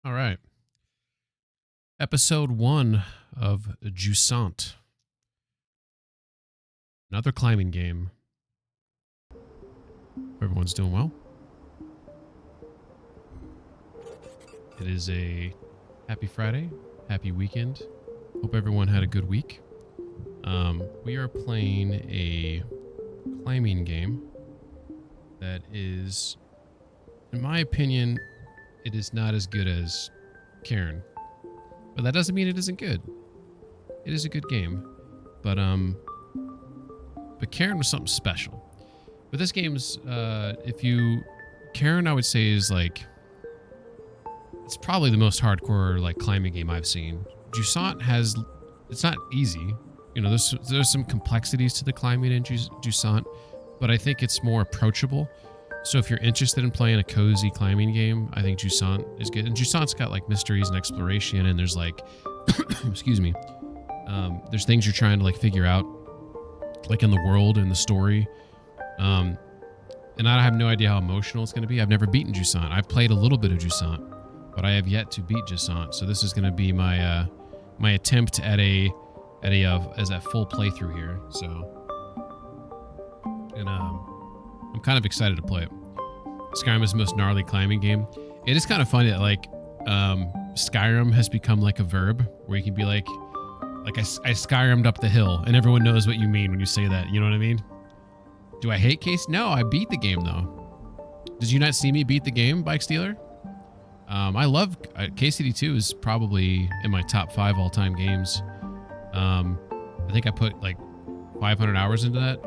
All right. Episode 1 of Jusant. Another climbing game. Hope everyone's doing well. It is a happy Friday, happy weekend. Hope everyone had a good week. We are playing a climbing game that is, in my opinion, it is not as good as Cairn. But that doesn't mean it isn't good. It is a good game. But Cairn was something special. But this game's, Cairn I would say is like, it's probably the most hardcore like climbing game I've seen. Jusant it's not easy. You know, there's some complexities to the climbing in Jusant, but I think it's more approachable. So if you're interested in playing a cozy climbing game, I think Jusant is good. And Jusant's got like mysteries and exploration, and there's like, excuse me, there's things you're trying to like figure out, like in the world and the story. And I have no idea how emotional it's going to be. I've never beaten Jusant. I've played a little bit of Jusant, but I have yet to beat Jusant. So this is going to be my my attempt at a full playthrough here. So, and I'm kind of excited to play it. Skyrim is the most gnarly climbing game. It is kind of funny that like Skyrim has become like a verb where you can be like I Skyrim'd up the hill, and everyone knows what you mean when you say that. You know what I mean? Do I hate Case? No, I beat the game though. Did you not see me beat the game, Bike Stealer? I love KCD2 is probably in my top 5 all-time games. I think I put like 500 hours into that.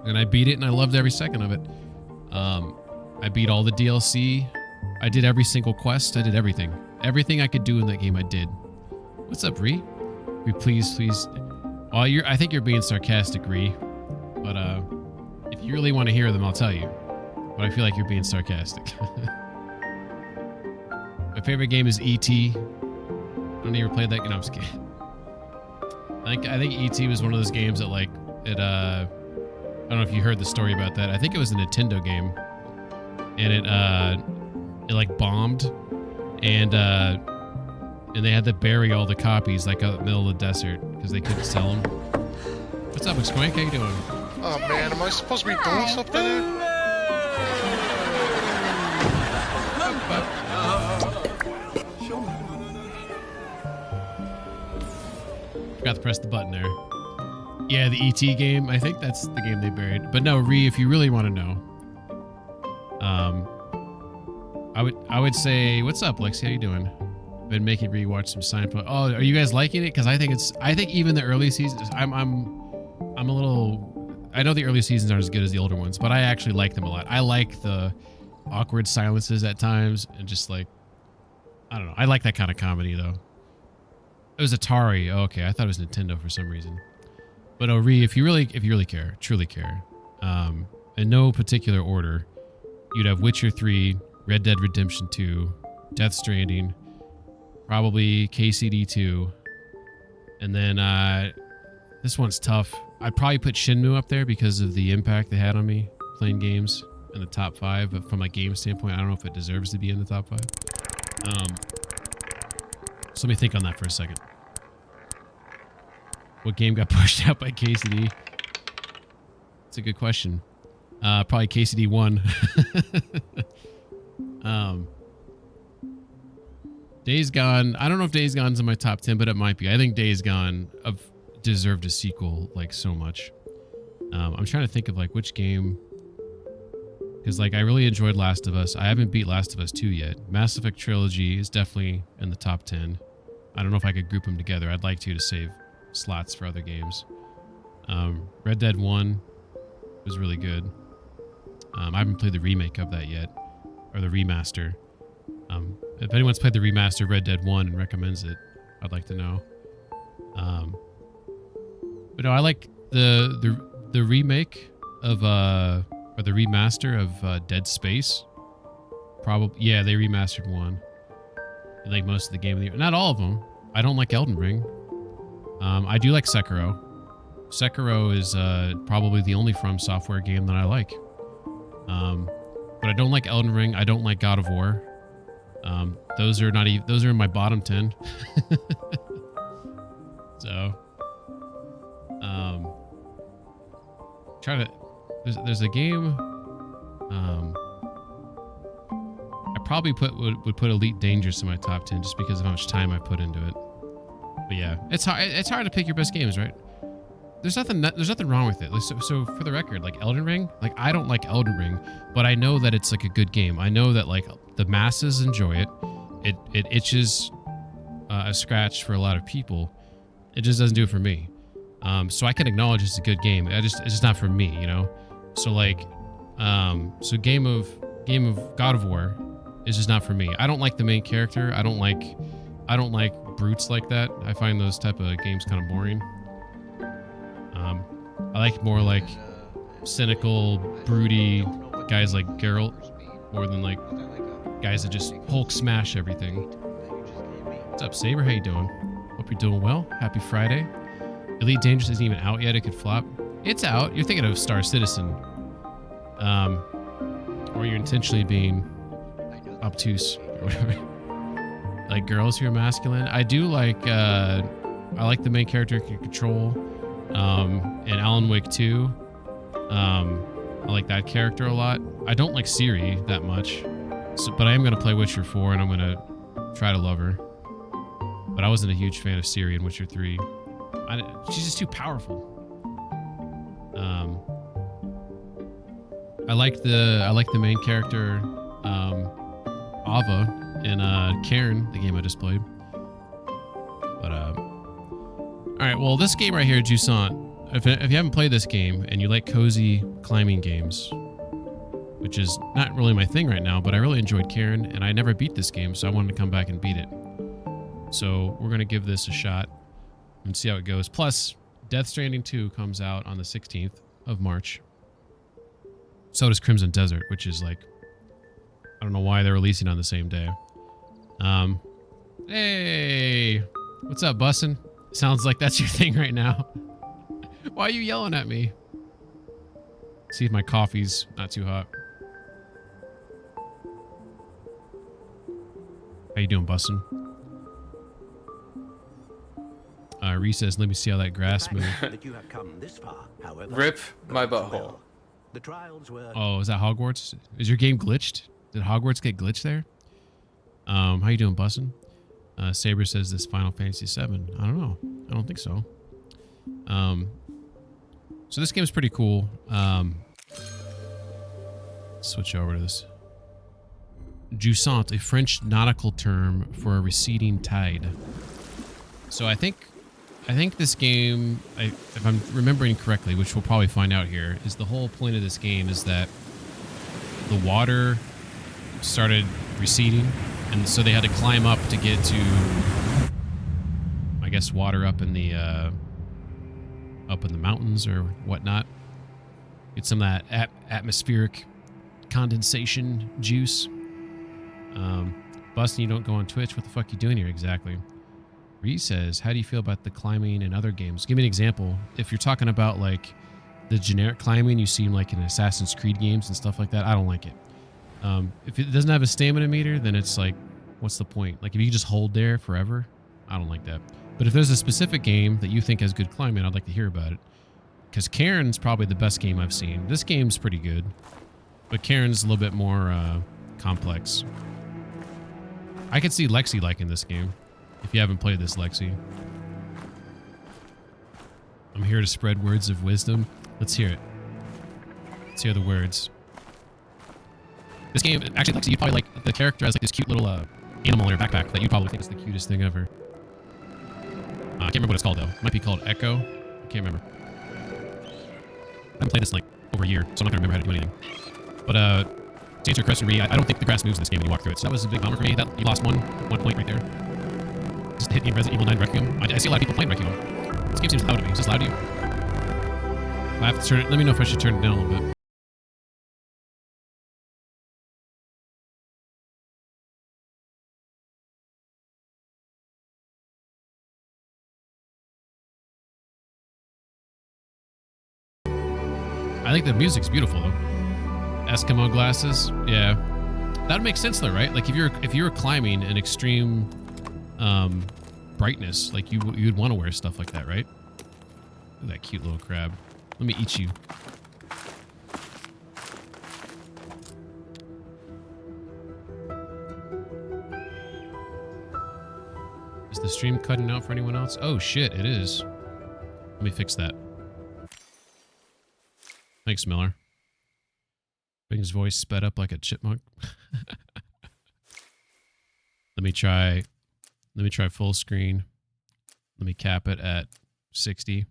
And I beat it, and I loved every second of it. I beat all the DLC. I did every single quest. I did everything. Everything I could do in that game, I did. What's up, Ree? Ree, please. I think you're being sarcastic, Ree. But if you really want to hear them, I'll tell you. But I feel like you're being sarcastic. My favorite game is E.T. I don't ever played that. No, I'm just kidding. I think E.T. was one of those games that like it. I don't know if you heard the story about that. I think it was a Nintendo game, and it like bombed, and they had to bury all the copies like out in the middle of the desert because they couldn't sell them. What's up, Squank? How you doing? Oh man, am I supposed to be doing something here? Forgot to press the button there. Yeah, the ET game. I think that's the game they buried. But no, Ree, if you really want to know, I would say, what's up, Lexi? How you doing? Been making Ree watch some Seinfeld. Oh, are you guys liking it? Because I think even the early seasons, I'm a little. I know the early seasons aren't as good as the older ones, but I actually like them a lot. I like the awkward silences at times, and just like, I don't know. I like that kind of comedy though. It was Atari. Oh, okay, I thought it was Nintendo for some reason. But Ree, if you really care, truly care, in no particular order, you'd have Witcher 3, Red Dead Redemption 2, Death Stranding, probably KCD 2, and then this one's tough. I'd probably put Shenmue up there because of the impact they had on me playing games in the top 5. But from a game standpoint, I don't know if it deserves to be in the top 5. So let me think on that for a second. What game got pushed out by KCD? That's a good question. Probably KCD 1. Days Gone. I don't know if Days Gone's in my top 10, but it might be. I think Days Gone deserved a sequel like so much. I'm trying to think of like which game, because like I really enjoyed Last of Us. I haven't beat Last of Us 2 yet. Mass Effect Trilogy is definitely in the top 10. I don't know if I could group them together. I'd like to save slots for other games. Red Dead 1 was really good. I haven't played the remake of that yet, or the remaster. If anyone's played the remaster Red Dead 1 and recommends it, I'd like to know. But no, I like the remake of or the remaster of Dead Space. Probably, yeah, they remastered 1. I like most of the game. Not all of them. I don't like Elden Ring. I do like Sekiro. Sekiro is probably the only From Software game that I like. But I don't like Elden Ring. I don't like God of War. Those are not even, those are in my bottom 10. So, try to, there's a game, I probably would put Elite Dangerous in my top 10 just because of how much time I put into it. But yeah, it's hard to pick your best games, right? There's nothing wrong with it. Like, so for the record, like Elden Ring, like I don't like Elden Ring, but I know that it's like a good game. I know that like the masses enjoy it. It itches a scratch for a lot of people. It just doesn't do it for me. So I can acknowledge it's a good game. It's just not for me, you know. So like, so game of God of War is just not for me. I don't like the main character. I don't like brutes like that. I find those type of games kind of boring. I like more like cynical, broody guys like Geralt, more than like guys that just Hulk smash everything. What's up, Saber? How you doing? Hope you're doing well. Happy Friday. Elite Dangerous isn't even out yet. It could flop. It's out. You're thinking of Star Citizen. Or you're intentionally being obtuse or whatever. Like girls who are masculine. I do like, I like the main character can control. In Alan Wake 2, I like that character a lot. I don't like Ciri that much, but I am going to play Witcher 4 and I'm going to try to love her. But I wasn't a huge fan of Ciri in Witcher 3. She's just too powerful. I like the main character, Ava in Karen, the game I just played. But all right, well, this game right here, Jusant, if you haven't played this game and you like cozy climbing games, which is not really my thing right now, but I really enjoyed Karen, and I never beat this game, so I wanted to come back and beat it. So we're going to give this a shot and see how it goes. Plus, Death Stranding 2 comes out on the 16th of March. So does Crimson Desert, which is like, I don't know why they're releasing on the same day. Hey, what's up, Bussin'? Sounds like that's your thing right now. Why are you yelling at me? See if my coffee's not too hot. How you doing, Bussin'? Reese says, let me see how that grass moves. Rip my butthole. Oh, is that Hogwarts? Is your game glitched? Did Hogwarts get glitched there? How you doing, Bussin'? Saber says this Final Fantasy VII. I don't know. I don't think so. So this game's pretty cool. Switch over to this. Jusant, a French nautical term for a receding tide. So I think this game, if I'm remembering correctly, which we'll probably find out here, is the whole point of this game is that the water started receding, and so they had to climb up to get to, I guess, water up in the mountains or whatnot. Get some of that atmospheric condensation juice. Bustin', you don't go on Twitch. What the fuck you doing here exactly? Reese says, how do you feel about the climbing in other games? Give me an example. If you're talking about like the generic climbing you see like in Assassin's Creed games and stuff like that, I don't like it. If it doesn't have a stamina meter, then it's like, what's the point? Like if you just hold there forever, I don't like that. But if there's a specific game that you think has good climbing, I'd like to hear about it. Because Karen's probably the best game I've seen. This game's pretty good, but Karen's a little bit more complex. I could see Lexi liking this game. If you haven't played this, Lexi. I'm here to spread words of wisdom. Let's hear it. Let's hear the words. This game, actually, Lexi, you probably like the character has like this cute little animal in her backpack that you probably think is the cutest thing ever. I can't remember what it's called though. It might be called Echo. I can't remember. I haven't played this in like over a year, so I'm not gonna remember how to do anything. But to answer your question, Ree, I don't think the grass moves in this game when you walk through it. So that was a big bummer for me. That you lost one point right there. Just hit me in Resident Evil 9 Requiem. I see a lot of people playing Requiem. This game seems loud to me. Is this loud to you? I have to turn it. Let me know if I should turn it down a little bit. I think the music's beautiful though. Eskimo glasses, yeah. That would make sense though, right? Like if you're climbing an extreme brightness, like you'd want to wear stuff like that, right? Look at that cute little crab. Let me eat you. Is the stream cutting out for anyone else? Oh shit, it is. Let me fix that. Thanks, Miller. Bing's voice sped up like a chipmunk. Let me try full screen. Let me cap it at 60. Let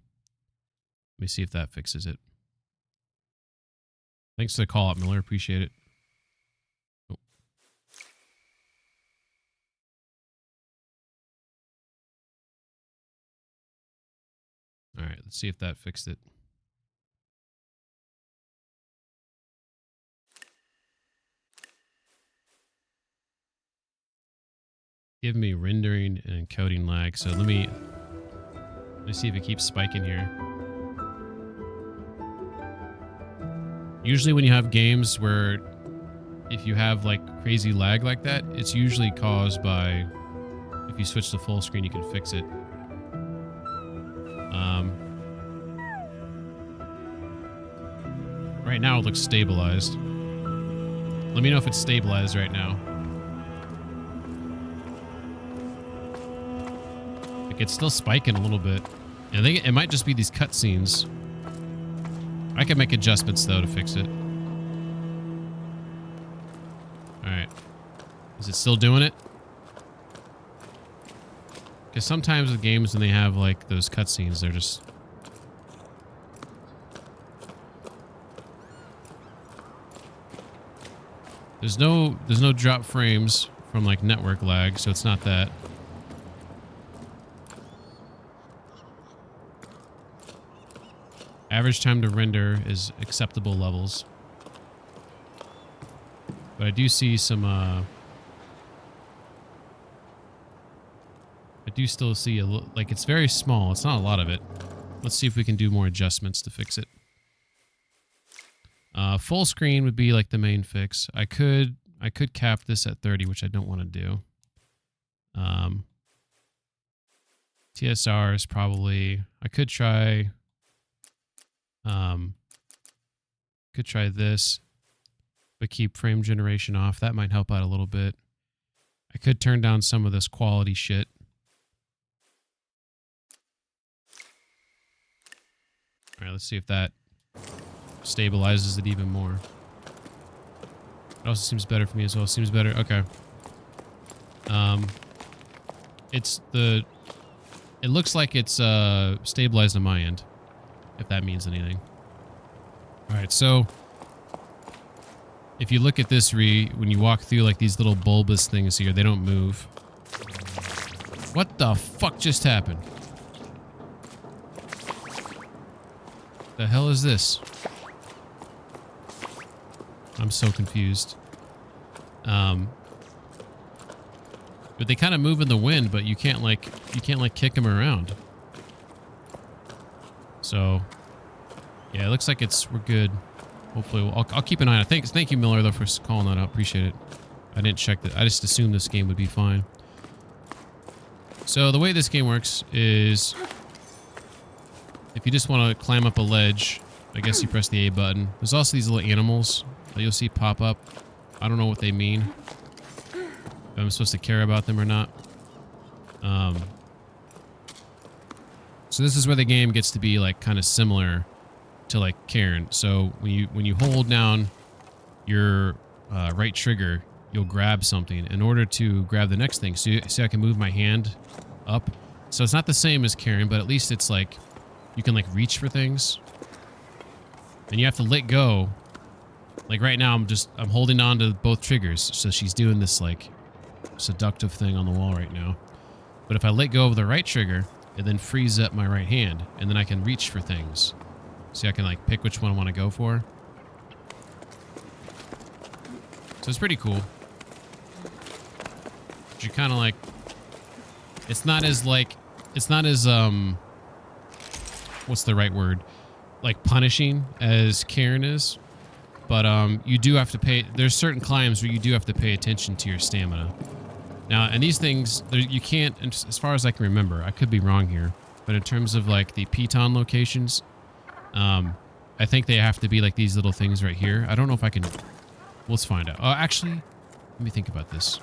me see if that fixes it. Thanks for the call out, Miller. Appreciate it. Oh. All right, let's see if that fixed it. Give me rendering and encoding lag. So let me see if it keeps spiking here. Usually when you have games where if you have like crazy lag like that, it's usually caused by, if you switch to full screen, you can fix it. Right now it looks stabilized. Let me know if it's stabilized right now. Like it's still spiking a little bit. And I think it might just be these cutscenes. I can make adjustments though to fix it. Alright. Is it still doing it? Because sometimes with games when they have like those cutscenes, they're just... There's no drop frames from like network lag, so it's not that. Average time to render is acceptable levels. But I do see some, I do still see a little, like it's very small. It's not a lot of it. Let's see if we can do more adjustments to fix it. Full screen would be like the main fix. I could cap this at 30, which I don't want to do. TSR is probably, I could try this, but keep frame generation off. That might help out a little bit. I could turn down some of this quality shit. All right, let's see if that stabilizes it even more. It also seems better for me as well. Seems better. Okay. It looks like it's stabilized on my end, if that means anything. All right, so if you look at this, when you walk through like these little bulbous things here, they don't move. What the fuck just happened? The hell is this? I'm so confused. But they kind of move in the wind, but you can't like kick them around. So yeah, it looks like we're good. Hopefully, I'll keep an eye on it. Thank you, Miller, though, for calling that out. Appreciate it. I didn't check that. I just assumed this game would be fine. So the way this game works is, if you just want to climb up a ledge, I guess you press the A button. There's also these little animals that you'll see pop up. I don't know what they mean. If I'm supposed to care about them or not. So this is where the game gets to be like kind of similar to like Karen. So when you hold down your right trigger, you'll grab something in order to grab the next thing. So you see I can move my hand up. So it's not the same as Karen, but at least it's like you can like reach for things. And you have to let go. Like right now I'm holding on to both triggers. So she's doing this like seductive thing on the wall right now. But if I let go of the right trigger, it then frees up my right hand, and then I can reach for things. See, I can like pick which one I want to go for. So it's pretty cool. But you kind of like, it's not as what's the right word? Like punishing as Karen is, But you do have to pay. There's certain climbs where you do have to pay attention to your stamina. Now, and these things, you can't, as far as I can remember, I could be wrong here, but in terms of like the piton locations, I think they have to be like these little things right here. I don't know if I can, let's find out. Oh, actually, let me think about this.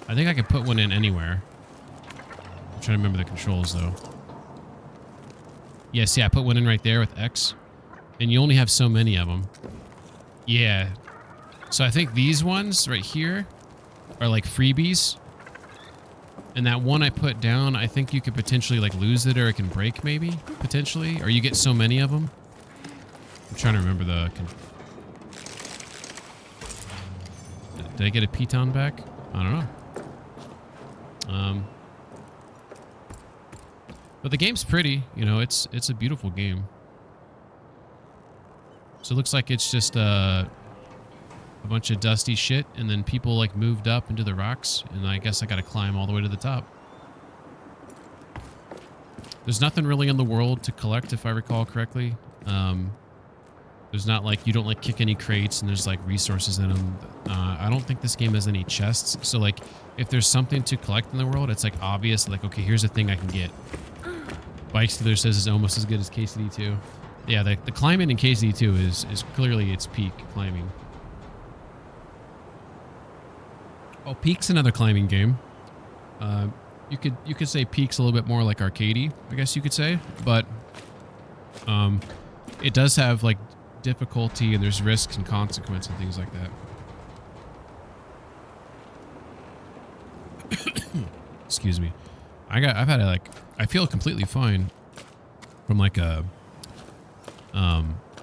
I think I could put one in anywhere. I'm trying to remember the controls though. Yeah, see, I put one in right there with X, and you only have so many of them. Yeah. So I think these ones right here are like freebies. And that one I put down, I think you could potentially like lose it or it can break maybe, potentially. Or you get so many of them. I'm trying to remember the... Did I get a piton back? I don't know. But the game's pretty, you know, it's a beautiful game. So it looks like it's just a bunch of dusty shit, and then people like moved up into the rocks, and I guess I gotta climb all the way to the top. There's nothing really in the world to collect, if I recall correctly. There's not like, you don't like kick any crates and there's like resources in them. I don't think this game has any chests. So like, if there's something to collect in the world, it's like obvious, like, okay, here's a thing I can get. Bike Stealer says it's almost as good as KCD2. Yeah, the climbing in KCD2 is clearly its peak climbing. Oh, Peak's another climbing game. You could say Peak's a little bit more like arcadey, I guess you could say, but it does have like difficulty and there's risks and consequence and things like that. Excuse me. I've had like, I feel completely fine from like a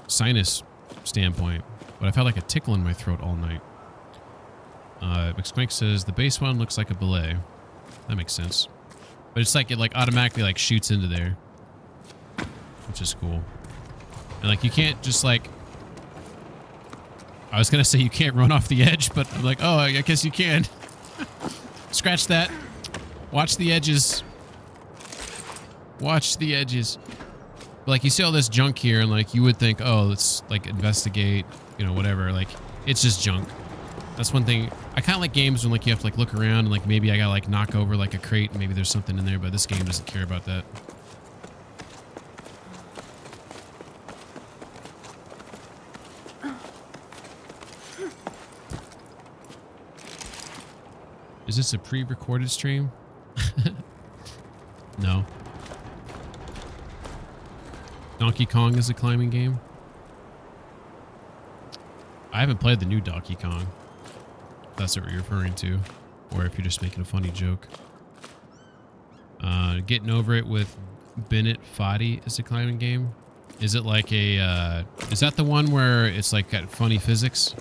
sinus standpoint, but I've had like a tickle in my throat all night. McSquink says the base one looks like a belay. That makes sense. But it's like it like automatically like shoots into there, which is cool. And like you can't just like, I was gonna say you can't run off the edge, but I'm like, oh, I guess you can. Scratch that. Watch the edges. Watch the edges. But like you see all this junk here, and like you would think, oh, let's like investigate, you know, whatever. Like it's just junk. That's one thing. I kind of like games when like you have to like look around and like maybe I gotta like knock over like a crate and maybe there's something in there, but this game doesn't care about that. Is this a pre-recorded stream? No. Donkey Kong is a climbing game? I haven't played the new Donkey Kong. If that's what you're referring to. Or if you're just making a funny joke. Getting Over It with Bennett Foddy is a climbing game. Is it like a... is that the one where it's like got funny physics?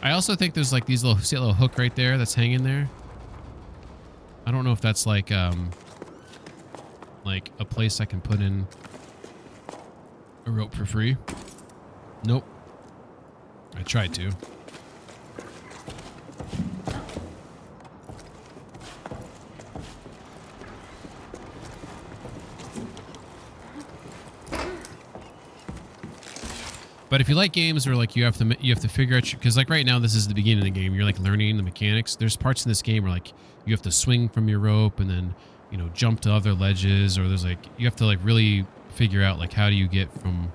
I also think there's like these little... See that little hook right there that's hanging there? I don't know if that's like a place I can put in a rope for free. Nope. I tried to. But if you like games where like you have to figure out, because like right now this is the beginning of the game, you're like learning the mechanics. There's parts in this game where like you have to swing from your rope and then, you know, jump to other ledges, or there's like you have to like really figure out like how do you get from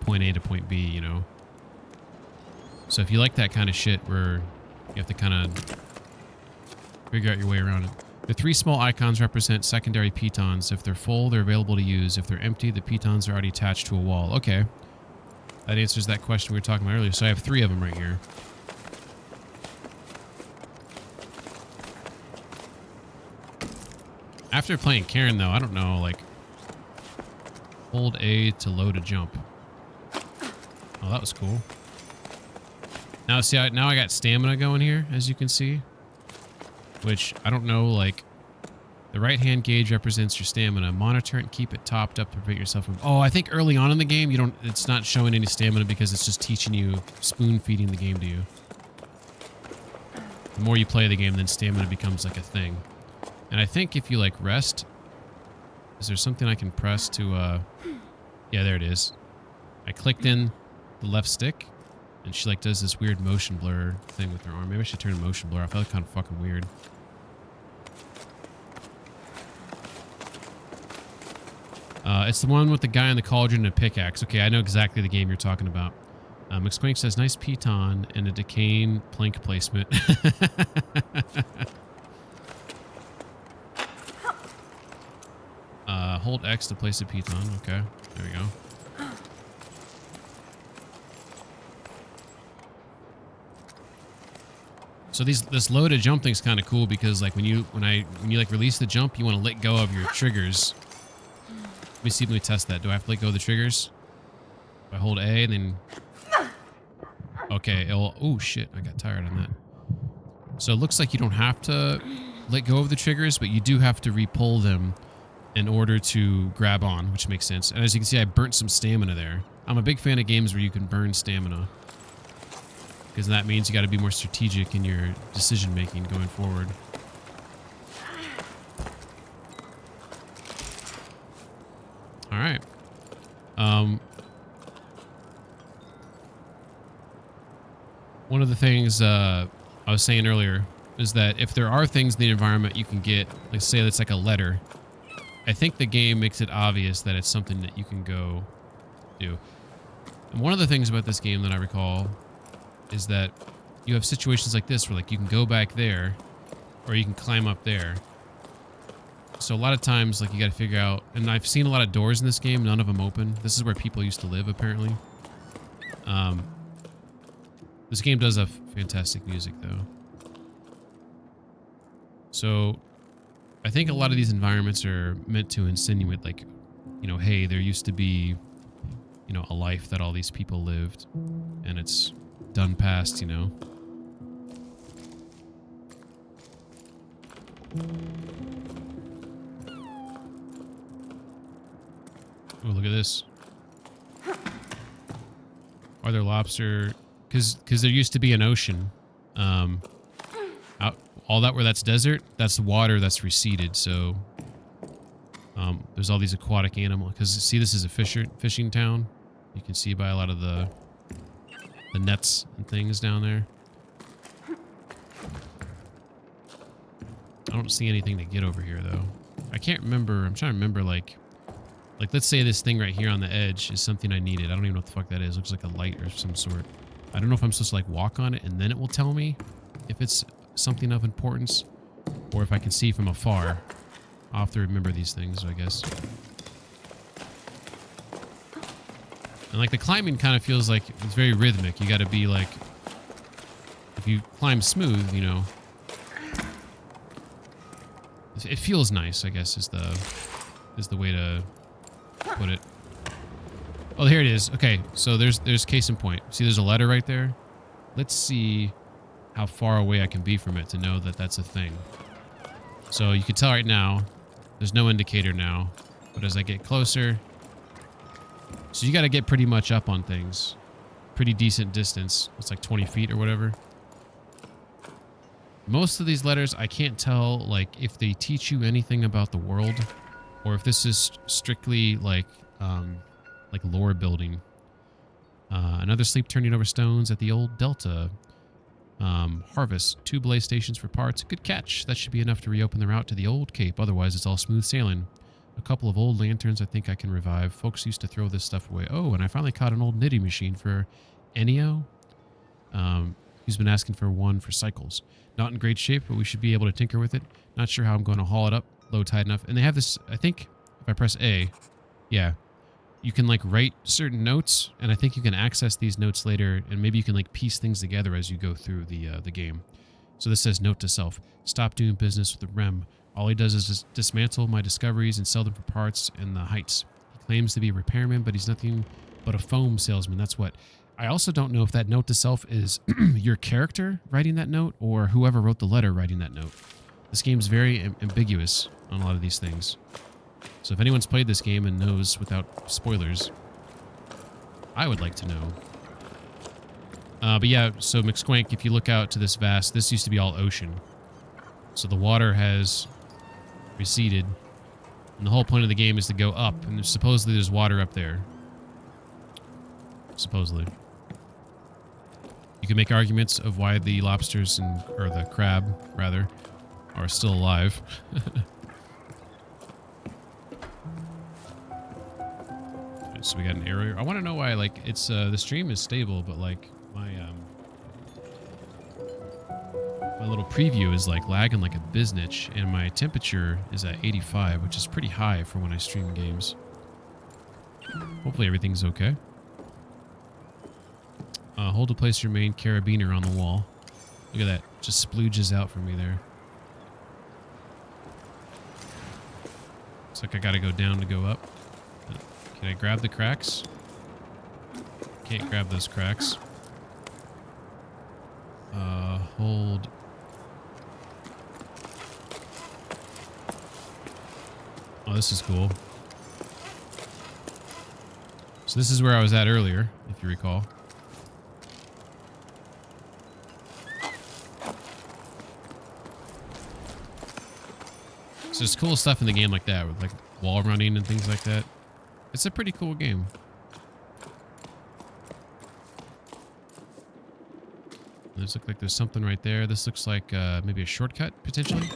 point A to point B, you know. So if you like that kind of shit where you have to kind of figure out your way around it. The three small icons represent secondary pitons. If they're full, they're available to use. If they're empty, the pitons are already attached to a wall. Okay. That answers that question we were talking about earlier. So I have 3 of them right here. After playing Karen, though, I don't know, like... Hold A to load a jump. Oh, that was cool. Now, see, now I got stamina going here, as you can see. Which, I don't know, like... The right-hand gauge represents your stamina. Monitor it and keep it topped up to prevent yourself from... Oh, I think early on in the game, it's not showing any stamina because it's just teaching you, spoon-feeding the game to you. The more you play the game, then stamina becomes like a thing. And I think if you, like, rest... Is there something I can press to, Yeah, there it is. I clicked in the left stick, and she like does this weird motion blur thing with her arm. Maybe I should turn the motion blur off. That was kind of fucking weird. It's the one with the guy in the cauldron and a pickaxe. Okay, I know exactly the game you're talking about. McSquank says, nice piton and a decaying plank placement. Hold X to place a piton. Okay, there we go. So this loaded jump thing's kind of cool because like when you like release the jump, you want to let go of your triggers. Let me see if we test that. Do I have to let go of the triggers? If I hold A, then... Okay, it'll... Oh, shit. I got tired on that. So it looks like you don't have to let go of the triggers, but you do have to re-pull them in order to grab on, which makes sense. And as you can see, I burnt some stamina there. I'm a big fan of games where you can burn stamina, because that means you got to be more strategic in your decision-making going forward. All right. One of the things I was saying earlier is that if there are things in the environment you can get, like say it's like a letter, I think the game makes it obvious that it's something that you can go do. And one of the things about this game that I recall is that you have situations like this where like you can go back there or you can climb up there. So a lot of times, like, you got to figure out... And I've seen a lot of doors in this game. None of them open. This is where people used to live, apparently. This game does have fantastic music, though. So, I think a lot of these environments are meant to insinuate, like, you know, hey, there used to be, you know, a life that all these people lived. And it's done past, you know. Oh, look at this. Are there lobster? Because there used to be an ocean. Out all that where that's desert, that's water that's receded. So there's all these aquatic animals. Because see, this is a fishing town. You can see by a lot of the nets and things down there. I don't see anything to get over here though. I can't remember. I'm trying to remember like let's say this thing right here on the edge is something I needed. I don't even know what the fuck that is. Looks like a light or some sort. I don't know if I'm supposed to like walk on it and then it will tell me if it's something of importance or if I can see from afar. I'll have to remember these things, I guess. And like the climbing kind of feels like it's very rhythmic. You got to be like, if you climb smooth, you know, it feels nice, I guess is the way to put it. Oh, here it is. Okay, so there's case in point. See, there's a letter right there. Let's see how far away I can be from it to know that that's a thing. So you can tell right now, there's no indicator now. But as I get closer... So you got to get pretty much up on things. Pretty decent distance. It's like 20 feet or whatever. Most of these letters, I can't tell, like, if they teach you anything about the world, or if this is strictly, like lore building. Another sleep turning over stones at the old Delta. Harvest. 2 blaze stations for parts. Good catch. That should be enough to reopen the route to the old Cape. Otherwise, it's all smooth sailing. A couple of old lanterns I think I can revive. Folks used to throw this stuff away. Oh, and I finally caught an old knitting machine for Ennio. He's been asking for one for cycles. Not in great shape, but we should be able to tinker with it. Not sure how I'm going to haul it up low tide enough. And they have this, I think, if I press A, yeah, you can like write certain notes, and I think you can access these notes later, and maybe you can like piece things together as you go through the game. So this says, note to self, stop doing business with the REM. All he does is just dismantle my discoveries and sell them for parts in the heights. He claims to be a repairman, but he's nothing but a foam salesman. That's what. I also don't know if that note to self is your character writing that note or whoever wrote the letter writing that note. This game's very ambiguous on a lot of these things. So if anyone's played this game and knows without spoilers, I would like to know. But yeah, so McSquank, if you look out to this vast, this used to be all ocean. So the water has receded. And the whole point of the game is to go up. And supposedly there's water up there. Supposedly. You can make arguments of why the lobsters or the crab rather are still alive. Okay, so we got an area. I want to know why like it's the stream is stable, but like my little preview is like lagging like a biznitch, and my temperature is at 85, which is pretty high for when I stream games. Hopefully everything's okay. Hold to place your main carabiner on the wall. Look at that. Just splooges out from me there. Looks like I gotta go down to go up. Can I grab the cracks? Can't grab those cracks. Hold. Oh, this is cool. So this is where I was at earlier, if you recall. So there's cool stuff in the game like that, with like wall running and things like that. It's a pretty cool game. There's look like there's something right there. This looks like maybe a shortcut potentially.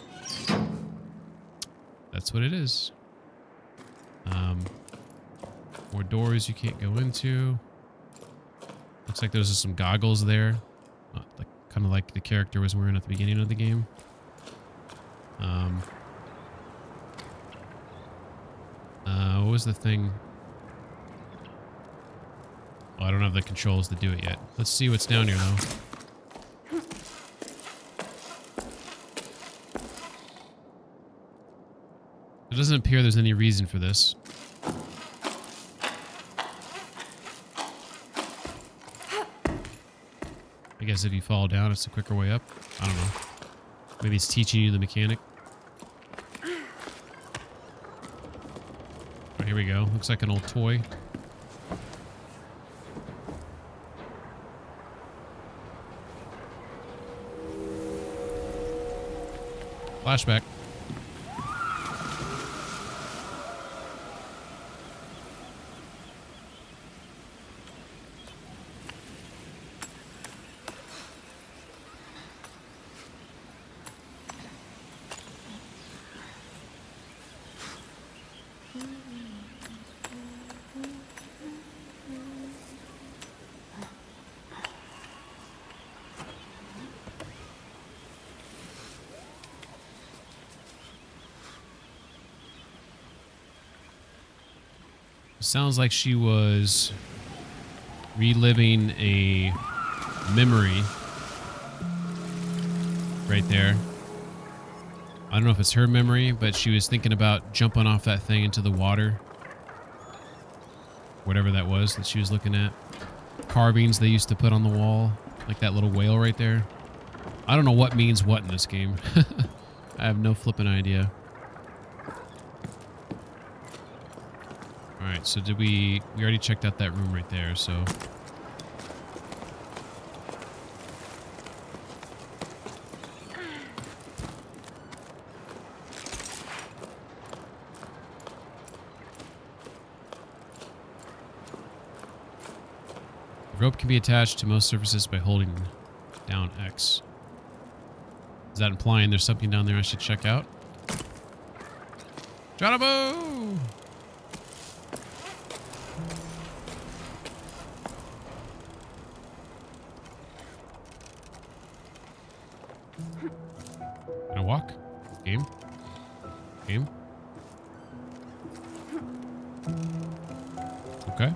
That's what it is. More doors you can't go into. Looks like there's some goggles there, like kind of like the character was wearing at the beginning of the game. What was the thing? Oh, I don't have the controls to do it yet. Let's see what's down here though. It doesn't appear there's any reason for this. I guess if you fall down, it's a quicker way up. I don't know. Maybe it's teaching you the mechanic. Oh, here we go. Looks like an old toy. Flashback. Sounds like she was reliving a memory right there. I don't know if it's her memory, but she was thinking about jumping off that thing into the water. Whatever that was that she was looking at. Carvings they used to put on the wall, like that little whale right there. I don't know what means what in this game. I have no flipping idea. Alright, so did we already checked out that room right there, so. The rope can be attached to most surfaces by holding down X. Is that implying there's something down there I should check out? Jonabo! Can I walk? Game? Game? Okay.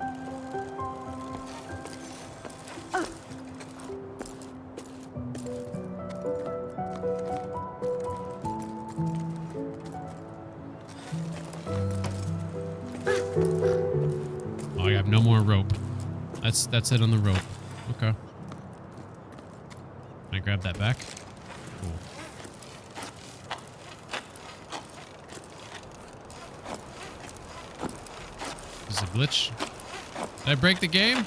Oh, I have no more rope. That's it on the rope. Okay. Can I grab that back? Cool. This is a glitch. Did I break the game?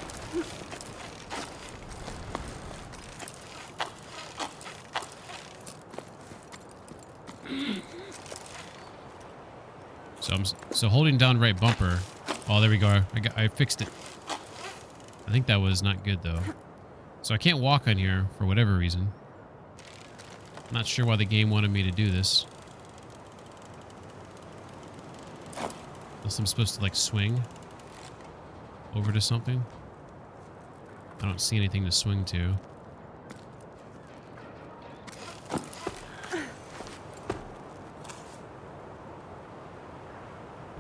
So holding down right bumper. Oh, there we go. I fixed it. I think that was not good though. So I can't walk on here for whatever reason. I'm not sure why the game wanted me to do this. Unless I'm supposed to like swing over to something. I don't see anything to swing to.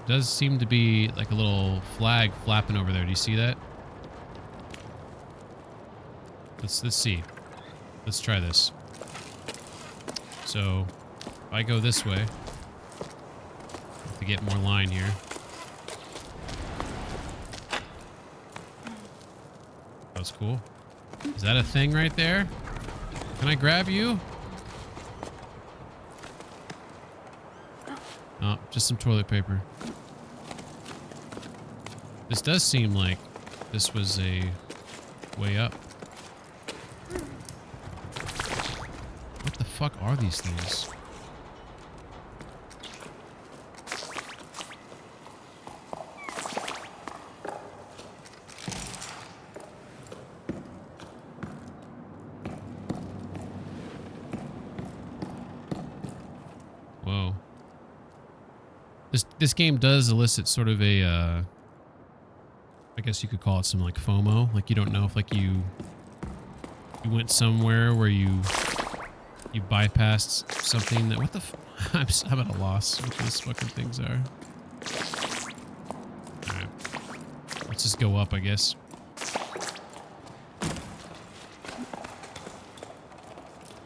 Does seem to be like a little flag flapping over there. Do you see that? Let's see. Let's try this. So if I go this way, I have to get more line here. That was cool. Is that a thing right there? Can I grab you? Oh, just some toilet paper. This does seem like this was a way up. What the fuck are these things? Whoa. This game does elicit sort of a I guess you could call it some like FOMO. Like you don't know if like you went somewhere where you bypassed something that, what the I'm at a loss what these fucking things are. Alright. Let's just go up, I guess.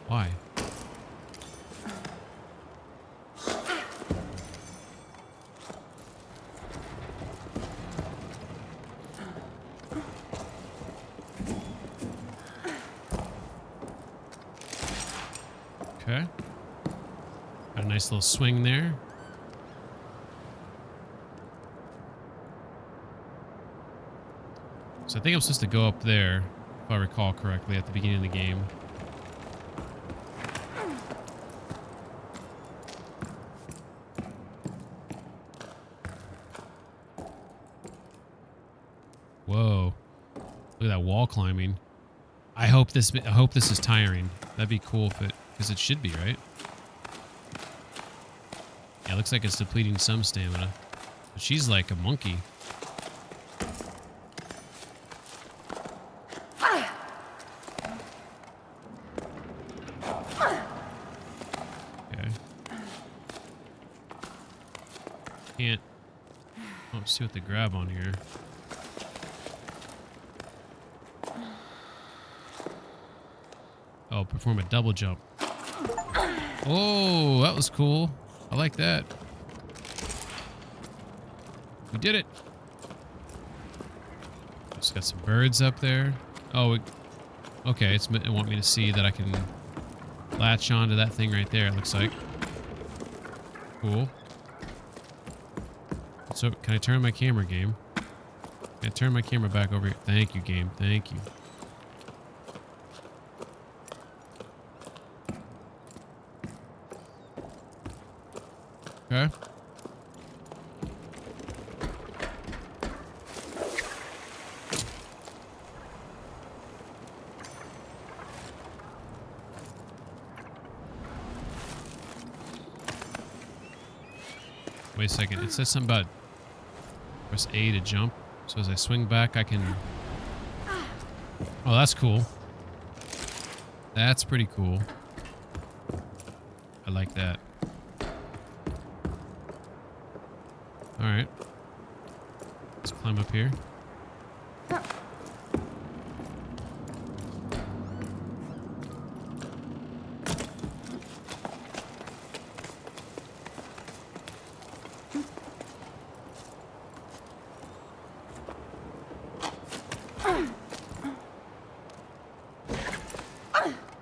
Why? Okay. Got a nice little swing there. So I think I'm supposed to go up there, if I recall correctly, at the beginning of the game. Whoa. Look at that wall climbing. I hope this is tiring. That'd be cool if it, because it should be, right? Yeah, it looks like it's depleting some stamina. But she's like a monkey. Okay. Can't... Oh, let's see what they grab on here. Oh, perform a double jump. Oh, that was cool. I like that. We did it. Just got some birds up there. Oh, okay. It want me to see that I can latch onto that thing right there, it looks like. Cool. So, can I turn my camera, game? Can I turn my camera back over here? Thank you, game. Thank you. Okay. Wait a second. It says something about press A to jump. So as I swing back, I can... Oh, that's cool. That's pretty cool. I like that. Alright. Let's climb up here.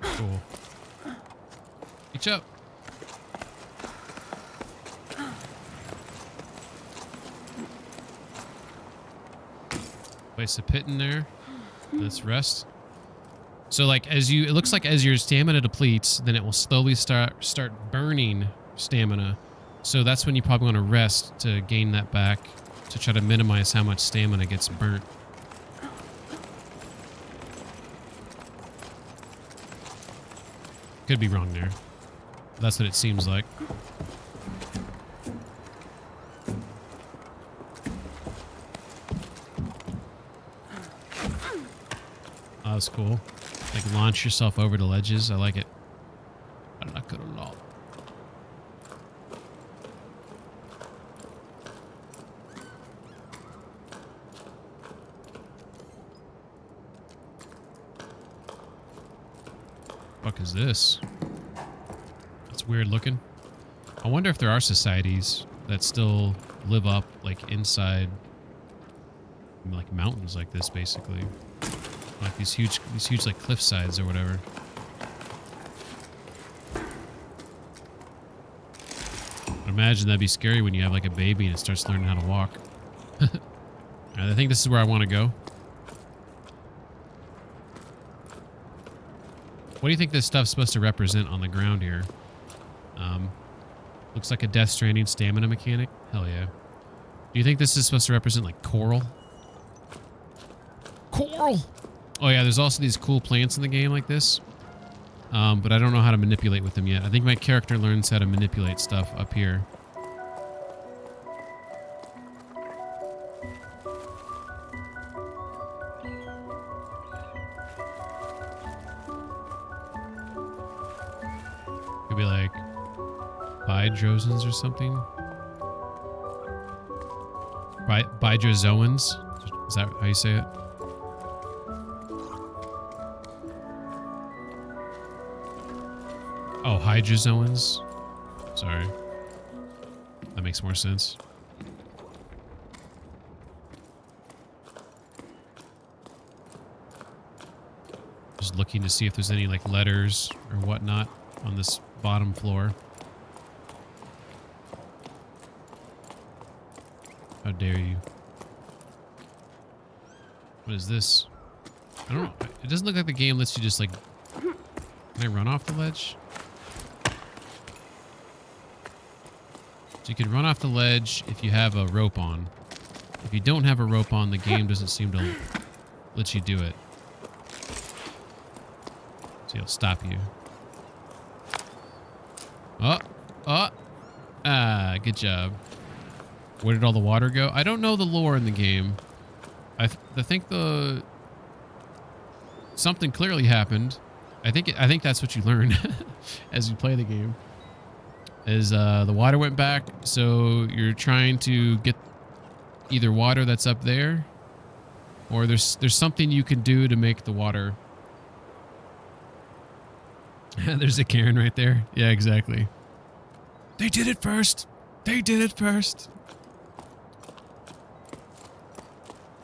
Cool. Reach up. Place a pit in there. Let's rest. So like it looks like as your stamina depletes, then it will slowly start burning stamina. So that's when you probably want to rest to gain that back, to try to minimize how much stamina gets burnt. Could be wrong there. That's what it seems like. Oh, that's cool. Like launch yourself over the ledges. I like it. I like it a lot. Fuck is this? That's weird looking. I wonder if there are societies that still live up like inside like mountains like this, basically. Like these huge like cliff sides or whatever. I imagine that'd be scary when you have like a baby and it starts learning how to walk. I think this is where I want to go. What do you think this stuff's supposed to represent on the ground here? Looks like a Death Stranding stamina mechanic. Hell yeah. Do you think this is supposed to represent like coral? Coral! Oh yeah, there's also these cool plants in the game like this. But I don't know how to manipulate with them yet. I think my character learns how to manipulate stuff up here. Could be like Bidrosans or something. Bidrozoans? Is that how you say it? Oh, hydrozoans? Sorry. That makes more sense. Just looking to see if there's any like letters or whatnot on this bottom floor. How dare you? What is this? I don't know. It doesn't look like the game lets you just like... Can I run off the ledge? So you can run off the ledge if you have a rope on. If you don't have a rope on, the game doesn't seem to let you do it. So it'll stop you. Ah, good job. Where did all the water go? I don't know the lore in the game. I think something clearly happened. I think that's what you learn as you play the game. Is the water went back, so you're trying to get either water that's up there, or there's something you can do to make the water. There's a Karen right there. Yeah, exactly. They did it first. They did it first.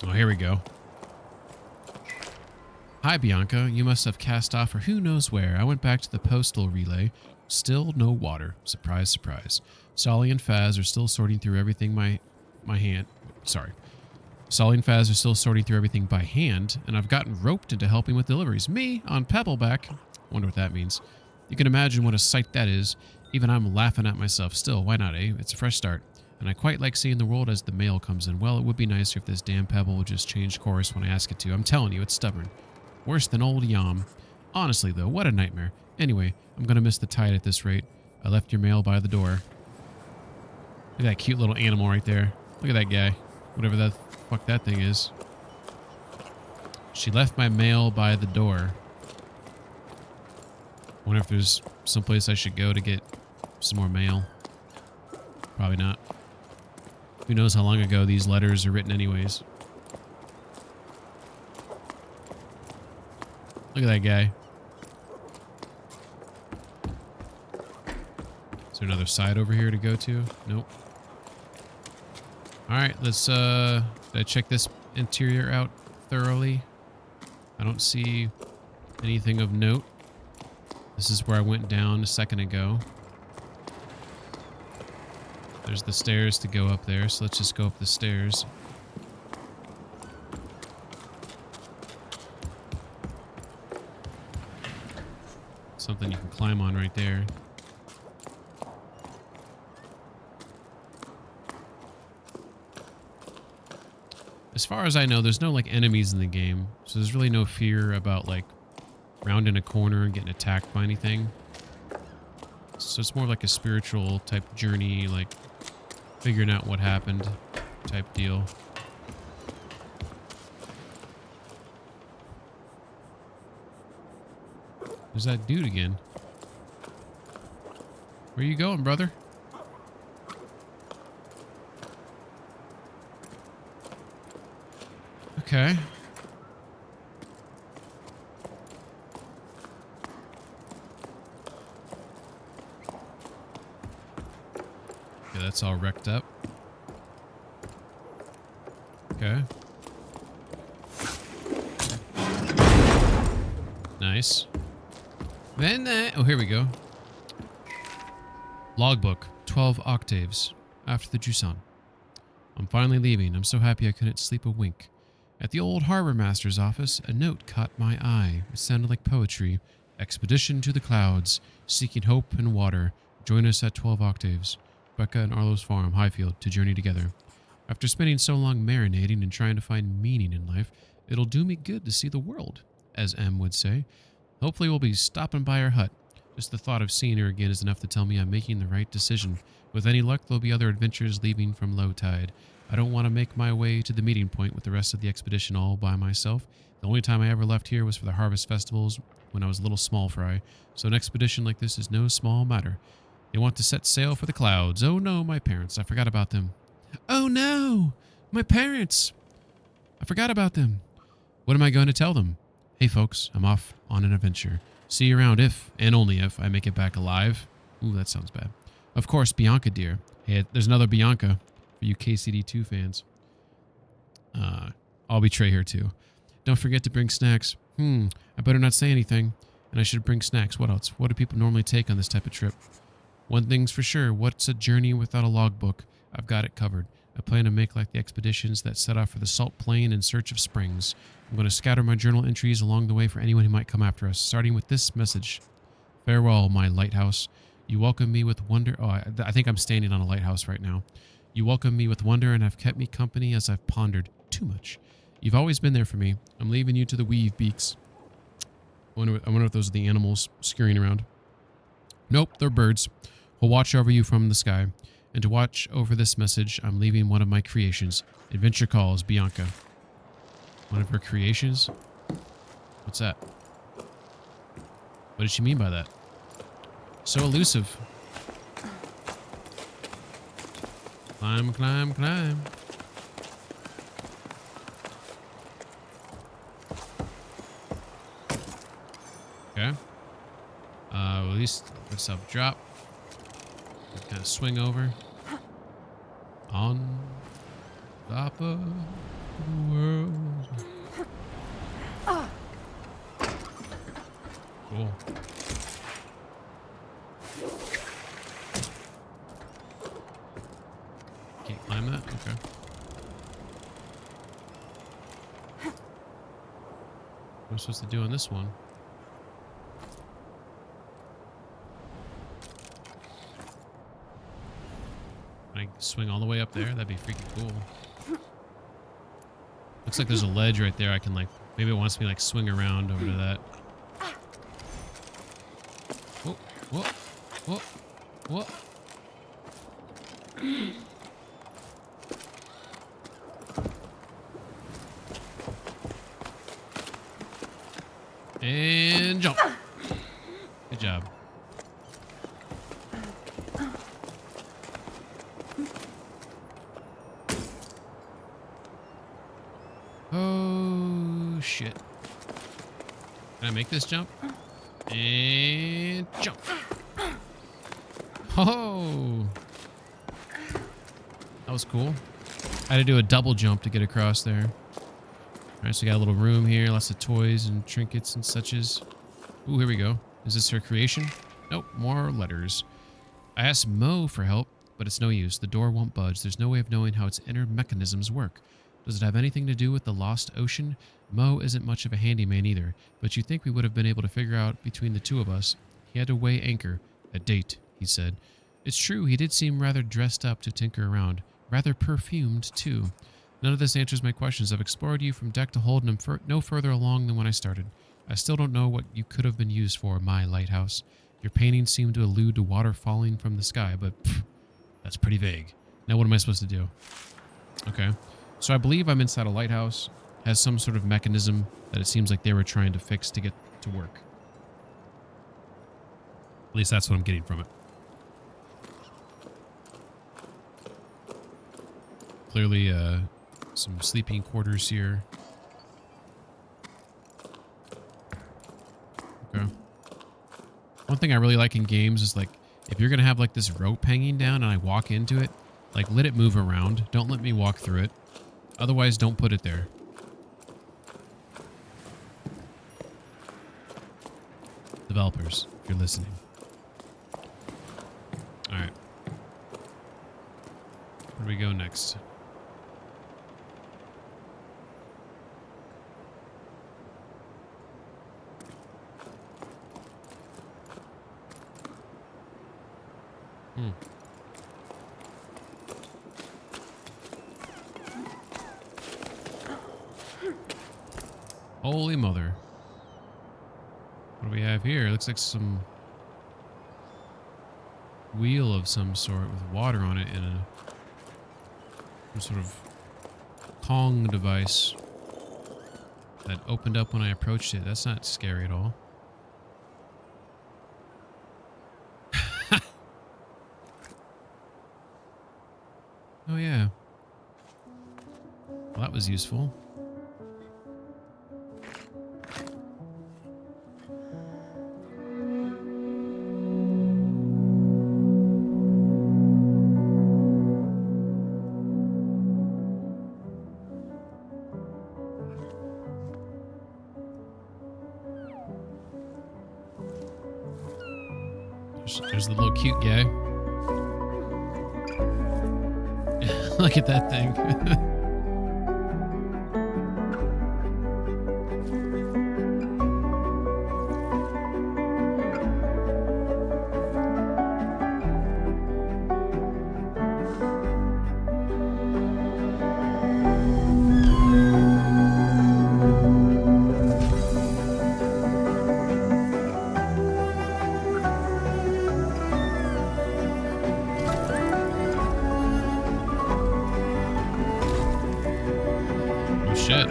Oh, here we go. Hi, Bianca. You must have cast off for who knows where. I went back to the postal relay. Still no water. Surprise, surprise. Solly and Faz are still sorting through everything Solly and Faz are still sorting through everything by hand, and I've gotten roped into helping with deliveries. Me, on Pebbleback. Wonder what that means. You can imagine what a sight that is. Even I'm laughing at myself. Still, why not, eh? It's a fresh start. And I quite like seeing the world as the mail comes in. Well, it would be nicer if this damn pebble would just change course when I ask it to. I'm telling you, it's stubborn. Worse than old Yam. Honestly, though, what a nightmare. Anyway, I'm going to miss the tide at this rate. I left your mail by the door. Look at that cute little animal right there. Look at that guy. Whatever the fuck that thing is. She left my mail by the door. Wonder if there's someplace I should go to get some more mail. Probably not. Who knows how long ago these letters are written anyways. Look at that guy. Is there another side over here to go to? Nope. Alright, let's did I check this interior out thoroughly? I don't see anything of note. This is where I went down a second ago. There's the stairs to go up there, so let's just go up the stairs. Something you can climb on right there. As far as I know, there's no like enemies in the game, so there's really no fear about like rounding a corner and getting attacked by anything. So it's more like a spiritual type journey, like figuring out what happened type deal. There's that dude again. Where you going, brother? Okay. Okay, that's all wrecked up. Okay. Nice. Then, oh, here we go. Logbook, 12 octaves. After the Jusant. I'm finally leaving. I'm so happy I couldn't sleep a wink. At the old harbor master's office, a note caught my eye. It sounded like poetry. Expedition to the clouds, seeking hope and water. Join us at 12 octaves. Becca and Arlo's farm, Highfield, to journey together. After spending so long marinating and trying to find meaning in life, it'll do me good to see the world, as M would say. Hopefully we'll be stopping by her hut. Just the thought of seeing her again is enough to tell me I'm making the right decision. With any luck, there'll be other adventures leaving from low tide. I don't want to make my way to the meeting point with the rest of the expedition all by myself. The only time I ever left here was for the harvest festivals when I was a little small fry, so an expedition like this is no small matter. They want to set sail for the clouds. Oh no, my parents. I forgot about them. Oh no, my parents. I forgot about them. What am I going to tell them? Hey folks, I'm off on an adventure. See you around if, and only if, I make it back alive. Ooh, that sounds bad. Of course, Bianca, dear. Hey, there's another Bianca for you KCD2 fans. I'll betray her too. Don't forget to bring snacks. I better not say anything. And I should bring snacks. What else? What do people normally take on this type of trip? One thing's for sure. What's a journey without a logbook? I've got it covered. I plan to make like the expeditions that set off for the salt plain in search of springs. I'm going to scatter my journal entries along the way for anyone who might come after us, starting with this message. Farewell, my lighthouse. You welcome me with wonder. Oh, I think I'm standing on a lighthouse right now. You welcome me with wonder and have kept me company as I've pondered too much. You've always been there for me. I'm leaving you to the weave beaks. I wonder if those are the animals scurrying around. Nope, they're birds. We'll watch over you from the sky. And to watch over this message, I'm leaving one of my creations. Adventure calls, Bianca. One of her creations? What's that? What did she mean by that? So elusive. Climb, climb, climb. Okay. Release this up, drop. Kind of swing over. On top of the world. Cool. Can't climb that? Okay. What am I supposed to do on this one? Can I swing all the way up there? That'd be freaking cool. Looks like there's a ledge right there. I can like, maybe it wants me to like swing around over to that. Whoa, whoa, whoa, whoa. And jump. Good job. Oh, shit. Can I make this jump? And jump. Oh. That was cool. I had to do a double jump to get across there. All right, so we got a little room here, lots of toys and trinkets and suches. Ooh, here we go. Is this her creation? Nope, more letters. I asked Mo for help, but it's no use. The door won't budge. There's no way of knowing how its inner mechanisms work. Does it have anything to do with the lost ocean? Mo isn't much of a handyman either, but you'd think we would have been able to figure out between the two of us. He had to weigh anchor. A date, he said. It's true, he did seem rather dressed up to tinker around. Rather perfumed, too. None of this answers my questions. I've explored you from deck to hold, and I'm no further along than when I started. I still don't know what you could have been used for, my lighthouse. Your paintings seem to allude to water falling from the sky, but pff, that's pretty vague. Now what am I supposed to do? Okay. So I believe I'm inside a lighthouse. Has some sort of mechanism that it seems like they were trying to fix to get to work. At least that's what I'm getting from it. Clearly, some sleeping quarters here. Okay. One thing I really like in games is, like, if you're going to have, like, this rope hanging down and I walk into it, like, let it move around. Don't let me walk through it. Otherwise, don't put it there. Developers, if you're listening. Alright. Where do we go next? Holy mother. What do we have here? It looks like some wheel of some sort with water on it and some sort of Kong device that opened up when I approached it. That's not scary at all. Oh yeah. Well, that was useful. There's the little cute guy. Look at that thing. Oh shit.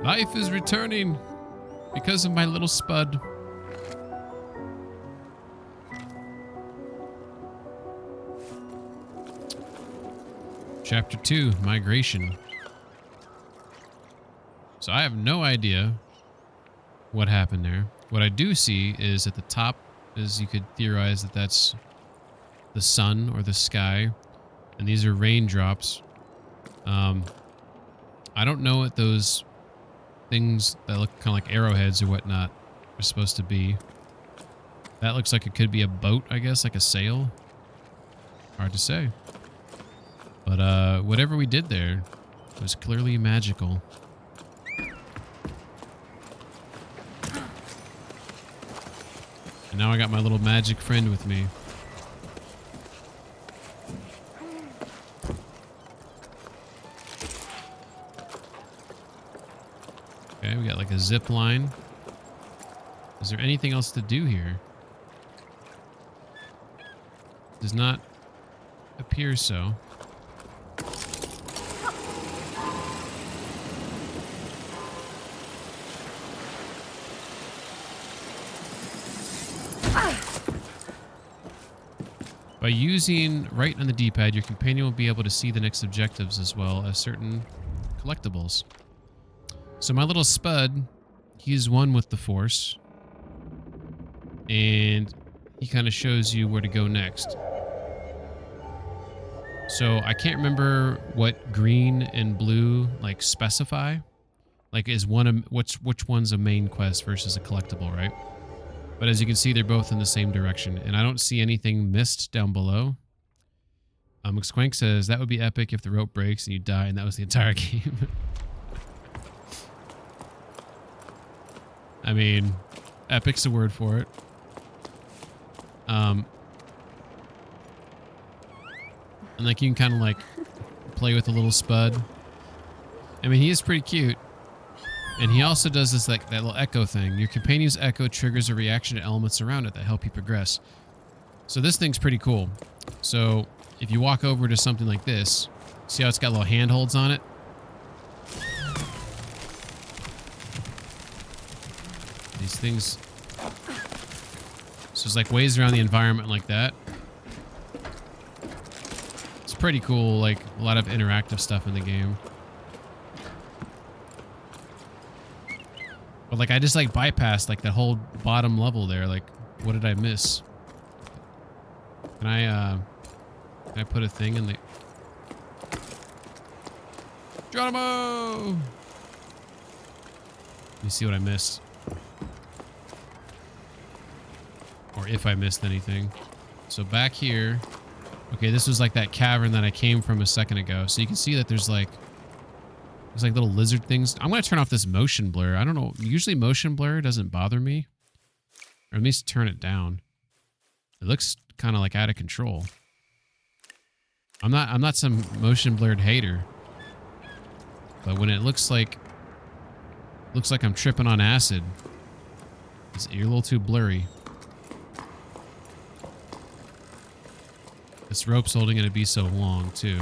Life is returning because of my little spud. Chapter 2, Migration. So I have no idea what happened there. What I do see is at the top is you could theorize that that's the sun or the sky. And these are raindrops. I don't know what those things that look kind of like arrowheads or whatnot are supposed to be. That looks like it could be a boat, I guess, like a sail. Hard to say. But whatever we did there was clearly magical. And now I got my little magic friend with me. Okay, we got like a zip line. Is there anything else to do here? Does not appear so. By using right on the D-pad, your companion will be able to see the next objectives as well as certain collectibles. So my little spud, he's one with the Force. And he kind of shows you where to go next. So I can't remember what green and blue like specify. Like is one which one's a main quest versus a collectible, right? But as you can see, they're both in the same direction, and I don't see anything missed down below. Squank says, that would be epic if the rope breaks and you die, and that was the entire game. I mean, epic's the word for it. And like you can kind of like play with the little spud. I mean, he is pretty cute. And he also does this like that little echo thing. Your companion's echo triggers a reaction to elements around it that help you progress. So this thing's pretty cool. So if you walk over to something like this, see how it's got little handholds on it? These things. So there's like ways around the environment like that. It's pretty cool, like a lot of interactive stuff in the game. But like I just like bypassed like the whole bottom level there. Like, what did I miss? Can I put a thing in the Geronimo? Let me see what I missed. Or if I missed anything. So back here. Okay, this was like that cavern that I came from a second ago. So you can see that there's like little lizard things. I'm going to turn off this motion blur. I don't know. Usually motion blur doesn't bother me. Or at least turn it down. It looks kind of like out of control. I'm not some motion blurred hater. But when it looks like I'm tripping on acid, you're a little too blurry. This rope's only going to be so long too.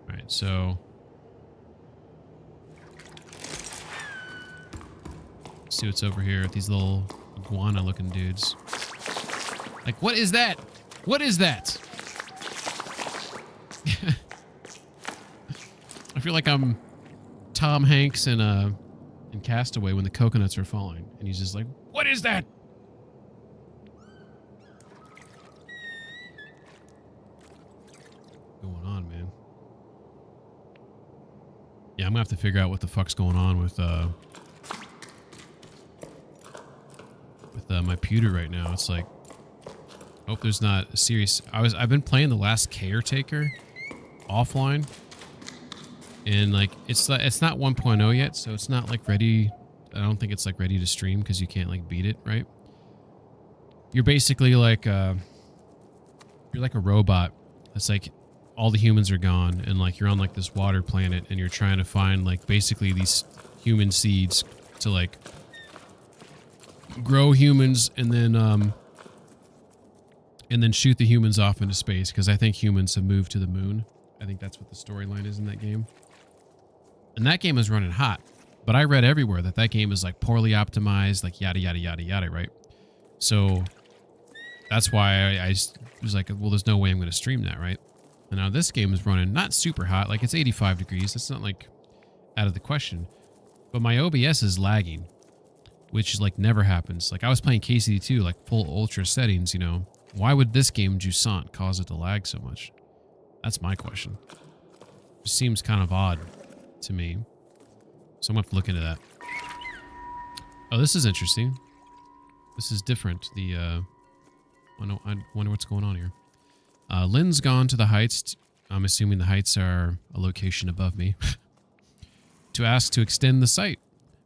Alright, so let's see what's over here with these little iguana looking dudes. Like, what is that? What is that? I feel like I'm Tom Hanks in Castaway when the coconuts are falling. And he's just like, what is that? Going on, man. Yeah, I'm gonna have to figure out what the fuck's going on with my pewter right now. It's like, hope there's not a serious. I've been playing the last Caretaker offline, and like it's not 1.0 yet, so it's not like ready. I don't think it's like ready to stream because you can't like beat it, right? You're basically like you're like a robot. It's like all the humans are gone, and like you're on like this water planet, and you're trying to find like basically these human seeds to like grow humans, and then shoot the humans off into space, because I think humans have moved to the moon. I think that's what the storyline is in that game. And that game is running hot, but I read everywhere that that game is like poorly optimized, like yada yada yada yada, right? So that's why I was like, well, there's no way I'm going to stream that, right? And now this game is running not super hot, like it's 85 degrees. It's not like out of the question, but my OBS is lagging, which is like never happens. Like I was playing KCD2, like full ultra settings, you know. Why would this game, Jusant, cause it to lag so much? That's my question. It seems kind of odd to me. So I'm going to have to look into that. Oh, this is interesting. This is different. I wonder what's going on here. Lynn's gone to the heights. I'm assuming the heights are a location above me. To ask to extend the site.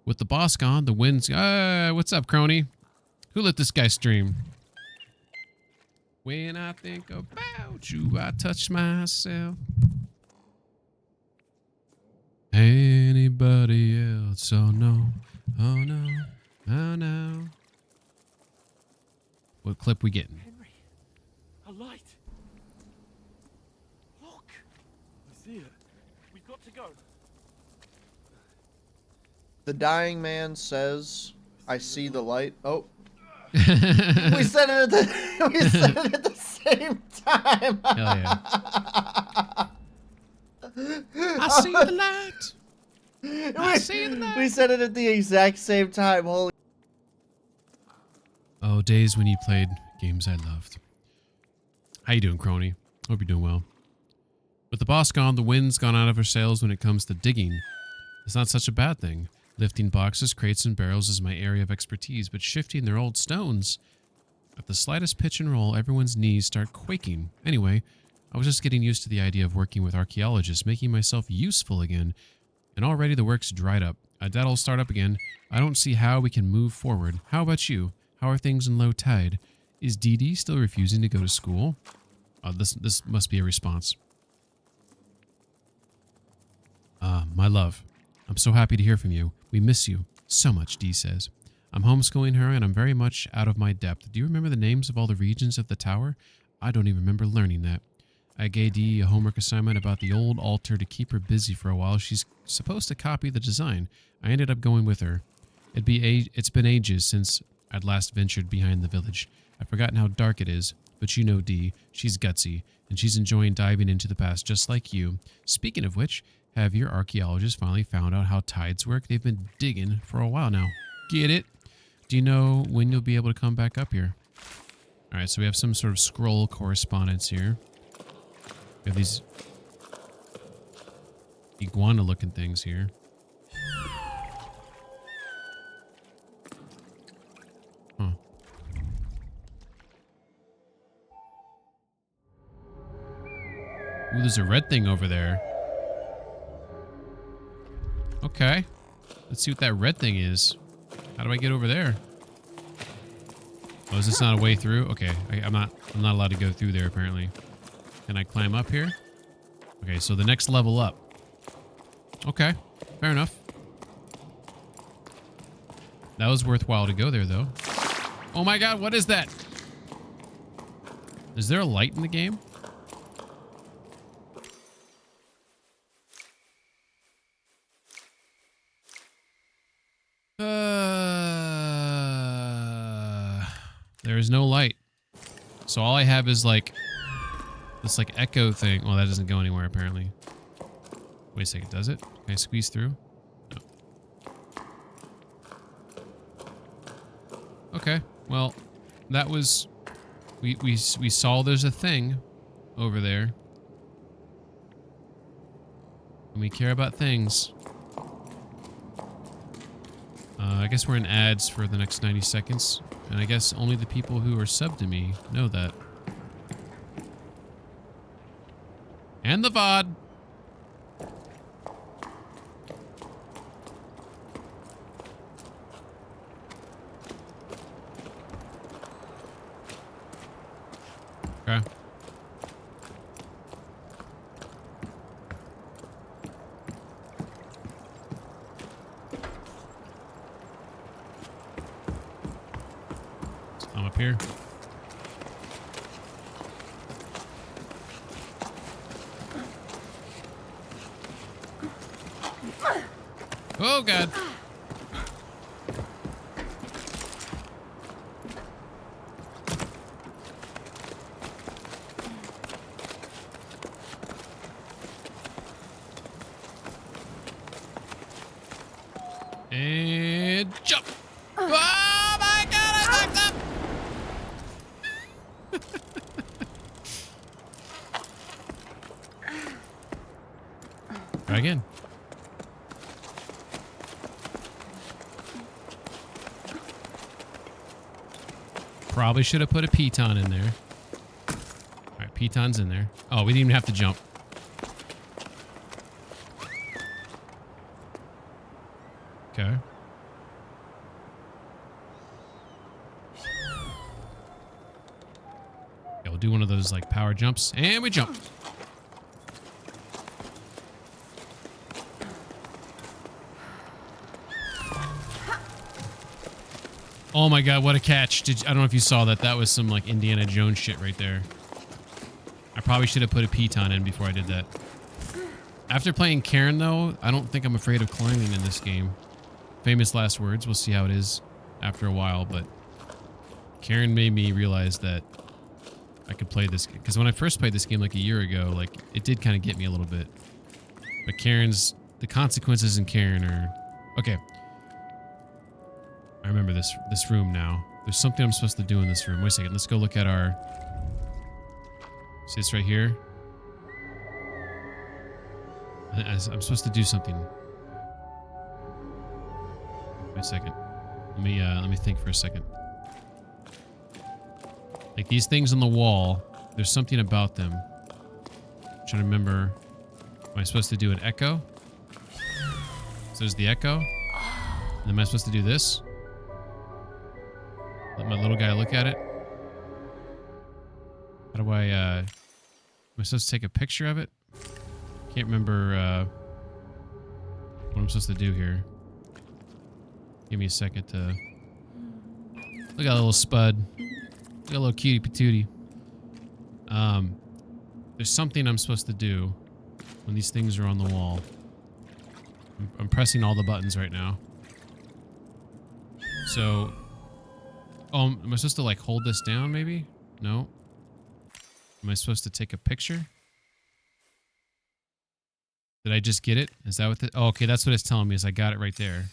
With the boss gone, the wind's... what's up, crony? Who let this guy stream? When I think about you, I touch myself. Anybody else? Oh no. Oh no. Oh no. What clip we getting? Henry, a light. Look. I see it. We've got to go. The dying man says, I see the light. Oh. We said it at the same time. Hell yeah. I see the light. I see the light. We said it at the exact same time. Holy. Oh, days when you played games I loved. How you doing, crony? Hope you're doing well. With the boss gone, the wind's gone out of our sails when it comes to digging. It's not such a bad thing. Lifting boxes, crates, and barrels is my area of expertise, but shifting their old stones... At the slightest pitch and roll, everyone's knees start quaking. Anyway, I was just getting used to the idea of working with archaeologists, making myself useful again, and already the work's dried up. I doubt I'll start up again. I don't see how we can move forward. How about you? How are things in low tide? Is Dee Dee still refusing to go to school? This must be a response. My love, I'm so happy to hear from you. We miss you so much, Dee says. I'm homeschooling her, and I'm very much out of my depth. Do you remember the names of all the regions of the tower? I don't even remember learning that. I gave Dee a homework assignment about the old altar to keep her busy for a while. She's supposed to copy the design. I ended up going with her. It's been ages since I'd last ventured behind the village. I've forgotten how dark it is, but you know Dee. She's gutsy, and she's enjoying diving into the past just like you. Speaking of which, have your archaeologists finally found out how tides work? They've been digging for a while now. Get it? Do you know when you'll be able to come back up here? All right, so we have some sort of scroll correspondence here. We have these iguana-looking things here. Huh. Ooh, there's a red thing over there. Okay. Let's see what that red thing is. How do I get over there? Oh, is this not a way through? Okay, I'm not allowed to go through there apparently. Can I climb up here? Okay, so the next level up. Okay, fair enough. That was worthwhile to go there though. Oh my god, what is that? Is there a light in the game? There is no light. So all I have is like this like echo thing. Well, that doesn't go anywhere apparently. Wait a second, does it? Can I squeeze through? No. Okay, well, that was we saw there's a thing over there. And we care about things. I guess we're in ads for the next 90 seconds. And I guess only the people who are subbed to me know that. And the VOD. Okay. I'm up here. Oh, God. And jump. Oh, my God, I fucked up. Try again. Probably should have put a piton in there. All right, piton's in there. Oh, we didn't even have to jump. Okay. Yeah, we'll do one of those like power jumps, and we jump. Oh my god, what a catch. I don't know if you saw that. That was some like Indiana Jones shit right there. I probably should have put a piton in before I did that. After playing Karen though, I don't think I'm afraid of climbing in this game. Famous last words. We'll see how it is after a while, but Karen made me realize that I could play this game. Because when I first played this game like a year ago, like it did kind of get me a little bit. But the consequences in Karen are... Okay. I remember this room now. There's something I'm supposed to do in this room. Wait a second. Let's go look at our... See this right here? I'm supposed to do something. Wait a second. Let me think for a second. Like these things on the wall, there's something about them. I'm trying to remember. Am I supposed to do an echo? So there's the echo. And am I supposed to do this? Let my little guy look at it. How do I, am I supposed to take a picture of it? Can't remember, what I'm supposed to do here. Give me a second to... Look at that little spud. Look at a little cutie patootie. There's something I'm supposed to do when these things are on the wall. I'm pressing all the buttons right now. So... Oh, am I supposed to like hold this down maybe? No. Am I supposed to take a picture? Did I just get it? Is that what the... Oh, okay, that's what it's telling me is I got it right there.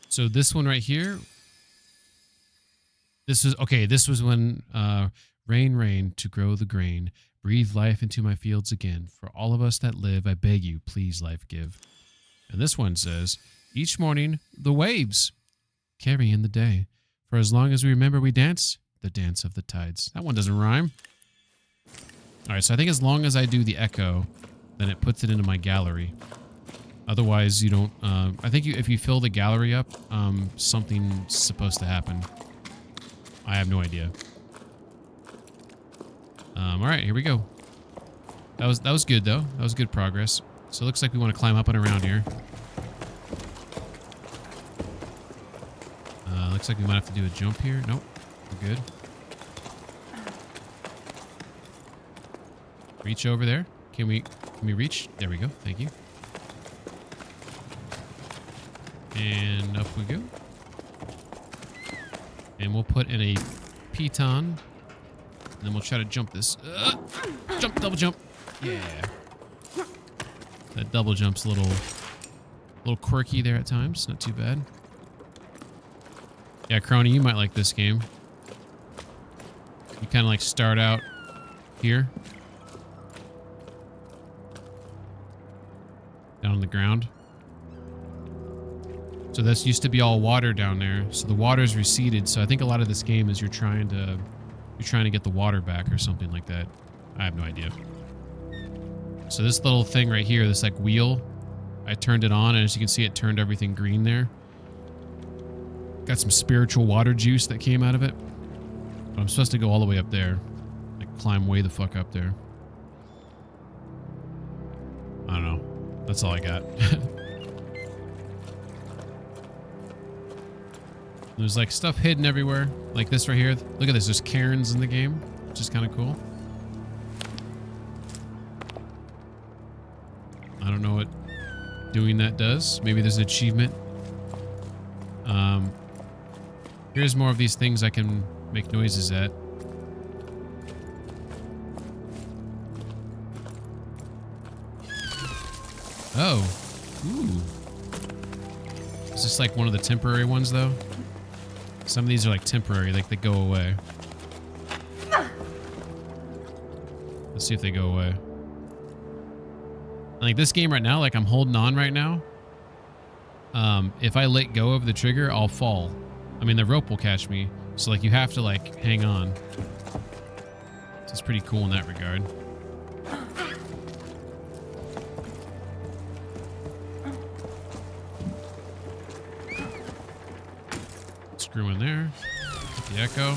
So this one right here... This was... Okay, this was when... rain, rain, to grow the grain. Breathe life into my fields again. For all of us that live, I beg you, please life give. And this one says, each morning, the waves carry in the day. For as long as we remember we dance, the dance of the tides. That one doesn't rhyme. All right, so I think as long as I do the echo, then it puts it into my gallery. Otherwise, you don't... I think if you fill the gallery up, something's supposed to happen. I have no idea. All right, here we go. That was good, though. That was good progress. So it looks like we want to climb up and around here. Looks like we might have to do a jump here. Nope, we're good. Reach over there. Can we reach? There we go. Thank you. And up we go. And we'll put in a piton. And then we'll try to jump this. Jump, double jump. Yeah. That double jump's a little quirky there at times. Not too bad. Yeah, Crony, you might like this game. You kind of like start out here. Down on the ground. So this used to be all water down there. So the water's receded. So I think a lot of this game is you're trying to get the water back or something like that. I have no idea. So this little thing right here, this like wheel, I turned it on and as you can see it turned everything green there. Got some spiritual water juice that came out of it. But I'm supposed to go all the way up there. Like climb way the fuck up there. I don't know. That's all I got. There's like stuff hidden everywhere. Like this right here. Look at this. There's cairns in the game, which is kind of cool. I don't know what doing that does. Maybe there's an achievement. Here's more of these things I can make noises at. Oh. Ooh. Is this like one of the temporary ones, though? Some of these are like temporary, like they go away. Let's see if they go away. Like this game right now, like I'm holding on right now. If I let go of the trigger, I'll fall. I mean, the rope will catch me. So like you have to like hang on. So it's pretty cool in that regard. Screw in there. Get the echo.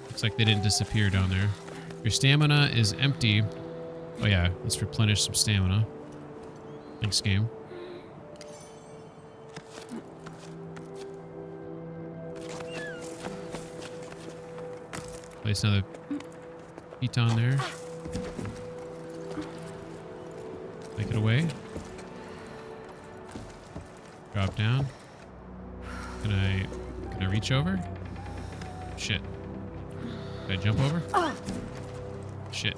Looks like they didn't disappear down there. Your stamina is empty. Oh yeah, let's replenish some stamina. Thanks, game. Place another piton there. Make it away. Drop down. Can I reach over? Shit. Can I jump over? Shit.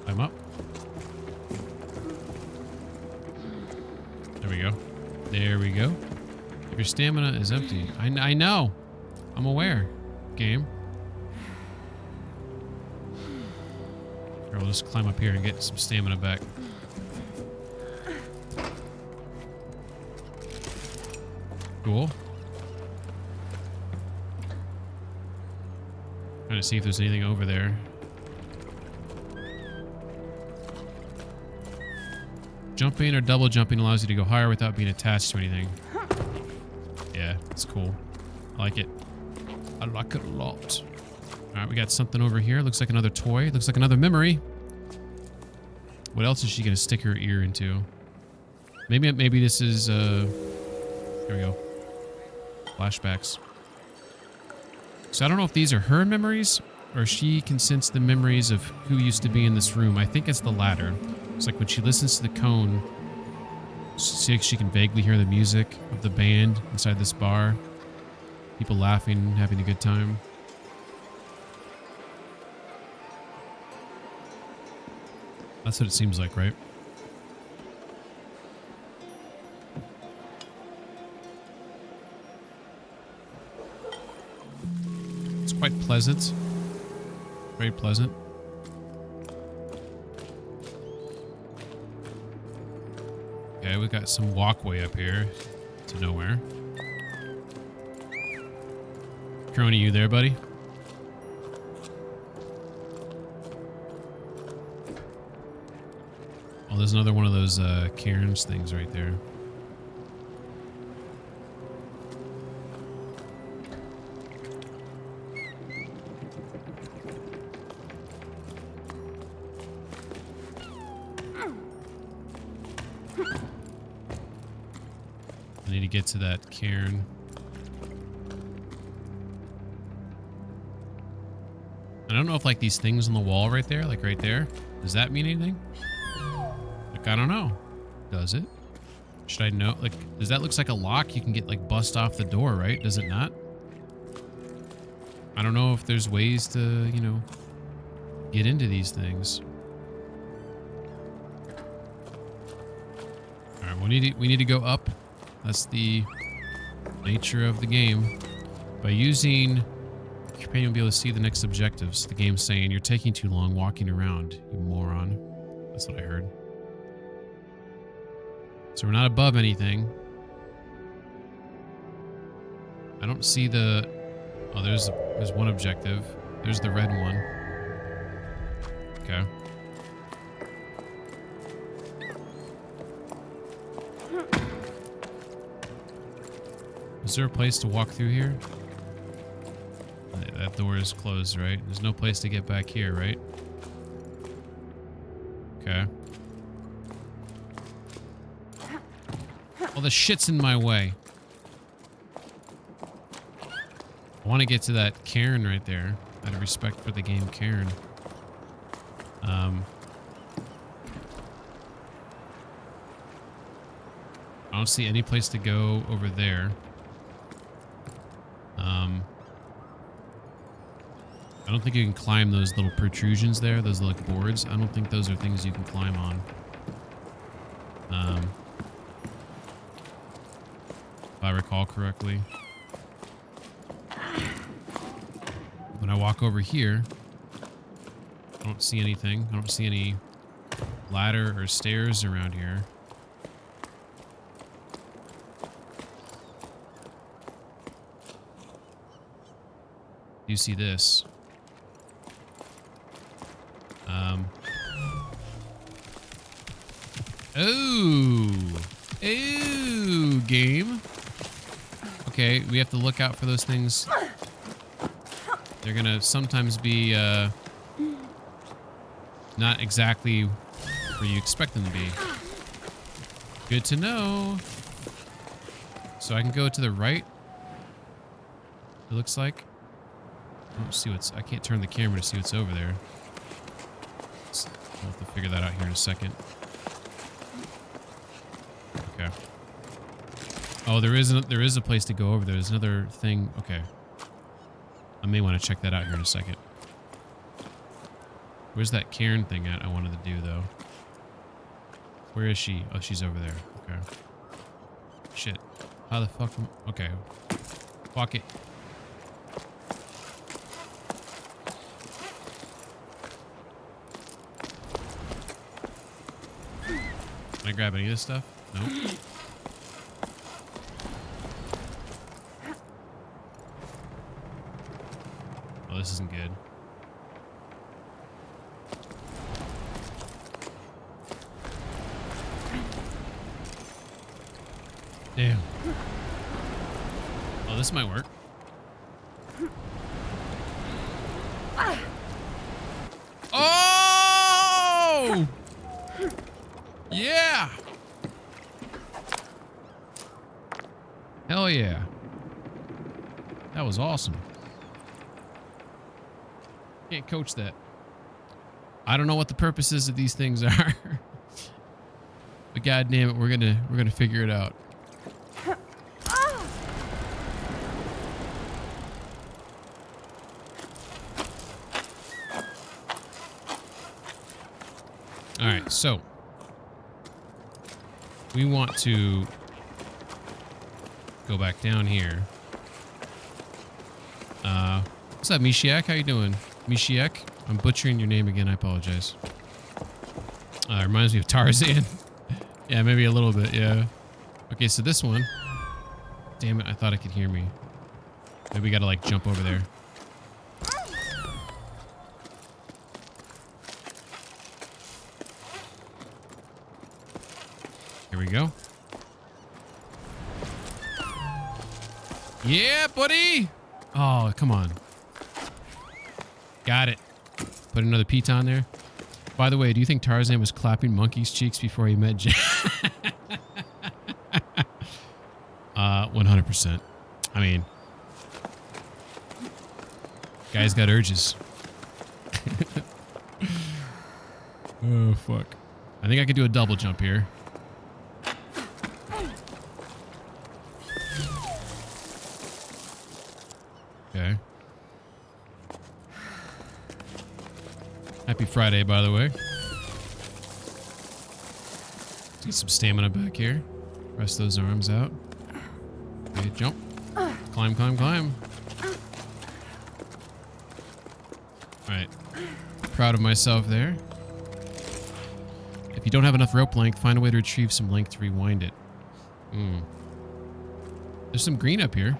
I'm up. There we go. There we go. If your stamina is empty. I know. I'm aware. Game. Here, we'll just climb up here and get some stamina back. Cool. Trying to see if there's anything over there. Jumping or double jumping allows you to go higher without being attached to anything. Yeah, it's cool. I like it. I like it a lot. Alright, we got something over here. Looks like another toy. Looks like another memory. What else is she gonna stick her ear into? Maybe this is here we go. Flashbacks. So I don't know if these are her memories or she can sense the memories of who used to be in this room. I think it's the latter. It's like when she listens to the cone, she can vaguely hear the music of the band inside this bar. People laughing, having a good time. That's what it seems like, right? It's quite pleasant. Very pleasant. Okay, we got some walkway up here to nowhere. Crony, you there, buddy? Oh, there's another one of those Cairns things right there. I need to get to that cairn. I don't know if like these things on the wall right there, like right there, does that mean anything? Like, I don't know. Does it? Should I know? Like, does that looks like a lock you can get like bust off the door, right? Does it not? I don't know if there's ways to, you know, get into these things. All right, we need to go up. That's the nature of the game. By using your companion, will be able to see the next objectives. The game's saying you're taking too long walking around, you moron. That's what I heard. So we're not above anything. I don't see the... Oh, there's one objective. There's the red one. Okay. Is there a place to walk through here? That door is closed, right? There's no place to get back here, right? Okay. Well, the shit's in my way. I want to get to that cairn right there. Out of respect for the game cairn. I don't see any place to go over there. I don't think you can climb those little protrusions there, those like boards. I don't think those are things you can climb on. If I recall correctly. When I walk over here, I don't see anything. I don't see any ladder or stairs around here. You see this. Oh, game. Okay, we have to look out for those things. They're gonna sometimes be not exactly where you expect them to be. Good to know. So I can go to the right. It looks like. I don't see what's. I can't turn the camera to see what's over there. We'll have to figure that out here in a second. Okay. Oh, there is a place to go over there. There's another thing. Okay. I may want to check that out here in a second. Where's that cairn thing at I wanted to do, though? Where is she? Oh, she's over there. Okay. Shit. How the fuck am... Okay. Fuck it. grab any of this stuff? Nope. Oh, this isn't good. Damn. Oh, this might work. Oh! Yeah! Hell yeah. That was awesome. Can't coach that. I don't know what the purposes of these things are. But god damn it, we're gonna figure it out. All right, so we want to go back down here. What's up, Mishiak? How you doing? Mishiak? I'm butchering your name again. I apologize. It reminds me of Tarzan. Yeah, maybe a little bit, yeah. Okay, so this one. Damn it, I thought it could hear me. Maybe we gotta, like, jump over there. Here we go. Yeah, buddy! Oh, come on. Got it. Put another piton there. By the way, do you think Tarzan was clapping monkey's cheeks before he met Jay? 100%. I mean, guy's got urges. Oh, fuck. I think I could do a double jump here. Okay. Happy Friday, by the way. Let's get some stamina back here. Rest those arms out. Okay, jump. Climb, climb, climb. Alright. Proud of myself there. If you don't have enough rope length, find a way to retrieve some length to rewind it. There's some green up here.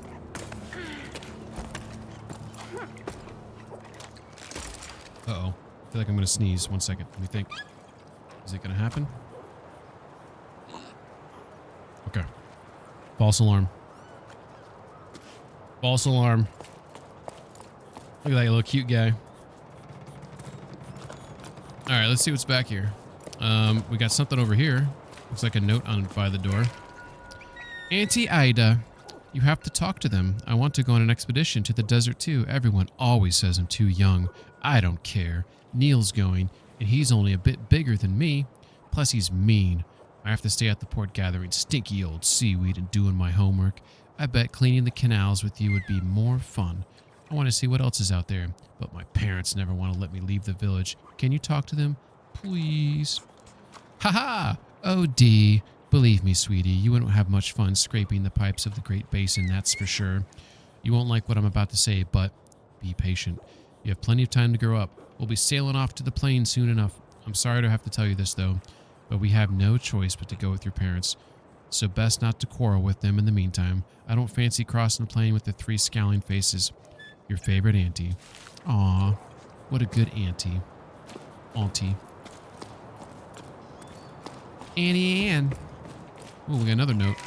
Uh-oh. I feel like I'm going to sneeze. 1 second. Let me think. Is it going to happen? Okay. False alarm. False alarm. Look at that little cute guy. Alright, let's see what's back here. We got something over here. Looks like a note on by the door. Auntie Ida, you have to talk to them. I want to go on an expedition to the desert too. Everyone always says I'm too young. I don't care. Neil's going, and he's only a bit bigger than me. Plus, he's mean. I have to stay at the port gathering stinky old seaweed and doing my homework. I bet cleaning the canals with you would be more fun. I want to see what else is out there, but my parents never want to let me leave the village. Can you talk to them? Please. Haha! Oh, Dee. Believe me, sweetie, you wouldn't have much fun scraping the pipes of the Great Basin, that's for sure. You won't like what I'm about to say, but be patient. You have plenty of time to grow up. We'll be sailing off to the plains soon enough. I'm sorry to have to tell you this, though, but we have no choice but to go with your parents. So best not to quarrel with them in the meantime. I don't fancy crossing the plain with the 3 scowling faces. Your favorite auntie. Aw, what a good auntie. Auntie. Annie Ann. Oh, we got another note.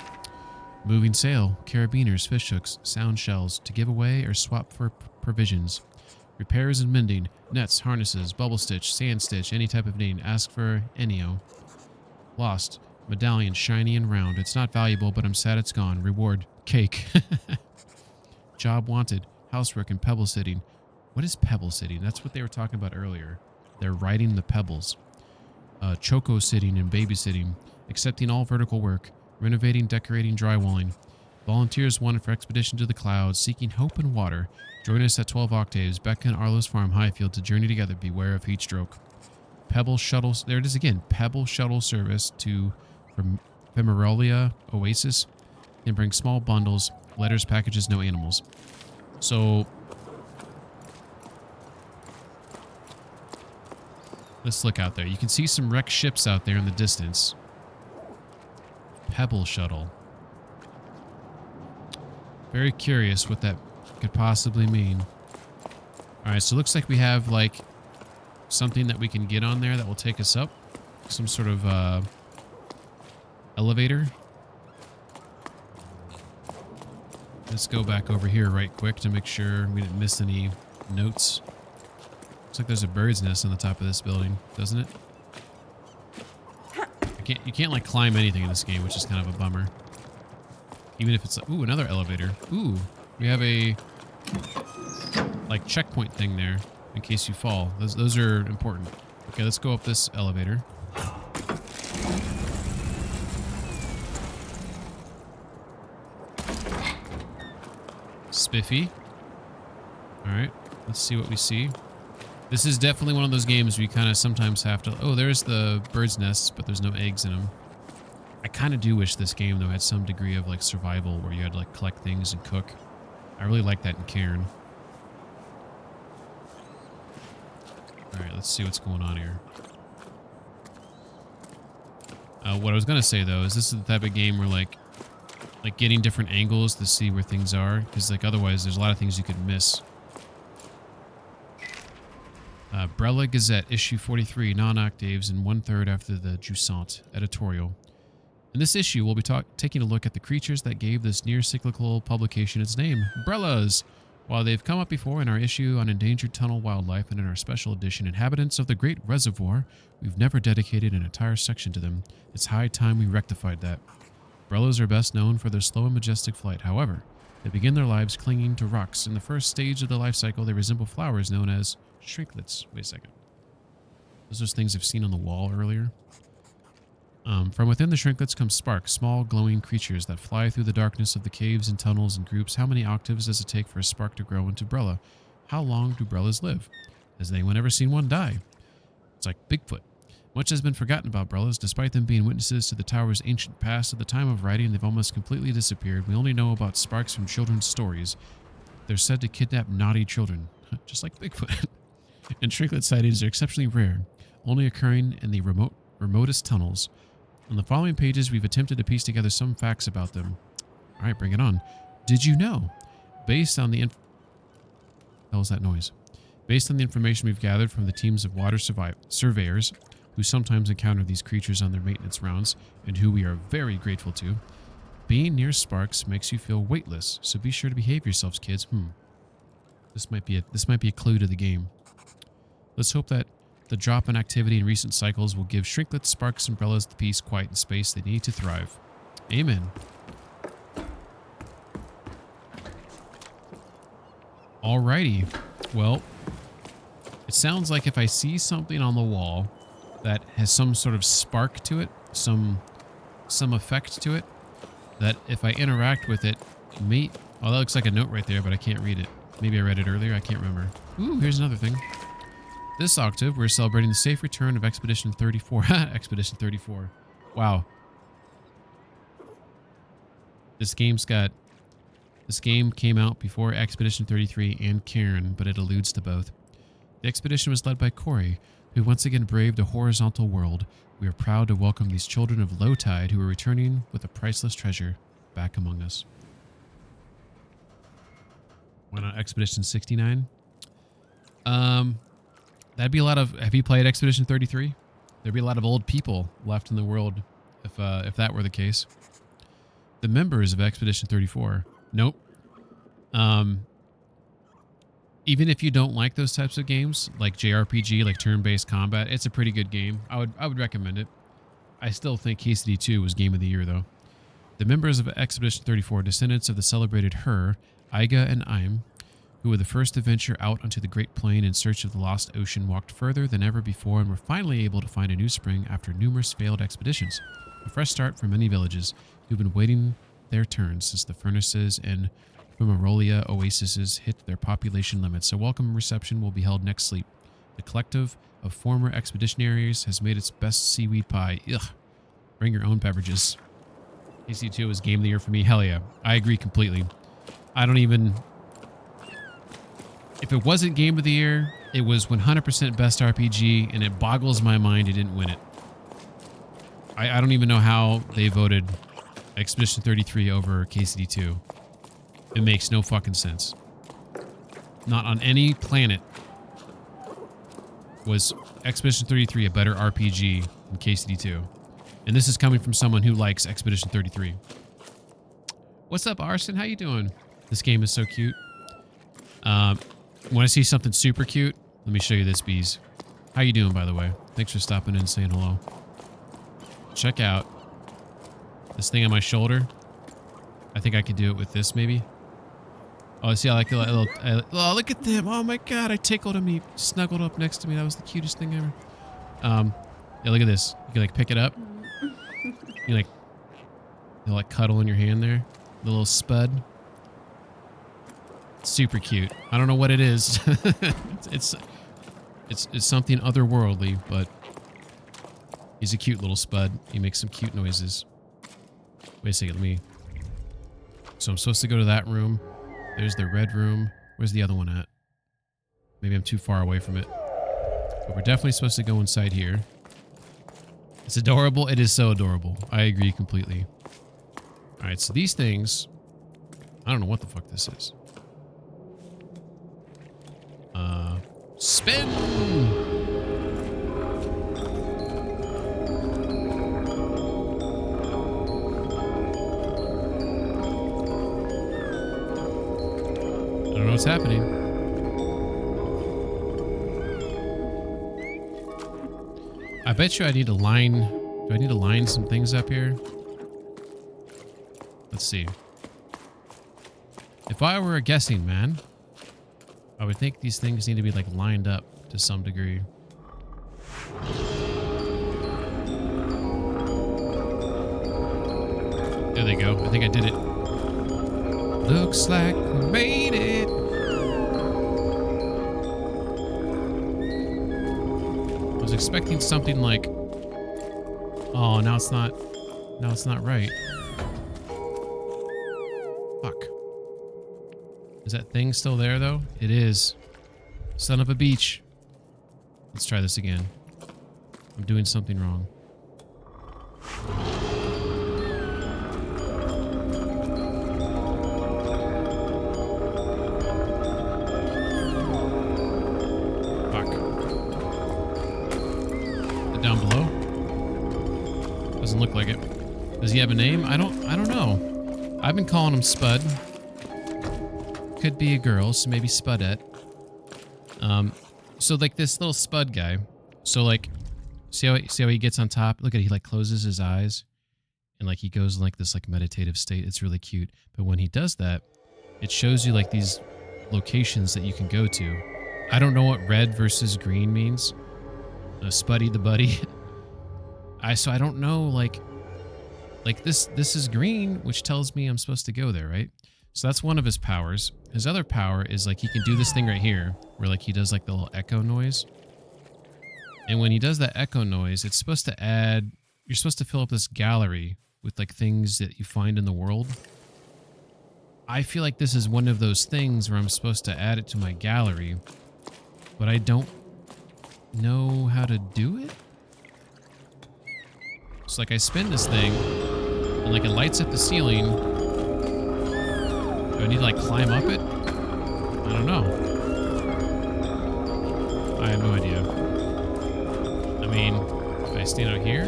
Moving sail, carabiners, fishhooks, sound shells to give away or swap for provisions. Repairs and mending, nets, harnesses, bubble stitch, sand stitch, any type of knitting. Ask for Enio. Lost, medallion, shiny and round. It's not valuable, but I'm sad it's gone. Reward, cake. Job wanted, housework and pebble sitting. What is pebble sitting? That's what they were talking about earlier. They're riding the pebbles. Choco sitting and babysitting. Accepting all vertical work. Renovating, decorating, drywalling. Volunteers wanted for expedition to the clouds. Seeking hope and water. Join us at 12 octaves. Becca and Arlo's Farm, Highfield, to journey together. Beware of heat stroke. Pebble shuttle. There it is again. Pebble shuttle service to Femeralia Oasis. And bring small bundles. Letters, packages, no animals. So let's look out there. You can see some wrecked ships out there in the distance. pebble shuttle. Very curious what that could possibly mean. All right, so it looks like we have like something that we can get on there that will take us up. Some sort of elevator. Let's go back over here right quick to make sure we didn't miss any notes. Looks like there's a bird's nest on the top of this building, doesn't it? You can't like climb anything in this game, which is kind of a bummer. Even if it's like, ooh, another elevator. Ooh, we have a like checkpoint thing there in case you fall. Those are important. Okay, let's go up this elevator. Spiffy. All right, let's see what we see. This is definitely one of those games where you kind of sometimes have to... Oh, there's the bird's nests, but there's no eggs in them. I kind of do wish this game, though, had some degree of, like, survival where you had to, like, collect things and cook. I really like that in Cairn. Alright, let's see what's going on here. What I was going to say, though, is this is the type of game where, like getting different angles to see where things are. Because, like, otherwise, there's a lot of things you could miss. Brella Gazette, issue 43, non-octaves and 1/3 after the Jusant editorial. In this issue, we'll be taking a look at the creatures that gave this near-cyclical publication its name, Brellas. While they've come up before in our issue on endangered tunnel wildlife and in our special edition, Inhabitants of the Great Reservoir, we've never dedicated an entire section to them. It's high time we rectified that. Brellas are best known for their slow and majestic flight. However, they begin their lives clinging to rocks. In the first stage of the life cycle, they resemble flowers known as shrinklets. Wait a second. Those are things I've seen on the wall earlier. From within the shrinklets come sparks, small glowing creatures that fly through the darkness of the caves and tunnels in groups. How many octaves does it take for a spark to grow into Brella? How long do Brellas live? Has anyone ever seen one die? It's like Bigfoot. Much has been forgotten about Brellas. Despite them being witnesses to the tower's ancient past, at the time of writing, they've almost completely disappeared. We only know about sparks from children's stories. They're said to kidnap naughty children, just like Bigfoot. And shrinklet sightings are exceptionally rare, only occurring in the remotest tunnels. On the following pages, we've attempted to piece together some facts about them. All right, bring it on. Did you know? Based on the hell's that noise? Based on the information we've gathered from the teams of water surveyors, who sometimes encounter these creatures on their maintenance rounds, and who we are very grateful to, being near sparks makes you feel weightless. So be sure to behave yourselves, kids. This might be a clue to the game. Let's hope that the drop in activity in recent cycles will give shrinklets, sparks, and Brellas the peace, quiet, and space they need to thrive. Amen. Alrighty. Well, it sounds like if I see something on the wall that has some sort of spark to it, some effect to it, that if I interact with it, oh, that looks like a note right there, but I can't read it. Maybe I read it earlier. I can't remember. Ooh, here's another thing. This octave, we're celebrating the safe return of Expedition 34. Expedition 34. Wow. This game came out before Expedition 33 and Cairn, but it alludes to both. The expedition was led by Corey, who once again braved a horizontal world. We are proud to welcome these children of low tide who are returning with a priceless treasure back among us. Why not Expedition 69? That'd be a lot of... Have you played Expedition 33? There'd be a lot of old people left in the world if that were the case. The members of Expedition 34. Nope. Even if you don't like those types of games, like JRPG, like turn-based combat, it's a pretty good game. I would recommend it. I still think Casey 2 was Game of the Year, though. The members of Expedition 34, descendants of the celebrated Her, Iga and Im, who were the first to venture out onto the Great Plain in search of the lost ocean, walked further than ever before and were finally able to find a new spring after numerous failed expeditions. A fresh start for many villages who've been waiting their turn since the furnaces and Fumarolia oases hit their population limits. A welcome reception will be held next sleep. The collective of former expeditionaries has made its best seaweed pie. Ugh. Bring your own beverages. AC2 is Game of the Year for me. Hell yeah. I agree completely. I don't even... If it wasn't Game of the Year, it was 100% Best RPG, and it boggles my mind it didn't win it. I don't even know how they voted Expedition 33 over KCD2. It makes no fucking sense. Not on any planet was Expedition 33 a better RPG than KCD2. And this is coming from someone who likes Expedition 33. What's up, Arson? How you doing? This game is so cute. Want to see something super cute? Let me show you this, bees. How you doing, by the way? Thanks for stopping in and saying hello. Check out this thing on my shoulder. I think I could do it with this, maybe. Oh, see, I like a little... oh, look at them. Oh, my God. I tickled him. He snuggled up next to me. That was the cutest thing ever. Yeah, look at this. You can, like, pick it up. You, like... You'll, like, cuddle in your hand there. The little spud. Super cute. I don't know what it is. it's something otherworldly, but... He's a cute little spud. He makes some cute noises. Wait a second, let me... So I'm supposed to go to that room. There's the red room. Where's the other one at? Maybe I'm too far away from it. But we're definitely supposed to go inside here. It's adorable. It is so adorable. I agree completely. Alright, so these things... I don't know what the fuck this is. Spin! I don't know what's happening. I bet you I need to line... Do I need to line some things up here? Let's see. If I were a guessing man, I would think these things need to be like lined up to some degree. There they go. I think I did it. Looks like we made it. I was expecting something like... Oh, now it's not... Now it's not right. Fuck. Is that thing still there, though? It is. Son of a beach. Let's try this again. I'm doing something wrong. Fuck. Is it down below? Doesn't look like it. Does he have a name? I don't know. I've been calling him Spud. Could be a girl, so maybe Spudette. So like this little Spud guy. So like, see how he gets on top? Look at it, he like closes his eyes, and like he goes in like this like meditative state. It's really cute. But when he does that, it shows you like these locations that you can go to. I don't know what red versus green means. Spuddy the buddy. So I don't know like this is green, which tells me I'm supposed to go there, right? So that's one of his powers. His other power is like he can do this thing right here where like he does like the little echo noise. And when he does that echo noise, it's supposed to add... You're supposed to fill up this gallery with like things that you find in the world. I feel like this is one of those things where I'm supposed to add it to my gallery, but I don't know how to do it. So like I spin this thing and like it lights up the ceiling. Do I need to like climb up it? I don't know. I have no idea. I mean, if I stand out here?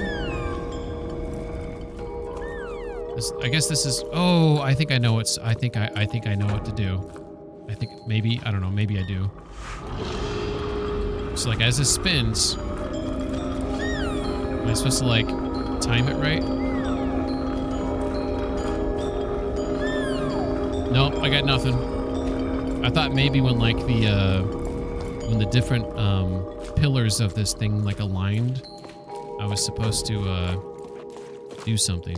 I guess this is... Oh, I think I know what's... I think I know what to do. I think maybe... I don't know. Maybe I do. So like as it spins... Am I supposed to like time it right? Nope, I got nothing. I thought maybe when like when the different pillars of this thing like aligned, I was supposed to do something.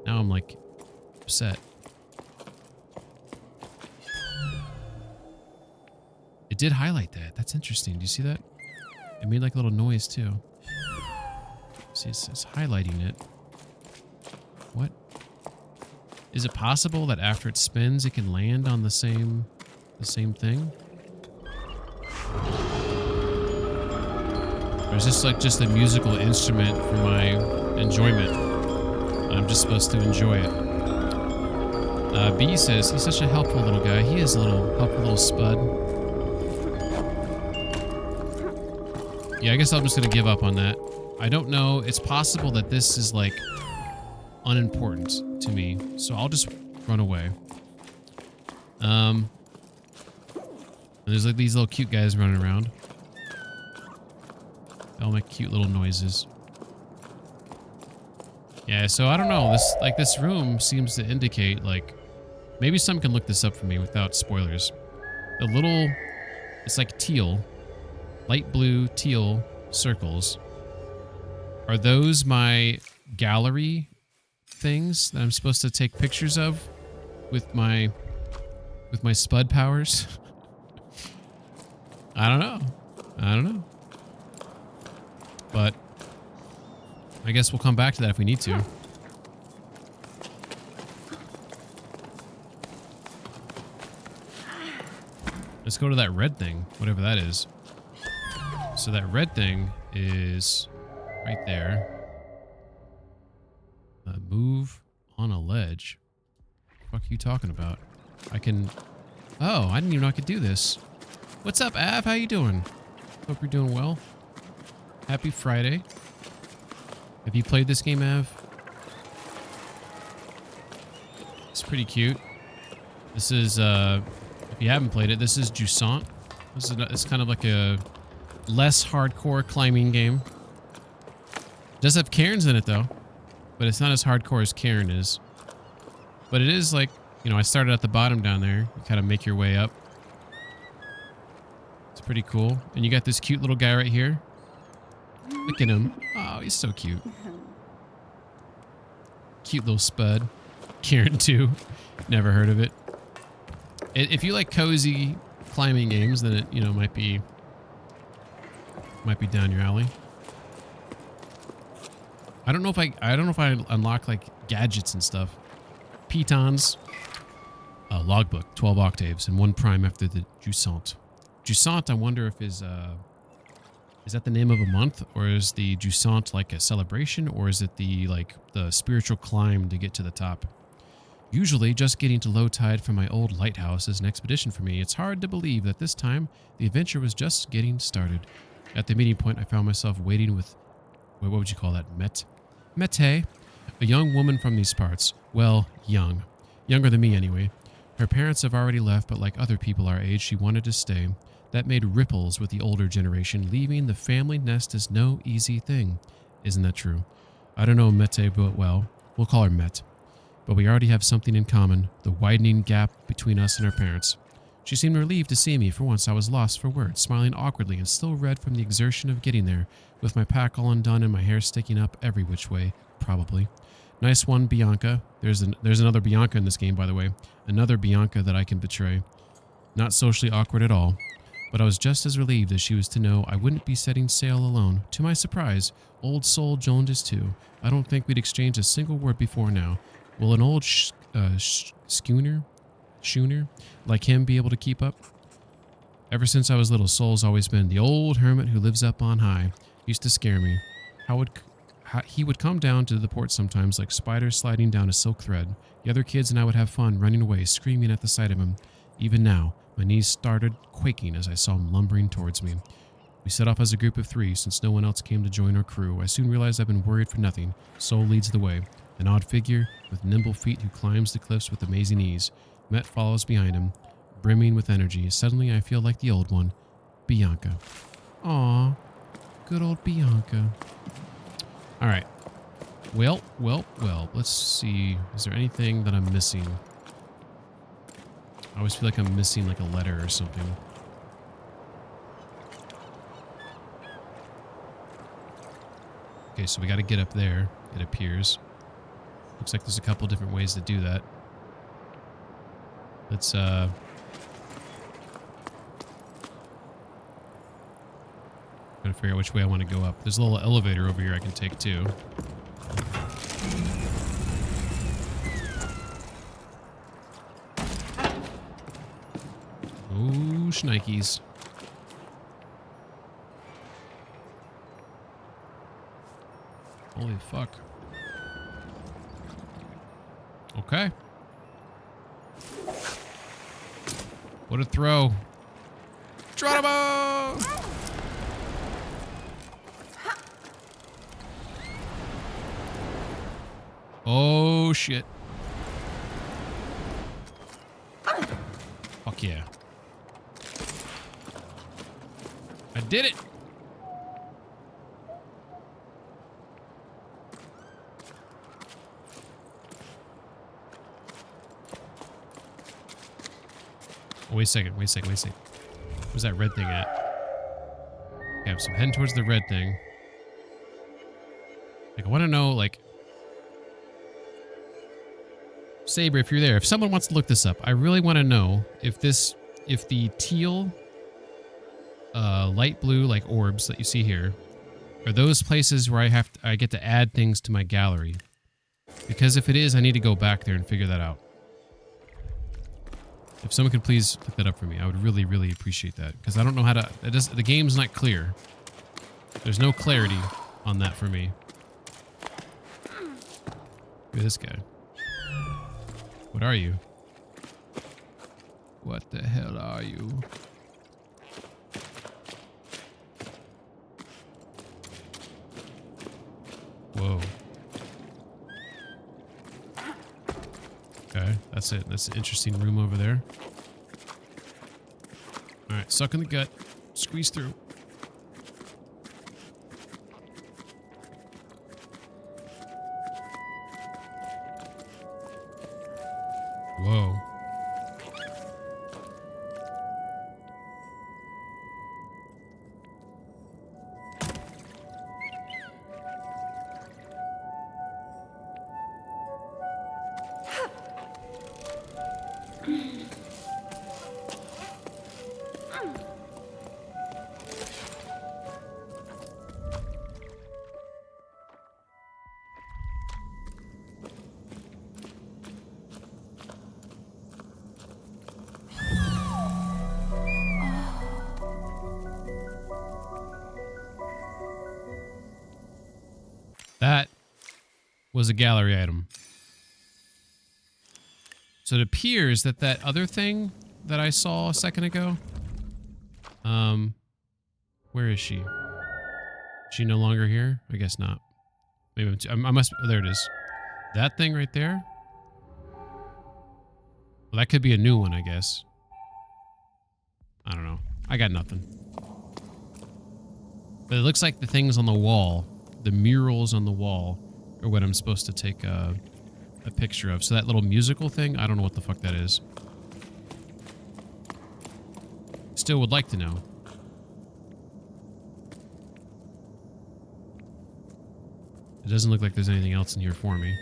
Now I'm like upset. It did highlight that. That's interesting. Do you see that? It made like a little noise too. See, it's highlighting it. What? Is it possible that after it spins, it can land on the same thing? Or is this like just a musical instrument for my enjoyment? I'm just supposed to enjoy it. B says, he's such a helpful little guy. He is a helpful little spud. Yeah, I guess I'm just going to give up on that. I don't know. It's possible that this is, like, unimportant to me. So I'll just run away. And there's, like, these little cute guys running around. They all make cute little noises. Yeah, so I don't know. This room seems to indicate, like, maybe someone can look this up for me without spoilers. It's like teal, light blue, teal circles. Are those my gallery things that I'm supposed to take pictures of with my spud powers? I don't know. But I guess we'll come back to that if we need to. Let's go to that red thing, whatever that is. So that red thing is right there. Move on a ledge. What the fuck are you talking about? I can... Oh, I didn't even know I could do this. What's up, Av? How you doing? Hope you're doing well. Happy Friday. Have you played this game, Av? It's pretty cute. This is, if you haven't played it, this is Jusant. It's kind of like a less hardcore climbing game. It does have cairns in it, though. But it's not as hardcore as cairn is. But it is like, you know, I started at the bottom down there. You kind of make your way up. It's pretty cool. And you got this cute little guy right here. Look at him. Oh, he's so cute. Cute little spud. Cairn 2. Never heard of it. If you like cozy climbing games, then it, you know, might be down your alley. I don't know if I unlock like gadgets and stuff. Pitons. Logbook, 12 octaves and 1 prime after the Jusant. Jusant, I wonder if is that the name of a month, or is the Jusant like a celebration, or is it the spiritual climb to get to the top? Usually, just getting to low tide from my old lighthouse is an expedition for me. It's hard to believe that this time the adventure was just getting started. At the meeting point, I found myself waiting with, what would you call that? Mette, a young woman from these parts. Well, younger than me anyway. Her parents have already left, but like other people our age, she wanted to stay. That made ripples with the older generation. Leaving the family nest is no easy thing. Isn't that true? I don't know Mette but well. We'll call her Met. But we already have something in common, the widening gap between us and our parents. She seemed relieved to see me. For once I was lost for words, smiling awkwardly and still red from the exertion of getting there, with my pack all undone and my hair sticking up every which way, probably. Nice one, Bianca. There's another Bianca in this game, by the way. Another Bianca that I can betray. Not socially awkward at all. But I was just as relieved as she was to know I wouldn't be setting sail alone. To my surprise, old soul joined us too. I don't think we'd exchanged a single word before now. Will an old schooner like him be able to keep up? Ever since I was little, Soul's always been the old hermit who lives up on high. Used to scare me. He would come down to the port sometimes like spiders sliding down a silk thread. The other kids and I would have fun running away, screaming at the sight of him. Even now, my knees started quaking as I saw him lumbering towards me. We set off as a group of 3 since no one else came to join our crew. I soon realized I've been worried for nothing. Soul leads the way. An odd figure with nimble feet who climbs the cliffs with amazing ease. Met follows behind him, brimming with energy. Suddenly I feel like the old one, Bianca. Aw, good old Bianca. All right. Well. Let's see. Is there anything that I'm missing? I always feel like I'm missing like a letter or something. Okay, so we got to get up there, it appears. Looks like there's a couple different ways to do that. Let's, trying to figure out which way I want to go up. There's a little elevator over here I can take too. Oh, shnikes. Holy fuck. Okay. What a throw. Geronimo! Oh, shit. Fuck yeah. I did it! Oh, wait a second. Where's that red thing at? Okay, so I'm heading towards the red thing. Like, I want to know, like... Saber, if you're there, if someone wants to look this up, I really want to know if the teal, light blue, like orbs that you see here, are those places where I get to add things to my gallery. Because if it is, I need to go back there and figure that out. If someone could please look that up for me, I would really, really appreciate that. Because I don't know how to... the game's not clear. There's no clarity on that for me. Look at this guy. What are you? What the hell are you? Whoa. Okay, that's it. That's an interesting room over there. Alright, suck in the gut. Squeeze through. Whoa. That was a gallery item. So it appears that that other thing that I saw a second ago, where is she? Is she no longer here? I guess not. Maybe I must, oh, there it is. That thing right there? Well, that could be a new one, I guess. I don't know. I got nothing. But it looks like the things on the wall, the murals on the wall, are what I'm supposed to take a picture of. So that little musical thing, I don't know what the fuck that is. Still would like to know. It doesn't look like there's anything else in here for me.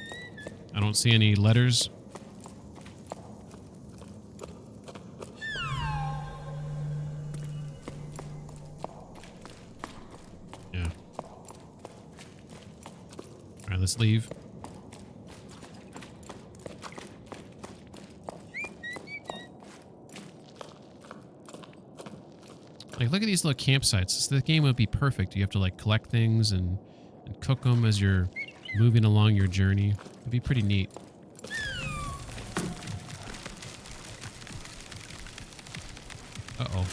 I don't see any letters. Yeah. Alright, let's leave. Like, look at these little campsites. The game would be perfect. You have to, like, collect things and cook them as you're moving along your journey. It'd be pretty neat. Uh-oh.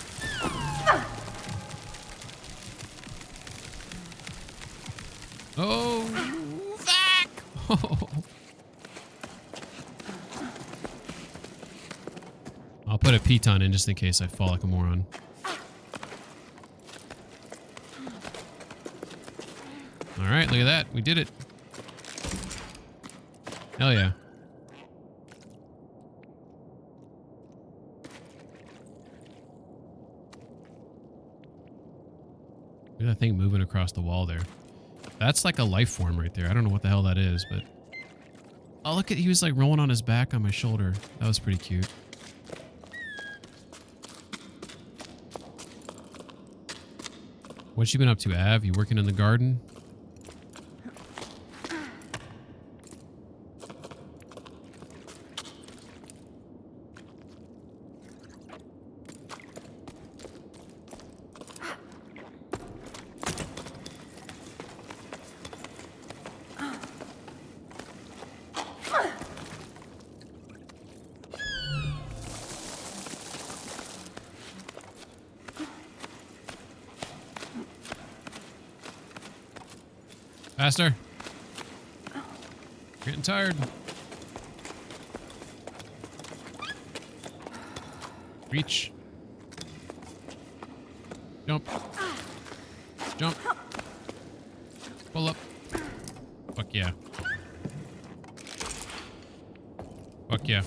Oh, fuck! Oh. I'll put a piton in just in case I fall like a moron. Alright, look at that. We did it. Hell yeah. Look at that thing moving across the wall there. That's like a life form right there. I don't know what the hell that is, but... Oh, look at... He was like rolling on his back on my shoulder. That was pretty cute. What you been up to, Av? You working in the garden? Faster. Getting tired. Reach. Jump. Jump. Pull up. Fuck yeah. Fuck yeah.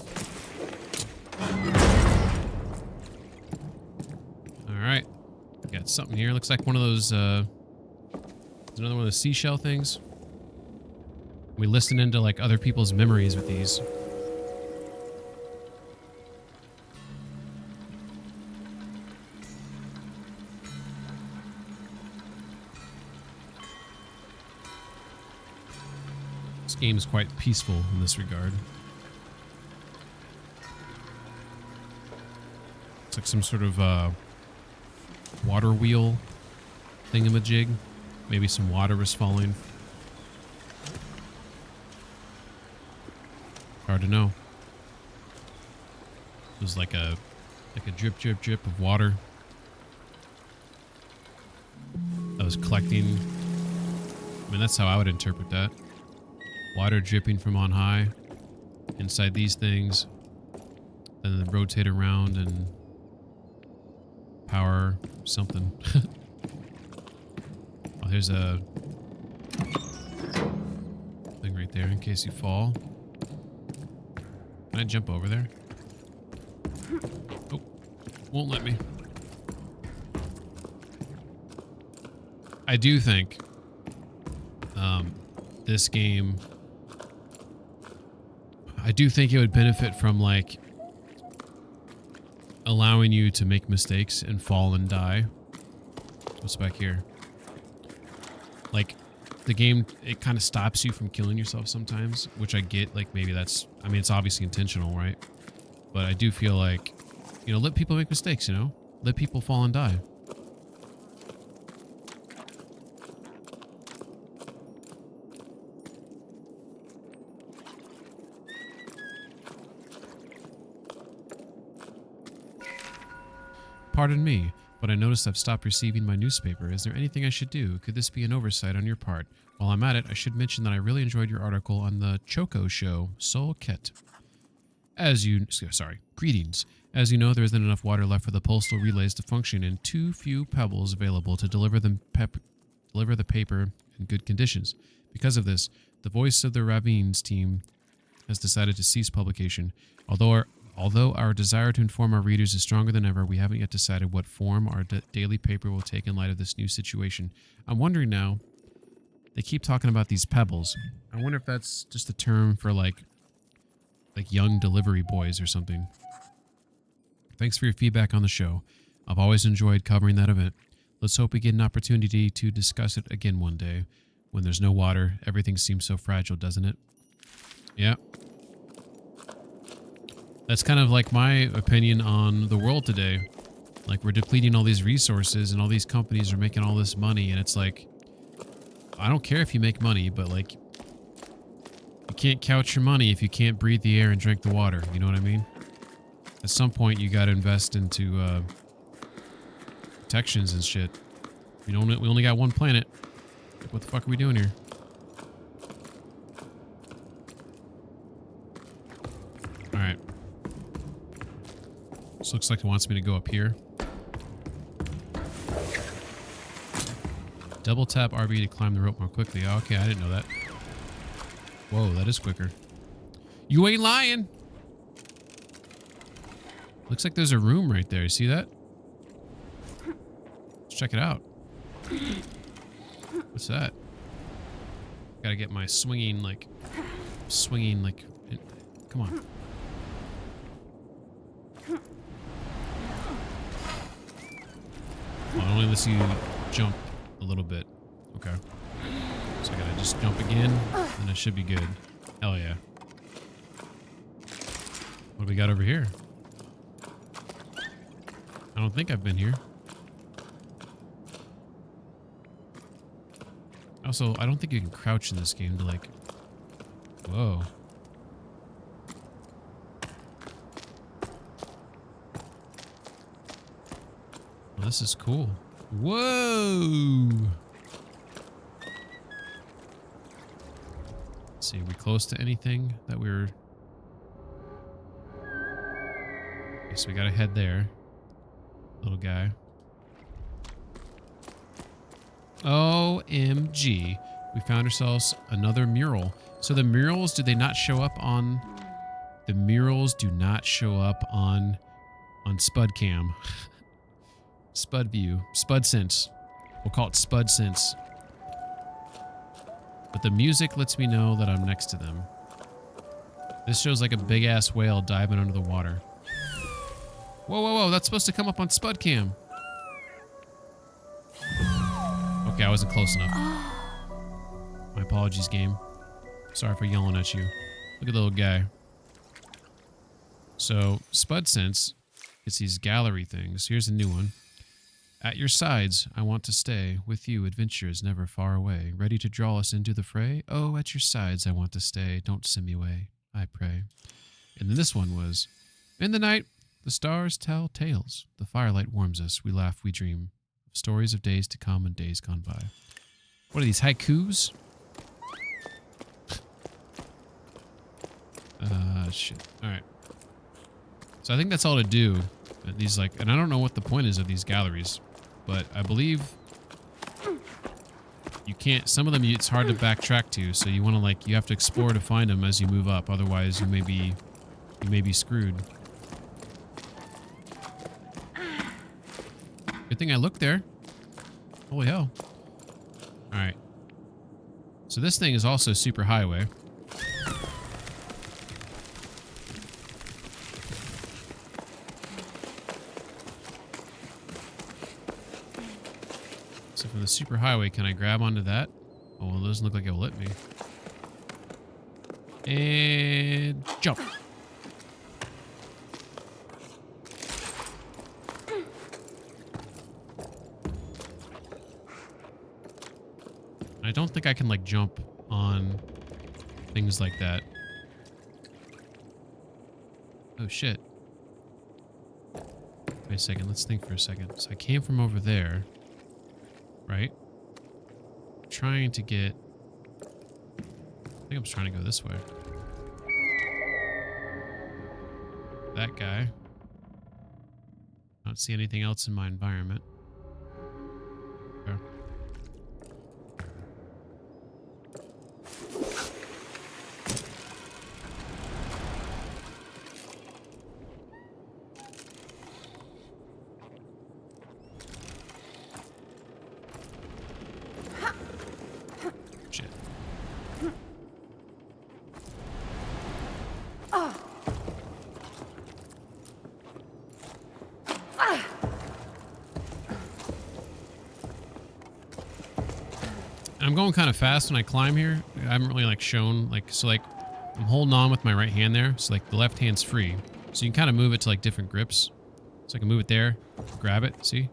Alright. Got something here. Looks like one of those, there's another one of those seashell things. We listen into, like, other people's memories with these. This game is quite peaceful in this regard. It's like some sort of water wheel thingamajig. Maybe some water was falling. Hard to know. It was like a drip drip drip of water that was collecting. I mean, that's how I would interpret that. Water dripping from on high inside these things, then they rotate around and power something. Oh, here's a thing right there in case you fall. Can I jump over there? Oh, won't let me. I do think this game, I do think it would benefit from, like, allowing you to make mistakes and fall and die. What's back here? Like, the game, it kind of stops you from killing yourself sometimes, which I get. Like, maybe that's, I mean, it's obviously intentional, right? But I do feel like, you know, let people make mistakes, you know? Let people fall and die. Pardon me, but I noticed I've stopped receiving my newspaper. Is there anything I should do? Could this be an oversight on your part? While I'm at it, I should mention that I really enjoyed your article on the Choco show, Soul Ket. Greetings. As you know, there isn't enough water left for the postal relays to function and too few pebbles available to deliver the paper in good conditions. Because of this, the Voice of the Ravines team has decided to cease publication. Although our desire to inform our readers is stronger than ever, we haven't yet decided what form our daily paper will take in light of this new situation. I'm wondering now, they keep talking about these pebbles. I wonder if that's just a term for like young delivery boys or something. Thanks for your feedback on the show. I've always enjoyed covering that event. Let's hope we get an opportunity to discuss it again one day. When there's no water, everything seems so fragile, doesn't it? Yeah. That's kind of like my opinion on the world today. Like, we're depleting all these resources and all these companies are making all this money, and it's like, I don't care if you make money, but like, you can't couch your money if you can't breathe the air and drink the water. You know what I mean? At some point, you got to invest into protections and shit. We only got one planet. What the fuck are we doing here? All right. This looks like it wants me to go up here. Double tap RB to climb the rope more quickly. Oh, okay, I didn't know that. Whoa, that is quicker. You ain't lying. Looks like there's a room right there. You see that? Let's check it out. What's that? Gotta get my swinging, like... Come on. Well, it only lets you jump a little bit. Okay. So I gotta just jump again, and it should be good. Hell yeah. What do we got over here? I don't think I've been here. Also, I don't think you can crouch in this game to, like... Whoa. Well, this is cool. Whoa! see, are we close to anything that we're... Okay, so we gotta head there. Little guy. OMG. We found ourselves another mural. So the murals, do they not show up on... The murals do not show up on Spud Cam. Spud View. Spud Sense. We'll call it Spud Sense. But the music lets me know that I'm next to them. This shows like a big-ass whale diving under the water. Whoa, whoa, whoa. That's supposed to come up on Spud Cam. Okay, I wasn't close enough. My apologies, game. Sorry for yelling at you. Look at the little guy. So, Spud Sense gets these gallery things. Here's a new one. At your sides, I want to stay. With you, adventure is never far away. Ready to draw us into the fray? Oh, at your sides, I want to stay. Don't send me away, I pray. And then this one was, in the night, the stars tell tales. The firelight warms us. We laugh, we dream. Stories of days to come and days gone by. What are these, haikus? Shit. Alright. So I think that's all to do. These like, and I don't know what the point is of these galleries, but I believe you can't, some of them it's hard to backtrack to, so you want to like, you have to explore to find them as you move up, otherwise you may be screwed. Good thing I looked there. Holy hell. Alright. So this thing is also super highway. So from the super highway, can I grab onto that? Oh, well, it doesn't look like it will let me. And jump. I don't think I can like jump on things like that. Oh shit. Wait a second, let's think for a second. So I came from over there, right? Trying to get... I think I'm trying to go this way. That guy. I don't see anything else in my environment. Okay. Shit. I'm going kind of fast when I climb here. I haven't really like shown like, so like I'm holding on with my right hand there. So like the left hand's free. So you can kind of move it to like different grips. So I can move it there, grab it, see?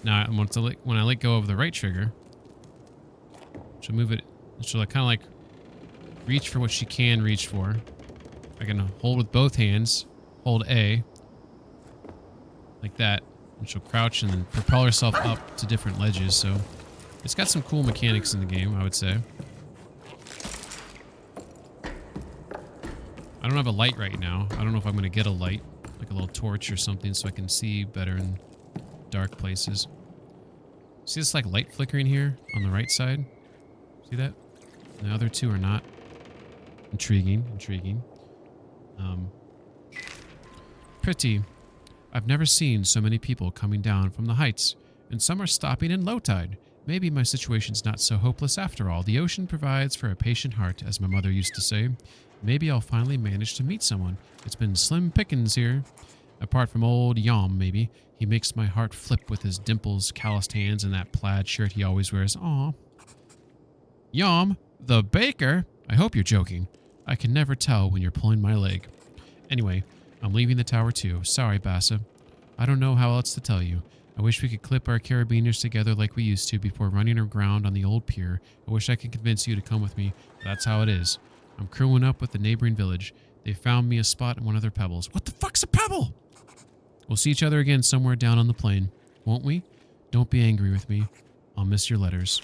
Now when I let go of the right trigger, she'll move it, she'll like kind of like reach for what she can reach for. I can hold with both hands, hold A, like that, and she'll crouch and then propel herself up to different ledges, so it's got some cool mechanics in the game, I would say. I don't have a light right now. I don't know if I'm going to get a light, like a little torch or something, so I can see better in dark places. See this like light flickering here on the right side? See that? The other two are not. Intriguing, intriguing. Pretty. I've never seen so many people coming down from the heights, and some are stopping in low tide. Maybe my situation's not so hopeless after all. The ocean provides for a patient heart, as my mother used to say. Maybe I'll finally manage to meet someone. It's been slim pickings here. Apart from old Yom, maybe. He makes my heart flip with his dimples, calloused hands, and that plaid shirt he always wears. Aw. Yom, the baker? I hope you're joking. I can never tell when you're pulling my leg. Anyway, I'm leaving the tower too. Sorry, Bassa. I don't know how else to tell you. I wish we could clip our carabiners together like we used to before running aground on the old pier. I wish I could convince you to come with me, but that's how it is. I'm crewing up with the neighboring village. They found me a spot in one of their pebbles. What the fuck's a pebble? We'll see each other again somewhere down on the plain, won't we? Don't be angry with me. I'll miss your letters.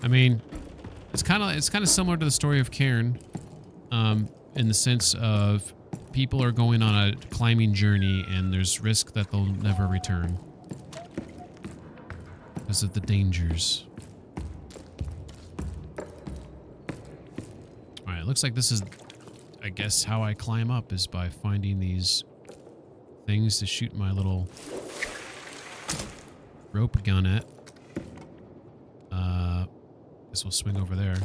I mean, it's kind of similar to the story of Cairn, in the sense of people are going on a climbing journey and there's risk that they'll never return because of the dangers. All right, looks like this is, I guess, how I climb up is by finding these things to shoot my little rope gun at. Guess we'll swing over there.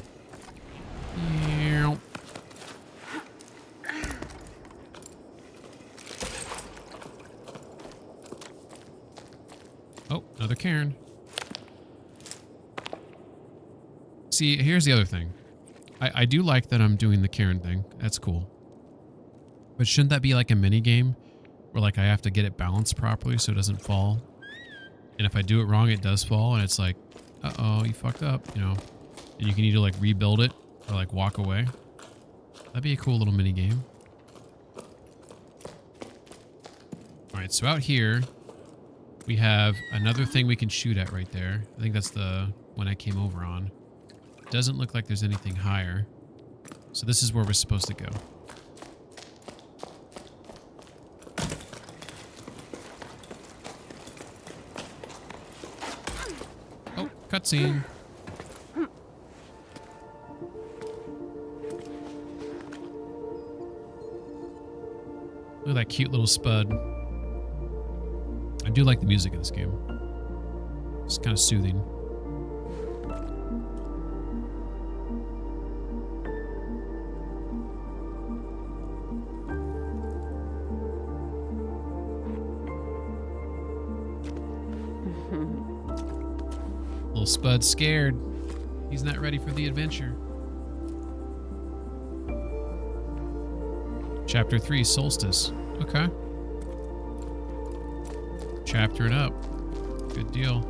Oh, another cairn. See, here's the other thing. I do like that I'm doing the cairn thing. That's cool. But shouldn't that be like a mini game where like I have to get it balanced properly so it doesn't fall? And if I do it wrong, it does fall, and it's like, uh-oh, you fucked up, you know. And you can either like rebuild it or like walk away. That'd be a cool little mini game. All right, so out here we have another thing we can shoot at right there. I think that's the one I came over on. Doesn't look like there's anything higher. So this is where we're supposed to go. Oh, cutscene. Look at that cute little spud. I do like the music in this game. It's kind of soothing. Little Spud's scared. He's not ready for the adventure. Chapter 3, Solstice. Okay. Chapter it up. Good deal.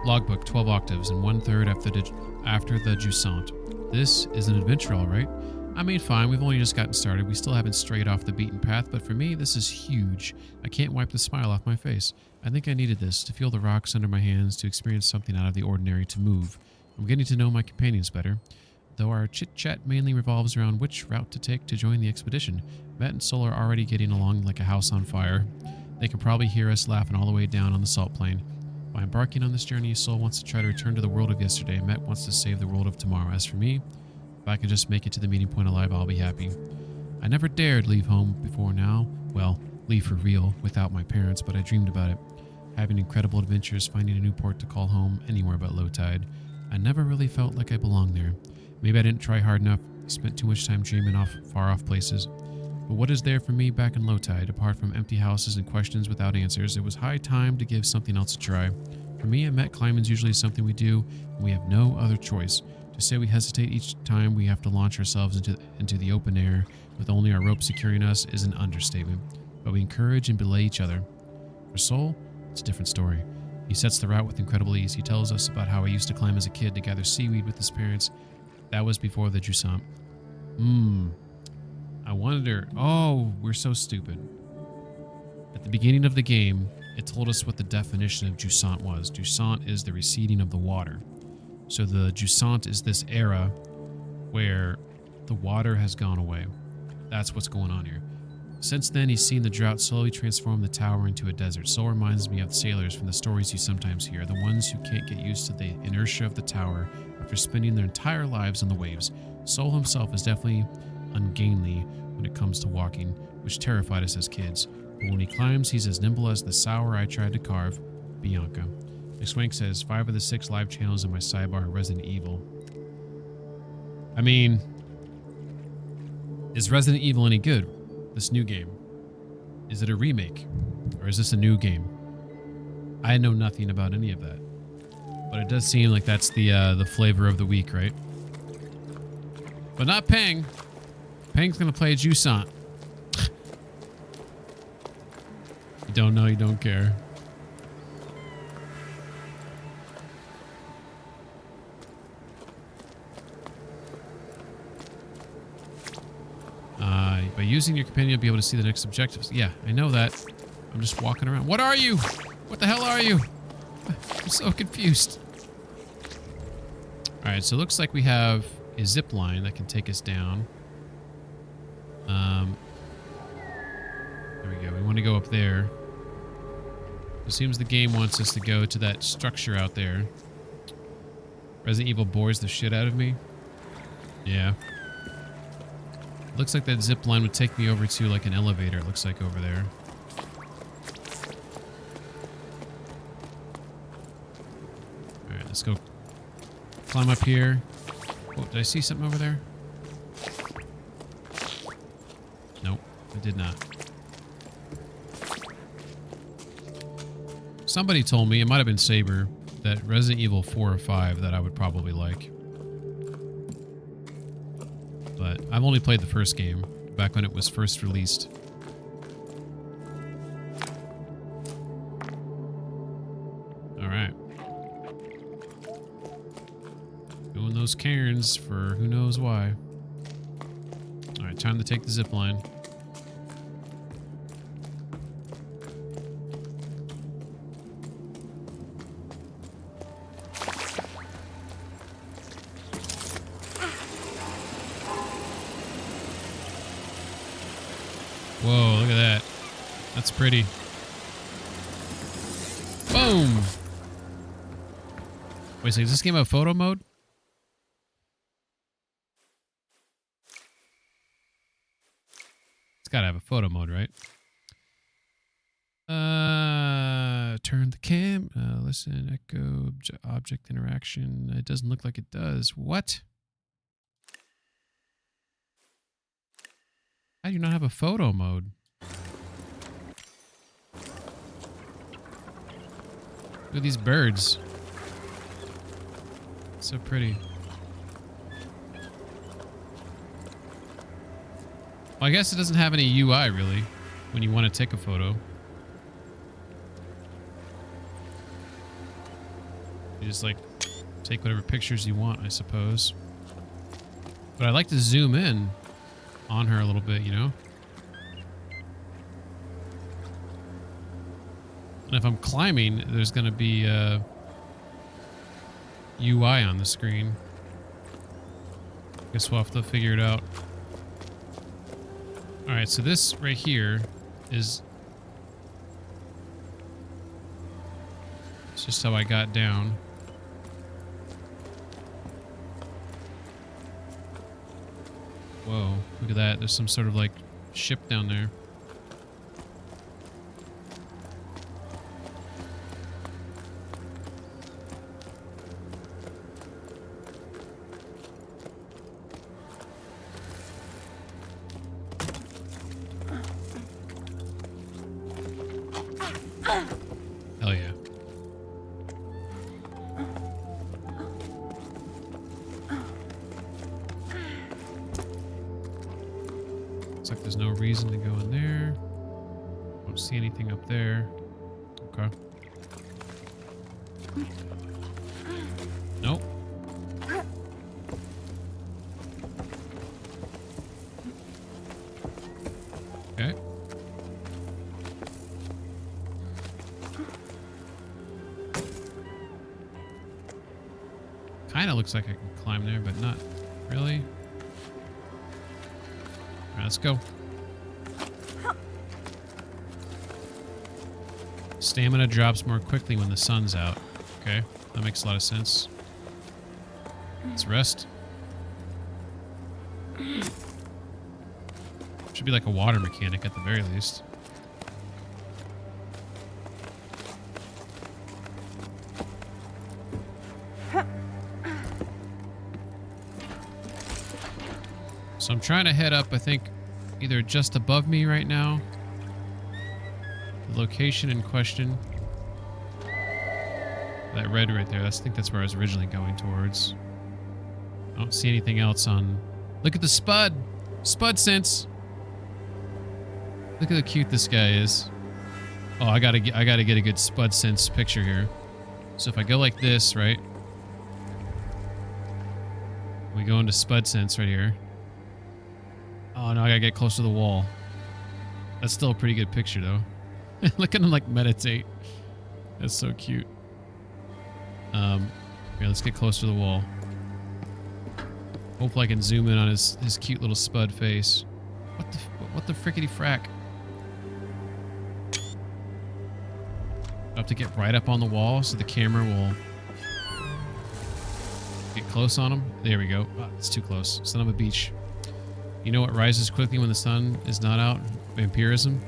Logbook, 12 octaves and 1/3 after the Jusant. This is an adventure, all right. I mean, fine, we've only just gotten started. We still haven't strayed off the beaten path, but for me, this is huge. I can't wipe the smile off my face. I think I needed this, to feel the rocks under my hands, to experience something out of the ordinary, to move. I'm getting to know my companions better, though our chit-chat mainly revolves around which route to take to join the expedition. Matt and Sol are already getting along like a house on fire. They can probably hear us laughing all the way down on the salt plain. By embarking on this journey, Sol wants to try to return to the world of yesterday, and Matt wants to save the world of tomorrow. As for me, if I can just make it to the meeting point alive, I'll be happy. I never dared leave home before now. Well, leave for real, without my parents, but I dreamed about it. Having incredible adventures, finding a new port to call home, anywhere but low tide. I never really felt like I belonged there. Maybe I didn't try hard enough, spent too much time dreaming off far-off places. But what is there for me back in low tide, apart from empty houses and questions without answers? It was high time to give something else a try. For me, Met climbing's usually something we do, and we have no other choice. To say we hesitate each time we have to launch ourselves into the open air with only our rope securing us is an understatement. But we encourage and belay each other. For Sol, it's a different story. He sets the route with incredible ease. He tells us about how he used to climb as a kid to gather seaweed with his parents. That was before the Jusant. I wonder... Oh, we're so stupid. At the beginning of the game, it told us what the definition of Jusant was. Jusant is the receding of the water. So the Jusant is this era where the water has gone away. That's what's going on here. Since then, he's seen the drought slowly transform the tower into a desert. So reminds me of the sailors from the stories you sometimes hear, the ones who can't get used to the inertia of the tower after spending their entire lives on the waves. Sol himself is definitely ungainly when it comes to walking, which terrified us as kids. But when he climbs, he's as nimble as the sour I tried to carve, Bianca. McSwank says, 5 of the 6 live channels in my sidebar are Resident Evil. I mean, is Resident Evil any good? This new game? Is it a remake? Or is this a new game? I know nothing about any of that. But it does seem like that's the flavor of the week, right? But not Peng. Peng's gonna play Jusant. You don't know, you don't care. By using your companion, you'll be able to see the next objectives. Yeah, I know that. I'm just walking around. What are you? What the hell are you? I'm so confused. All right, so it looks like we have a zip line that can take us down. There we go. We want to go up there. It seems the game wants us to go to that structure out there. Resident Evil bores the shit out of me. Yeah. Looks like that zip line would take me over to like an elevator, it looks like over there. Alright, let's go climb up here. Oh, did I see something over there? Nope, I did not. Somebody told me, it might have been Saber, that Resident Evil 4 or 5 that I would probably like. But I've only played the first game, back when it was first released. Alright. Doing those cairns for who knows why. Alright, time to take the zip line. Whoa, look at that. That's pretty. Boom! Wait a second, does this game have photo mode? It's gotta have a photo mode, right? Turn the cam. Listen, echo, object interaction. It doesn't look like it does. What? How do you not have a photo mode? Look at these birds. So pretty. Well, I guess it doesn't have any UI really when you want to take a photo. You just like take whatever pictures you want, I suppose. But I like to zoom in on her a little bit, you know? And if I'm climbing, there's going to be UI on the screen. Guess we'll have to figure it out. Alright, so this right here is... It's just how I got down. Whoa, look at that. There's some sort of like ship down there. Hell yeah. Looks like there's no reason to go in there. Don't see anything up there. Okay. Nope. Okay. Kind of looks like I can climb there, but not really. All right, let's go. Stamina drops more quickly when the sun's out. Okay, that makes a lot of sense. Let's rest. Should be like a water mechanic at the very least. So I'm trying to head up, I think, either just above me right now. The location in question. That red right there, I think that's where I was originally going towards. I don't see anything else on... Look at the Spud! Spud sense! Look at how cute this guy is. Oh, I gotta get a good Spud sense picture here. So if I go like this, right? We go into Spud sense right here. Oh no, I gotta get close to the wall. That's still a pretty good picture though. Look at him like meditate. That's so cute. Here, let's get close to the wall. Hopefully I can zoom in on his cute little spud face. What the frickety frack? I have to get right up on the wall so the camera will get close on him. There we go. Oh, it's too close. Son of a beach. You know what rises quickly when the sun is not out? Vampirism.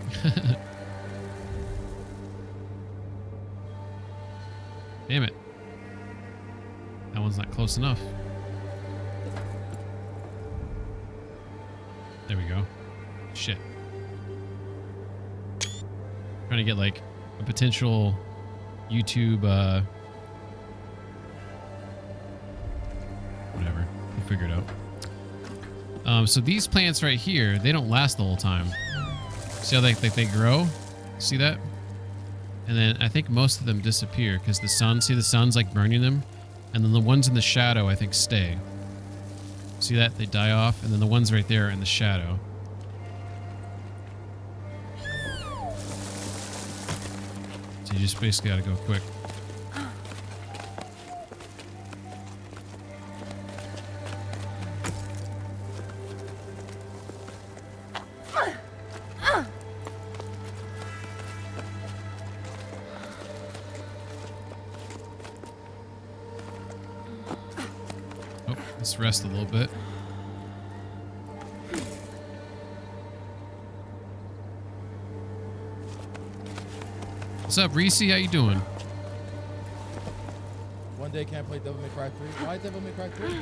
Damn it. That one's not close enough. There we go. Shit. Trying to get like a potential YouTube whatever. We'll figure it out. So these plants right here, they don't last the whole time. See how they grow? See that? And then I think most of them disappear because the sun's like burning them. And then the ones in the shadow, I think, stay. See that? They die off. And then the ones right there are in the shadow. So you just basically gotta go quick. Oh, let's rest a little bit. What's up, Reese? How you doing? One day can't play Devil May Cry 3. Why Devil May Cry 3?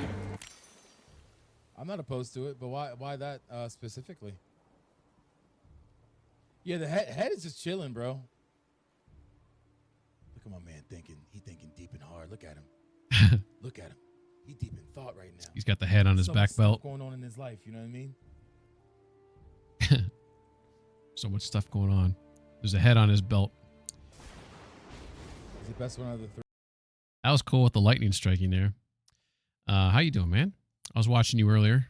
I'm not opposed to it, but why that specifically? Yeah, the head is just chilling, bro. Look at my man thinking. He thinking deep and hard. Look at him. Look at him. He deep in thought right now. He's got the head on his So back much stuff belt. going on in his life, you know what I mean? So much stuff going on. There's a head on his belt. He's the best one out of the three. That was cool with the lightning striking there. How you doing, man? I was watching you earlier.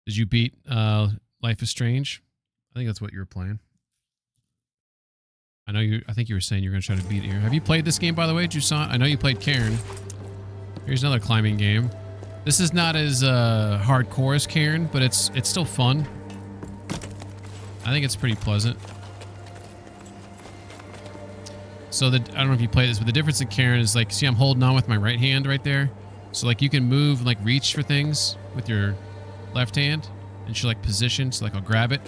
Did you beat Life is Strange? I think that's what you were playing. I think you were saying you're going to try to beat it here. Have you played this game, by the way, Jusant? I know you played Cairn. Here's another climbing game. This is not as hardcore as Cairn, but it's still fun. I think it's pretty pleasant. So I don't know if you play this, but the difference in Cairn is like, see, I'm holding on with my right hand right there. So like you can move and like reach for things with your left hand, and she'll like position. So like I'll grab it.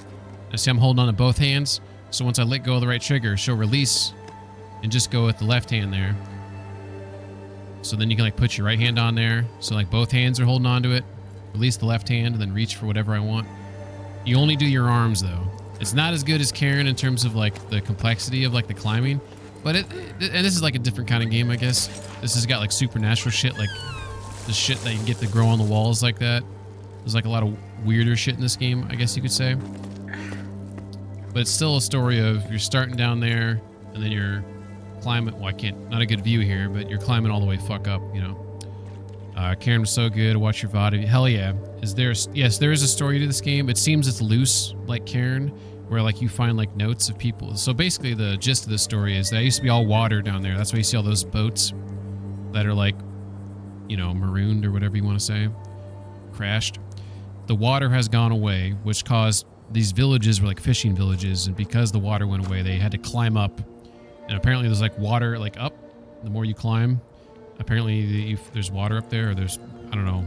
And see, I'm holding on to both hands. So once I let go of the right trigger, she'll release and just go with the left hand there. So then you can like put your right hand on there. So like both hands are holding on to it. Release the left hand and then reach for whatever I want. You only do your arms though. It's not as good as Cairn in terms of like the complexity of like the climbing. But and this is like a different kind of game, I guess. This has got like supernatural shit, like the shit that you get to grow on the walls like that. There's like a lot of weirder shit in this game, I guess you could say. But it's still a story of you're starting down there and then you're climbing. Well, not a good view here, but you're climbing all the way fuck up, you know. Karen was so good. Watch your VOD. Hell yeah. Yes, there is a story to this game. It seems it's loose like Karen, where like you find like notes of people. So basically the gist of the story is that used to be all water down there. That's why you see all those boats that are like, you know, marooned or whatever you want to say, crashed. The water has gone away, which caused these villages were like fishing villages, and because the water went away, they had to climb up. And apparently there's like water like up. The more you climb, apparently there's water up there, or there's, I don't know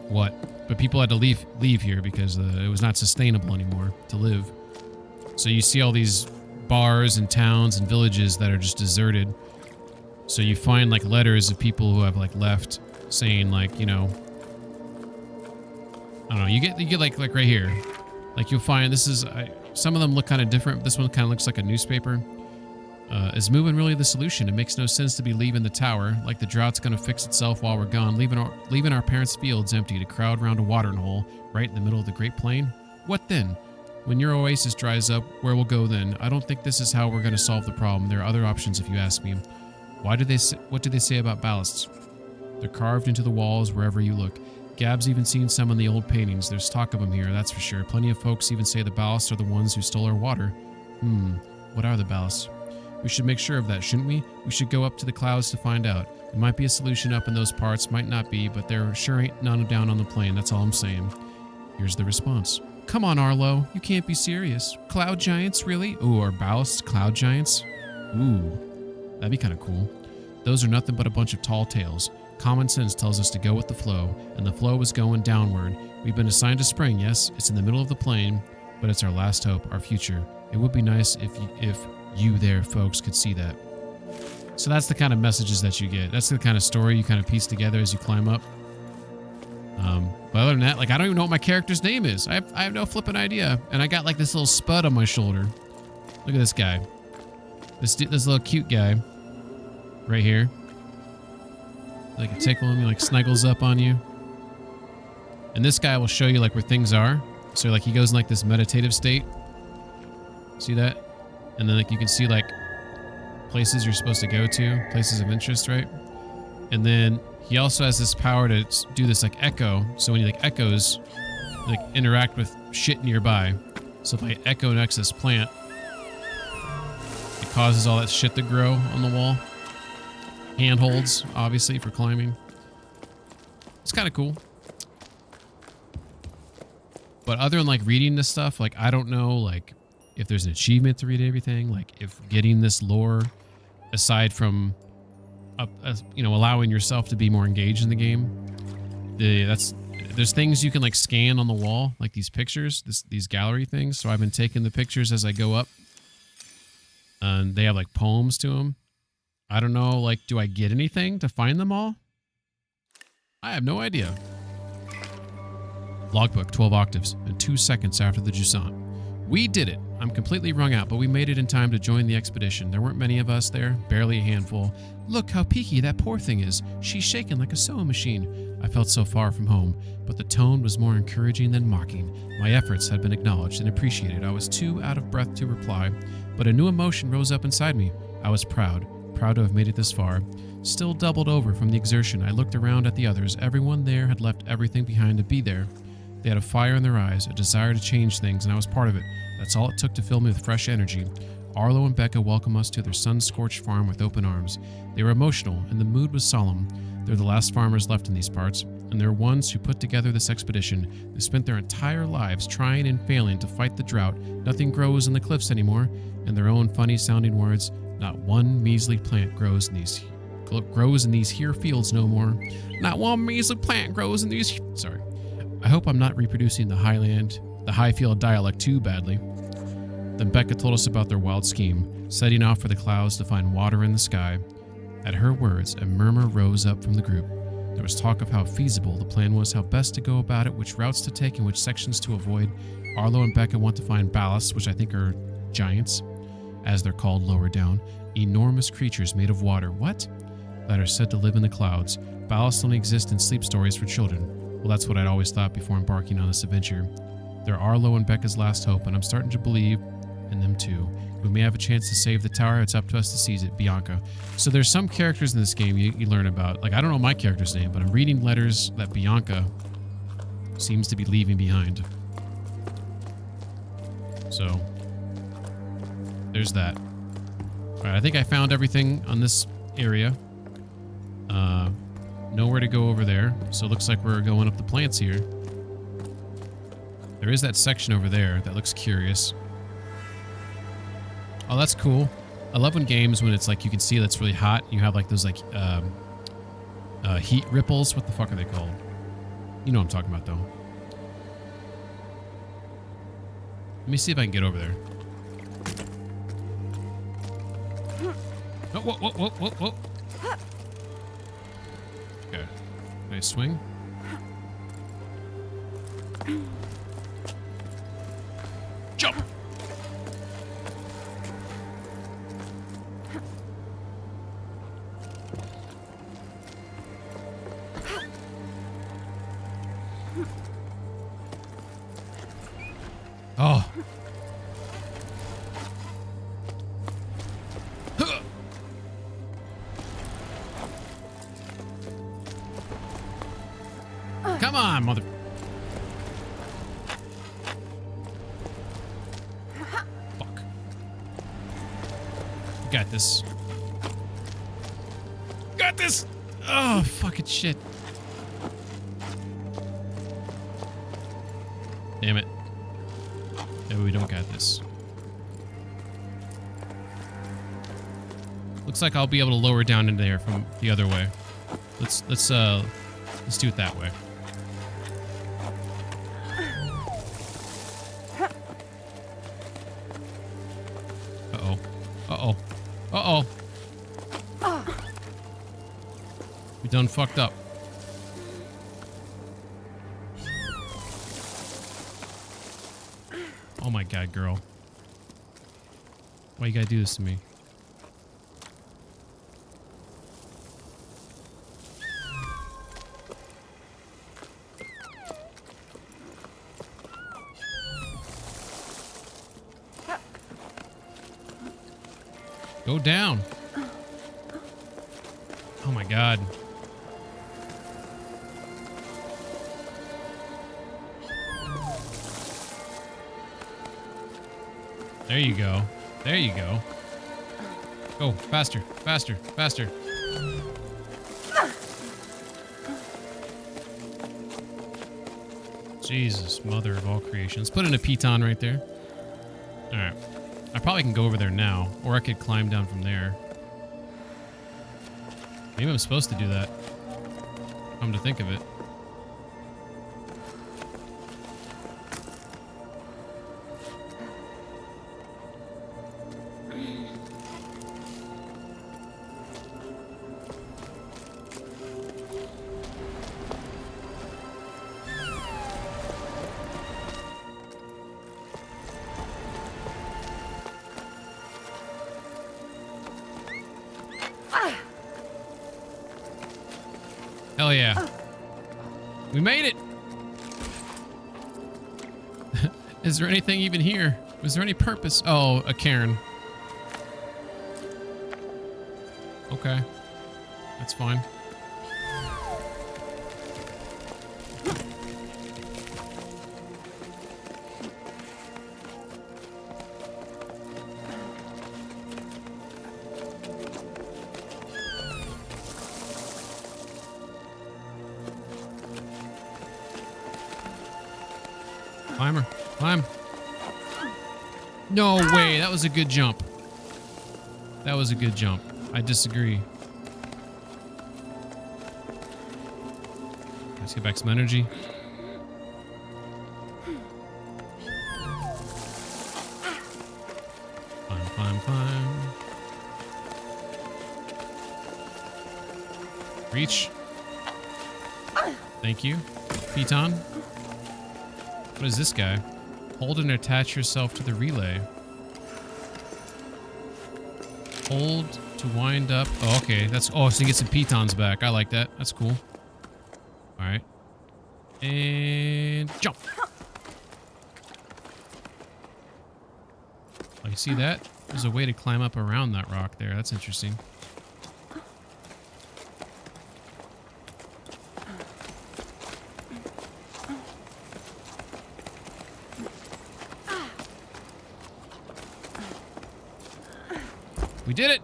what. But people had to leave here because it was not sustainable anymore to live. So you see all these bars and towns and villages that are just deserted. So you find like letters of people who have like left saying like, you know, I don't know, you get like right here. Like you'll find this is, some of them look kind of different. This one kind of looks like a newspaper. Is moving really the solution? It makes no sense to be leaving the tower. Like the drought's gonna fix itself while we're gone, leaving our parents' fields empty to crowd around a watering hole right in the middle of the Great Plain. What then? When your oasis dries up, where we'll go then? I don't think this is how we're gonna solve the problem. There are other options if you ask me. What do they say about ballasts? They're carved into the walls wherever you look. Gab's even seen some in the old paintings. There's talk of them here, that's for sure. Plenty of folks even say the ballasts are the ones who stole our water. What are the ballasts? We should make sure of that, shouldn't we? We should go up to the clouds to find out. There might be a solution up in those parts, might not be, but there sure ain't none down on the plane, that's all I'm saying. Here's the response. Come on, Arlo. You can't be serious. Cloud giants, really? Ooh, or ballast cloud giants? Ooh, that'd be kind of cool. Those are nothing but a bunch of tall tales. Common sense tells us to go with the flow, and the flow is going downward. We've been assigned to spring, yes, it's in the middle of the plane, but it's our last hope, our future. It would be nice if you there, folks, could see that. So that's the kind of messages that you get. That's the kind of story you kind of piece together as you climb up. But other than that, like, I don't even know what my character's name is. I have no flipping idea. And I got like this little spud on my shoulder. Look at this guy. This little cute guy right here. Like you tickle him, he like snuggles up on you. And this guy will show you like where things are. So like he goes in like this meditative state. See that? And then like you can see like places you're supposed to go to, places of interest, right? And then he also has this power to do this like echo. So when he like echoes, like interact with shit nearby. So if I echo next to this plant, it causes all that shit to grow on the wall. Handholds, obviously, for climbing. It's kind of cool. But other than like reading this stuff, like I don't know like if there's an achievement to read everything, like if getting this lore, aside from you know, allowing yourself to be more engaged in the game, there's things you can like scan on the wall, like these pictures, these gallery things. So I've been taking the pictures as I go up, and they have like poems to them. I don't know, like, do I get anything to find them all? I have no idea. Logbook, 12 octaves, and 2 seconds after the Jusant. We did it. I'm completely wrung out, but we made it in time to join the expedition. There weren't many of us there, barely a handful. Look how peaky that poor thing is. She's shaking like a sewing machine. I felt so far from home, but the tone was more encouraging than mocking. My efforts had been acknowledged and appreciated. I was too out of breath to reply, but a new emotion rose up inside me. I was proud to have made it this far. Still doubled over from the exertion, I looked around at the others. Everyone there had left everything behind to be there. They had a fire in their eyes, a desire to change things, and I was part of it. That's all it took to fill me with fresh energy. Arlo and Becca welcomed us to their sun-scorched farm with open arms. They were emotional, and the mood was solemn. They're the last farmers left in these parts, and they're ones who put together this expedition. They spent their entire lives trying and failing to fight the drought. Nothing grows in the cliffs anymore. In their own funny-sounding words, not one measly plant grows in these here fields no more. Not one measly plant grows in these... Sorry. I hope I'm not reproducing the Highfield dialect too badly. Then Becca told us about their wild scheme, setting off for the clouds to find water in the sky. At her words, a murmur rose up from the group. There was talk of how feasible the plan was, how best to go about it, which routes to take and which sections to avoid. Arlo and Becca want to find ballasts, which I think are giants, as they're called lower down, enormous creatures made of water. What? That are said to live in the clouds. Ballasts only exist in sleep stories for children. Well, that's what I'd always thought before embarking on this adventure. They're Arlo and Becca's last hope, and I'm starting to believe in them too. We may have a chance to save the tower. It's up to us to seize it. Bianca. So there's some characters in this game you learn about. Like, I don't know my character's name, but I'm reading letters that Bianca seems to be leaving behind. So there's that. All right, I think I found everything on this area. Nowhere to go over there, so it looks like we're going up the plants here. There is that section over there that looks curious. Oh, that's cool. I love when games, when it's like you can see that's really hot, you have like those like heat ripples. What the fuck are they called? You know what I'm talking about, though. Let me see if I can get over there. Oh, whoa, whoa, whoa, whoa, whoa. Okay. Can I swing? Jump! Oh. Come on, mother... Fuck. Got this. Got this! Oh, fucking shit. Damn it. Maybe we don't got this. Looks like I'll be able to lower down into there from the other way. Let's do it that way. Uh-oh. Uh-oh. Uh-oh. We done fucked up. Oh my god, girl. Why you gotta do this to me? Go down. Oh my god. There you go. There you go. Go, faster, faster, faster. Jesus, mother of all creation. Let's put in a piton right there. Alright. I probably can go over there now, or I could climb down from there. Maybe I'm supposed to do that. Come to think of it. Hell yeah. We made it! Is there anything even here? Was there any purpose? Oh, a cairn. Okay. That's fine. Climber, climb. No way, that was a good jump. That was a good jump. I disagree. Let's get back some energy. Climb, climb, climb. Reach. Thank you. Piton. What is this guy? Hold and attach yourself to the relay. Hold to wind up. Oh, okay. That's so you get some pitons back. I like that. That's cool. All right. And jump. Oh, you see that? There's a way to climb up around that rock there. That's interesting. We did it!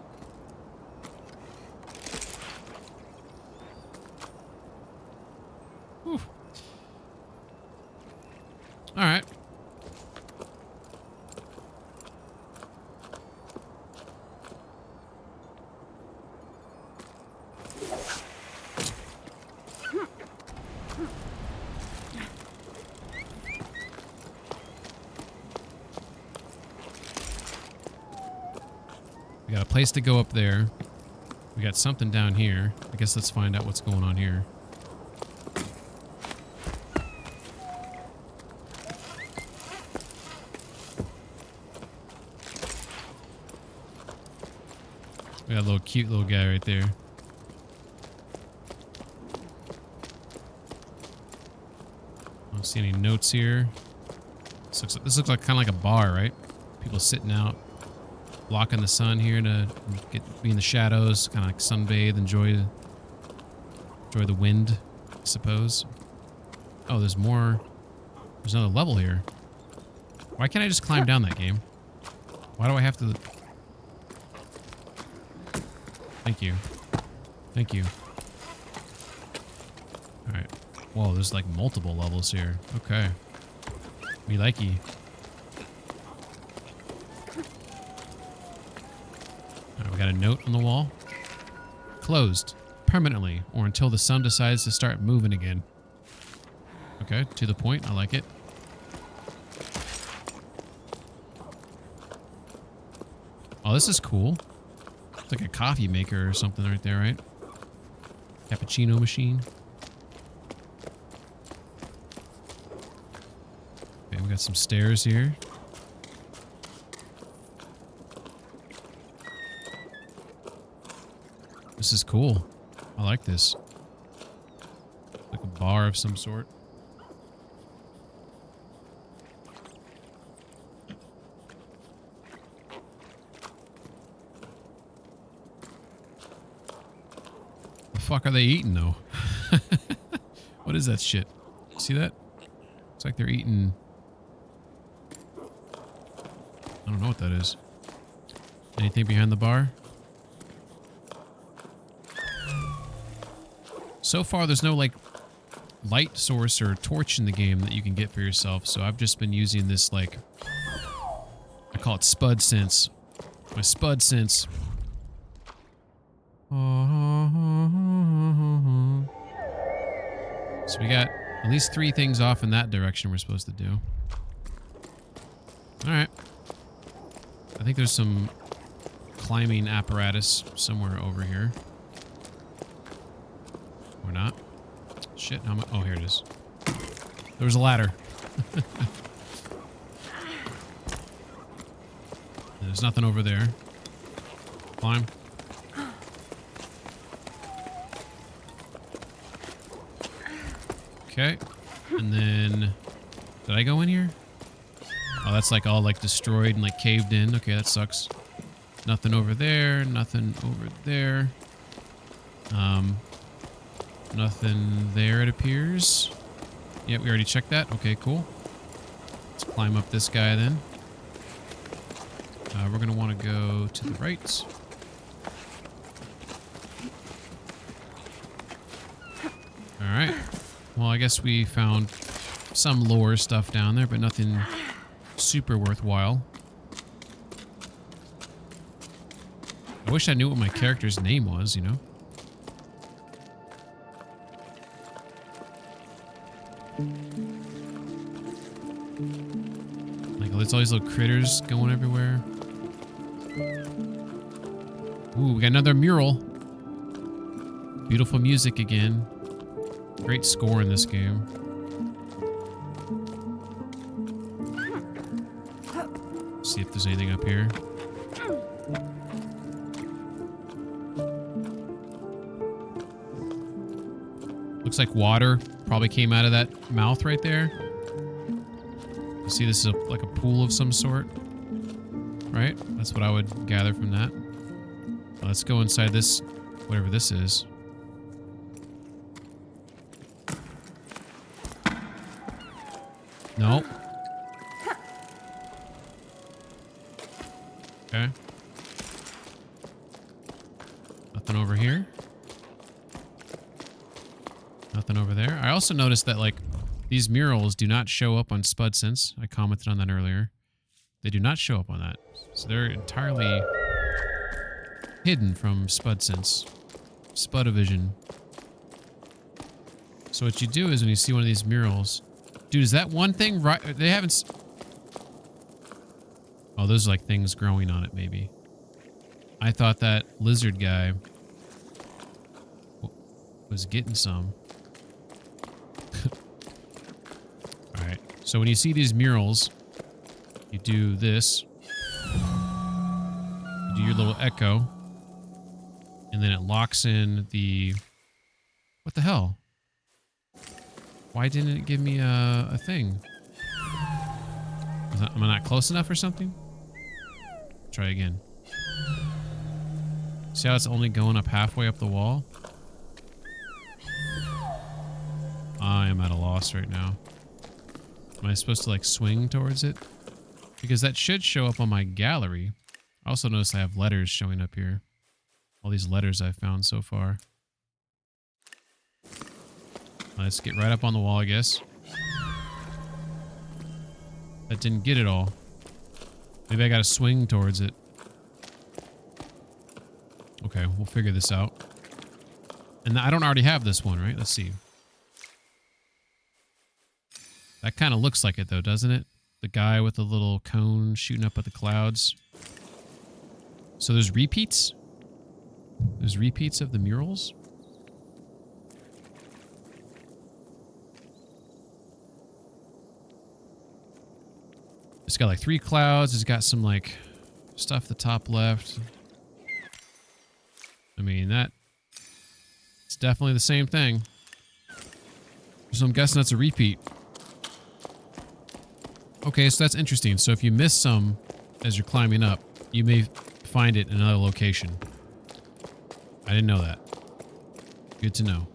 Whew. All right. We got a place to go up there. We got something down here. I guess let's find out what's going on here. We got a little cute little guy right there. I don't see any notes here. This looks like kind of like a bar, right? People sitting out. Blocking the sun here to be in the shadows, kind of like sunbathe, enjoy the wind, I suppose. Oh, there's more. There's another level here. Why can't I just climb down that game? Why do I have to? Thank you. Thank you. Alright. Whoa, there's like multiple levels here. Okay. Me likey. Alright, we got a note on the wall. Closed. Permanently, or until the sun decides to start moving again. Okay, to the point. I like it. Oh, this is cool. It's like a coffee maker or something right there, right? Cappuccino machine. Okay, we got some stairs here. This is cool. I like this. Like a bar of some sort. The fuck are they eating though? What is that shit? See that? It's like they're eating. I don't know what that is. Anything behind the bar? So far, there's no like light source or torch in the game that you can get for yourself. So I've just been using this like, I call it Spud Sense. My Spud Sense. So we got at least 3 things off in that direction we're supposed to do. All right. I think there's some climbing apparatus somewhere over here. Or not. Shit, how am I? Oh, here it is. There was a ladder. There's nothing over there. Climb. Okay. And then... Did I go in here? Oh, that's like all like destroyed and like caved in. Okay, that sucks. Nothing over there. Nothing over there. Nothing there, it appears. Yep, we already checked that. Okay, cool. Let's climb up this guy then. We're going to want to go to the right. Alright. Well, I guess we found some lore stuff down there, but nothing super worthwhile. I wish I knew what my character's name was, you know? Like, there's all these little critters going everywhere. Ooh, we got another mural. Beautiful music again. Great score in this game. See if there's anything up here. Looks like water probably came out of that mouth right there. You see this is like a pool of some sort. Right? That's what I would gather from that. Let's go inside this, whatever this is. No. Okay. Nothing over here. Nothing over there. I also noticed that, like, these murals do not show up on Spud Sense. I commented on that earlier. They do not show up on that. So they're entirely hidden from Spud Sense. Spudavision. So what you do is when you see one of these murals... Dude, is that one thing right? They haven't... Oh, those are like things growing on it, maybe. I thought that lizard guy was getting some. Alright, so when you see these murals, you do this. You do your little echo. And then it locks in the... What the hell? Why didn't it give me a thing? Am I not close enough or something? Try again. See how it's only going up halfway up the wall? I am at a loss right now. Am I supposed to like swing towards it? Because that should show up on my gallery. I also noticed I have letters showing up here. All these letters I've found so far. Let's get right up on the wall, I guess. That didn't get it all. Maybe I gotta swing towards it. Okay, we'll figure this out. And I don't already have this one, right? Let's see. That kind of looks like it, though, doesn't it? The guy with the little cone shooting up at the clouds. So there's repeats? There's repeats of the murals? It's got like 3 clouds. It's got some like stuff at the top left. I mean, it's definitely the same thing. So I'm guessing that's a repeat. Okay, so that's interesting. So if you miss some as you're climbing up, you may find it in another location. I didn't know that. Good to know.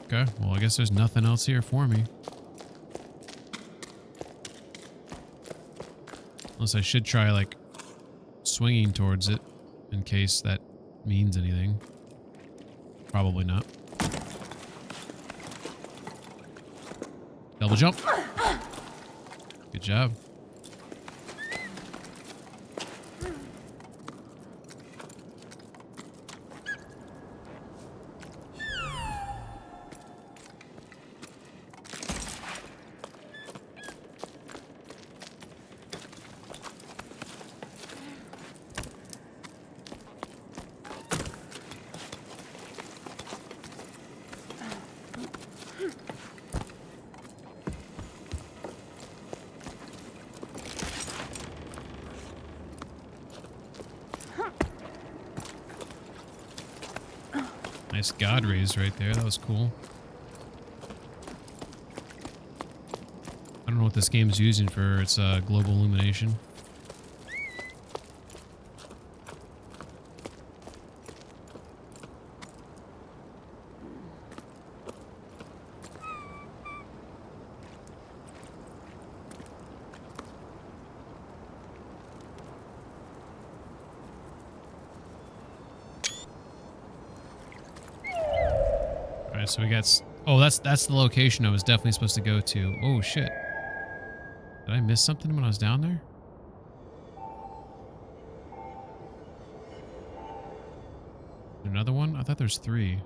Okay, well, I guess there's nothing else here for me. Unless I should try, like, swinging towards it in case that means anything. Probably not. Double jump. Good job. Nice God rays right there. That was cool. I don't know what this game's using for its global illumination. So we got... Oh, that's the location I was definitely supposed to go to. Oh, shit. Did I miss something when I was down there? Another one? I thought there's 3.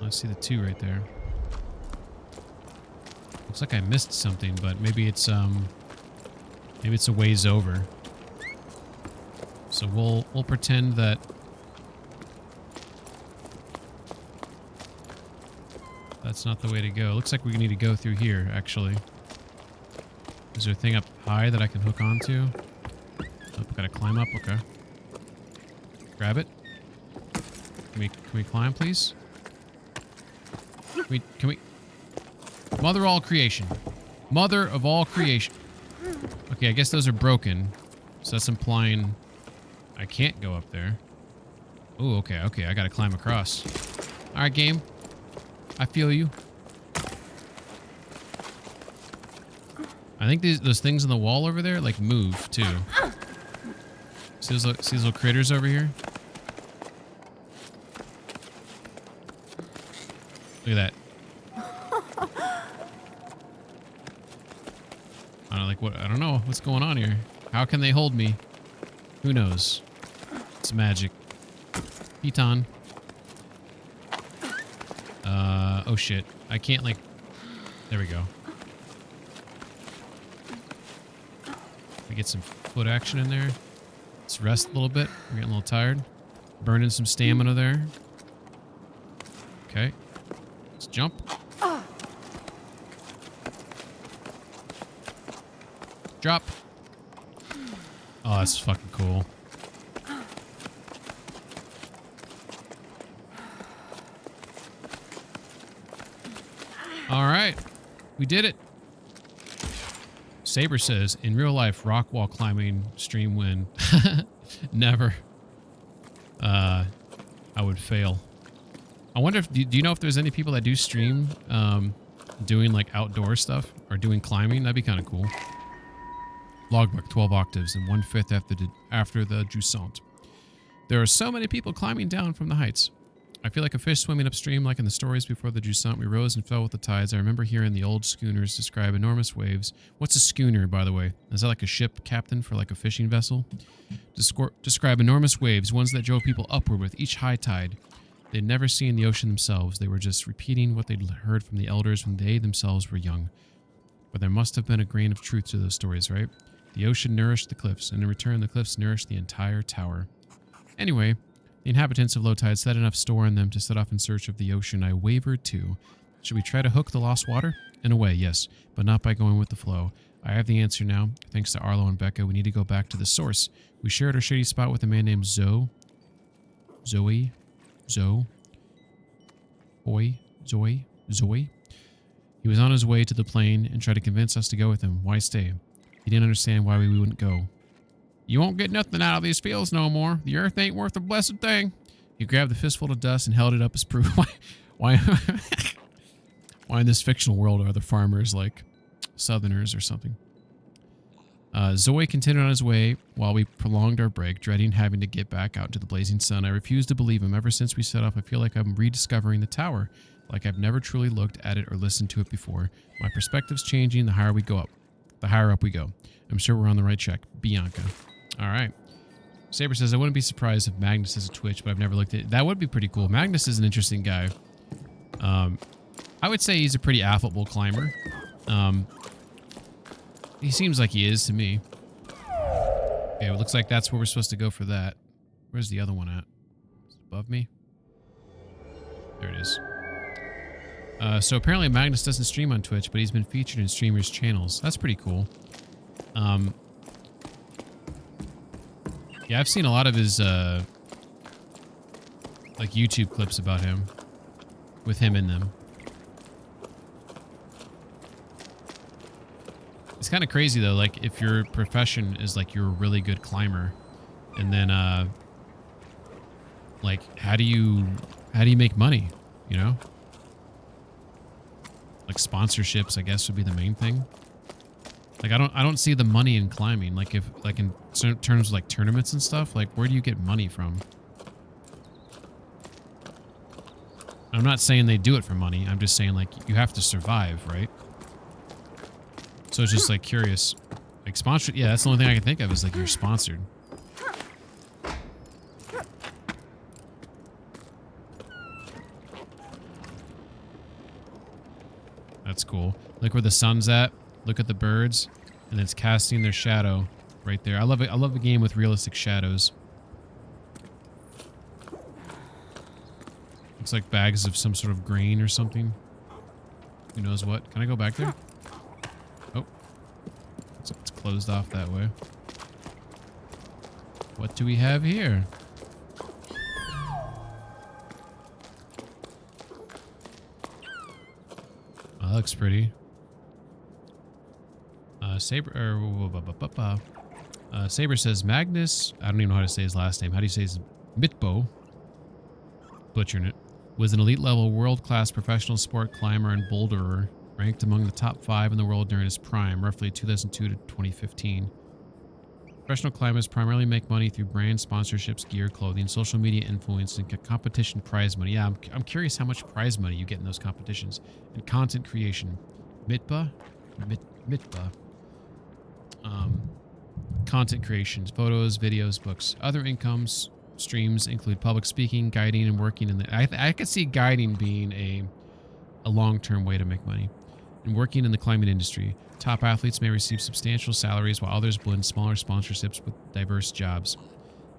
I see the 2 right there. Looks like I missed something, but maybe it's a ways over. So we'll pretend that... That's not the way to go. Looks like we need to go through here, actually. Is there a thing up high that I can hook onto? Oh, gotta climb up. Okay. Grab it. Can we climb, please? Can we? Mother of all creation. Mother of all creation. Okay, I guess those are broken. So that's implying I can't go up there. Oh, okay, okay. I gotta climb across. All right, game. I feel you. I think those things on the wall over there, like, move, too. See those little critters over here? Look at that. I don't know what's going on here. How can they hold me? Who knows? It's magic. Piton. Oh shit. I can't, like... There we go. We get some foot action in there. Let's rest a little bit. We're getting a little tired. Burning some stamina there. Okay. Let's jump. Drop. Oh, that's fucking cool. All right, we did it. Saber says, in real life, rock wall climbing, stream win. Never. I would fail. I wonder if, do you know if there's any people that do stream doing like outdoor stuff or doing climbing. That'd be kind of cool. Logbook 12 octaves and 1/5 after the Jusant. There are so many people climbing down from the heights. I feel like a fish swimming upstream like in the stories before the Jusant. We rose and fell with the tides. I remember hearing the old schooners describe enormous waves. What's a schooner, by the way? Is that like a ship captain for like a fishing vessel? Describe enormous waves, ones that drove people upward with each high tide. They'd never seen the ocean themselves. They were just repeating what they'd heard from the elders when they themselves were young. But there must have been a grain of truth to those stories, right? The ocean nourished the cliffs, and in return the cliffs nourished the entire tower. Anyway, the inhabitants of low tide set enough store in them to set off in search of the ocean. I wavered too. Should we try to hook the lost water? In a way, yes, but not by going with the flow. I have the answer now. Thanks to Arlo and Becca, we need to go back to the source. We shared our shady spot with a man named Zoe. Zoe. He was on his way to the plane and tried to convince us to go with him. Why stay? He didn't understand why we wouldn't go. You won't get nothing out of these fields no more. The earth ain't worth a blessed thing. He grabbed the fistful of dust and held it up as proof. Why in this fictional world are the farmers like Southerners or something? Zoe continued on his way while we prolonged our break, dreading having to get back out into the blazing sun. I refused to believe him. Ever since we set off, I feel like I'm rediscovering the tower, like I've never truly looked at it or listened to it before. My perspective's changing the higher we go up. The higher up we go. I'm sure we're on the right track. Bianca. All right. Saber says, I wouldn't be surprised if Magnus has a Twitch, but I've never looked at it. That would be pretty cool. Magnus is an interesting guy. I would say he's a pretty affable climber. He seems like he is to me. Okay, it looks like that's where we're supposed to go for that. Where's the other one at? Is it above me? There it is. So apparently Magnus doesn't stream on Twitch, but he's been featured in streamers' channels. That's pretty cool. Yeah, I've seen a lot of his like YouTube clips about him, with him in them. It's kind of crazy though, like if your profession is like you're a really good climber, and then like how do you make money, you know? Like sponsorships, I guess, would be the main thing. Like I don't see the money in climbing. Like if like in terms of like tournaments and stuff, like where do you get money from? I'm not saying they do it for money. I'm just saying like you have to survive, right? So it's just like curious. Like sponsored, yeah, that's the only thing I can think of is like you're sponsored. That's cool. Look where the sun's at. Look at the birds, and it's casting their shadow right there. I love it. I love a game with realistic shadows. Looks like bags of some sort of grain or something. Who knows what? Can I go back there? Oh, it's closed off that way. What do we have here? Oh, that looks pretty. Saber says Magnus. I don't even know how to say his last name. How do you say his Mitbo? Butchering it. Was an elite level, world-class professional sport climber and boulderer, ranked among the top 5 in the world during his prime, roughly 2002 to 2015. Professional climbers primarily make money through brand sponsorships, gear, clothing, social media influence, and competition prize money. Yeah, I'm curious how much prize money you get in those competitions. And content creation. Mitba? Mitba. Content creations, photos, videos, books. Other incomes streams include public speaking, guiding, and working in the... I could see guiding being a long-term way to make money. And working in the climbing industry. Top athletes may receive substantial salaries while others blend smaller sponsorships with diverse jobs.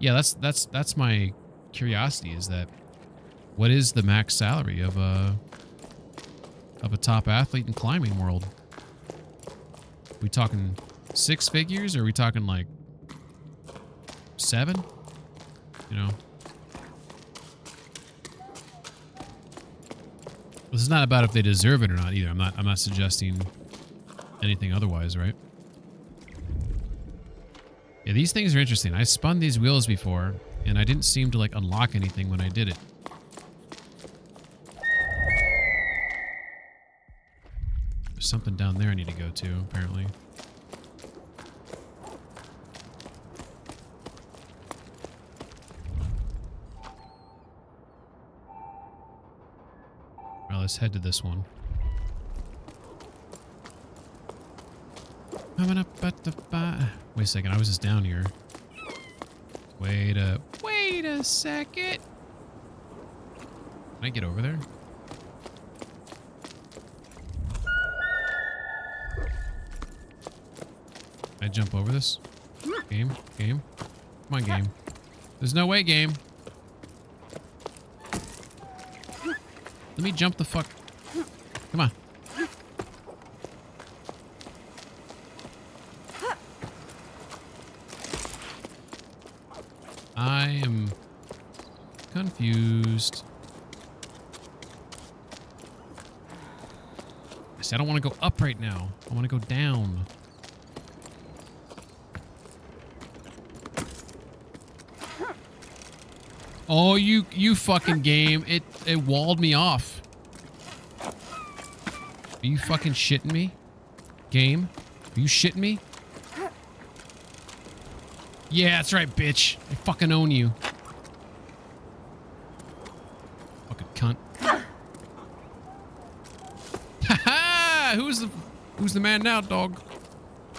Yeah, that's my curiosity, is that what is the max salary of a top athlete in climbing world? Are we talking 6 figures, or are we talking like 7? You know, this is not about if they deserve it or not either. I'm not suggesting anything otherwise, right? Yeah, these things are interesting. I spun these wheels before, and I didn't seem to like unlock anything when I did it. There's something down there I need to go to, apparently. Alright, let's head to this one. Coming up at the wait a second, I was just down here. Wait a second. Can I get over there? Can I jump over this? Game? Come on, game. There's no way, game. Let me jump the fuck. Come on. I am confused. I said I don't want to go up right now. I want to go down. Oh, you fucking game. It walled me off. Are you fucking shitting me? Game? Are you shitting me? Yeah, that's right, bitch. I fucking own you. Fucking cunt. Haha! Who's the man now, dog?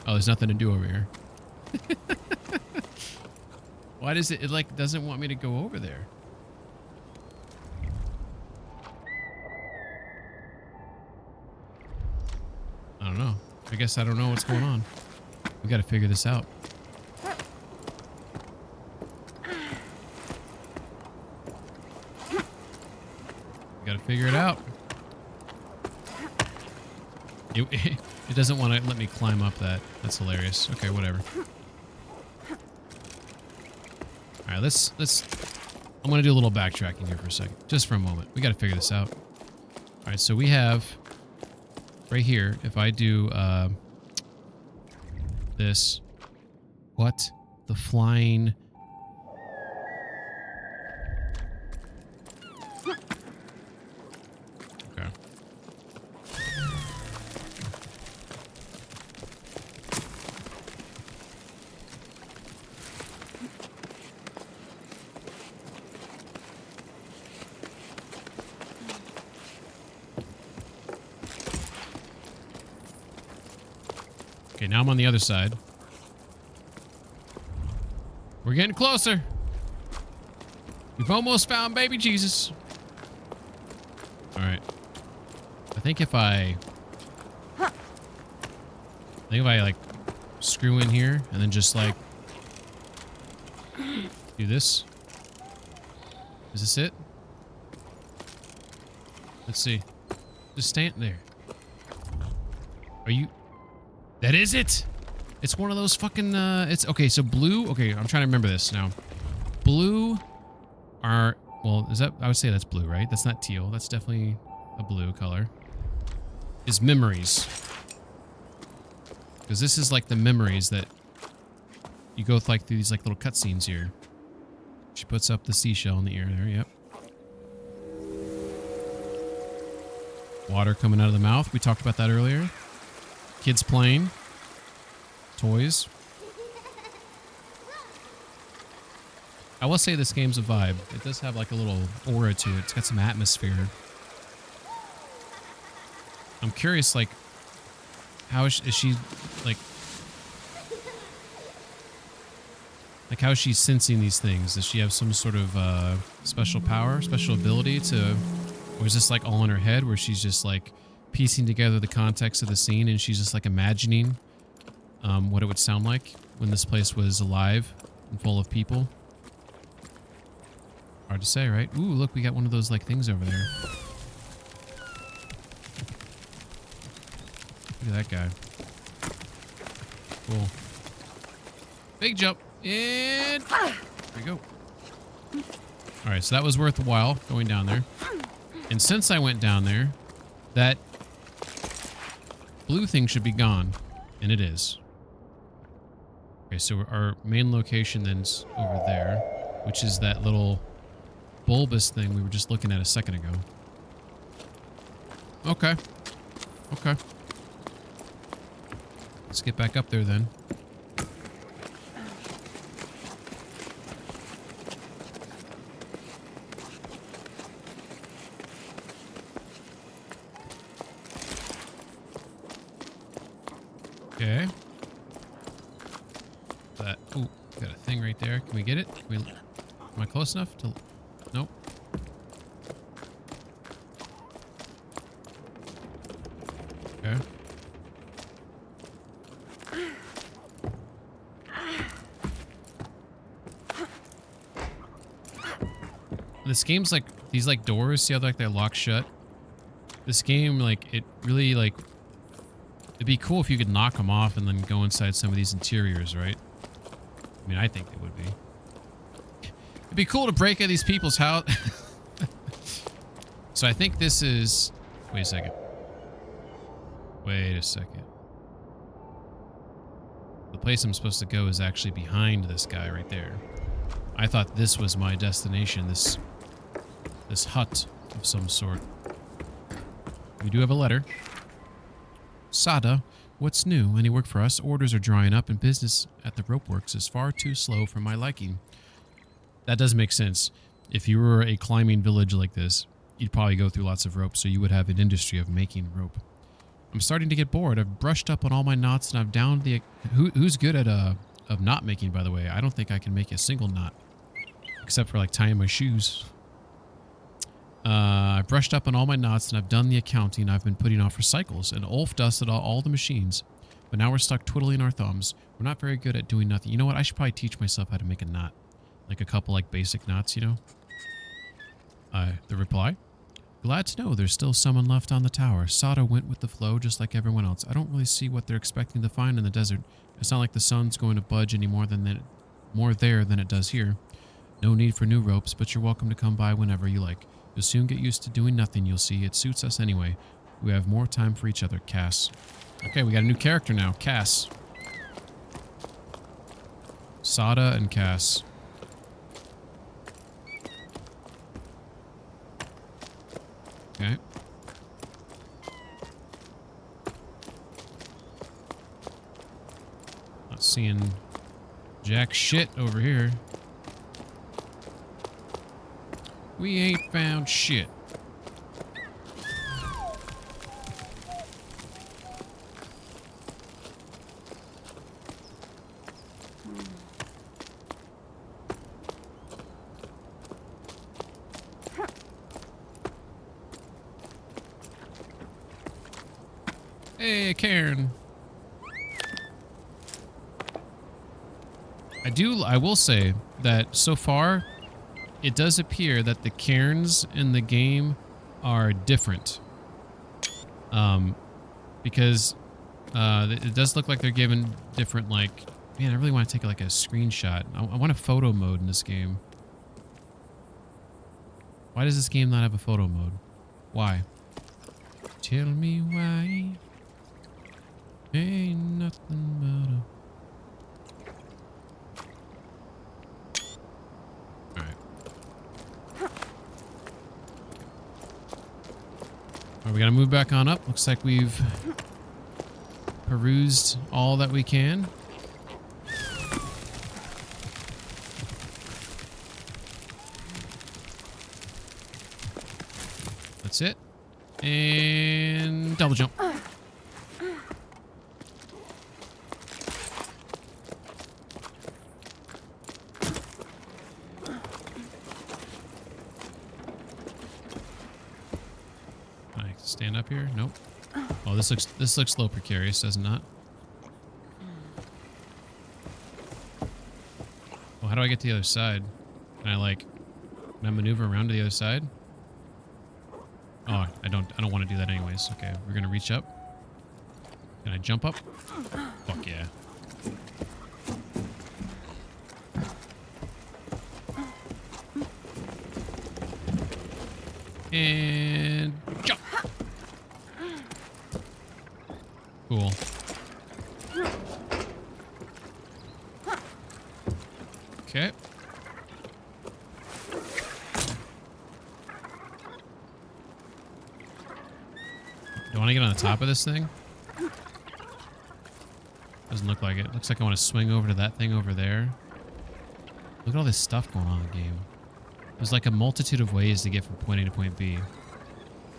Oh, there's nothing to do over here. Why does it like doesn't want me to go over there? I don't know. I guess I don't know what's going on. We got to figure this out. Gotta figure it out. It doesn't want to let me climb up that. That's hilarious. Okay, whatever. All right, let's. I'm gonna do a little backtracking here for a second, just for a moment. We gotta figure this out. All right, so we have right here. If I do this, what the flying? Okay. Okay, now I'm on the other side. We're getting closer. We've almost found baby Jesus. All right. I think if I like screw in here and then just like do this. Is this it? Let's see. Just stand there. Are you? That is it. It's one of those fucking, it's, okay, so blue, okay, I'm trying to remember this now. Blue are, well, is that, I would say that's blue, right? That's not teal. That's definitely a blue color. Is memories. Because this is like the memories that you go like through these like little cutscenes here. She puts up the seashell in the ear there, yep. Water coming out of the mouth. We talked about that earlier. Kids playing. Toys. I will say this game's a vibe. It does have like a little aura to it. It's got some atmosphere. I'm curious, like, how is she, like, how is she sensing these things? Does she have some sort of special power, special ability to, or is this like all in her head where she's just like piecing together the context of the scene and she's just like imagining what it would sound like when this place was alive and full of people? Hard to say, right? Ooh, look, we got one of those like things over there. Look at that guy. Cool. Big jump. And there we go. All right, so that was worth a while going down there. And since I went down there, that blue thing should be gone. And it is. Okay, so our main location then's over there, which is that little bulbous thing we were just looking at a second ago. Okay. Okay. Let's get back up there then. Okay. That. Ooh, got a thing right there. Can we get it? Am I close enough to? Nope. Okay. This game's like these like doors. See how like they're locked shut? This game, like, it really like. It'd be cool if you could knock them off and then go inside some of these interiors, right? I mean, I think it would be. It'd be cool to break into these people's house. So I think this is... Wait a second. Wait a second. The place I'm supposed to go is actually behind this guy right there. I thought this was my destination, this hut of some sort. We do have a letter. Sada, what's new? Any work for us? Orders are drying up and business at the rope works is far too slow for my liking. That does make sense. If you were a climbing village like this, you'd probably go through lots of rope, so you would have an industry of making rope. I'm starting to get bored. I've brushed up on all my knots and I've downed the... Who's good at of knot making, by the way? I don't think I can make a single knot. Except for like tying my shoes. I've brushed up on all my knots and I've done the accounting I've been putting off for cycles, and Ulf dusted all the machines. But now we're stuck twiddling our thumbs. We're not very good at doing nothing. You know what? I should probably teach myself how to make a knot. Like a couple like basic knots, you know? The reply? Glad to know there's still someone left on the tower. Sada went with the flow just like everyone else. I don't really see what they're expecting to find in the desert. It's not like the sun's going to budge any more there than it does here. No need for new ropes, but you're welcome to come by whenever you like. You'll soon get used to doing nothing, you'll see. It suits us anyway. We have more time for each other, Cass. Okay, we got a new character now, Cass. Sada and Cass. Okay. Not seeing jack shit over here. We ain't found shit. Hey, Karen. I will say that so far, it does appear that the cairns in the game are different. Because it does look like they're given different, like... Man, I really want to take like a screenshot. I want a photo mode in this game. Why does this game not have a photo mode? Why? Tell me why. Ain't nothing but a... We gotta move back on up. Looks like we've perused all that we can. That's it. And double jump. Stand up here? Nope. Oh, this looks low precarious, does it not? Well, how do I get to the other side? Can I maneuver around to the other side? Oh, I don't want to do that anyways. Okay, we're gonna reach up. Can I jump up? Fuck yeah. And jump. Cool. Okay. Do I want to get on the top of this thing? Doesn't look like it. Looks like I want to swing over to that thing over there. Look at all this stuff going on in the game. There's like a multitude of ways to get from point A to point B.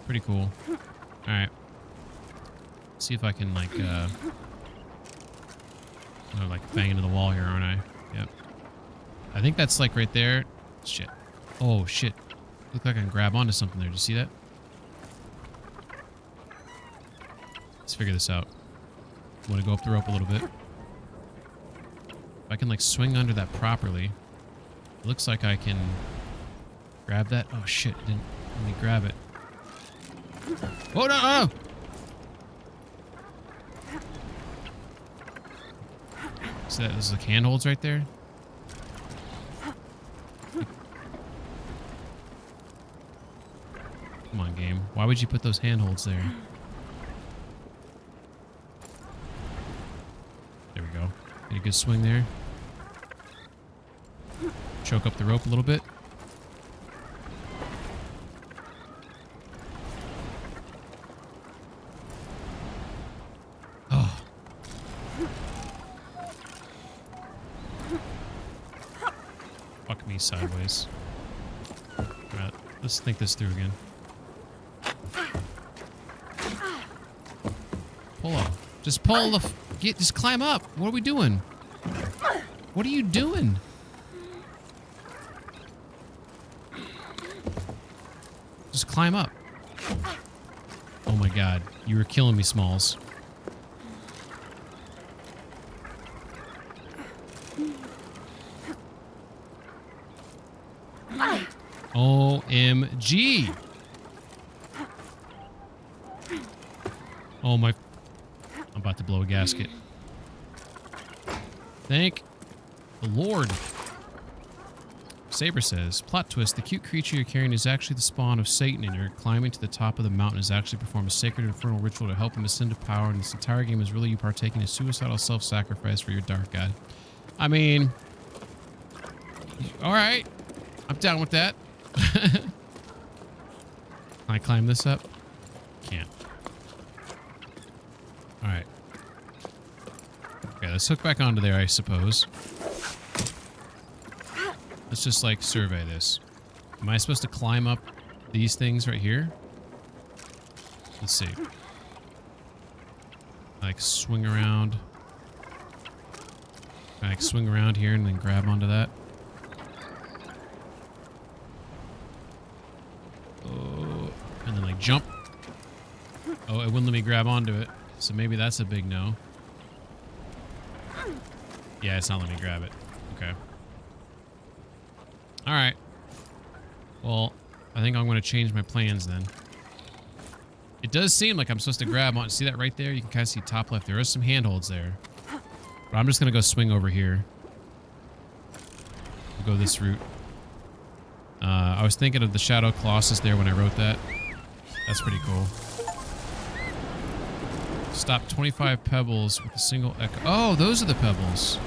Pretty cool. Alright. See if I can like, I'm like bang into the wall here, aren't I? Yep. I think that's like right there. Shit. Oh, shit. Look like I can grab onto something there. Did you see that? Let's figure this out. I'm gonna go up the rope a little bit. If I can like swing under that properly, it looks like I can grab that. Oh shit, it didn't let me grab it. Oh no! Oh! See that? There's like handholds right there. Come on, game. Why would you put those handholds there? There we go. Get a good swing there. Choke up the rope a little bit. Oh. Fuck me sideways. Alright, let's think this through again. Pull up. Just pull the... just climb up. What are we doing? What are you doing? Just climb up. Oh my god. You were killing me, Smalls. OMG. Oh my... I'm about to blow a gasket. Thank the Lord. Saber says, plot twist, the cute creature you're carrying is actually the spawn of Satan, and you're climbing to the top of the mountain is actually perform a sacred infernal ritual to help him ascend to power, and this entire game is really you partaking in suicidal self-sacrifice for your dark god. I mean, alright. I'm down with that. Can I climb this up? Can't. Alright. Okay, let's hook back onto there, I suppose. Let's just, like, survey this. Am I supposed to climb up these things right here? Let's see. Like, swing around. Like, swing around here and then grab onto that. Oh, and then, like, jump. Oh, it wouldn't let me grab onto it. So maybe that's a big no. Yeah, it's not letting me grab it. Okay. Alright. Well, I think I'm going to change my plans then. It does seem like I'm supposed to grab on. See that right there? You can kind of see top left. There are some handholds there. But I'm just going to go swing over here. We'll go this route. I was thinking of the Shadow Colossus there when I wrote that. That's pretty cool. Stop 25 pebbles with a single echo. Oh, those are the pebbles.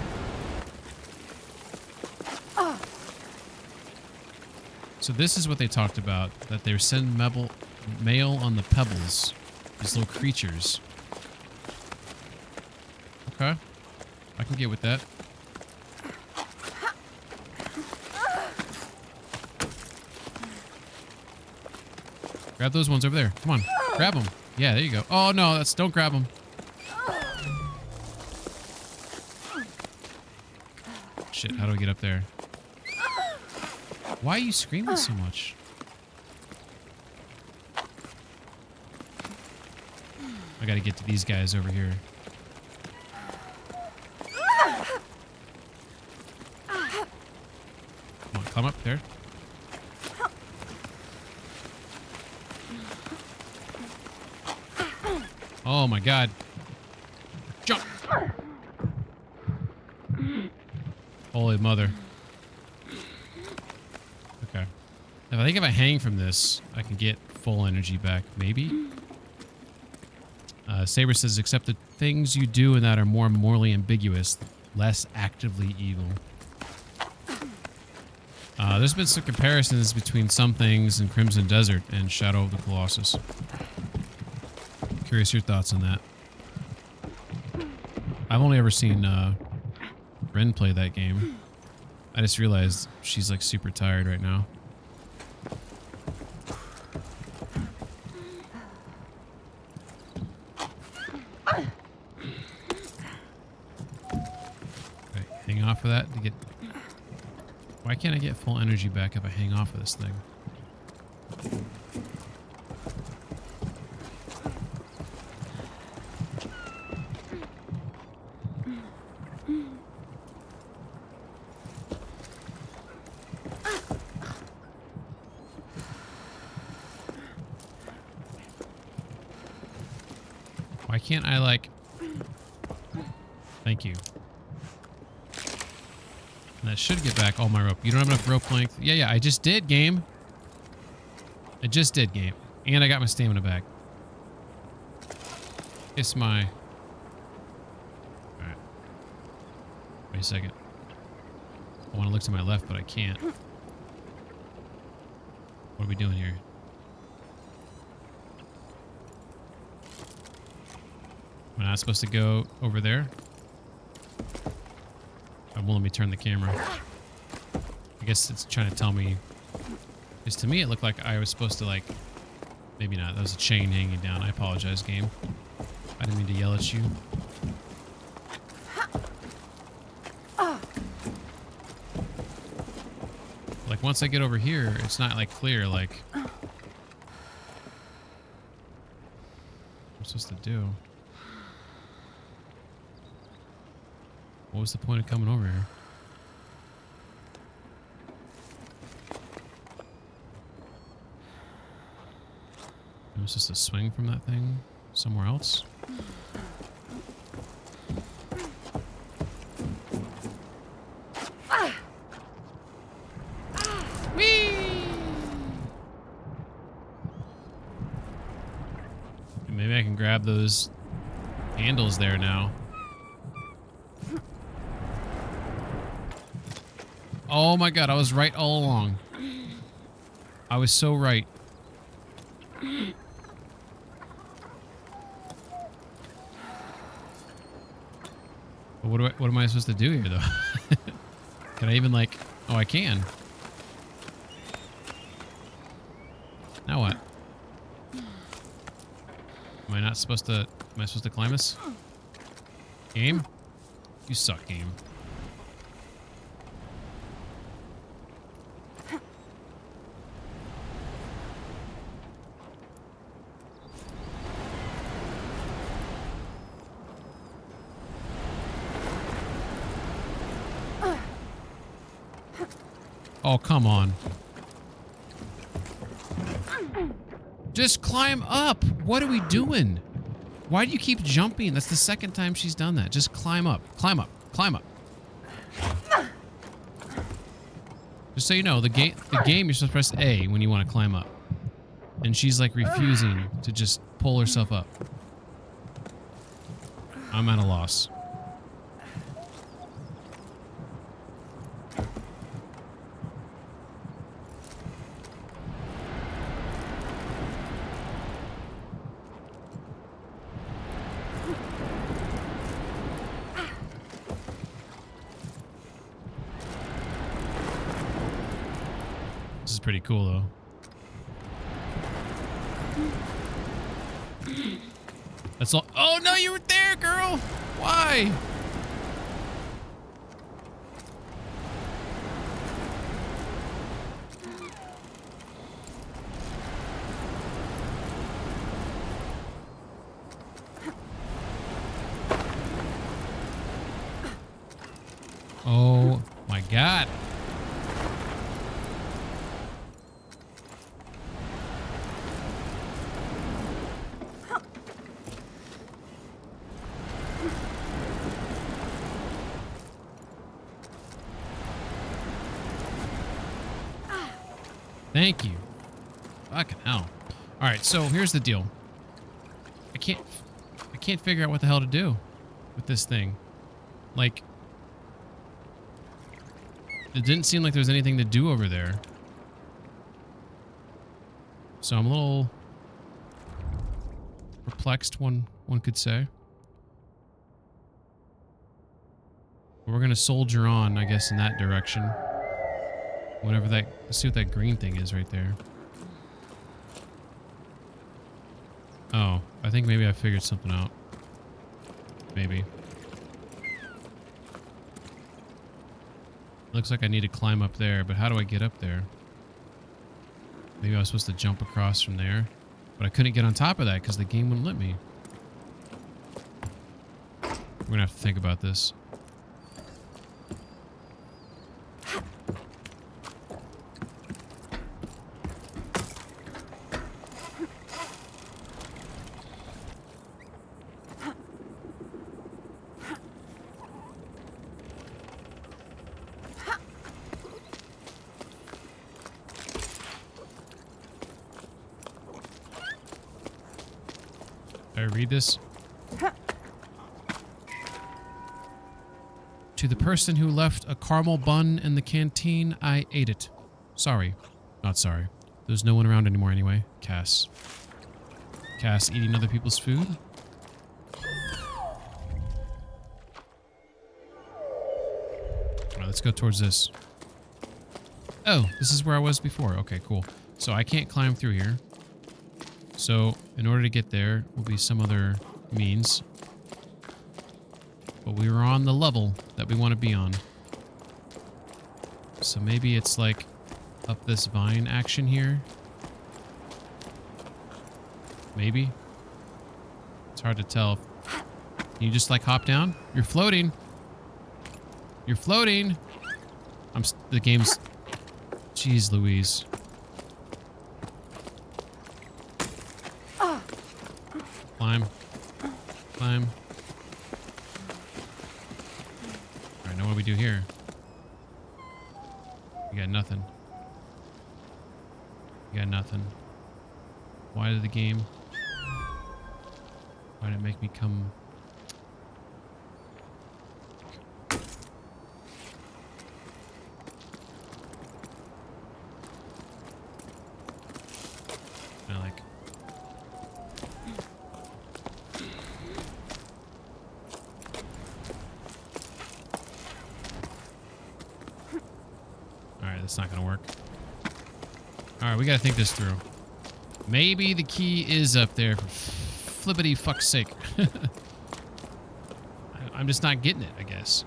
So this is what they talked about, that they send mail on the pebbles. These little creatures. Okay. I can get with that. Grab those ones over there. Come on. Grab them. Yeah, there you go. Oh, no. Don't grab them. Shit, how do I get up there? Why are you screaming so much? I gotta get to these guys over here. Come on, climb up there. Oh my god. Jump! Holy mother. Okay. I think if I hang from this, I can get full energy back. Maybe? Saber says, except the things you do in that are more morally ambiguous, less actively evil. There's been some comparisons between some things in Crimson Desert and Shadow of the Colossus. Curious your thoughts on that. I've only ever seen Ren play that game. I just realized she's like super tired right now. Okay, hang off of that to get... Why can't I get full energy back if I hang off of this thing? Why can't I, like... Thank you. And that should get back all my rope. You don't have enough rope length. Yeah, I just did, game. I just did, game. And I got my stamina back. Kiss my... Alright. Wait a second. I want to look to my left, but I can't. What are we doing here? Am I not supposed to go over there? Won't let me turn the camera. I guess it's trying to tell me. Because to me it looked like I was supposed to, like... Maybe not. That was a chain hanging down. I apologize, game. I didn't mean to yell at you. Like, once I get over here, it's not, like, clear, like... What I'm supposed to do? What was the point of coming over here? It was just a swing from that thing somewhere else? Whee! Maybe I can grab those handles there now. Oh my god, I was right all along. I was so right. But what am I supposed to do here, though? Can I even, like... Oh, I can. Now what? Am I not supposed to... Am I supposed to climb this? Game? You suck, game. Oh, come on. Just climb up. What are we doing? Why do you keep jumping? That's the second time she's done that. Just climb up. Climb up. Climb up. Just so you know, the game you're supposed to press A when you want to climb up. And she's like refusing to just pull herself up. I'm at a loss. This is pretty cool, though. That's all. Oh, no, you were there, girl. Why? Oh, my God. Thank you. Fucking hell. All right, so here's the deal. I can't figure out what the hell to do with this thing. Like, it didn't seem like there was anything to do over there. So I'm a little perplexed, one could say. We're gonna soldier on, I guess, in that direction. Whatever that, let's see what that green thing is right there. Oh, I think maybe I figured something out. Maybe. Looks like I need to climb up there, but how do I get up there? Maybe I was supposed to jump across from there, but I couldn't get on top of that because the game wouldn't let me. We're gonna have to think about this. Did I read this? To the person who left a caramel bun in the canteen, I ate it. Sorry. Not sorry. There's no one around anymore anyway. Cass. Cass eating other people's food? Alright, let's go towards this. Oh, this is where I was before. Okay, cool. So I can't climb through here. So, in order to get there, will be some other means. But we were on the level that we want to be on. So maybe it's like up this vine action here. Maybe. It's hard to tell. Can you just like hop down? You're floating. You're floating. The game's... Jeez Louise. Climb. Climb. Alright, now what do we do here? We got nothing. We got nothing. Why did the game... Why did it make me come... like... Alright, that's not gonna work. Alright, we gotta think this through. Maybe the key is up there, for flippity fuck's sake. I'm just not getting it, I guess.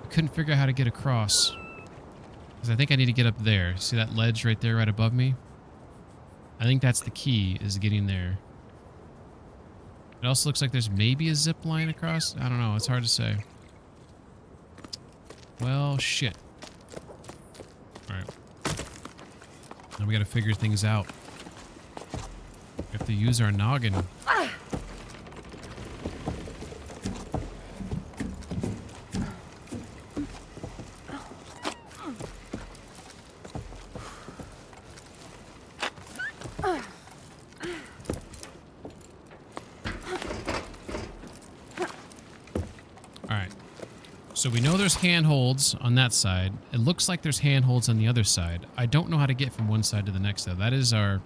I couldn't figure out how to get across. Because I think I need to get up there. See that ledge right there, right above me? I think that's the key, is getting there. It also looks like there's maybe a zip line across. I don't know, it's hard to say. Well, shit. Alright. Now we gotta figure things out. We have to use our noggin. Alright. So we know there's handholds on that side. It looks like there's handholds on the other side. I don't know how to get from one side to the next though. That is our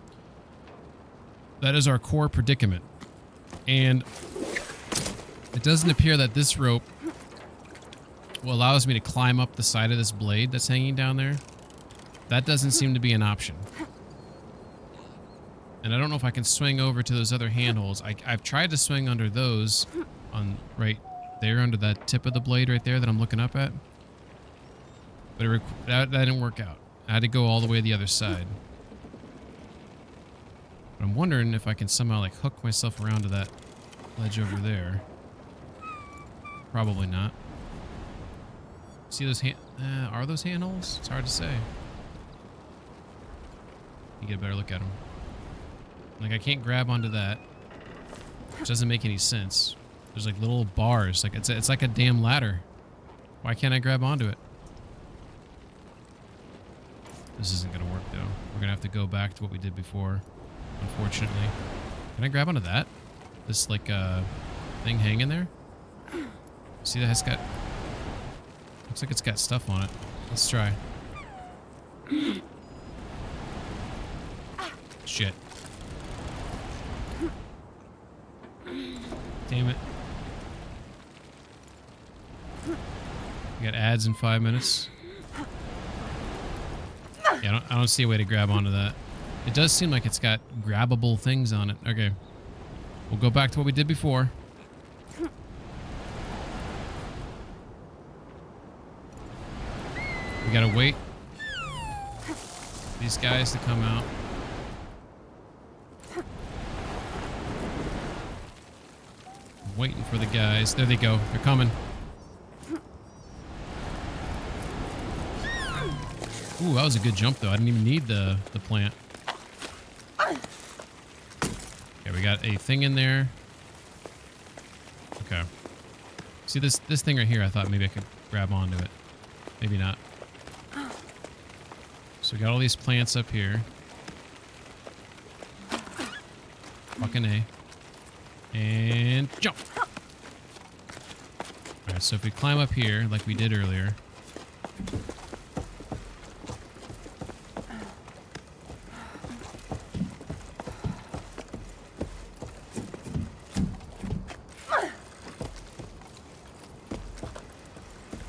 core predicament. And it doesn't appear that this rope allows me to climb up the side of this blade that's hanging down there. That doesn't seem to be an option. And I don't know if I can swing over to those other handholds. I've tried to swing under those on right there under that tip of the blade right there that I'm looking up at. But that didn't work out. I had to go all the way to the other side. But I'm wondering if I can somehow like hook myself around to that ledge over there. Probably not. See those are those handholds? It's hard to say. You get a better look at them. Like I can't grab onto that, which doesn't make any sense. There's like little bars, like it's like a damn ladder. Why can't I grab onto it? This isn't gonna work though. We're gonna have to go back to what we did before, unfortunately. Can I grab onto that? This like thing hanging there? See that it's got, looks like it's got stuff on it. Let's try. Shit. Damn it. We got ads in 5 minutes. Yeah, I don't see a way to grab onto that. It does seem like it's got grabbable things on it. Okay. We'll go back to what we did before. We gotta wait for these guys to come out. I'm waiting for the guys. There they go. They're coming. Ooh, that was a good jump, though. I didn't even need the plant. Okay, we got a thing in there. Okay. See this thing right here? I thought maybe I could grab onto it. Maybe not. So we got all these plants up here. Fucking A. And jump. Alright, so if we climb up here like we did earlier.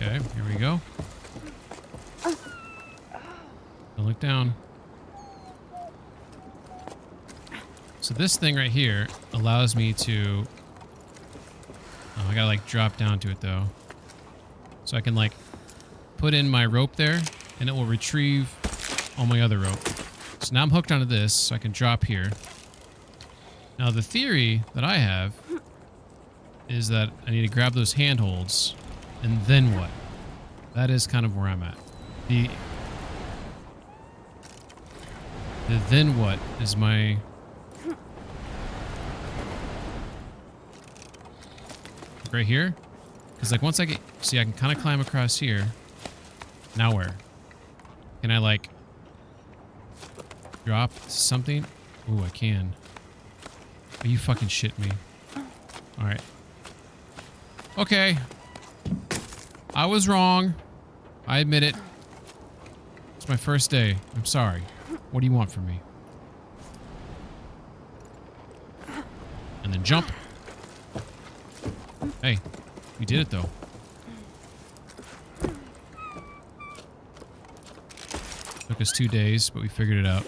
Okay, here we go. Don't look down. So this thing right here allows me to... Oh, I gotta like drop down to it though. So I can like put in my rope there and it will retrieve all my other rope. So now I'm hooked onto this so I can drop here. Now the theory that I have is that I need to grab those handholds and then what? That is kind of where I'm at. The then what is my... Right here? Because like once I get... See, I can kind of climb across here. Now where? Can I like... drop something? Ooh, I can. Are you fucking shitting me? Alright. Okay. I was wrong. I admit it. It's my first day. I'm sorry. What do you want from me? And then jump. Hey, we did it though. Took us 2 days, but we figured it out.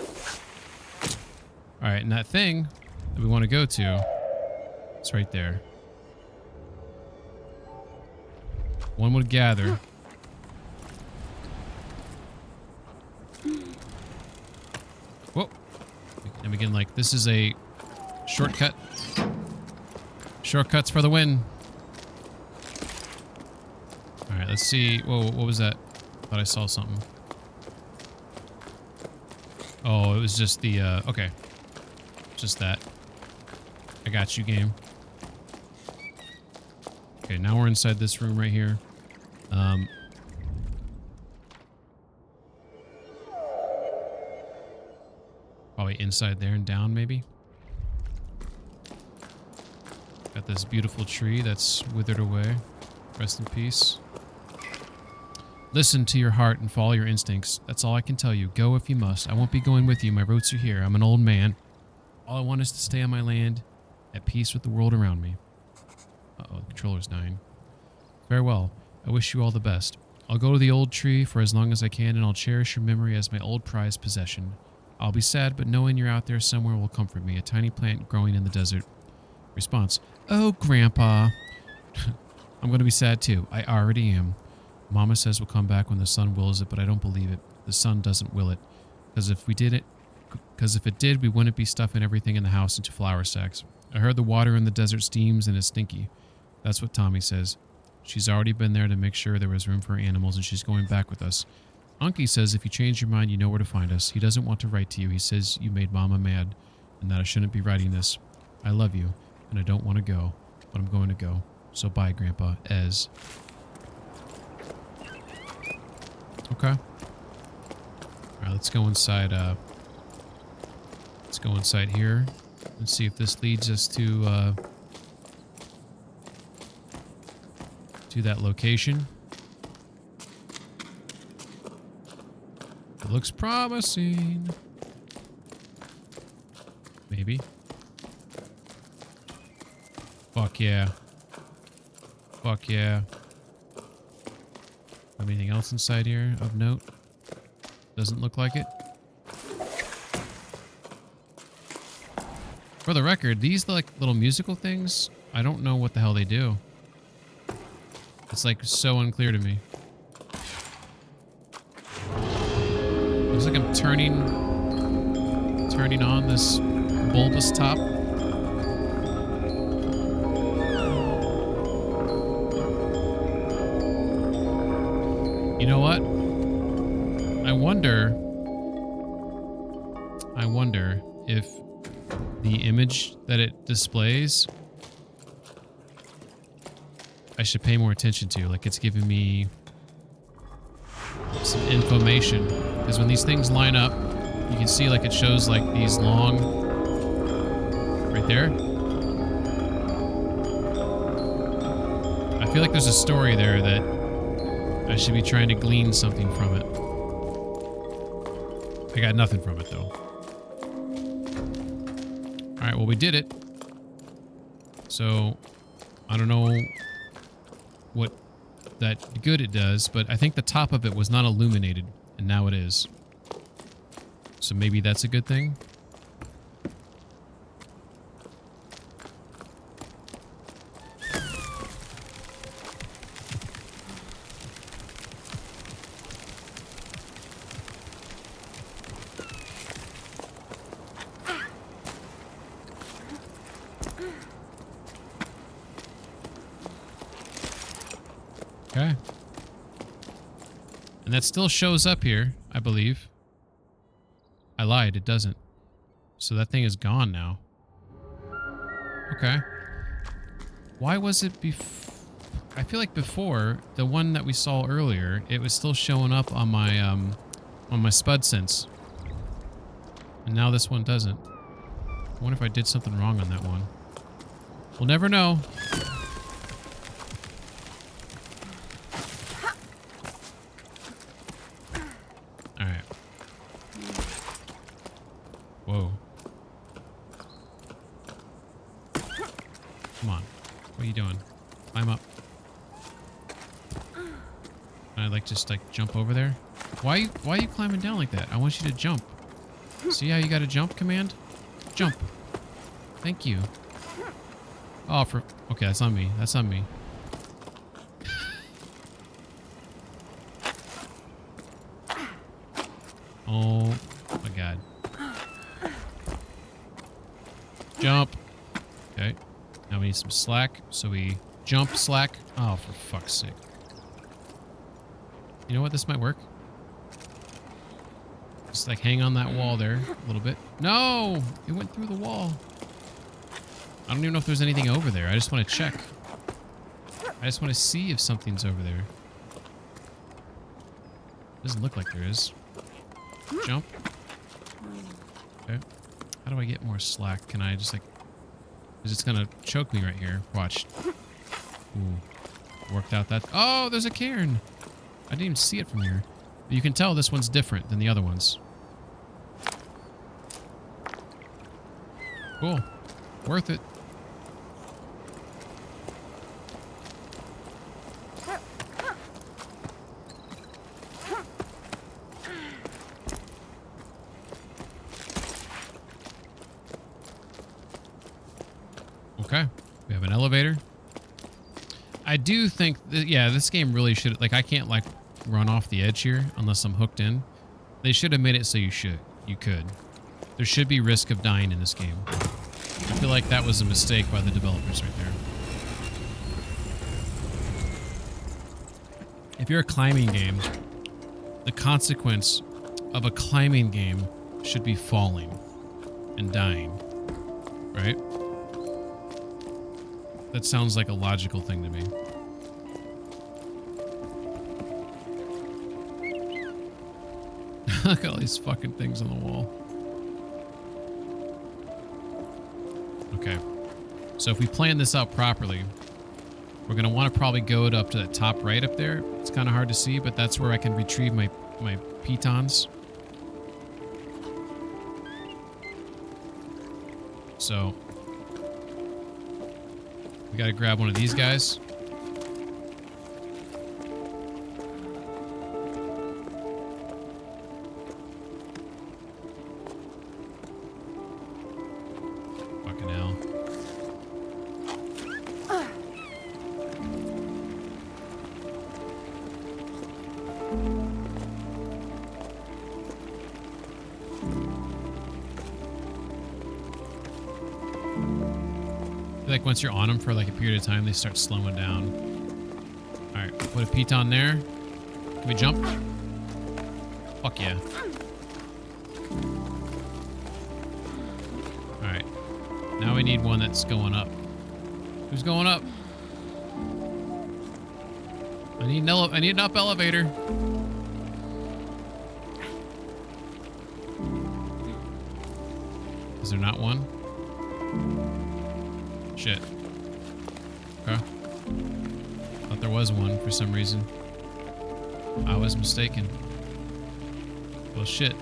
Alright, and that thing that we want to go to, it's right there. One would gather. Whoa. And we can like, this is a shortcut. Shortcuts for the win. Alright, let's see. Whoa, what was that? Thought I saw something. Oh, it was just the, okay. Just that. I got you, game. Okay, now we're inside this room right here. Probably inside there and down, maybe. Got this beautiful tree that's withered away. Rest in peace. Listen to your heart and follow your instincts. That's all I can tell you. Go if you must. I won't be going with you. My roots are here. I'm an old man. All I want is to stay on my land, at peace with the world around me. Uh-oh, the controller's dying. Farewell. I wish you all the best. I'll go to the old tree for as long as I can, and I'll cherish your memory as my old prized possession. I'll be sad, but knowing you're out there somewhere will comfort me. A tiny plant growing in the desert. Response. Oh, Grandpa. I'm going to be sad too. I already am. Mama says we'll come back when the sun wills it, but I don't believe it. The sun doesn't will it. Because if it did, we wouldn't be stuffing everything in the house into flour sacks. I heard the water in the desert steams and is stinky. That's what Tommy says. She's already been there to make sure there was room for animals, and she's going back with us. Unky says if you change your mind, you know where to find us. He doesn't want to write to you. He says you made Mama mad, and that I shouldn't be writing this. I love you, and I don't want to go, but I'm going to go. So bye, Grandpa. Ez. Okay. Alright, let's go inside, let's go inside here and see if this leads us to that location. It looks promising. Maybe. Fuck yeah. Fuck yeah. Anything else inside here of note? Doesn't look like it. For the record, these like little musical things, I don't know what the hell they do. It's like so unclear to me. Looks like I'm turning on this bulbous top. You know what? I wonder if the image that it displays, I should pay more attention to. Like it's giving me some information. Because when these things line up, you can see like it shows like these long, right there. I feel like there's a story there that I should be trying to glean something from it. I got nothing from it though. Alright, well we did it. So, I don't know what that good it does, but I think the top of it was not illuminated, and now it is. So maybe that's a good thing. Okay. And that still shows up here, I believe. I lied, it doesn't. So that thing is gone now. Okay. Why was it before? I feel like before, the one that we saw earlier, it was still showing up on my Spud Sense. And now this one doesn't. I wonder if I did something wrong on that one. We'll never know. Alright. Whoa. Come on. What are you doing? Climb up. Can I like just like jump over there? Why are you climbing down like that? I want you to jump. See how you gotta jump, command? Jump. Thank you. Oh, okay, that's on me. That's on me. Oh my god. Jump. Okay. Now we need some slack, so we jump slack. Oh, for fuck's sake. You know what? This might work. Just like hang on that wall there a little bit. No! It went through the wall. I don't even know if there's anything over there. I just want to check. I just want to see if something's over there. Doesn't look like there is. Jump. Okay. How do I get more slack? Can I just like... Because it's going to choke me right here. Watch. Ooh. Worked out that... Oh, there's a cairn! I didn't even see it from here. But you can tell this one's different than the other ones. Cool. Worth it. Okay. We have an elevator. I do think that, yeah, this game really should, like, I can't, like, run off the edge here unless I'm hooked in. They should have made it so you could. There should be risk of dying in this game. I feel like that was a mistake by the developers right there. If you're a climbing game, the consequence of a climbing game should be falling and dying, right? That sounds like a logical thing to me. Look at all these fucking things on the wall. Okay. So if we plan this out properly, we're going to want to probably go up to that top right up there. It's kind of hard to see, but that's where I can retrieve my pitons. So we got to grab one of these guys. feel like once you're on them for like a period of time, they start slowing down. All right, put a piton there. Can we jump? Fuck yeah. All right, now we need one that's going up. Who's going up? I need an up elevator. Is there not one? Shit. Okay. Thought there was one for some reason. I was mistaken. Well, shit.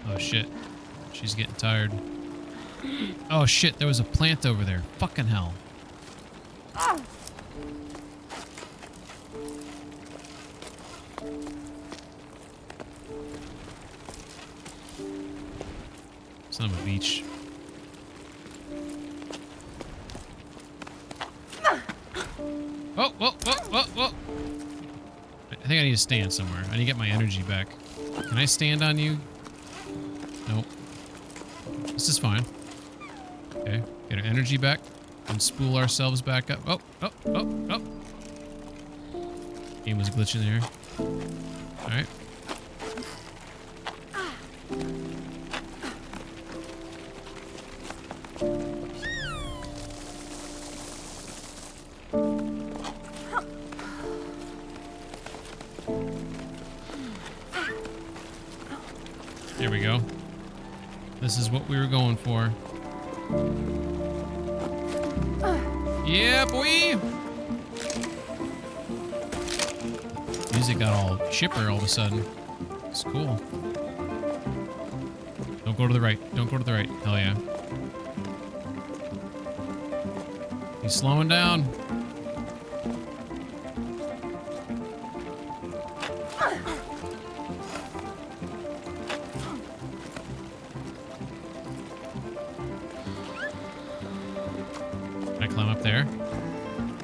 Oh shit. She's getting tired. Oh shit, there was a plant over there. Fucking hell. Son of a beach. Oh, whoa, whoa, whoa, whoa. I think I need to stand somewhere. I need to get my energy back. Can I stand on you? Nope. This is fine. Okay, get our energy back and spool ourselves back up. Oh, oh, oh, oh. Game was glitching there. All right. There we go. This is what we were going for. Yeah, boy! Music got all chipper all of a sudden. It's cool. Don't go to the right. Don't go to the right. Hell yeah. He's slowing down. Can I climb up there?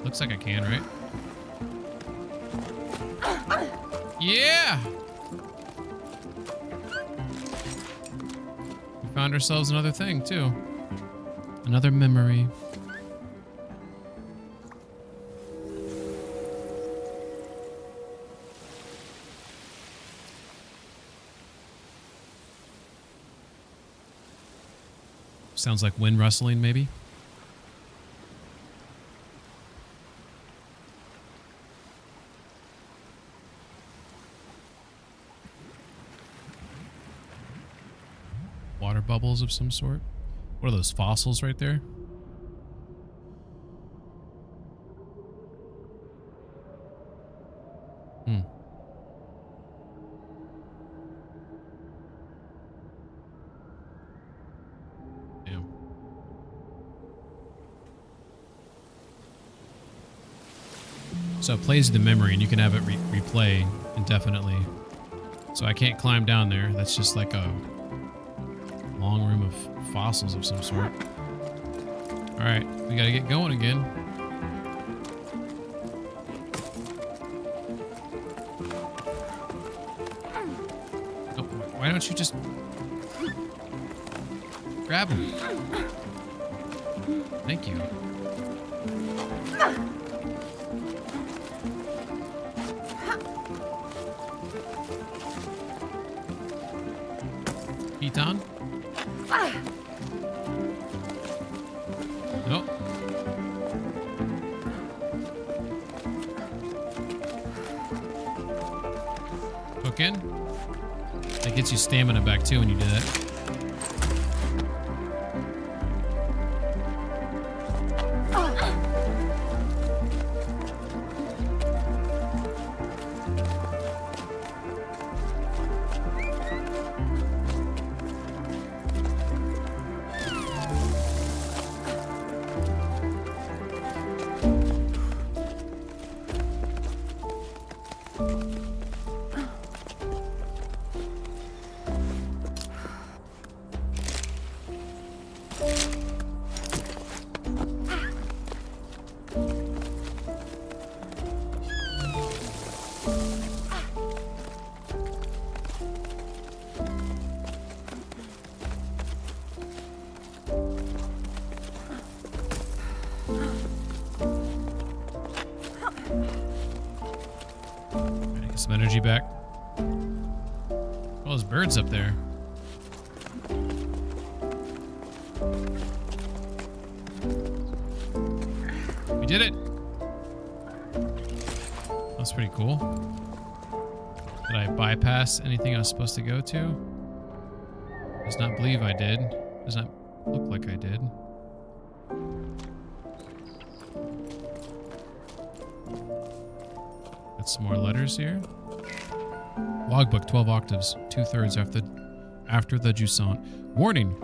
Looks like I can, right? Yeah! We found ourselves another thing, too. Another memory. Sounds like wind rustling, maybe? Water bubbles of some sort. What are those fossils right there? Hmm. Damn. So it plays the memory and you can have it replay indefinitely. So I can't climb down there. That's just like a long room of fossils of some sort. Alright, we gotta get going again. Oh, why don't you just grab him? Thank you. Piton? Nope. Hook in. That gets you stamina back too when you do that. some energy back. Oh, there's birds up there. We did it. That's pretty cool. Did I bypass anything I was supposed to go to? Does not believe I did. Does not look like I did. Got some more letters here. Logbook, 12 octaves, 2/3 after the Jusant. Warning!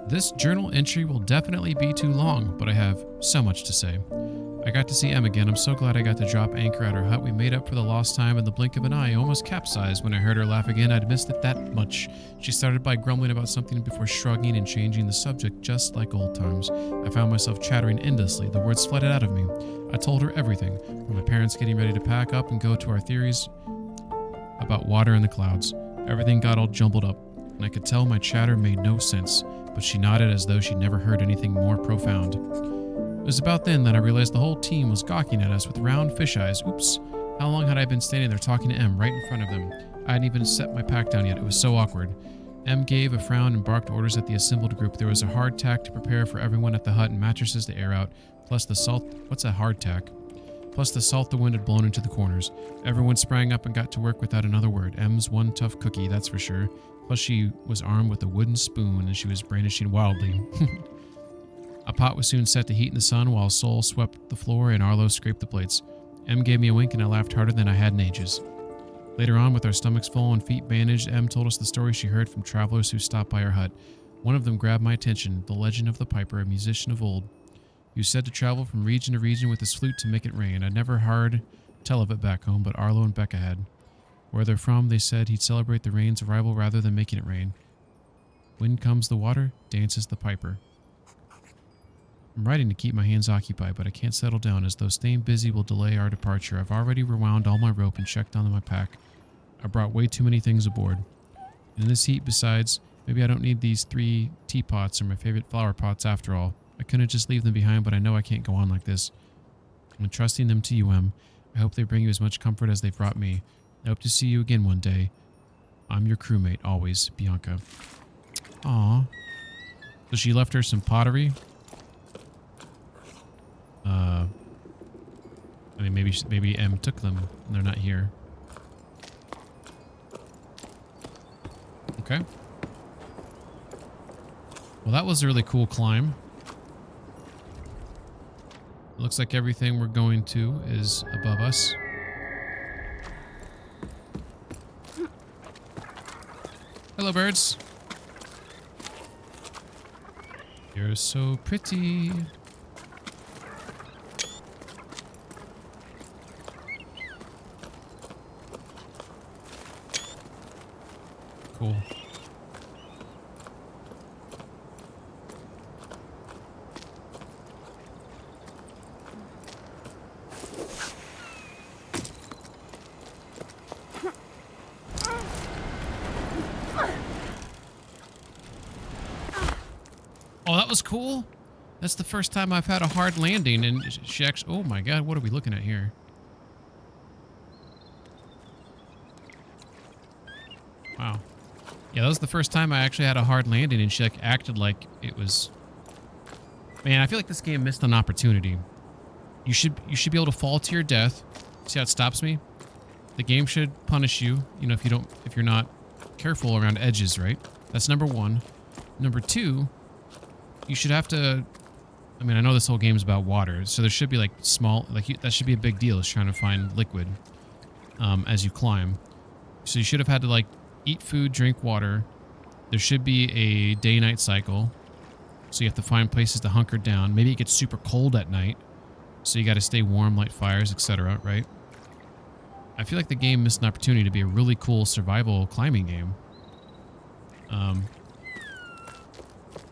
This journal entry will definitely be too long, but I have so much to say. I got to see Em again. I'm so glad I got to drop anchor at her hut. We made up for the lost time in the blink of an eye. I almost capsized when I heard her laugh again. I'd missed it that much. She started by grumbling about something before shrugging and changing the subject, just like old times. I found myself chattering endlessly. The words flooded out of me. I told her everything, from my parents getting ready to pack up and go to our theories about water in the clouds. Everything got all jumbled up, and I could tell my chatter made no sense, but she nodded as though she'd never heard anything more profound. It was about then that I realized the whole team was gawking at us with round fish eyes. Oops. How long had I been standing there talking to Em right in front of them? I hadn't even set my pack down yet. It was so awkward. Em gave a frown and barked orders at the assembled group. There was a hard tack to prepare for everyone at the hut and mattresses to air out, plus the salt. What's a hard tack? Plus the salt the wind had blown into the corners. Everyone sprang up and got to work without another word. Em's one tough cookie, that's for sure. Plus she was armed with a wooden spoon and she was brandishing wildly. A pot was soon set to heat in the sun while Sol swept the floor and Arlo scraped the plates. Em gave me a wink and I laughed harder than I had in ages. Later on, with our stomachs full and feet bandaged, Em told us the story she heard from travelers who stopped by our hut. One of them grabbed my attention, the legend of the piper, a musician of old. He was said to travel from region to region with his flute to make it rain. I'd never heard tell of it back home, but Arlo and Becca had. Where they're from, they said he'd celebrate the rain's arrival rather than making it rain. When comes the water, dances the piper. I'm writing to keep my hands occupied, but I can't settle down as though staying busy will delay our departure. I've already rewound all my rope and checked onto my pack. I brought way too many things aboard. And in this heat, besides, maybe I don't need these 3 teapots or my favorite flower pots after all. I couldn't just leave them behind, but I know I can't go on like this. I'm entrusting them to you, Em. I hope they bring you as much comfort as they've brought me. I hope to see you again one day. I'm your crewmate, always, Bianca. Aww. So she left her some pottery. I mean, maybe Em took them and they're not here. Okay. Well, that was a really cool climb. It looks like everything we're going to is above us. Hello, birds. You're so pretty. Cool. Oh, that was cool. That's the first time I've had a hard landing, and she actually... Oh my god, what are we looking at here? Wow. Yeah, that was the first time I actually had a hard landing, and she like acted like it was... Man, I feel like this game missed an opportunity. You should be able to fall to your death. See how it stops me? The game should punish you, you know, if you're not careful around edges, right? That's number 1. Number 2, you should have to... I mean, I know this whole game's about water, so there should be like small... that should be a big deal, is trying to find liquid as you climb. So you should have had to like eat food, drink water. There should be a day-night cycle. So you have to find places to hunker down. Maybe it gets super cold at night. So you got to stay warm, light fires, etc., right? I feel like the game missed an opportunity to be a really cool survival climbing game. It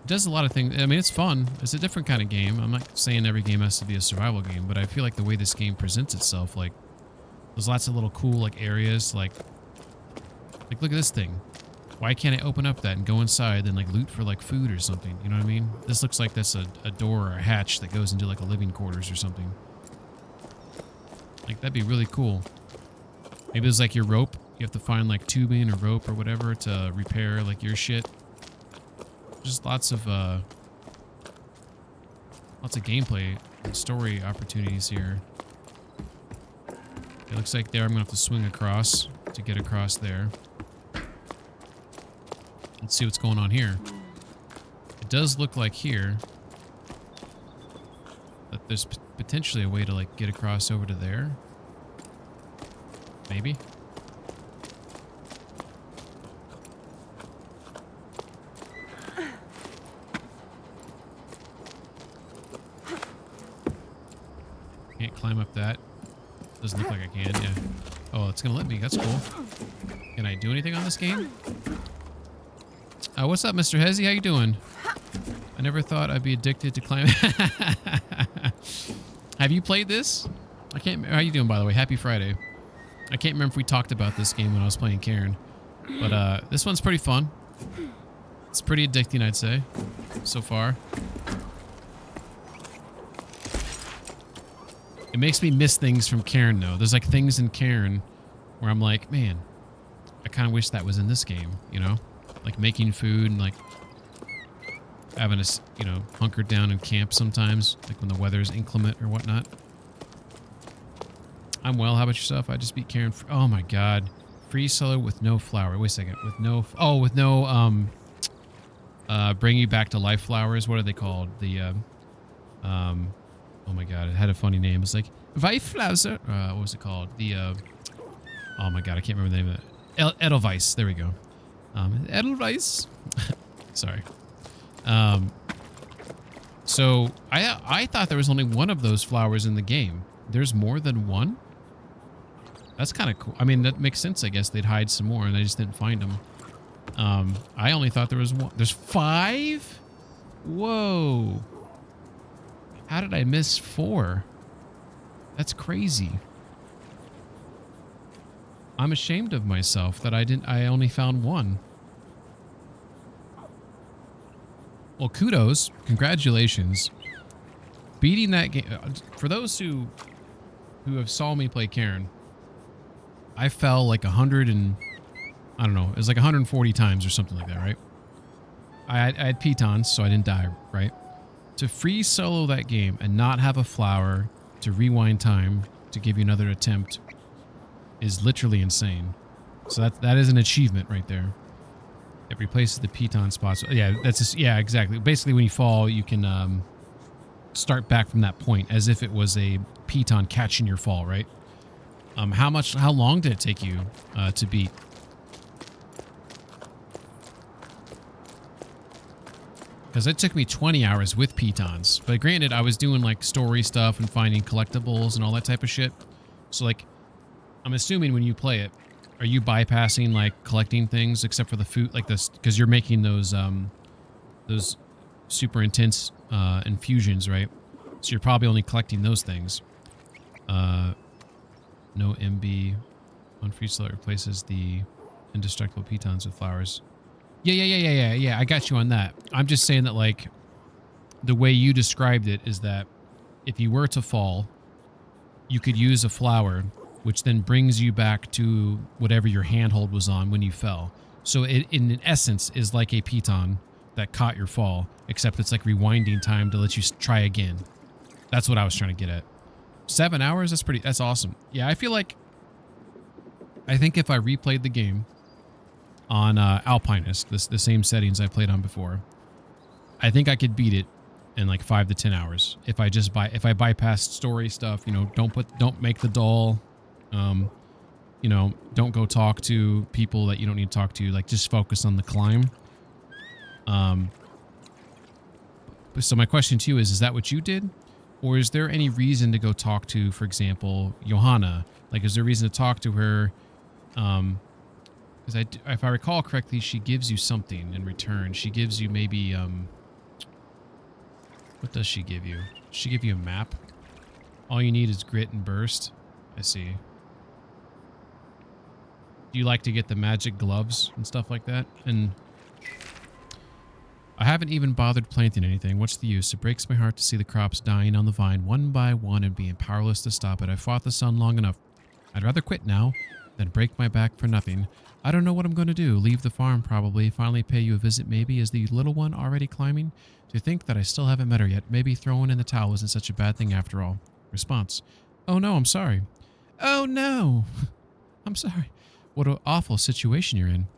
does a lot of things. I mean, it's fun. It's a different kind of game. I'm not saying every game has to be a survival game, but I feel like the way this game presents itself, like, there's lots of little cool, like, areas, like look at this thing. Why can't I open up that and go inside and, like, loot for, like, food or something? You know what I mean? This looks like that's a door or a hatch that goes into, like, a living quarters or something. Like, that'd be really cool. Maybe it's like your rope. You have to find like tubing or rope or whatever to repair like your shit. Just lots of gameplay and story opportunities here. It looks like there I'm gonna have to swing across to get across there. Let's see what's going on here. It does look like here that there's potentially a way to like get across over to there. Maybe. Can't climb up that. Doesn't look like I can, yeah. Oh, it's gonna let me. That's cool. Can I do anything on this game? What's up, Mr. Hezzy? How you doing? I never thought I'd be addicted to climbing. Have you played this? I can't. How you doing, by the way? Happy Friday. I can't remember if we talked about this game when I was playing Karen, but this one's pretty fun. It's pretty addicting, I'd say, so far. It makes me miss things from Karen, though. There's like things in Karen where I'm like, man, I kind of wish that was in this game, you know? Like making food and like having us, you know, hunker down and camp sometimes, like when the weather's inclement or whatnot. I'm well. How about yourself? I just beat Karen. Oh my god, free solo with no flower. Wait a second. With no. Oh, with no. Bring you back to life flowers. What are they called? The. Oh my god, it had a funny name. It's like Weiflauser. What was it called? The. Oh my god, I can't remember the name of it. Edelweiss. There we go. Edelweiss. Sorry. So I thought there was only one of those flowers in the game. There's more than one? That's kind of cool. I mean, that makes sense, I guess. They'd hide some more, and I just didn't find them. I only thought there was one. There's 5? Whoa. How did I miss 4? That's crazy. I'm ashamed of myself that I only found 1. Well, kudos. Congratulations. Beating that game. For those who have saw me play Karen, I fell like 100 and I don't know, it was like 140 times or something like that, right? I had pitons, so I didn't die, right? To free solo that game and not have a flower to rewind time to give you another attempt is literally insane. So that is an achievement right there. It replaces the piton spots. Yeah, that's just, yeah, exactly. Basically, when you fall, you can start back from that point as if it was a piton catching your fall, right? How long did it take you to beat? Because it took me 20 hours with pitons. But granted, I was doing like story stuff and finding collectibles and all that type of shit. So like, I'm assuming when you play it, are you bypassing like collecting things except for the food, like this? Because you're making those super intense infusions, right? So you're probably only collecting those things. No MB. One free slot replaces the indestructible pitons with flowers. Yeah, I got you on that. I'm just saying that, like, the way you described it is that if you were to fall, you could use a flower, which then brings you back to whatever your handhold was on when you fell. So it, in essence, is like a piton that caught your fall, except it's like rewinding time to let you try again. That's what I was trying to get at. 7 hours? That's awesome. Yeah, I think if I replayed the game on Alpinist, the same settings I played on before, I think I could beat it in like 5 to 10 hours if I bypassed story stuff. You know, don't make the doll. You know, don't go talk to people that you don't need to talk to. Like, just focus on the climb. So my question to you is that what you did? Or is there any reason to go talk to, for example, Johanna? Like, is there a reason to talk to her? Because if I recall correctly, she gives you something in return. She gives you maybe, what does she give you? Does she give you a map? All you need is grit and burst. I see. Do you like to get the magic gloves and stuff like that? And I haven't even bothered planting anything. What's the use? It breaks my heart to see the crops dying on the vine one by one and being powerless to stop it. I fought the sun long enough. I'd rather quit now. then break my back for nothing. I don't know what I'm going to do. Leave the farm probably. Finally pay you a visit maybe. Is the little one already climbing? To think that I still haven't met her yet. Maybe throwing in the towel isn't such a bad thing after all. Response. Oh no, I'm sorry. Oh no. I'm sorry. What an awful situation you're in.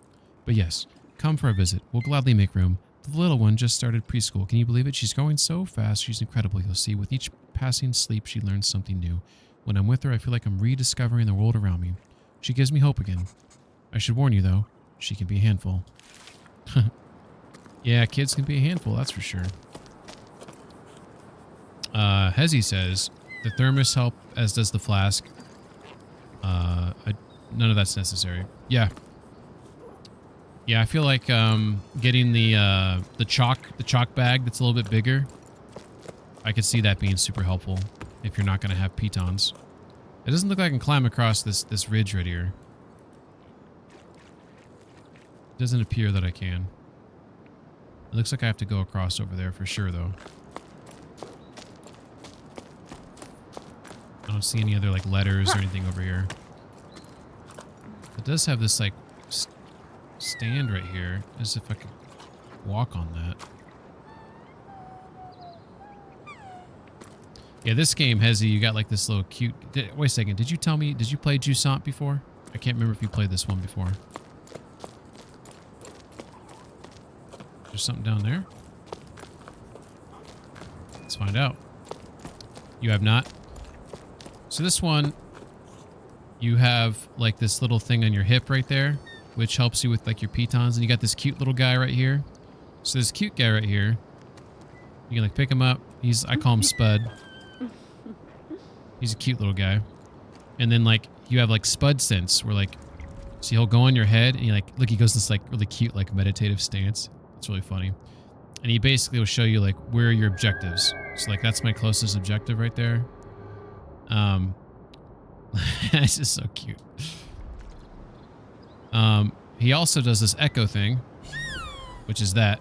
But yes, come for a visit. We'll gladly make room. The little one just started preschool. Can you believe it? She's growing so fast. She's incredible. You'll see. With each passing sleep, she learns something new. When I'm with her, I feel like I'm rediscovering the world around me. She gives me hope again. I should warn you, though. She can be a handful. Yeah, kids can be a handful, that's for sure. Hezi says, the thermos help, as does the flask. None of that's necessary. Yeah. Yeah, I feel like getting the chalk bag that's a little bit bigger. I could see that being super helpful if you're not going to have pitons. It doesn't look like I can climb across this ridge right here. It doesn't appear that I can. It looks like I have to go across over there for sure, though. I don't see any other like letters or anything over here. It does have this like stand right here, as if I could walk on that. Yeah, this game, Hezi, you got like this little cute... wait a second, did you tell me... did you play Jusant before? I can't remember if you played this one before. There's something down there? Let's find out. You have not? So this one, you have like this little thing on your hip right there, which helps you with like your pitons, and you got this cute little guy right here. So this cute guy right here, you can like pick him up. I call him Spud. He's a cute little guy. And then like you have like Spud sense, where like, see, he'll go on your head and you like, look, he goes this like really cute like meditative stance. It's really funny. And he basically will show you like where are your objectives. So like that's my closest objective right there. It's just so cute. He also does this echo thing, which is that.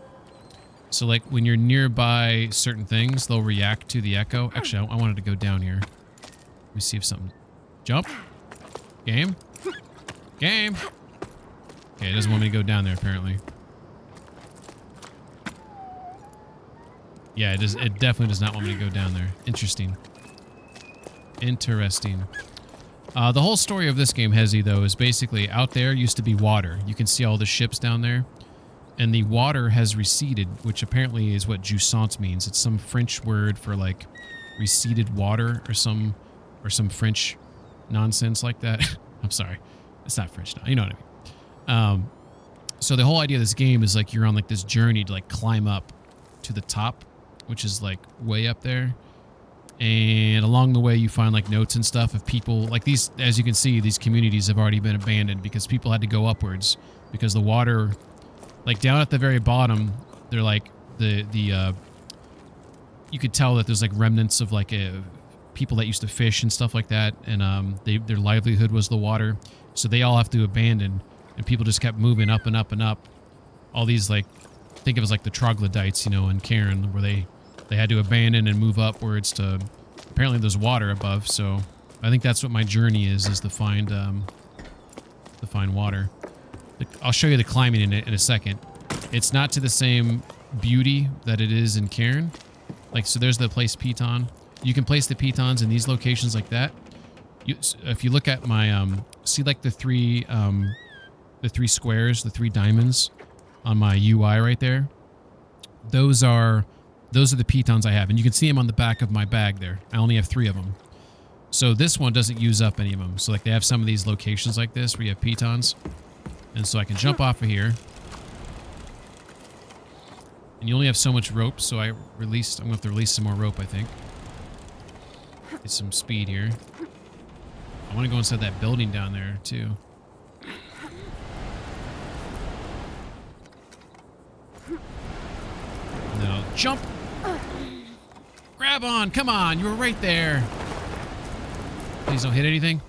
So like when you're nearby certain things, they'll react to the echo. Actually, I wanted to go down here. Let me see if something... Jump. Game. Game. Okay, it doesn't want me to go down there apparently. Yeah, it definitely does not want me to go down there. Interesting. Interesting. The whole story of this game, Hezi, though, is basically out there used to be water. You can see all the ships down there. And the water has receded, which apparently is what Jusant means. It's some French word for, like, receded water or some French nonsense like that. I'm sorry. It's not French now. You know what I mean. So the whole idea of this game is, like, you're on, like, this journey to, like, climb up to the top, which is, like, way up there. And along the way, you find like notes and stuff of people like these. As you can see, these communities have already been abandoned because people had to go upwards because the water, like down at the very bottom, they're like you could tell that there's like remnants of like people that used to fish and stuff like that, and their livelihood was the water, so they all have to abandon, and people just kept moving up and up and up. All these like, think of it as like the troglodytes, you know, in Cairn, where they had to abandon and move upwards to... Apparently there's water above, so I think that's what my journey is to find water. I'll show you the climbing in a second. It's not to the same beauty that it is in Cairn. Like, so there's the place piton. You can place the pitons in these locations like that. If you look at my... see like the three squares, the 3 diamonds on my UI right there? Those are the pitons I have, and you can see them on the back of my bag there. I only have 3 of them. So this one doesn't use up any of them. So like they have some of these locations like this where you have pitons. And so I can jump off of here. And you only have so much rope, so I'm going to have to release some more rope, I think. Get some speed here. I want to go inside that building down there, too. And then I'll jump. Grab on! Come on! You were right there! Please don't hit anything.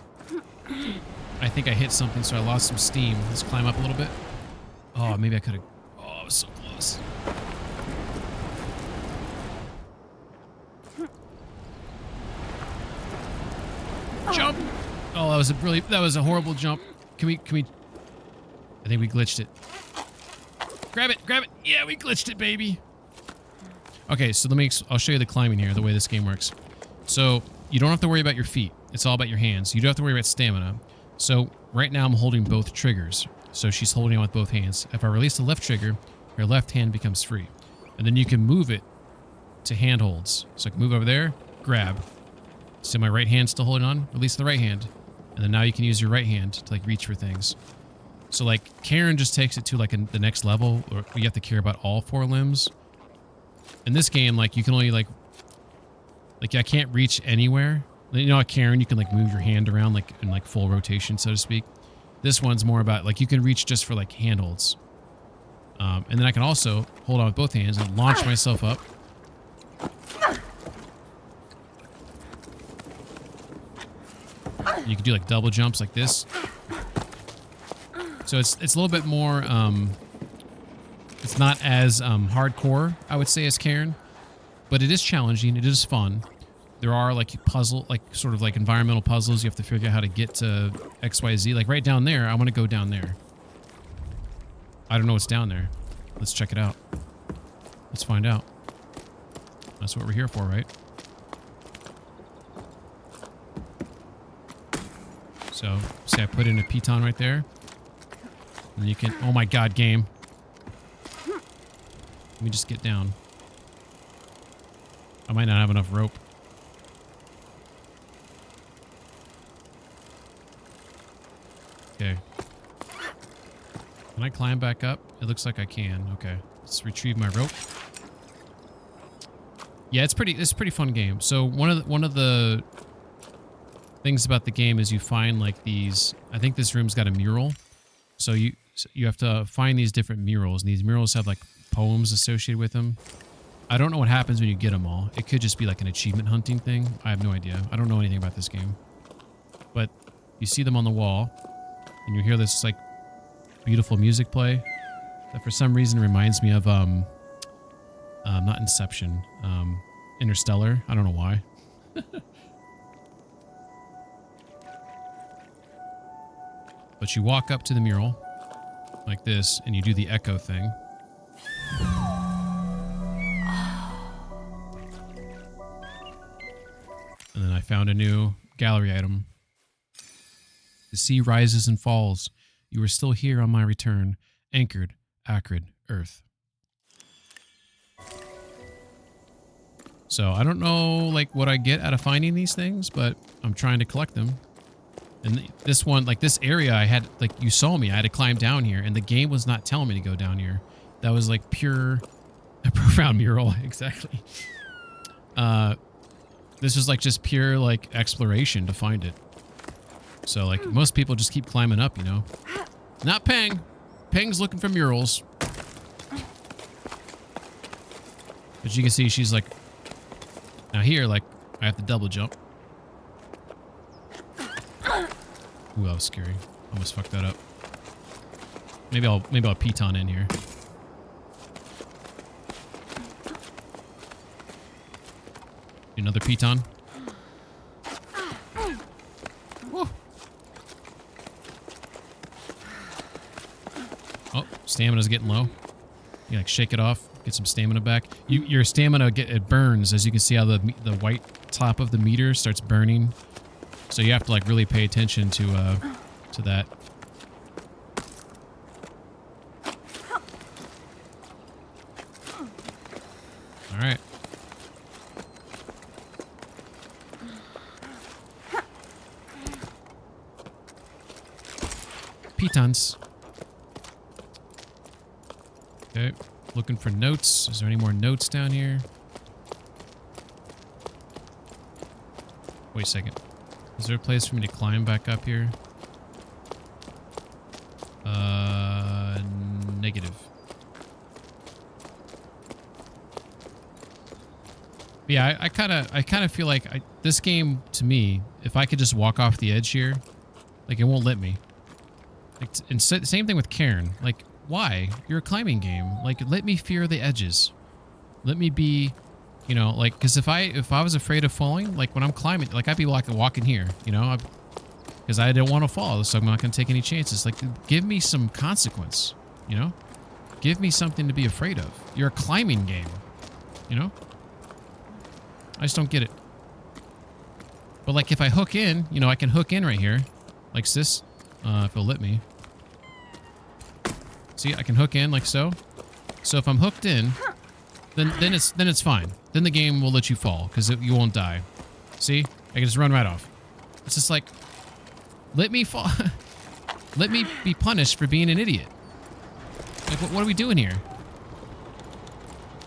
I think I hit something, so I lost some steam. Let's climb up a little bit. Oh, maybe I could have... Oh, I was so close. Jump! Oh, that was a horrible jump. Can we? I think we glitched it. Grab it. Yeah, we glitched it, baby. Okay, so I'll show you the climbing here, the way this game works. So you don't have to worry about your feet. It's all about your hands. You don't have to worry about stamina. So right now I'm holding both triggers. So she's holding on with both hands. If I release the left trigger, her left hand becomes free. And then you can move it to handholds. So I can move over there, grab. See my right hand still holding on? Release the right hand. And then now you can use your right hand to like reach for things. So like Karen just takes it to like the next level where you have to care about all 4 limbs. In this game, like you can only like I can't reach anywhere. You know, at Karen, you can like move your hand around like in like full rotation, so to speak. This one's more about like you can reach just for like handholds. And then I can also hold on with both hands and launch myself up. You can do like double jumps like this. So it's a little bit more, it's not as hardcore, I would say, as Karen, but it is challenging. It is fun. There are like sort of like environmental puzzles. You have to figure out how to get to XYZ. Like right down there, I want to go down there. I don't know what's down there. Let's check it out. Let's find out. That's what we're here for, right? So, see, I put in a piton right there. And you can... Oh my god, game. Let me just get down. I might not have enough rope. Okay. Can I climb back up? It looks like I can. Okay. Let's retrieve my rope. Yeah, it's a pretty fun game. So one of the things about the game is you find like these... I think this room's got a mural. So you have to find these different murals, and these murals have like poems associated with them. I don't know what happens when you get them all. It could just be like an achievement hunting thing. I have no idea. I don't know anything about this game. But you see them on the wall, and you hear this like beautiful music play that for some reason reminds me of not Inception, Interstellar. I don't know why. But you walk up to the mural like this, and you do the echo thing. And then I found a new gallery item. The sea rises and falls. You are still here on my return, anchored, acrid earth. So I don't know like what I get out of finding these things, but I'm trying to collect them. And this one, like this area, I had, like you saw me, I had to climb down here, and the game was not telling me to go down here. That was like pure, a profound mural, exactly. This was like just pure like exploration to find it. So like most people just keep climbing up, you know. Not Peng. Peng's looking for murals. But you can see she's like, now here, like I have to double jump. Ooh, that was scary. Almost fucked that up. Maybe I'll piton in here. Another piton. Whoa. Oh, stamina's getting low. You like shake it off, get some stamina back. Your stamina it burns, as you can see how the white top of the meter starts burning. So you have to like really pay attention to that. All right. Pitons. Okay, looking for notes. Is there any more notes down here? Wait a second. Is there a place for me to climb back up here? Negative. Yeah, I kind of feel like this game, to me, if I could just walk off the edge here, like it won't let me. Like, and same thing with Karen. Like, why? You're a climbing game. Like, let me fear the edges. Let me be, you know, like, because if I was afraid of falling, like when I'm climbing, like I'd be like walking here, you know. because I don't want to fall, so I'm not going to take any chances. Like, give me some consequence, you know? Give me something to be afraid of. You're a climbing game, you know? I just don't get it. But like if I hook in, you know, I can hook in right here. Like this, if it'll let me. See, I can hook in like so. So if I'm hooked in, then it's fine. Then the game will let you fall because you won't die. See? I can just run right off. It's just like, let me fall. Let me be punished for being an idiot. Like, what are we doing here?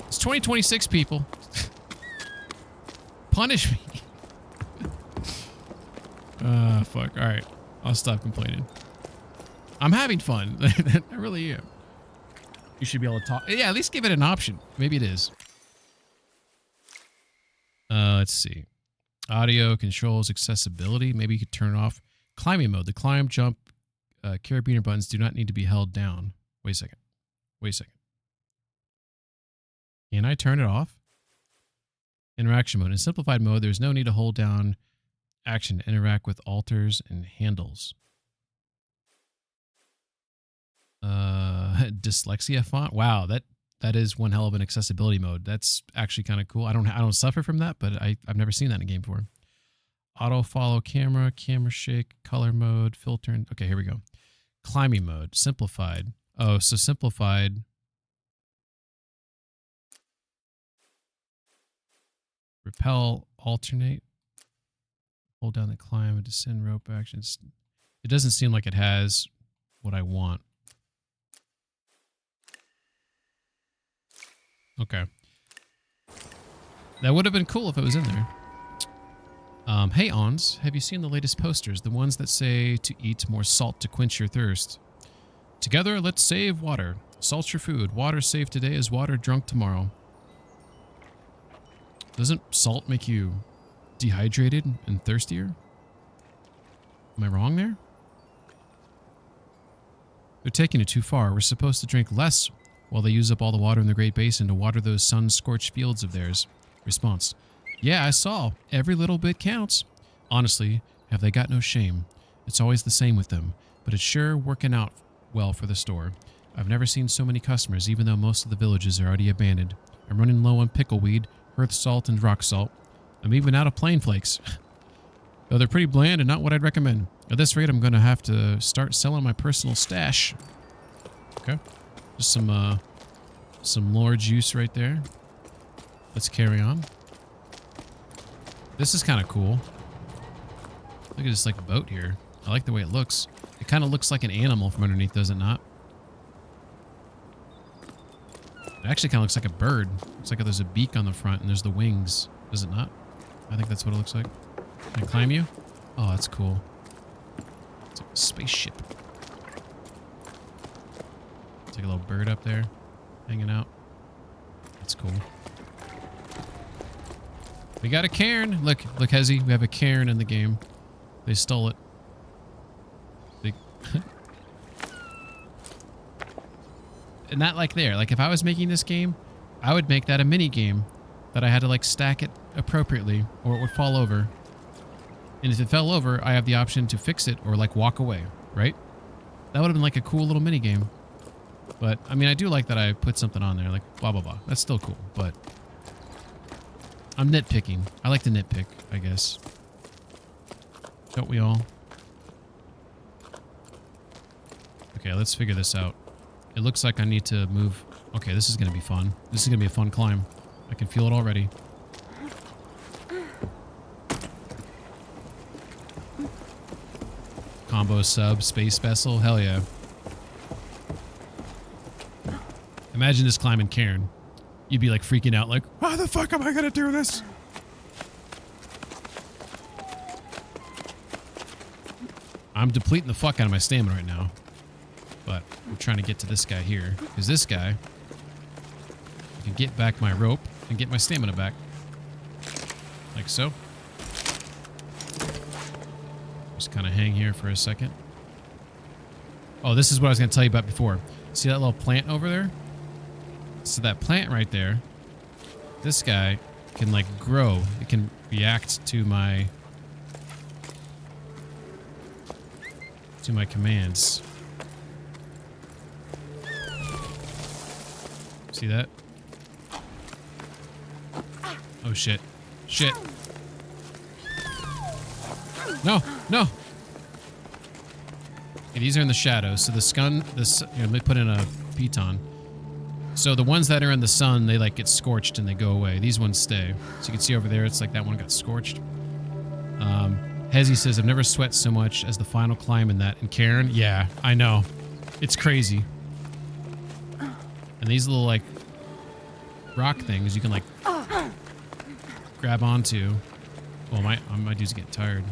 It's 2026, people. Punish me. Fuck. All right. I'll stop complaining. I'm having fun. I really am. You should be able to talk. Yeah, at least give it an option. Maybe it is. Let's see. Audio, controls, accessibility. Maybe you could turn it off. Climbing mode. The climb, jump, carabiner buttons do not need to be held down. Wait a second. Wait a second. Can I turn it off? Interaction mode. In simplified mode, there's no need to hold down action to interact with altars and handles. Dyslexia font. Wow, that is one hell of an accessibility mode. That's actually kind of cool. I don't suffer from that, but I've never seen that in a game before. Auto follow camera, camera shake, color mode, filter. Okay, here we go. Climbing mode, simplified. Oh, so simplified. Repel, alternate. Hold down the climb and descend rope actions. It doesn't seem like it has what I want. Okay. That would have been cool if it was in there. Hey, Ons, have you seen the latest posters? The ones that say to eat more salt to quench your thirst. Together, let's save water. Salt your food. Water saved today is water drunk tomorrow. Doesn't salt make you dehydrated and thirstier? Am I wrong there? They're taking it too far. We're supposed to drink less while they use up all the water in the Great Basin to water those sun-scorched fields of theirs. Response. Yeah, I saw. Every little bit counts. Honestly, have they got no shame? It's always the same with them, but it's sure working out well for the store. I've never seen so many customers, even though most of the villages are already abandoned. I'm running low on pickleweed, earth salt, and rock salt. I'm even out of plain flakes. Though they're pretty bland and not what I'd recommend. At this rate, I'm going to have to start selling my personal stash. Okay. Just some lore juice right there. Let's carry on. This is kind of cool. Look at this like boat here. I like the way it looks. It kind of looks like an animal from underneath, does it not? It actually kind of looks like a bird. Looks like there's a beak on the front and there's the wings. Does it not? I think that's what it looks like. Can I climb you? Oh, that's cool. It's like a spaceship. It's like a little bird up there hanging out. That's cool. We got a cairn. Look, Hezzy. We have a cairn in the game. They stole it. They and not like there. Like if I was making this game, I would make that a mini game that I had to like stack it appropriately or it would fall over. And if it fell over, I have the option to fix it or like walk away, right? That would have been like a cool little mini game. But I mean, I do like that I put something on there like blah, blah, blah. That's still cool, but I'm nitpicking. I like to nitpick, I guess. Don't we all? Okay, let's figure this out. It looks like I need to move. Okay, this is going to be fun. This is going to be a fun climb. I can feel it already. Combo sub, space vessel. Hell yeah. Imagine this climbing cairn. You'd be like freaking out like, how the fuck am I going to do this? I'm depleting the fuck out of my stamina right now. But I'm trying to get to this guy here. Because this guy can get back my rope and get my stamina back. Like so. Just kind of hang here for a second. Oh, this is what I was going to tell you about before. See that little plant over there? So that plant right there, this guy can like grow. It can react to my do my commands. See that? Oh shit. Shit. No, no. Okay, these are in the shadows. So the sun, here, let me put in a piton. So the ones that are in the sun, they like get scorched and they go away. These ones stay. So you can see over there, it's like that one got scorched. Hezzy says, I've never sweat so much as the final climb in that. And Karen, yeah, I know. It's crazy. And these little like rock things you can like grab onto. Well, my dude's getting tired.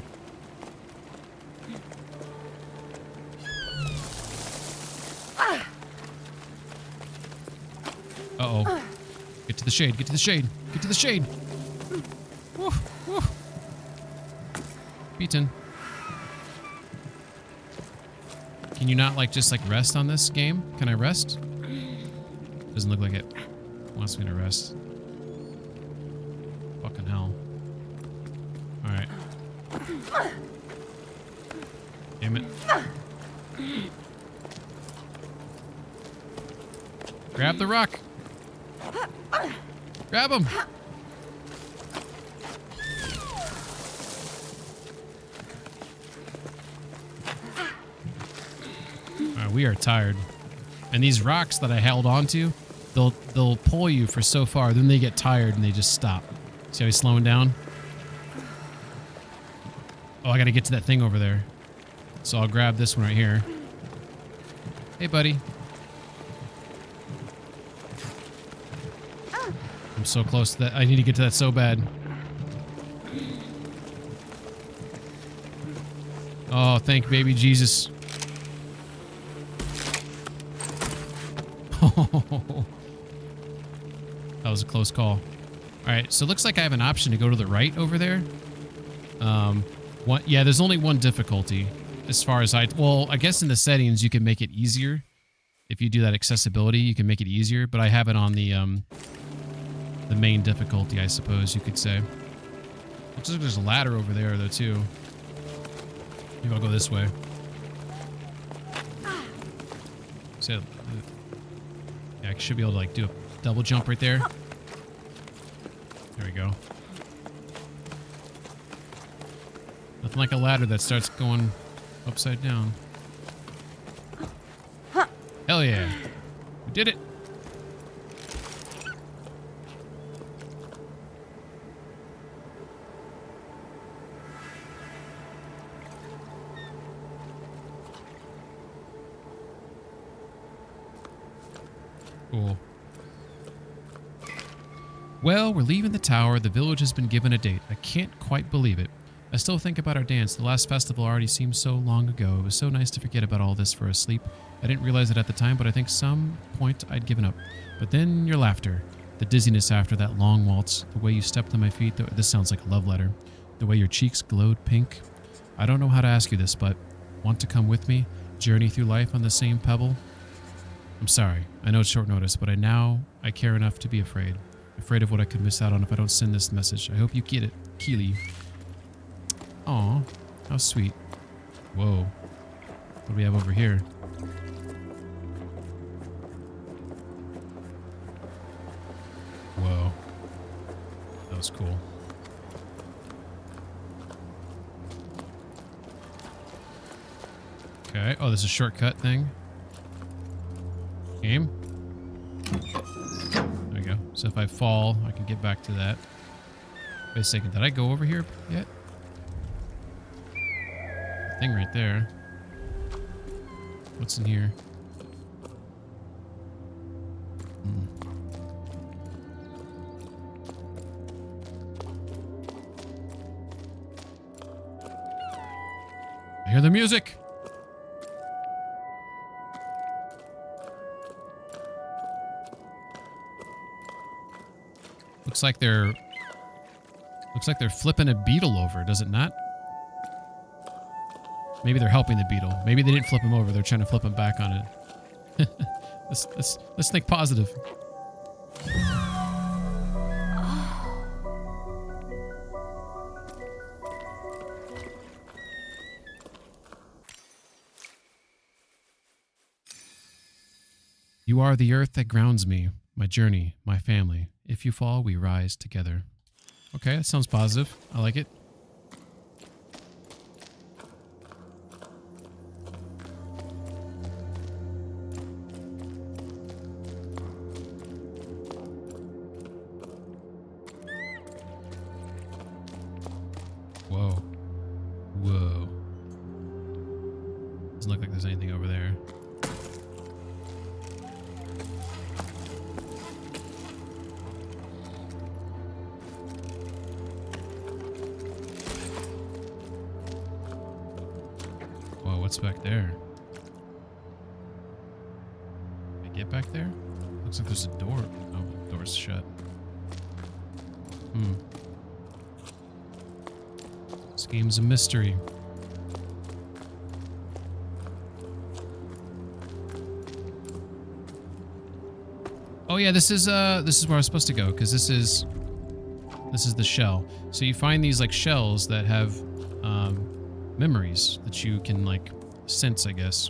Uh-oh. Get to the shade, get to the shade, get to the shade. Woo, woo. Beaten. Can you not like just like rest on this game? Can I rest? Doesn't look like it wants me to rest. Fucking hell. Alright. Damn it. Grab the rock. Grab him. Alright, we are tired. And these rocks that I held onto, they'll pull you for so far, then they get tired and they just stop. See how he's slowing down? Oh, I gotta get to that thing over there. So I'll grab this one right here. Hey, buddy. I'm so close to that. I need to get to that so bad. Oh, thank baby Jesus. That was a close call. All right, so it looks like I have an option to go to the right over there. Yeah, there's only one difficulty as far as well, I guess in the settings you can make it easier. If you do that accessibility, you can make it easier, but I have it on the main difficulty, I suppose you could say. Looks like there's a ladder over there though too. Maybe I'll go this way. So, yeah, I should be able to like do a double jump right there. There we go. Nothing like a ladder that starts going upside down. Hell yeah. We did it. Cool. Well, we're leaving the tower. The village has been given a date. I can't quite believe it. I still think about our dance. The last festival already seems so long ago. It was so nice to forget about all this for a sleep. I didn't realize it at the time, but I think some point I'd given up. But then your laughter, the dizziness after that long waltz, the way you stepped on my feet. This sounds like a love letter. The way your cheeks glowed pink. I don't know how to ask you this, but want to come with me? Journey through life on the same pebble? I'm sorry. I know it's short notice, but I care enough to be afraid. Afraid of what I could miss out on if I don't send this message. I hope you get it. Keely. Aw, how sweet. Whoa. What do we have over here? Whoa. That was cool. Okay. Oh, this is a shortcut thing. Game. There we go. So if I fall, I can get back to that. Wait a second. Did I go over here yet? Thing right there. What's in here? I hear the music. Looks like they're flipping a beetle over, does it not? Maybe they're helping the beetle. Maybe they didn't flip him over. They're trying to flip him back on it. Let's think positive. You are the earth that grounds me, my journey, my family. If you fall, we rise together. Okay, that sounds positive. I like it. Whoa. Whoa. Doesn't look like there's anything over there. Whoa, what's back there? Can I get back there? Looks like there's a door. Oh, the door's shut. This game's a mystery. Oh yeah, this is where I was supposed to go, because this is the shell. So you find these like shells that have memories that you can like sense, I guess.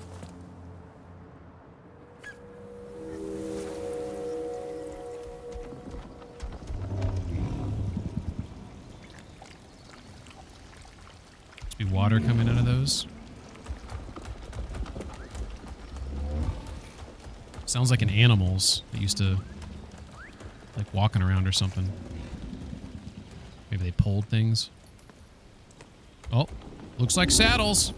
Must be water coming out of those. Sounds like an animals that used to like walking around or something. Maybe they pulled things. Oh, looks like saddles.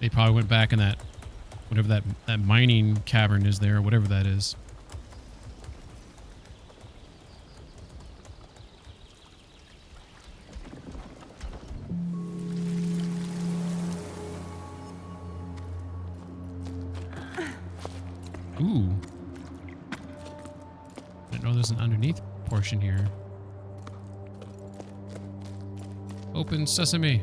They probably went back in that, whatever that mining cavern is there, or whatever that is. Ooh. I didn't know there's an underneath portion here. Open sesame.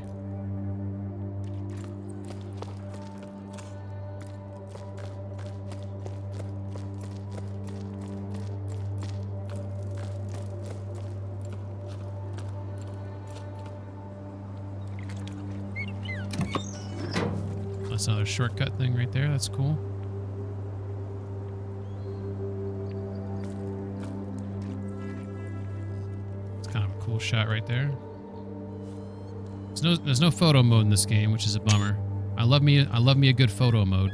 That's another shortcut thing right there. That's cool. Cool shot right there. There's no photo mode in this game, which is a bummer. I love me a good photo mode.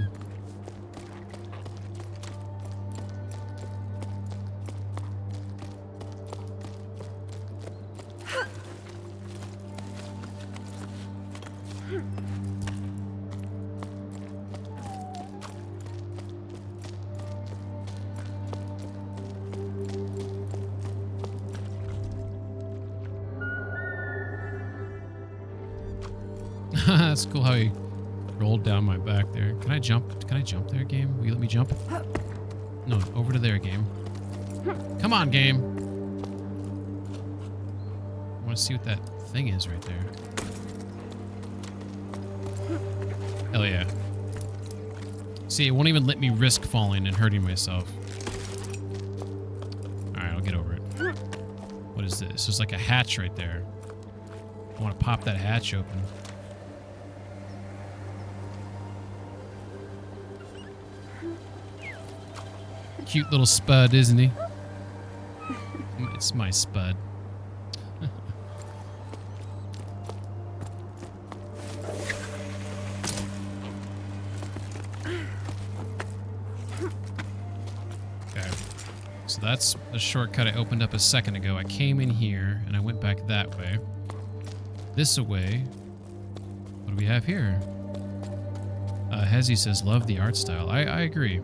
That's cool how he rolled down my back there. Can I jump? Can I jump there, game? Will you let me jump? No, over to there, game. Come on, game. I want to see what that thing is right there. Hell yeah. See, it won't even let me risk falling and hurting myself. Alright, I'll get over it. What is this? There's like a hatch right there. I want to pop that hatch open. Cute little spud, isn't he? It's my spud. Okay. So that's the shortcut I opened up a second ago. I came in here and I went back that way. This away. What do we have here? Hezzy says, love the art style. I agree.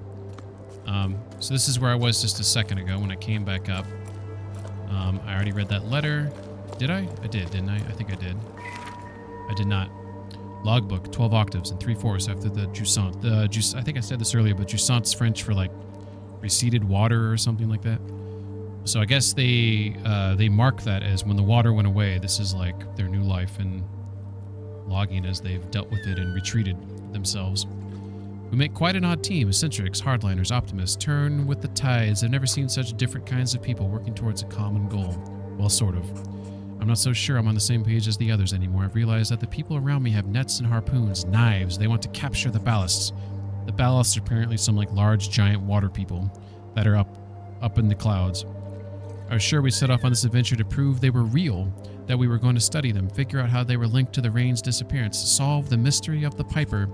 So this is where I was just a second ago when I came back up. I already read that letter. Did I? I did, didn't I? I think I did. I did not. Logbook, 12 octaves and 3/4 after the Jusant. I think I said this earlier, but Jusant's French for like receded water or something like that. So I guess they mark that as when the water went away. This is like their new life in logging as they've dealt with it and retreated themselves. We make quite an odd team. Eccentrics, hardliners, optimists, turn with the tides. I've never seen such different kinds of people working towards a common goal. Well, sort of. I'm not so sure I'm on the same page as the others anymore. I've realized that the people around me have nets and harpoons, knives. They want to capture the ballasts. The ballasts are apparently some like large giant water people that are up in the clouds. I was sure we set off on this adventure to prove they were real, that we were going to study them, figure out how they were linked to the rain's disappearance, solve the mystery of the Piper.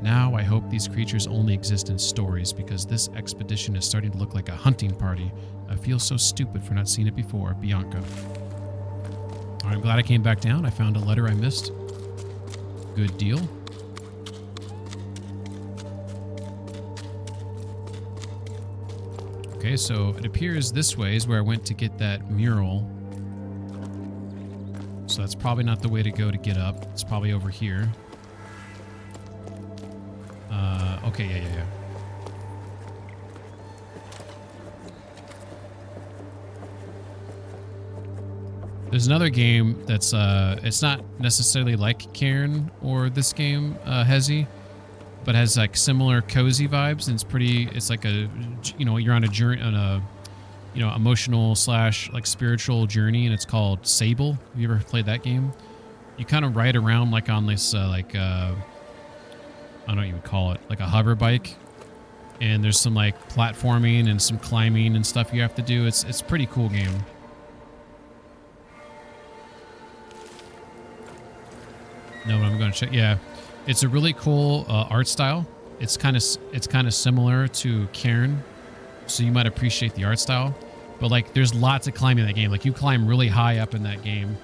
Now I hope these creatures only exist in stories, because this expedition is starting to look like a hunting party. I feel so stupid for not seeing it before. Bianca. All right, I'm glad I came back down. I found a letter I missed. Good deal. Okay, so it appears this way is where I went to get that mural. So that's probably not the way to go to get up. It's probably over here. Okay, yeah. There's another game that's, it's not necessarily like Cairn or this game, Hezi, but has like similar cozy vibes, and it's like a, you know, you're on a journey, on a, you know, emotional / like spiritual journey, and it's called Sable. Have you ever played that game? You kind of ride around like on this, I don't know what you would call it, like a hover bike, and there's some like platforming and some climbing and stuff you have to do. It's a pretty cool game. No, I'm going to check. Yeah, it's a really cool art style. It's kind of similar to Cairn, so you might appreciate the art style. But like, there's lots of climbing in that game. Like, you climb really high up in that game.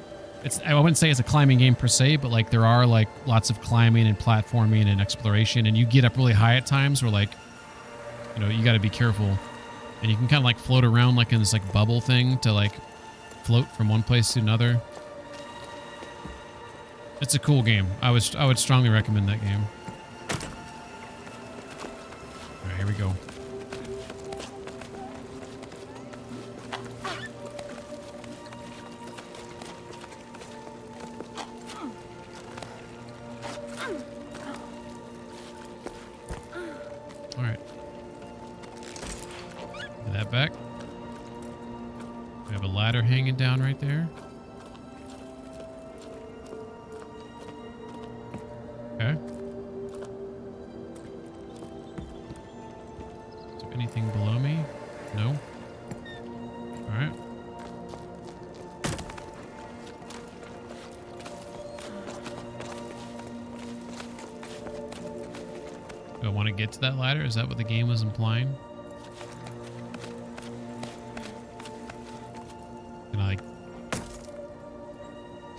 I wouldn't say it's a climbing game per se, but like there are like lots of climbing and platforming and exploration, and you get up really high at times where like, you know, you got to be careful, and you can kind of like float around like in this like bubble thing to like float from one place to another. It's a cool game. I would strongly recommend that game. All right, here we go. All right. Get that back. We have a ladder hanging down right there. Okay. Is there anything below me? No. All right. Do I want to get to that ladder? Is that what the game was implying? Can I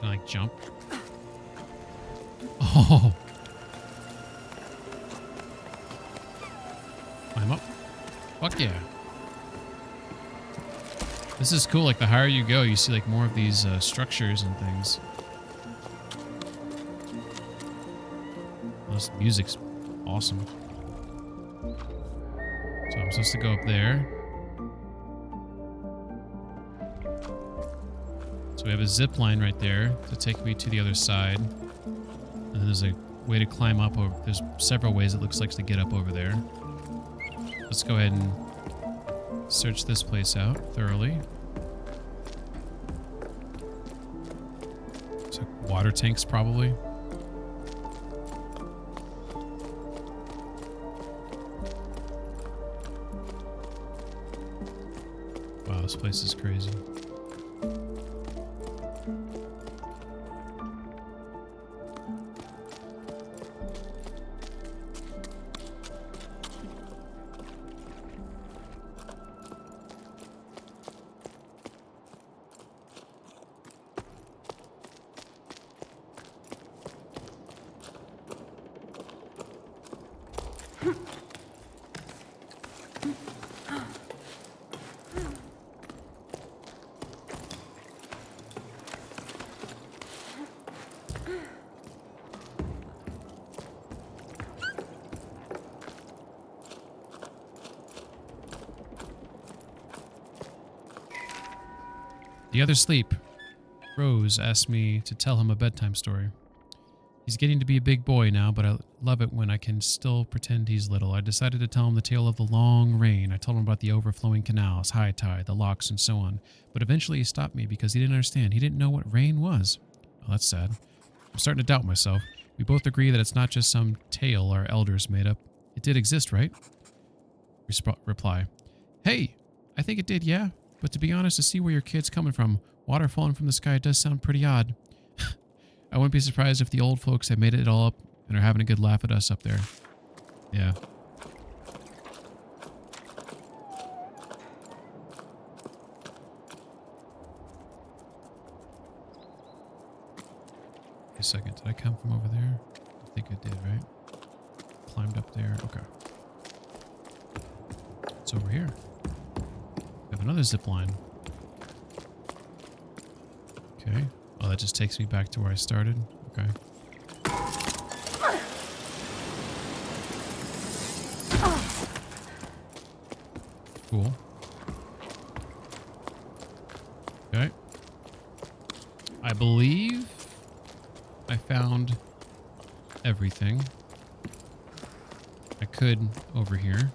like jump? Oh. Climb up. Fuck yeah. This is cool. Like, the higher you go, you see like more of these structures and things. This music's awesome. So I'm supposed to go up there. So we have a zip line right there to take me to the other side. And then there's a way to climb up. There's several ways it looks like to get up over there. Let's go ahead and search this place out thoroughly. So water tanks probably. Wow, this place is crazy. The others sleep. Rose asked me to tell him a bedtime story. He's getting to be a big boy now, but I love it when I can still pretend he's little. I decided to tell him the tale of the long rain. I told him about the overflowing canals, high tide, the locks, and so on. But eventually he stopped me because he didn't understand. He didn't know what rain was. Oh, that's sad. I'm starting to doubt myself. We both agree that it's not just some tale our elders made up. It did exist, right? Reply. Hey, I think it did, yeah. But to be honest, to see where your kid's coming from, water falling from the sky does sound pretty odd. I wouldn't be surprised if the old folks have made it all up and are having a good laugh at us up there. Yeah. Wait a second. Did I come from over there? I think I did, right? Climbed up there. Okay. It's over here. I have another zip line. Okay. Oh, that just takes me back to where I started. Okay. Cool. Okay. I believe I found everything I could over here.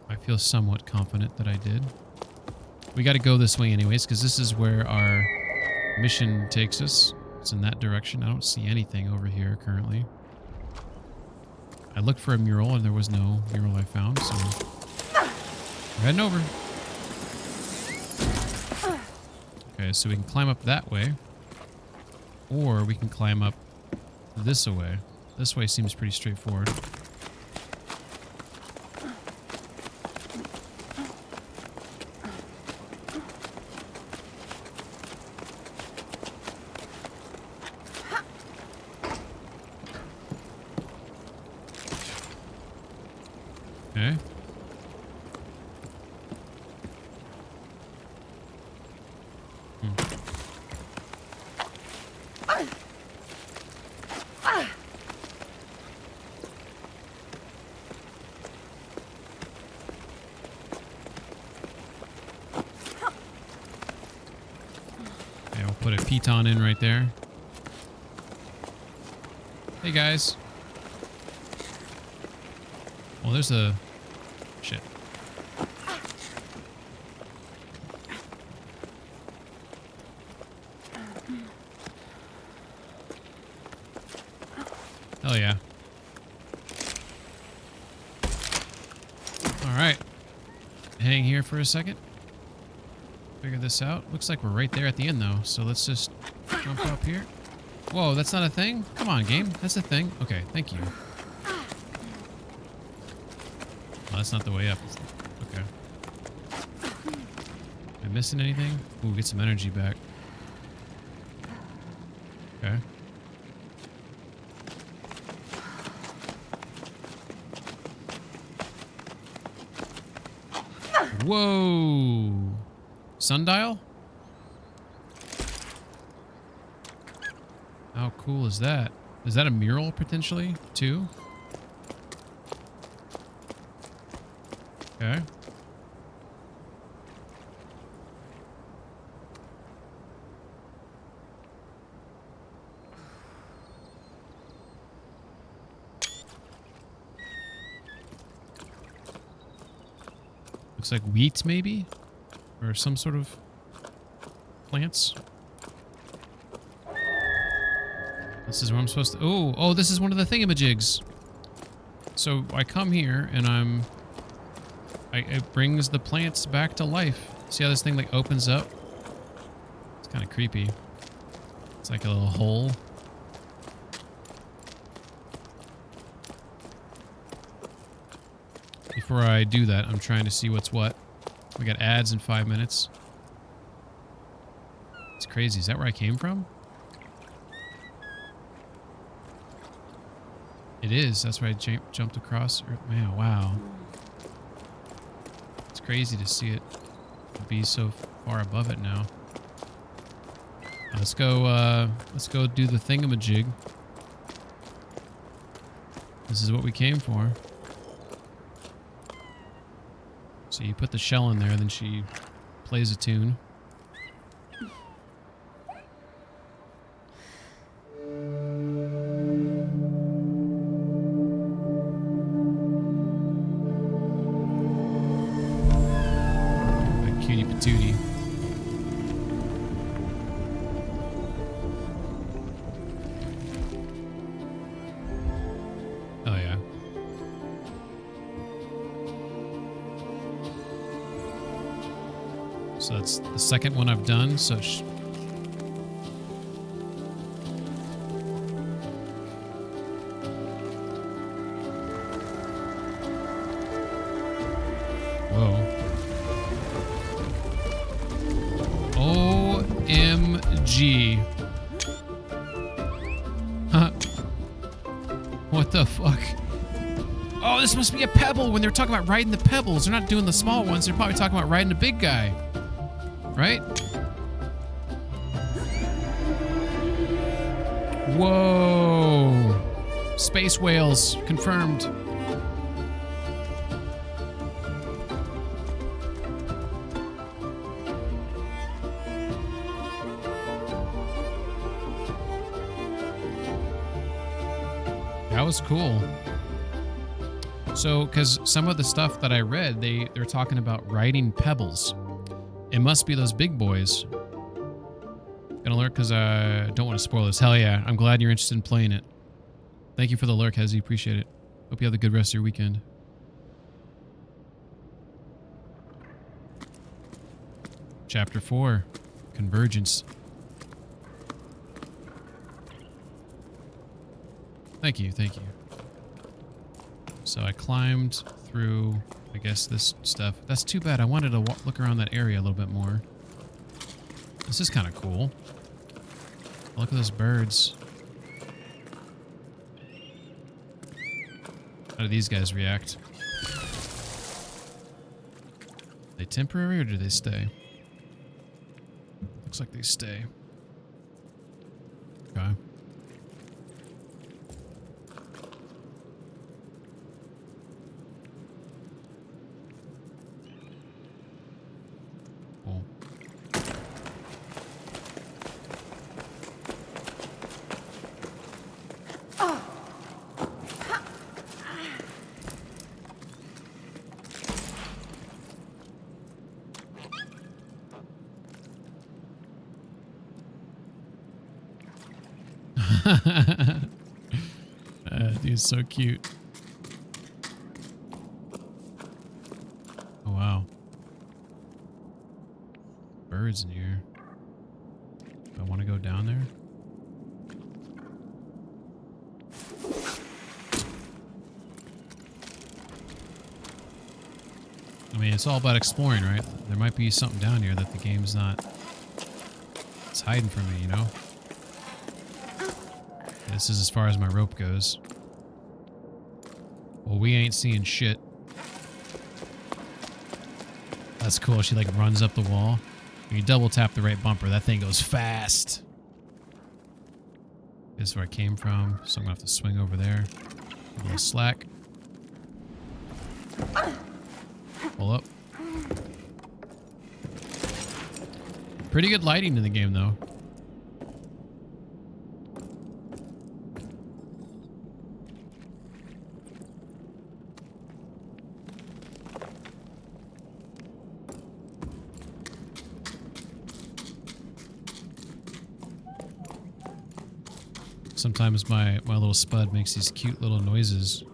I feel somewhat confident that I did. We got to go this way anyways, because this is where our mission takes us. It's in that direction. I don't see anything over here currently. I looked for a mural and there was no mural I found, so we're heading over. Okay, so we can climb up that way, or we can climb up this way. This way seems pretty straightforward. Okay. Okay, we'll put a piton in right there. Hey guys. Well, there's a... Shit. Hell yeah. Alright. Hang here for a second. Figure this out. Looks like we're right there at the end though, so let's just jump up here. Whoa, that's not a thing? Come on, game. That's a thing. Okay, thank you. Oh, that's not the way up. Okay. Am I missing anything? Ooh, get some energy back. Okay. Whoa! Sundial? How cool is that? Is that a mural potentially, too? Okay. Looks like wheat, maybe? Or some sort of plants. This is where I'm supposed to... Oh, this is one of the thingamajigs. So I come here and it brings the plants back to life. See how this thing like opens up? It's kind of creepy. It's like a little hole. Before I do that, I'm trying to see what's what. We got ads in 5 minutes. It's crazy. Is that where I came from? It is. That's where I jumped across. Man, wow. It's crazy to see it be so far above it now. Let's go do the thingamajig. This is what we came for. So you put the shell in there, then she plays a tune. So that's the second one I've done. So whoa. OMG. Huh. What the fuck? Oh, this must be a pebble when they're talking about riding the pebbles. They're not doing the small ones. They're probably talking about riding the big guy. Right? Whoa. Space whales confirmed. That was cool. So, because some of the stuff that I read, they're talking about riding pebbles. It must be those big boys. Gonna lurk because I don't want to spoil this. Hell yeah, I'm glad you're interested in playing it. Thank you for the lurk, Hezzy. Appreciate it. Hope you have a good rest of your weekend. Chapter 4, Convergence. Thank you, thank you. So I climbed through, I guess, this stuff. That's too bad. I wanted to look around that area a little bit more. This is kind of cool. Look at those birds. How do these guys react? Are they temporary or do they stay? Looks like they stay. Okay. Cool. Dude's so cute. Oh wow. Birds in here. Do I want to go down there? I mean, it's all about exploring, right? There might be something down here that the game's not... It's hiding from me, you know? This is as far as my rope goes. Well, we ain't seeing shit. That's cool. She like runs up the wall. When you double tap the right bumper, that thing goes fast. This is where I came from, so I'm gonna have to swing over there. A little slack. Pull up. Pretty good lighting in the game, though. Sometimes my little spud makes these cute little noises.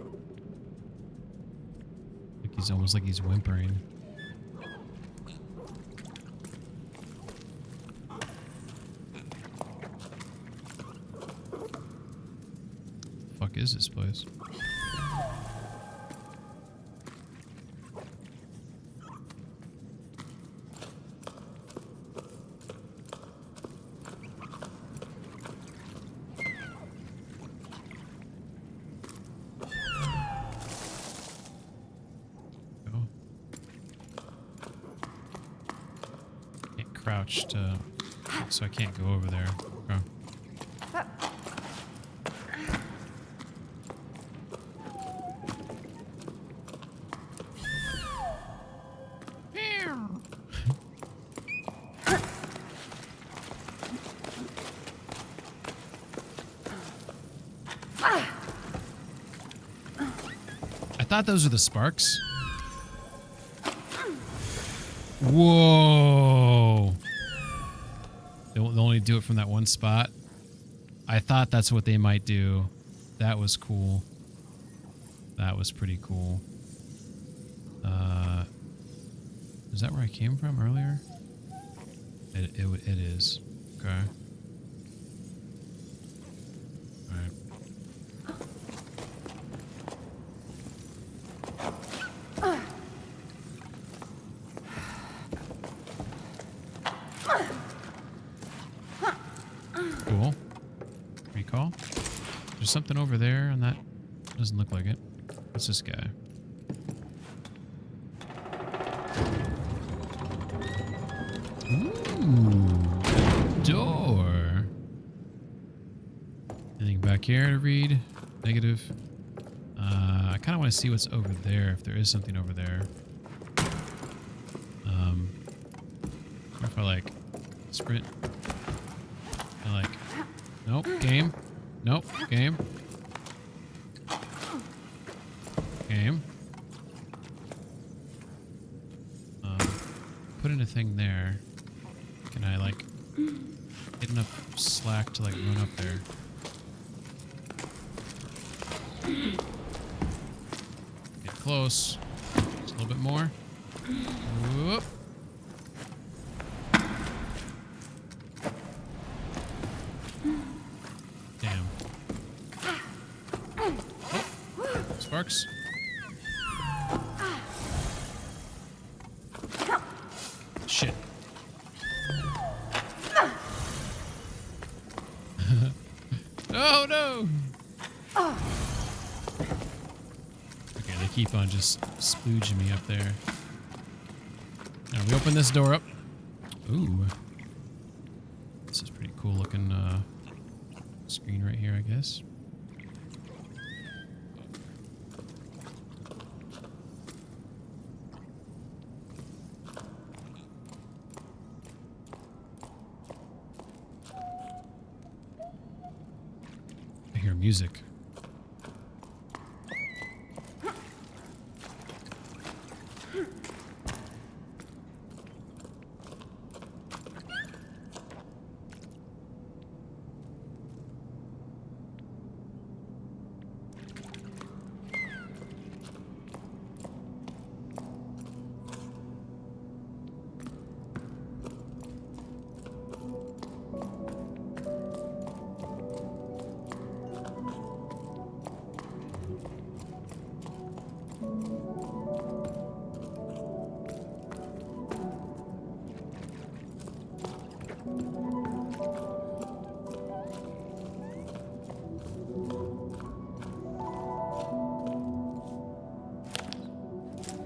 Like he's almost like he's whimpering. Fuck is this place? Crouched, so I can't go over there. Okay. I thought those were the sparks. Whoa. They'll only do it from that one spot. I thought that's what they might do. That was cool. That was pretty cool. Is that where I came from earlier? It is. Okay. All right. Cool. Recall. There's something over there, and that doesn't look like it. What's this guy? Ooh, door. Anything back here to read? Negative. I kind of want to see what's over there, if there is something over there. What if I like sprint? I like, nope, game. Nope, game. Game. Put in a thing there. Can I like get enough slack to like run up there? Get close. Just a little bit more. Whoop. Damn. Oh. Sparks. Shit. Oh no! Okay, they keep on just splooging me up there. Now we open this door up. Ooh. This is pretty cool looking screen right here, I guess. I hear music.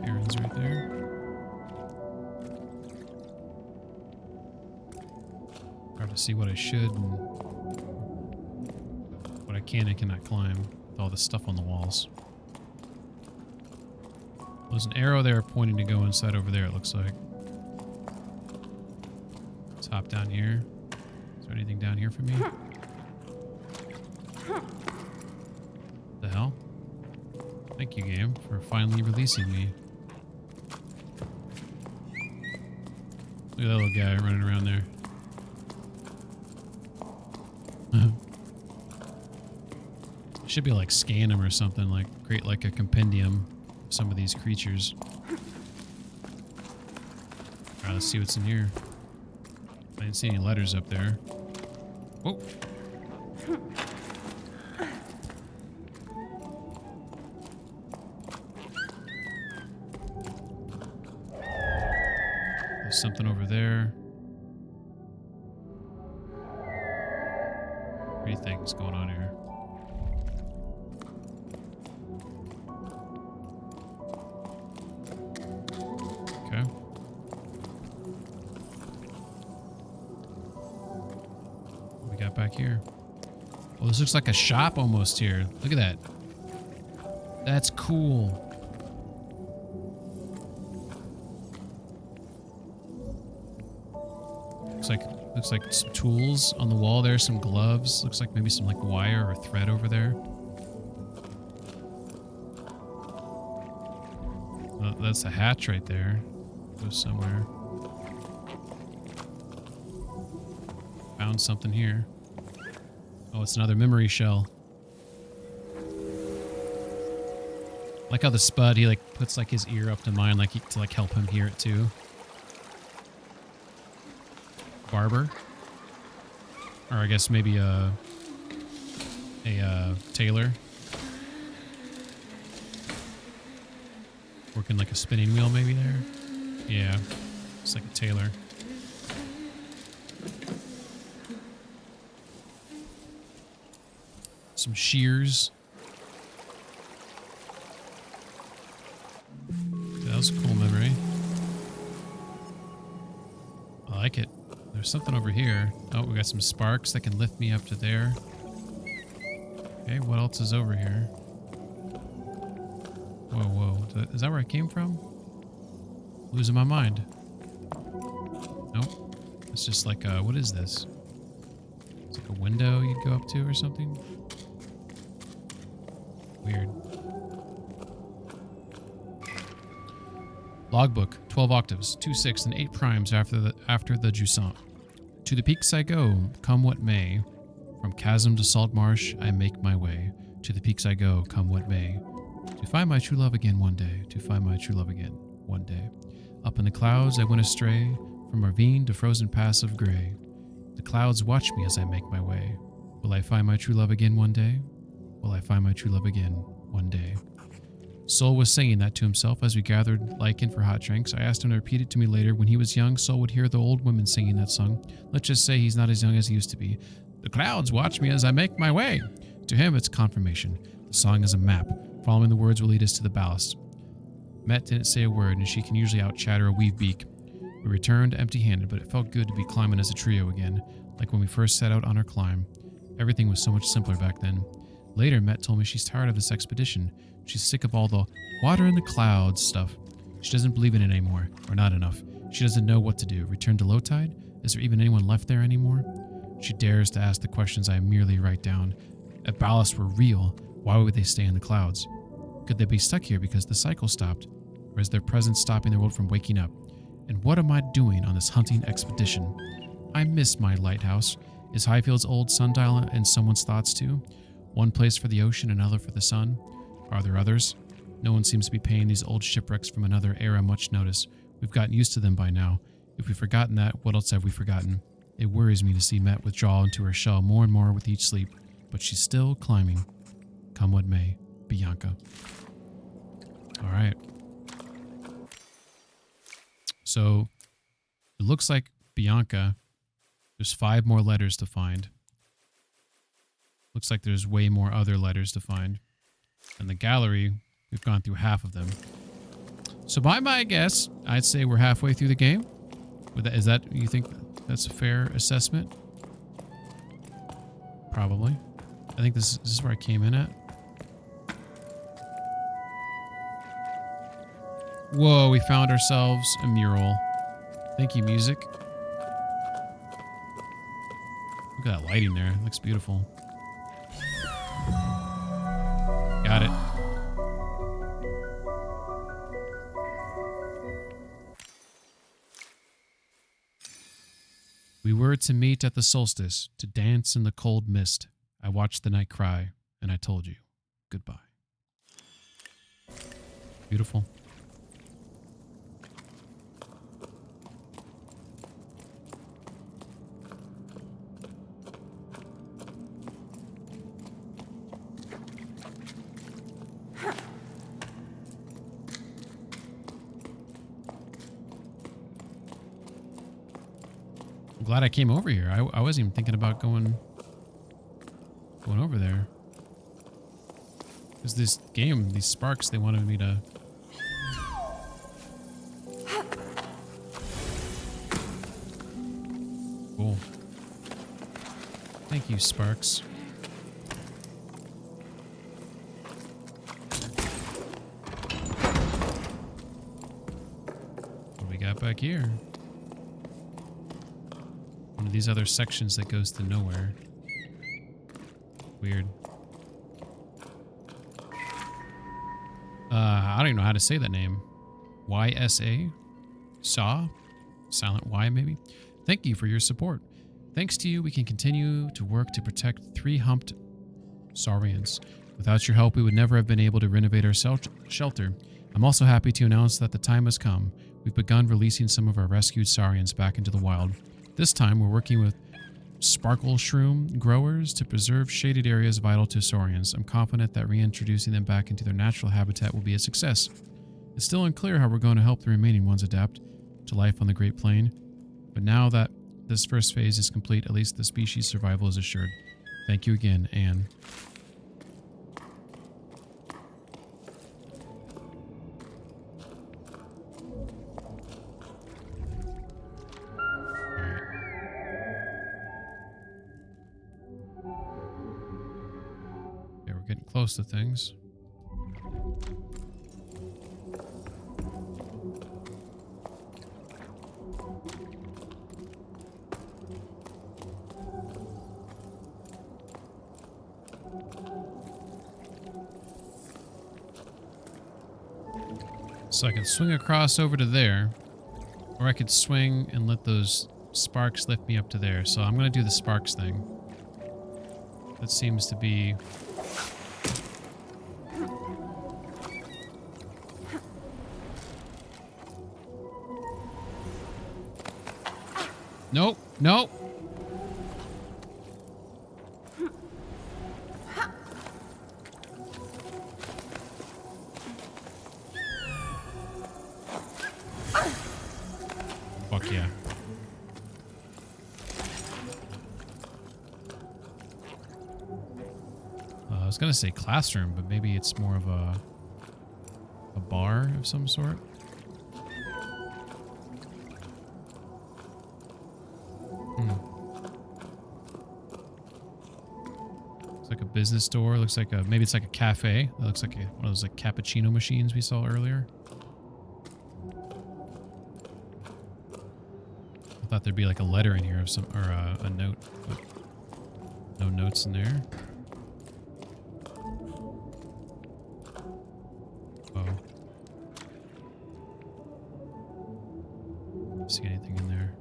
Aaron's right there. Hard to see what I should and what I can and cannot climb with all this stuff on the walls. There's an arrow there pointing to go inside over there, it looks like. Let's hop down here. Is there anything down here for me? The hell? Thank you, game, for finally releasing me. Look at that little guy running around there. Should be like scan him or something, like create like a compendium of some of these creatures. Alright, let's see what's in here. I didn't see any letters up there. Whoa. There's something over there. 3 things going on here. Okay. What we got back here? Oh, this looks like a shop almost here. Look at that. That's cool. Looks like some tools on the wall there, some gloves. Looks like maybe some like wire or thread over there. That's a hatch right there. Goes somewhere. Found something here. Oh, it's another memory shell. Like how the Spud, he like puts like his ear up to mine, like to like help him hear it too. barber. Or I guess maybe a tailor. Working like a spinning wheel maybe there. Yeah, it's like a tailor. Some shears. That was a cool memory. I like it. There's something over here. Oh, we got some sparks that can lift me up to there. Okay, what else is over here? Whoa, whoa. Is that where I came from? Losing my mind. Nope. It's just like a, what is this? It's like a window you'd go up to or something? Weird. Logbook, 12 octaves, 2 6 and 8 primes after the Jusant. To the peaks I go, come what may. From chasm to salt marsh, I make my way. To the peaks I go, come what may. To find my true love again one day. To find my true love again one day. Up in the clouds I went astray, from ravine to frozen pass of gray. The clouds watch me as I make my way. Will I find my true love again one day? Will I find my true love again one day? Sol was singing that to himself as we gathered lichen for hot drinks. I asked him to repeat it to me later. When he was young, Sol would hear the old women singing that song. Let's just say he's not as young as he used to be. The clouds watch me as I make my way. To him, it's confirmation. The song is a map. Following the words will lead us to the ballast. Met didn't say a word, and she can usually out-chatter a weave beak. We returned empty-handed, but it felt good to be climbing as a trio again, like when we first set out on our climb. Everything was so much simpler back then. Later, Met told me she's tired of this expedition. She's sick of all the water in the clouds stuff. She doesn't believe in it anymore, or not enough. She doesn't know what to do. Return to low tide? Is there even anyone left there anymore? She dares to ask the questions I merely write down. If ballast were real, why would they stay in the clouds? Could they be stuck here because the cycle stopped? Or is their presence stopping the world from waking up? And what am I doing on this hunting expedition? I miss my lighthouse. Is Highfield's old sundial in someone's thoughts too? One place for the ocean, another for the sun? Are there others? No one seems to be paying these old shipwrecks from another era much notice. We've gotten used to them by now. If we've forgotten that, what else have we forgotten? It worries me to see Met withdraw into her shell more and more with each sleep, but she's still climbing. Come what may, Bianca. All right. So it looks like Bianca, there's 5 more letters to find. Looks like there's way more other letters to find. And the gallery, we've gone through half of them. So by my guess, I'd say we're halfway through the game. Is that, you think that's a fair assessment? Probably. I think this is where I came in at. Whoa, we found ourselves a mural. Thank you, music. Look at that lighting there. It looks beautiful. Got it. We were to meet at the solstice, to dance in the cold mist. I watched the night cry, and I told you goodbye. Beautiful. I'm glad I came over here. I wasn't even thinking about going over there. Because this game, these sparks, they wanted me to... Cool. Thank you, sparks. What do we got back here? One of these other sections that goes to nowhere. Weird. I don't even know how to say that name. YSA? Saw? Silent Y, maybe? Thank you for your support. Thanks to you, we can continue to work to protect 3-humped saurians. Without your help, we would never have been able to renovate our shelter. I'm also happy to announce that the time has come. We've begun releasing some of our rescued saurians back into the wild. This time, we're working with sparkle shroom growers to preserve shaded areas vital to saurians. I'm confident that reintroducing them back into their natural habitat will be a success. It's still unclear how we're going to help the remaining ones adapt to life on the Great Plain, but now that this first phase is complete, at least the species' survival is assured. Thank you again, Anne. Okay, we're getting close to things. So I could swing across over to there, or I could swing and let those sparks lift me up to there. So I'm going to do the sparks thing. That seems to be... Nope, nope. Fuck yeah. I was gonna say classroom, but maybe it's more of a bar of some sort. Looks like a business store. Looks like a, maybe it's like a cafe. That looks like one of those like cappuccino machines we saw earlier. I thought there'd be like a letter in here of some, or a note, but no notes in there. Oh. See anything in there?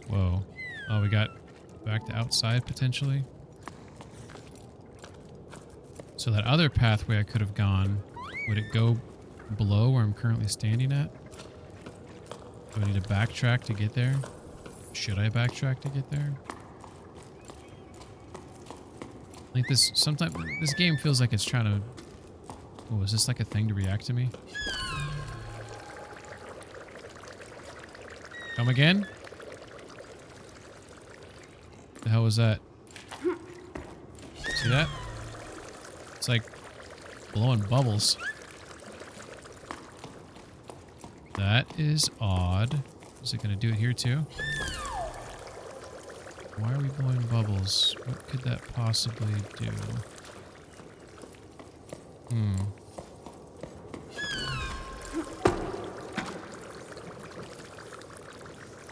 Whoa. Oh, we got back to outside potentially. So that other pathway I could have gone, would it go below where I'm currently standing at? Do I need to backtrack to get there? Should I backtrack to get there? Like this, sometimes this game feels like it's trying to... Oh, is this like a thing to react to me? Come again? The hell was that? See that? It's like blowing bubbles. That is odd. Is it going to do it here too? Why are we blowing bubbles? What could that possibly do?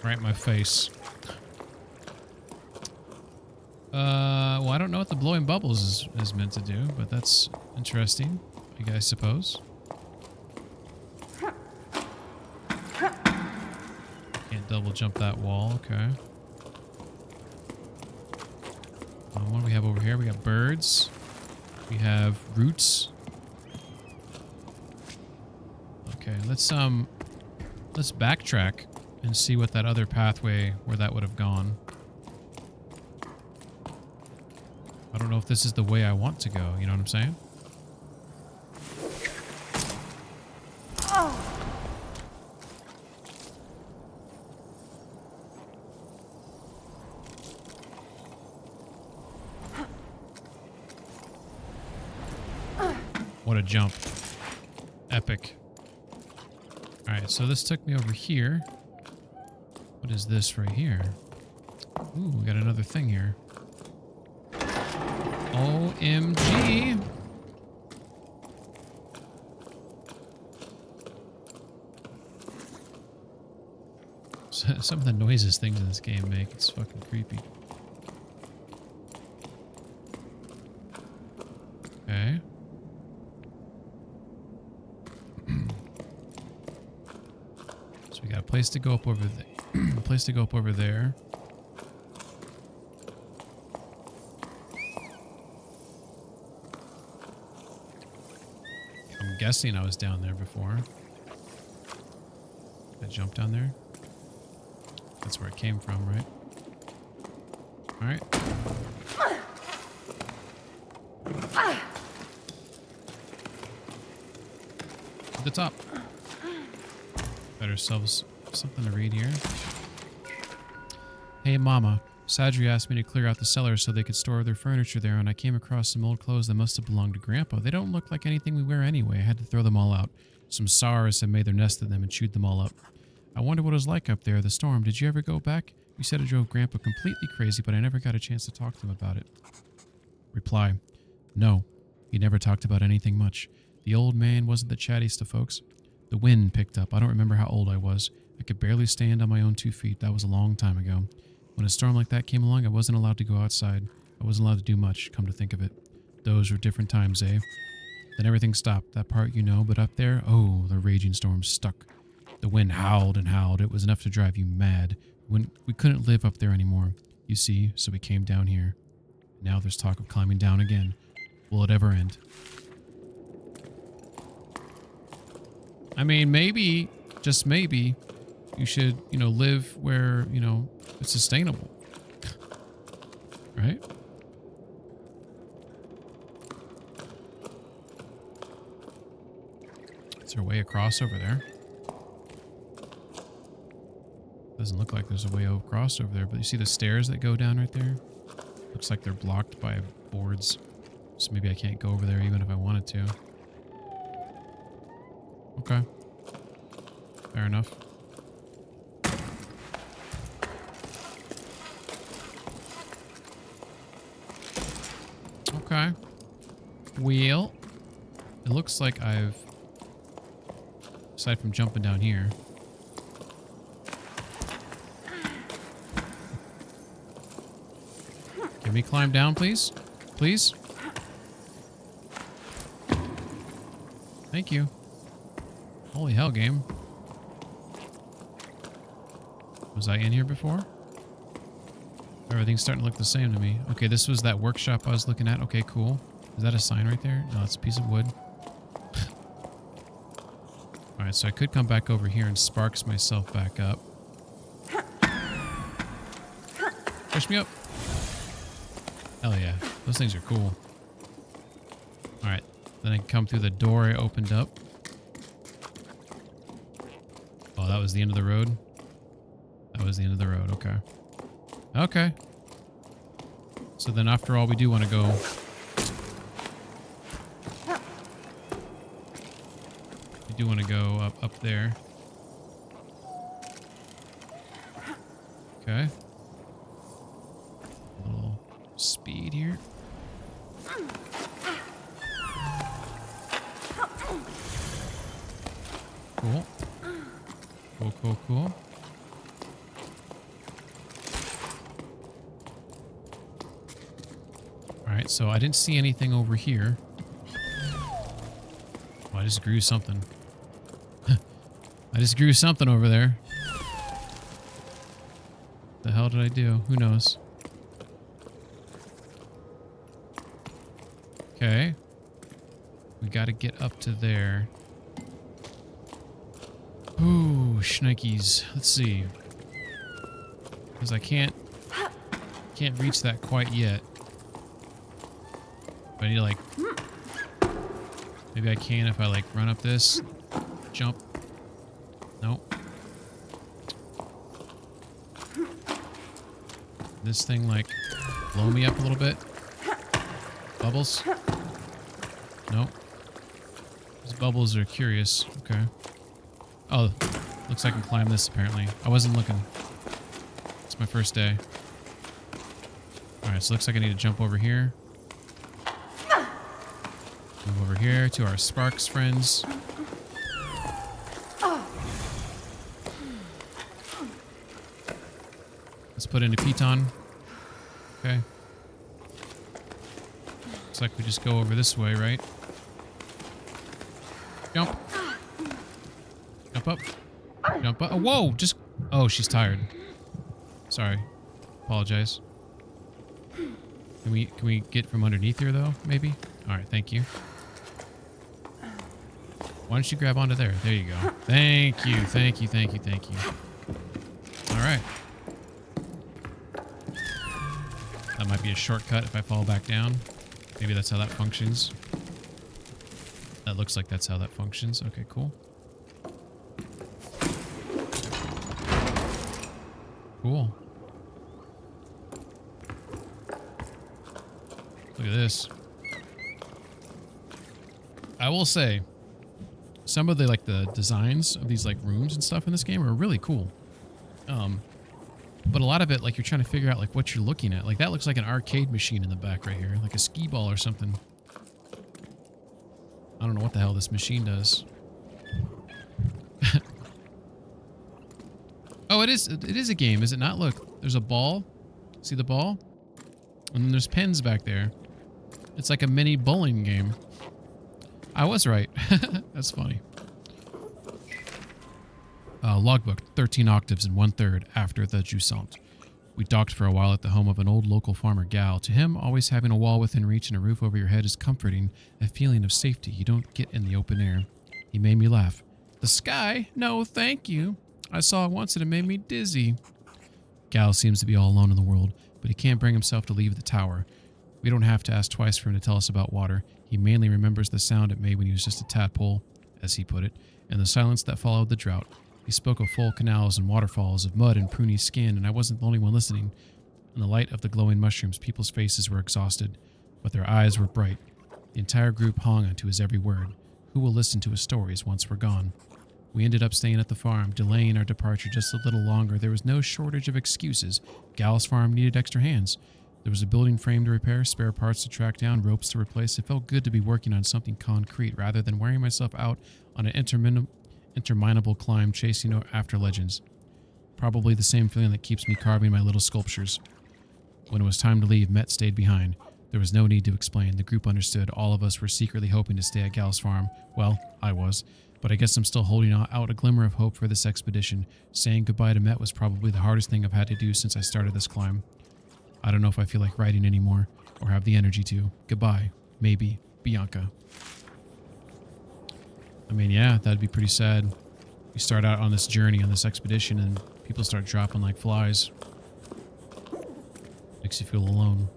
Right in my face. Well, I don't know what the blowing bubbles is meant to do, but that's interesting, I guess, suppose. Can't double jump that wall, okay. What do we have over here? We got birds. We have roots. Okay, let's backtrack and see what that other pathway, where that would have gone. I don't know if this is the way I want to go, you know what I'm saying? What a jump. Epic. Alright, so this took me over here. What is this right here? Ooh, we got another thing here. OMG! Some of the noises things in this game make, it's fucking creepy. Okay. So we got a place to go up over there. Place to go up over there. I'm guessing I was down there before. That jump down there. That's where it came from, right? All right. To the top. Got ourselves something to read here. Hey, Mama. Sadri asked me to clear out the cellar so they could store their furniture there, and I came across some old clothes that must have belonged to Grandpa. They don't look like anything we wear anyway. I had to throw them all out. Some SARS had made their nest in them and chewed them all up. I wonder what it was like up there, the storm. Did you ever go back? You said it drove Grandpa completely crazy, but I never got a chance to talk to him about it. Reply. No. He never talked about anything much. The old man wasn't the chattiest of folks. The wind picked up. I don't remember how old I was. I could barely stand on my own 2 feet. That was a long time ago. When a storm like that came along, I wasn't allowed to go outside. I wasn't allowed to do much, come to think of it. Those were different times, eh? Then everything stopped. That part you know, but up there, oh, the raging storm stuck. The wind howled and howled. It was enough to drive you mad. We couldn't live up there anymore, you see, so we came down here. Now there's talk of climbing down again. Will it ever end? I mean, maybe, just maybe, you should, live where, it's sustainable. Right? Is there a way across over there? Doesn't look like there's a way across over there, but you see the stairs that go down right there? Looks like they're blocked by boards. So maybe I can't go over there even if I wanted to. Okay. Fair enough. Okay. Well, it looks like I've, aside from jumping down here, can we climb down, please? Please? Thank you. Holy hell, game. Was I in here before? Everything's starting to look the same to me. Okay, this was that workshop I was looking at. Okay, cool. Is that a sign right there? No, it's a piece of wood. Alright, so I could come back over here and sparks myself back up. Push me up. Hell yeah. Those things are cool. Alright. Then I can come through the door I opened up. Oh, that was the end of the road? That was the end of the road. Okay. Okay. So then after all, we do want to go... We do want to go up there. Okay. A little speed here. Cool. Cool, cool, cool. Alright, so I didn't see anything over here. Oh, I just grew something. I just grew something over there. The hell did I do? Who knows? Okay. We gotta get up to there. Ooh, shnikes. Let's see. Because I can't reach that quite yet. I need to like... Maybe I can if I like run up this. Jump. Nope. This thing like blow me up a little bit. Bubbles. Nope. These bubbles are curious. Okay. Oh, looks like I can climb this apparently. I wasn't looking. It's my first day. Alright, so looks like I need to jump over here. Move over here to our Sparks friends. Let's put in a piton. Okay. Looks like we just go over this way, right? Jump. Jump up. Jump up. Oh, whoa! Just... Oh, she's tired. Sorry. Apologize. Can we get from underneath here, though, maybe? Alright, thank you. Why don't you grab onto there? There you go. Thank you. Thank you. Thank you. Thank you. All right. That might be a shortcut if I fall back down. Maybe that's how that functions. That looks like that's how that functions. Okay, cool. Cool. Look at this. I will say, some of the the designs of these rooms and stuff in this game are really cool. But a lot of it, you're trying to figure out what you're looking at. That looks like an arcade machine in the back right here, like a skee ball or something. I don't know what the hell this machine does. Oh, it is a game, is it not? Look, there's a ball. See the ball? And then there's pins back there. It's like a mini bowling game. I was right. That's funny. Logbook, 13 octaves and 1/3 after the Jusant. We docked for a while at the home of an old local farmer gal. To him, always having a wall within reach and a roof over your head is comforting, a feeling of safety you don't get in the open air. He made me laugh. The sky? No, thank you. I saw it once and it made me dizzy. Gal seems to be all alone in the world, but he can't bring himself to leave the tower. We don't have to ask twice for him to tell us about water. He mainly remembers the sound it made when he was just a tadpole, as he put it, and the silence that followed the drought. He spoke of full canals and waterfalls, of mud and pruny skin, and I wasn't the only one listening. In the light of the glowing mushrooms, people's faces were exhausted, but their eyes were bright. The entire group hung onto his every word. Who will listen to his stories once we're gone? We ended up staying at the farm, delaying our departure just a little longer. There was no shortage of excuses. Gal's farm needed extra hands. There was a building frame to repair, spare parts to track down, ropes to replace. It felt good to be working on something concrete rather than wearing myself out on an interminable climb chasing after legends. Probably the same feeling that keeps me carving my little sculptures. When it was time to leave, Met stayed behind. There was no need to explain. The group understood. All of us were secretly hoping to stay at Gal's farm. Well, I was. But I guess I'm still holding out a glimmer of hope for this expedition. Saying goodbye to Met was probably the hardest thing I've had to do since I started this climb. I don't know if I feel like writing anymore, or have the energy to. Goodbye. Maybe. Bianca. I mean, yeah, that'd be pretty sad. You start out on this journey, on this expedition, and people start dropping like flies. Makes you feel alone.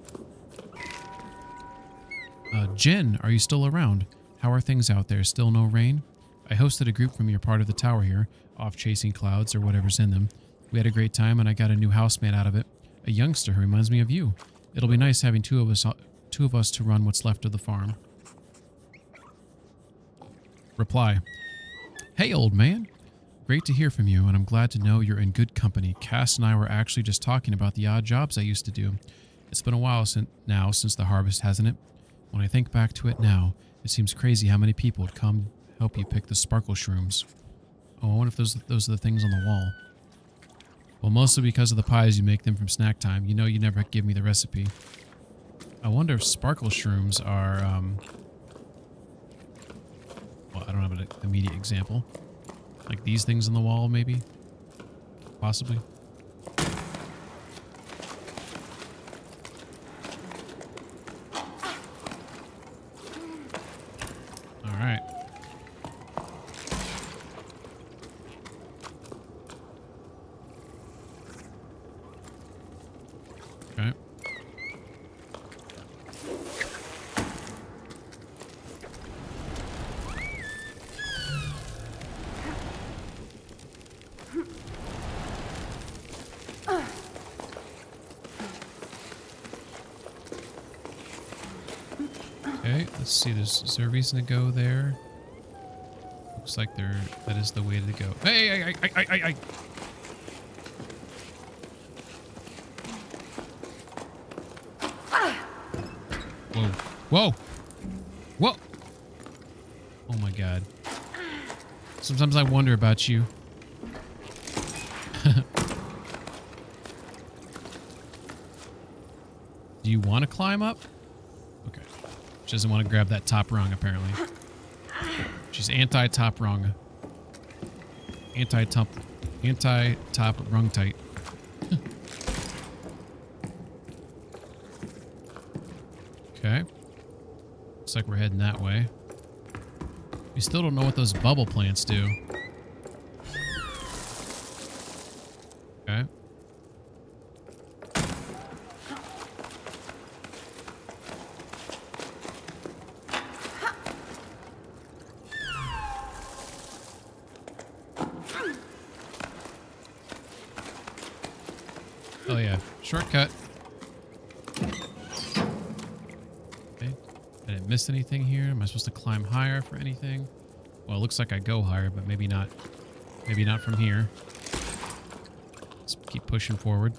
Jen, are you still around? How are things out there? Still no rain? I hosted a group from your part of the tower here, off chasing clouds or whatever's in them. We had a great time, and I got a new housemate out of it. A youngster who reminds me of you. It'll be nice having two of us to run what's left of the farm. Reply. Hey, old man. Great to hear from you, and I'm glad to know you're in good company. Cass and I were actually just talking about the odd jobs I used to do. It's been a while since the harvest, hasn't it? When I think back to it now, it seems crazy how many people would come help you pick the sparkle shrooms. Oh, I wonder if those are the things on the wall. Well, mostly because of the pies you make them from snack time. You know you never give me the recipe. I wonder if sparkle shrooms are, well, I don't have an immediate example. Like these things on the wall, maybe? Possibly. Alright. Okay. Okay, let's see. Is there a reason to go there? Looks like that is the way to go. Hey, I. Whoa. Whoa. Whoa. Oh my god. Sometimes I wonder about you. Do you want to climb up? Okay. She doesn't want to grab that top rung, apparently. She's anti-top rung. Anti-top rung tight. Okay. Looks like we're heading that way. We still don't know what those bubble plants do. Okay. Oh yeah, shortcut. Okay. I didn't miss anything here. Am I supposed to climb higher for anything? Well, it looks like I go higher, but maybe not. Maybe not from here. Let's keep pushing forward.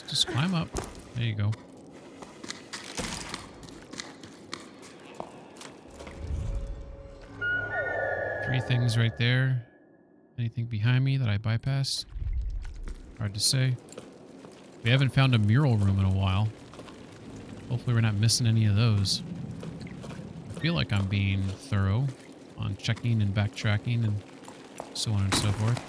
Just climb up. There you go. Three things right there. Anything behind me that I bypassed? Hard to say. We haven't found a mural room in a while. Hopefully we're not missing any of those. I feel like I'm being thorough on checking and backtracking and so on and so forth.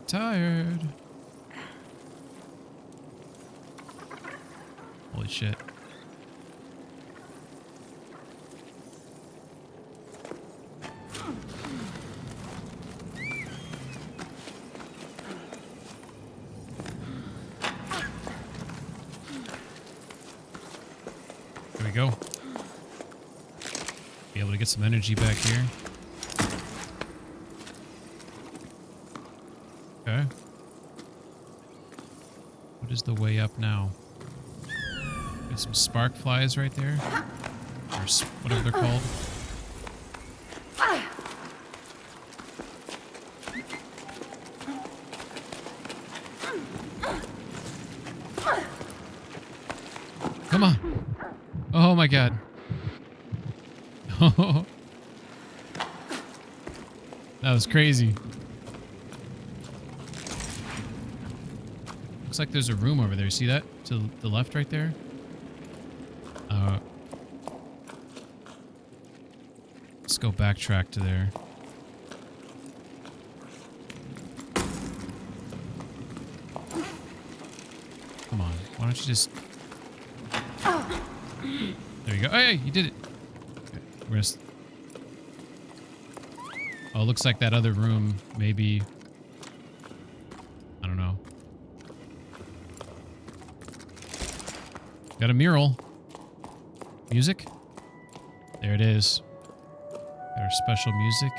Tired. Holy shit. There we go. Be able to get some energy back here. Okay. What is the way up now? Got some spark flies right there. Or whatever they're called. Come on. Oh my god. That was crazy. Looks like there's a room over there. See that? To the left right there? Let's go backtrack to there. Come on. Why don't you just... There you go. Oh, hey, you did it. Okay, we're gonna... Oh, it looks like that other room maybe... I don't know. Got a mural. Music? There it is. Got our special music.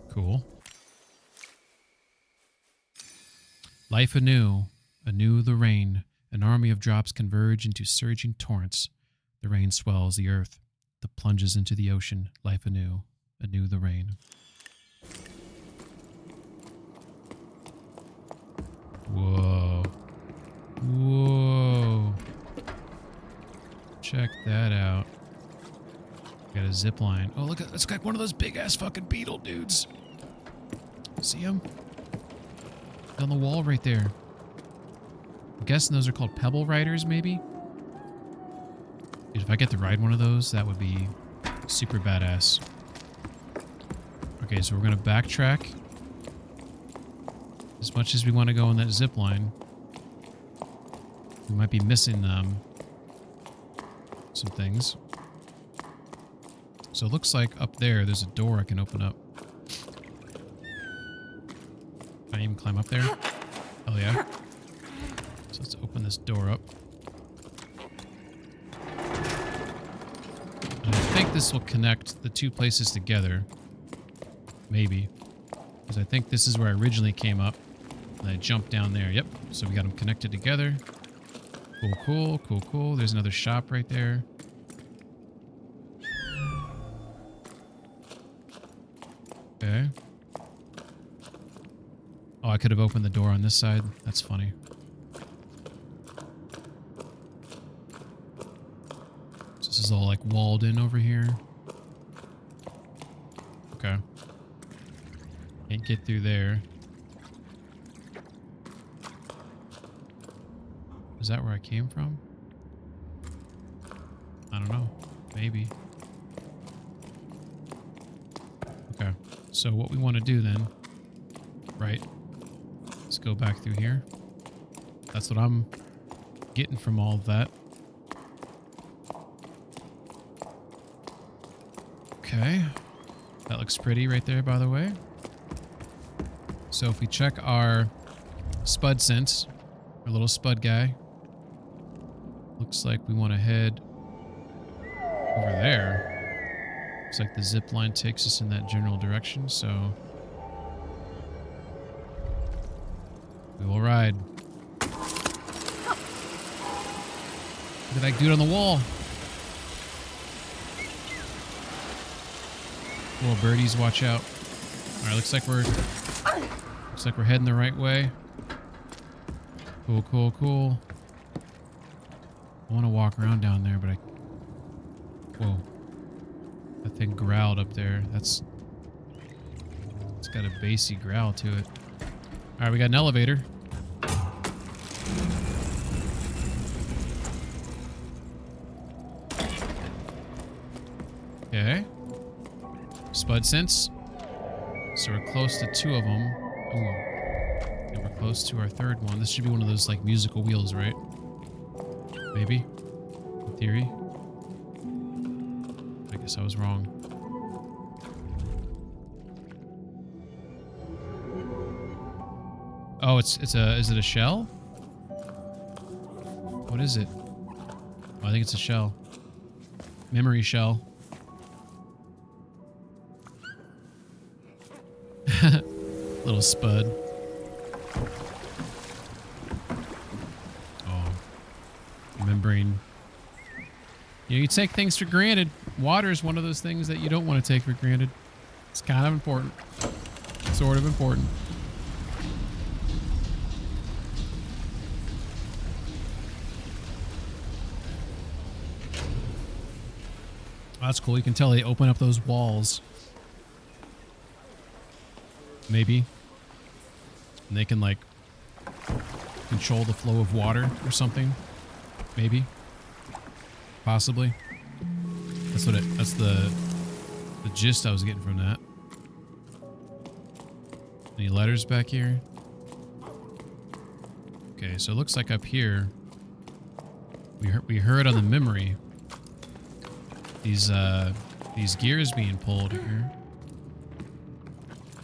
Cool. Life anew the rain. An army of drops converge into surging torrents. The rain swells the earth, that plunges into the ocean. Life anew the rain. Whoa. Whoa. Check that out. Got a zip line. Oh, look at it's got one of those big ass fucking beetle dudes. See him? On the wall right there. I'm guessing those are called pebble riders, maybe? Dude, if I get to ride one of those, that would be super badass. Okay, so we're gonna backtrack. As much as we want to go on that zip line, we might be missing some things. So it looks like up there's a door I can open up. Can I even climb up there? Hell yeah. So let's open this door up. And I think this will connect the two places together. Maybe. Because I think this is where I originally came up. And I jumped down there. Yep. So we got them connected together. Cool, cool, cool, cool. There's another shop right there. Okay. Oh, I could have opened the door on this side. That's funny. So this is all like walled in over here. Okay. Can't get through there. Is that where I came from? I don't know. Maybe. Okay. So what we want to do then, right? Let's go back through here. That's what I'm getting from all of that. Okay. That looks pretty right there, by the way. So if we check our spud sense, our little spud guy, looks like we want to head over there. Looks like the zip line takes us in that general direction, so we will ride. Look at that dude on the wall. Little birdies, watch out. All right, looks like we're heading the right way. Cool, cool, cool. I want to walk around down there, but whoa. That thing growled up there. It's got a bassy growl to it. All right, we got an elevator. Okay. Spud sense. So we're close to 2 of them. Ooh. And we're close to our 3rd one. This should be one of those like musical wheels, right? Maybe. In theory. I guess I was wrong. Oh, is it a shell? What is it? Oh, I think it's a shell. Memory shell. Little spud. Oh. Remembering. You take things for granted. Water is one of those things that you don't want to take for granted. It's kind of important. Sort of important. That's cool. You can tell they open up those walls. Maybe. And they can like control the flow of water or something. Maybe. Possibly. That's the gist I was getting from that. Any letters back here? Okay, so it looks like up here we heard on the memory these gears being pulled here.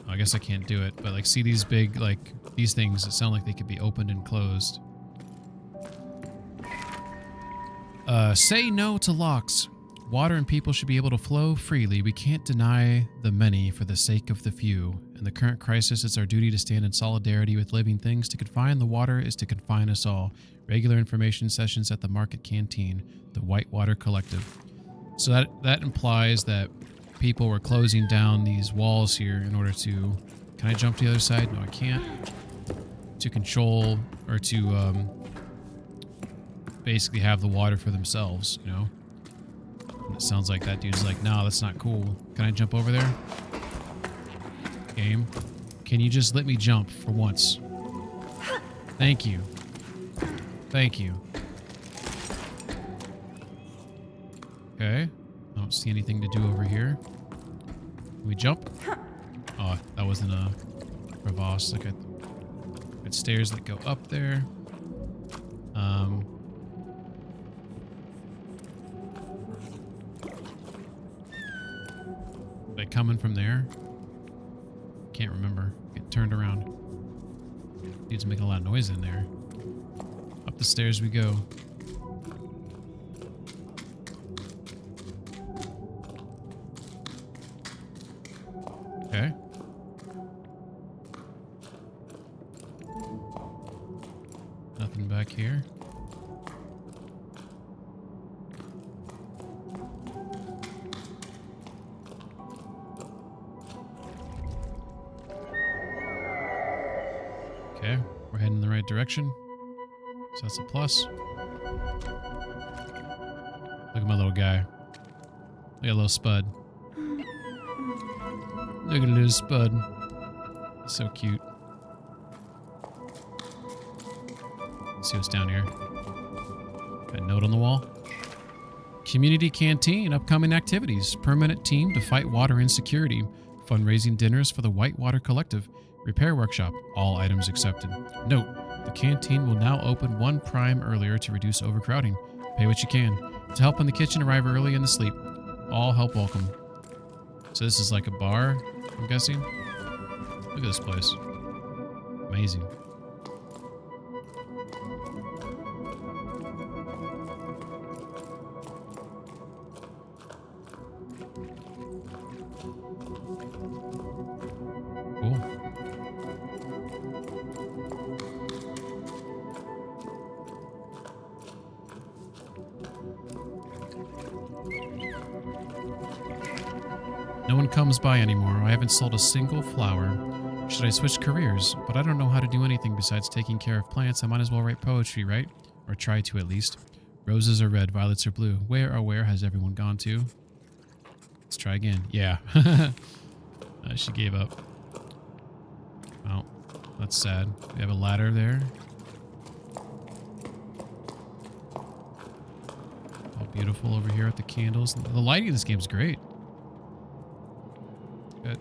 I guess I can't do it, but like see these big, like these things that sound like they could be opened and closed. Say no to locks. Water and people should be able to flow freely. We can't deny the many for the sake of the few. In the current crisis, it's our duty to stand in solidarity with living things. To confine the water is to confine us all. Regular information sessions at the Market Canteen, the Whitewater Collective. So that implies that people were closing down these walls here in order to... Can I jump to the other side? No, I can't. To control or to basically have the water for themselves, you know? And it sounds like that dude's like, no, that's not cool. Can I jump over there? Game. Can you just let me jump for once? Thank you. Thank you. Okay. I don't see anything to do over here. Can we jump? Oh, that wasn't a crevasse. Like got stairs that go up there. Like coming from there? Can't remember. Get turned around. Dude's making a lot of noise in there. Up the stairs we go. Okay. Nothing back here. right direction. So that's a plus. Look at my little guy. Look at little Spud. Look at little Spud. He's so cute. Let's see what's down here. Got a note on the wall. Community canteen, upcoming activities. Permanent team to fight water insecurity. Fundraising dinners for the Whitewater Collective. Repair workshop. All items accepted. Note, the canteen will now open 1 prime earlier to reduce overcrowding. Pay what you can. To help in the kitchen, arrive early and to sleep. All help welcome. So this is like a bar, I'm guessing. Look at this place. Amazing. Cool. No one comes by anymore. I haven't sold a single flower. Should I switch careers? But I don't know how to do anything besides taking care of plants. I might as well write poetry, right? Or try to at least. Roses are red, violets are blue. Where, oh where has everyone gone to? Let's try again. Yeah. She gave up. Oh, that's sad. We have a ladder there. All beautiful over here with the candles. The lighting in this game is great. Good.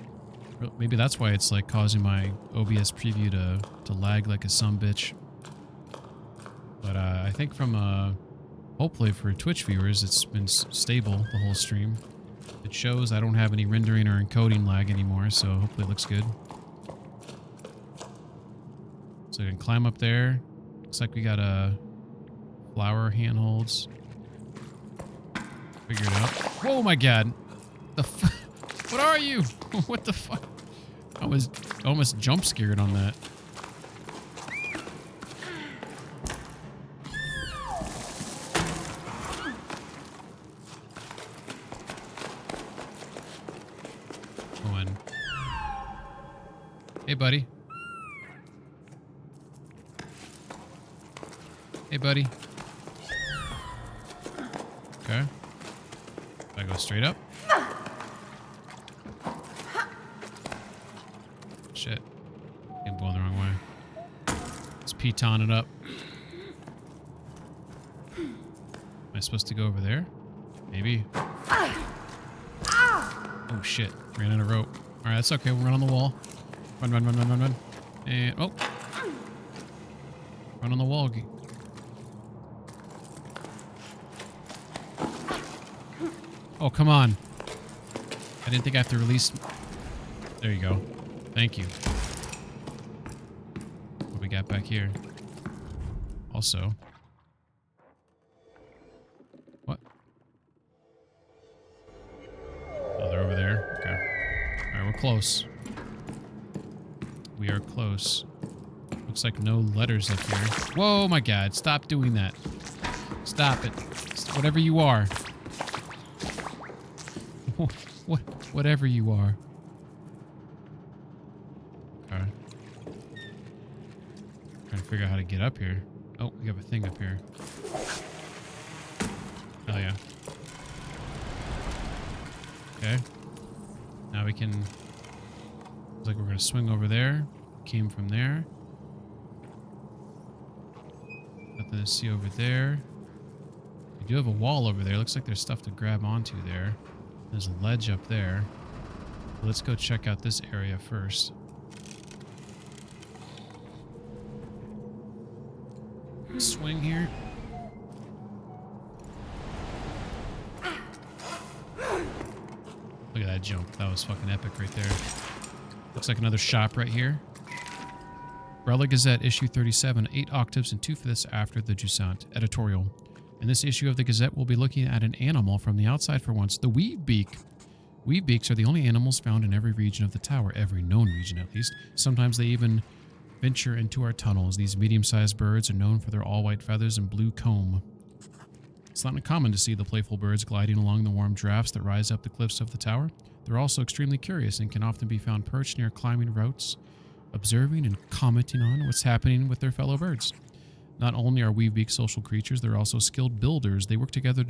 Maybe that's why it's like causing my OBS preview to lag like a sumbitch. But I think from hopefully for Twitch viewers, it's been stable the whole stream. It shows I don't have any rendering or encoding lag anymore, so hopefully it looks good. So I can climb up there. Looks like we got flower handholds. Figure it out. Oh my god! What are you? What the fuck? I was almost jump scared on that. Hey, buddy. Hey, buddy. Okay. I go straight up. Shit. I'm going the wrong way. Let's piton it up. Am I supposed to go over there? Maybe. Oh, shit. Ran out of rope. Alright, that's okay. We'll run on the wall. Run, run, run, run, run, run. And, oh. Run on the wall. Oh, come on. I didn't think I have to release... There you go. Thank you. What do we got back here? Also... What? Oh, they're over there? Okay. Alright, we're close. We are close. Looks like no letters up here. Whoa, my god. Stop doing that. Stop it. Whatever you are. Whatever you are. Okay. Trying to figure out how to get up here. Oh, we have a thing up here. Oh, yeah. Okay. Now we can... Looks like we're going to swing over there. Came from there. Nothing to see over there. We do have a wall over there. Looks like there's stuff to grab onto there. There's a ledge up there. Let's go check out this area first. Swing here. Look at that jump. That was fucking epic right there. Looks like another shop right here. Relic Gazette, issue 37, 8 octaves and 2/5 after the Jusant. Editorial. In this issue of the Gazette, we'll be looking at an animal from the outside for once, the weebeak. Weebeaks are the only animals found in every region of the tower, every known region at least. Sometimes they even venture into our tunnels. These medium-sized birds are known for their all-white feathers and blue comb. It's not uncommon to see the playful birds gliding along the warm drafts that rise up the cliffs of the tower. They're also extremely curious and can often be found perched near climbing routes observing and commenting on what's happening with their fellow birds. Not only are weave beaks social creatures, they're also skilled builders. They work together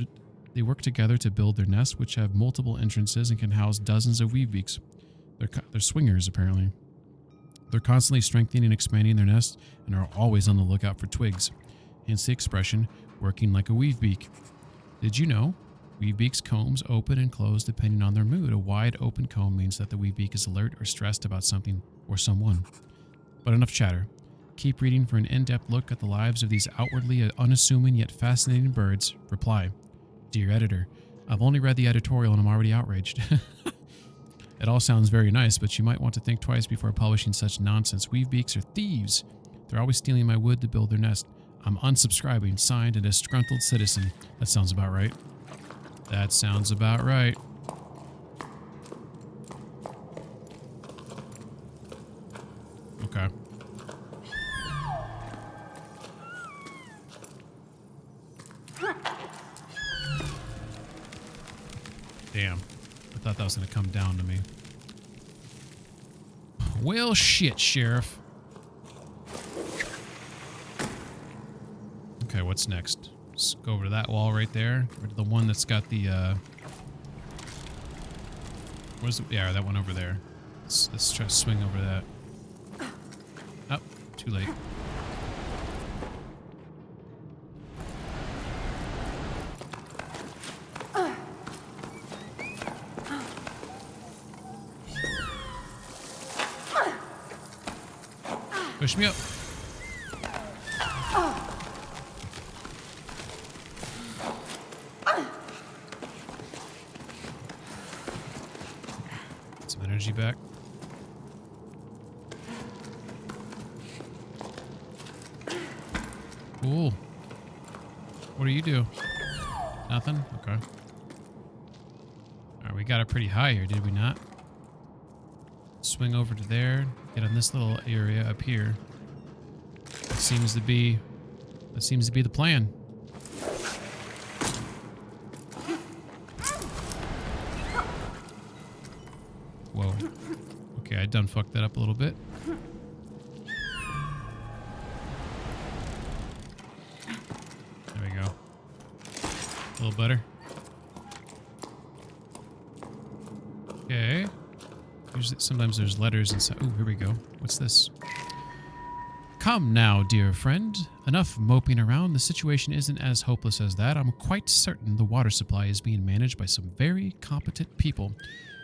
to build their nests, which have multiple entrances and can house dozens of weave beaks. They're swingers, apparently. They're constantly strengthening and expanding their nest and are always on the lookout for twigs. Hence the expression, working like a weave beak. Did you know? Weave beaks' combs open and close depending on their mood. A wide open comb means that the weave beak is alert or stressed about something or someone. But enough chatter. Keep reading for an in-depth look at the lives of these outwardly unassuming yet fascinating birds. Reply. Dear editor, I've only read the editorial and I'm already outraged. It all sounds very nice, but you might want to think twice before publishing such nonsense. Weave beaks are thieves. They're always stealing my wood to build their nest. I'm unsubscribing. Signed, a disgruntled citizen. That sounds about right. That sounds about right. Okay. Damn. I thought that was going to come down to me. Well, shit, Sheriff. Okay, what's next? Let's go over to that wall right there. Or to the one that's got the, where's the, yeah, that one over there. Let's try to swing over that. Oh, too late. Push me up. Get some energy back. Cool. What do you do? Nothing? Okay. Alright, we got it pretty high here, did we not? Swing over to there. Get on this little area up here. That seems to be the plan. Whoa. Okay, I done fucked that up a little bit. There we go. A little better. Okay. Usually, sometimes there's letters inside. Oh, here we go. What's this? Come now, dear friend. Enough moping around. The situation isn't as hopeless as that. I'm quite certain the water supply is being managed by some very competent people.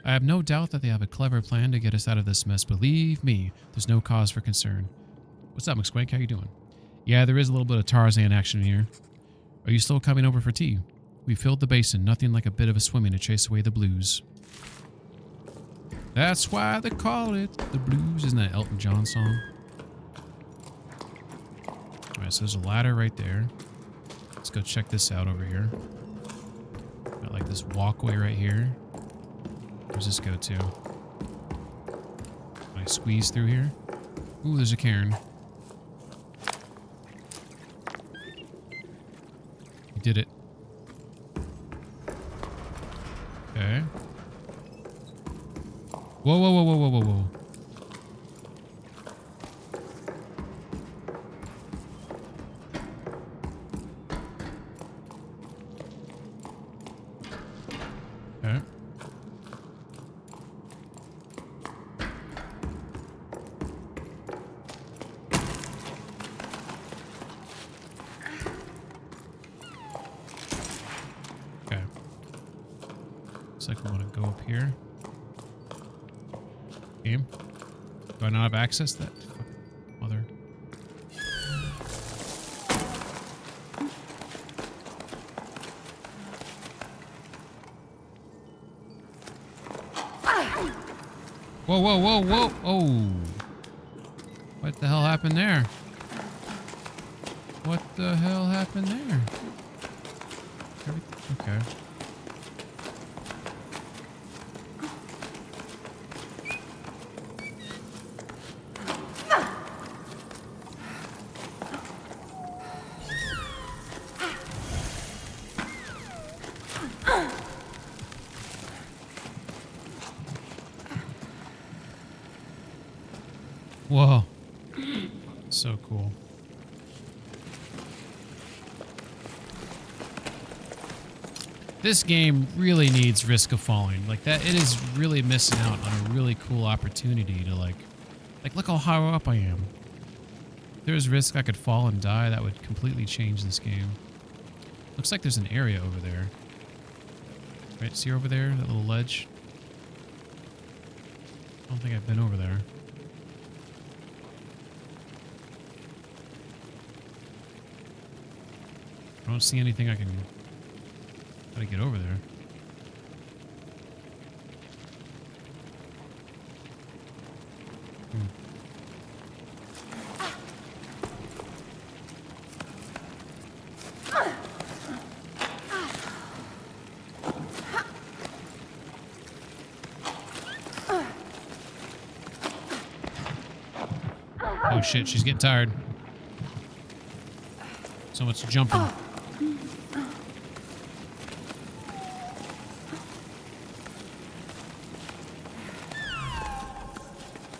I have no doubt that they have a clever plan to get us out of this mess. Believe me, there's no cause for concern. What's up, McSwank? How you doing? Yeah, there is a little bit of Tarzan action here. Are you still coming over for tea? We filled the basin. Nothing like a bit of a swimming to chase away the blues. That's why they call it the blues. Isn't that Elton John song? Alright, so there's a ladder right there. Let's go check this out over here. Got like this walkway right here. Where's this go to? Can I squeeze through here? Ooh, there's a cairn. We did it. Okay. Whoa, whoa, whoa, whoa, whoa, whoa, whoa. Okay. Okay. Looks like we want to go up here. Game? Do I not have access to that? Mother. Whoa, whoa, whoa, whoa. Oh. What the hell happened there? What the hell happened there? Okay. Whoa. So cool. This game really needs Risk of Falling. Like that, it is really missing out on a really cool opportunity to like look how high up I am. If there's risk I could fall and die, that would completely change this game. Looks like there's an area over there. Right, see over there, that little ledge? I don't think I've been over there. I don't see anything I can... How to get over there? Oh shit, she's getting tired. So much jumping.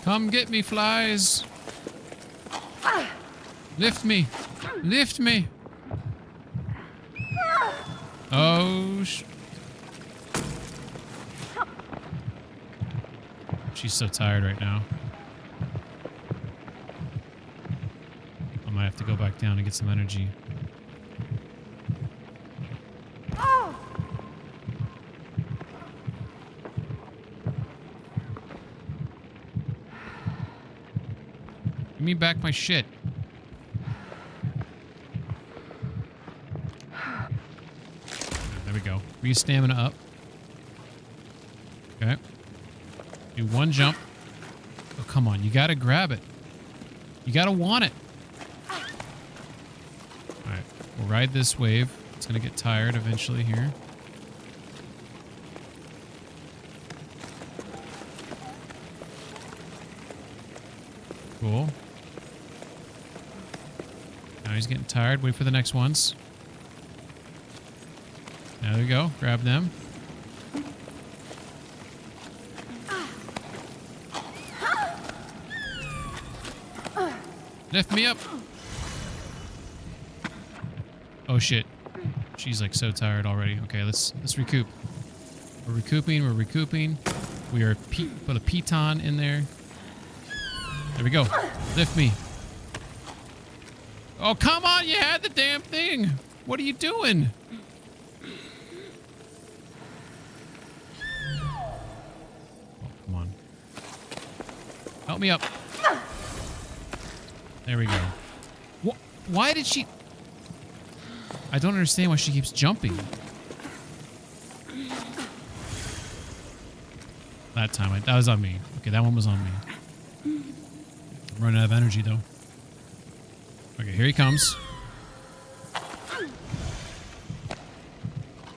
Come get me, flies. Lift me. Lift me. Oh, she's so tired right now. I might have to go back down and get some energy. Give me back my shit. There we go. Re stamina up. Okay. Do one jump. Oh, come on. You gotta grab it. You gotta want it. Alright. We'll ride this wave. It's gonna get tired eventually here. Cool. Now he's getting tired. Wait for the next ones. There we go. Grab them. Lift me up. Oh shit. She's like so tired already. Okay, let's recoup. We're recouping. We're recouping. We are put a piton in there. There we go. Lift me. Oh, come on. You had the damn thing. What are you doing? Oh, come on. Help me up. There we go. Why did she... I don't understand why she keeps jumping. That time, that was on me. Okay, that one was on me. I'm running out of energy, though. Okay, here he comes.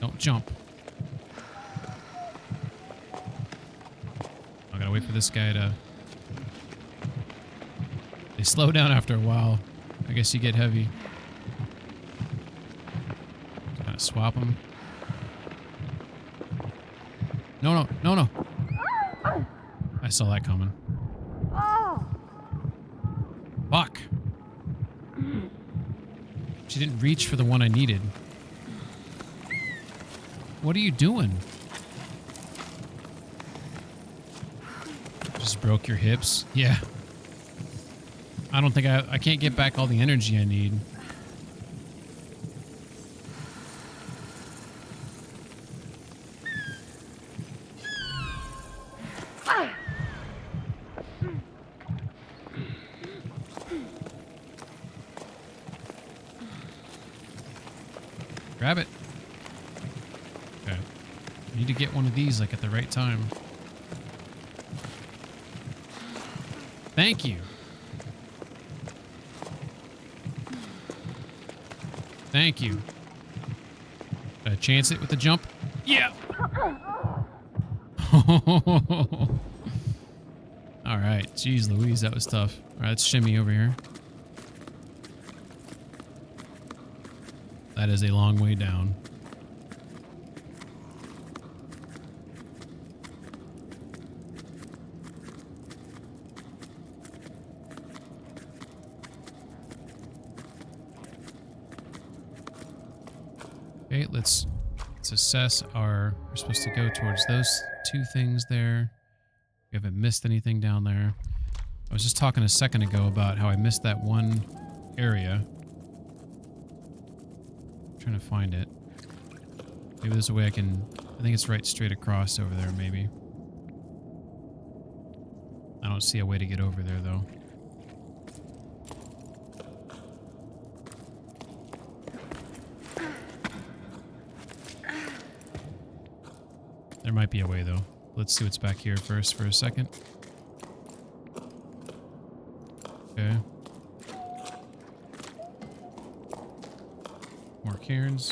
Don't jump. I gotta wait for this guy to... They slow down after a while. I guess you get heavy. Gotta swap them. No, no, no, no. I saw that coming. Fuck. She didn't reach for the one I needed. What are you doing? Just broke your hips? Yeah. I don't think I can't get back all the energy I need. Grab it. Okay. I need to get one of these like at the right time. Thank you. Thank you. Did I chance it with the jump? Yeah. All right. Jeez Louise, that was tough. All right, let's shimmy over here. That is a long way down. Okay, let's assess our... We're supposed to go towards those two things there. We haven't missed anything down there. I was just talking a second ago about how I missed that one area. I'm trying to find it. Maybe there's a way I can... I think it's right straight across over there, maybe. I don't see a way to get over there, though. There might be a way, though. Let's see what's back here first for a second. Okay. More cairns.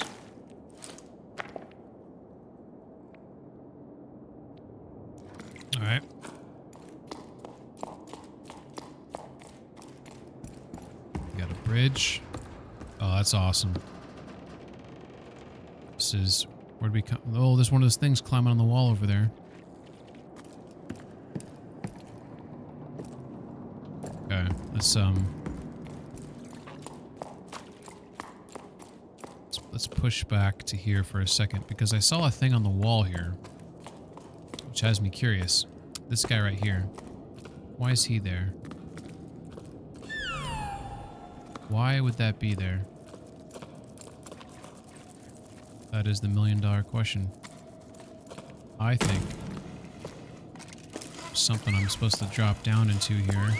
Alright. Got a bridge. Oh, that's awesome. This is... Where'd we come? Oh, there's one of those things climbing on the wall over there. Okay, let's push back to here for a second because I saw a thing on the wall here, which has me curious. This guy right here. Why is he there? Why would that be there? That is the million-dollar question. I think something I'm supposed to drop down into here.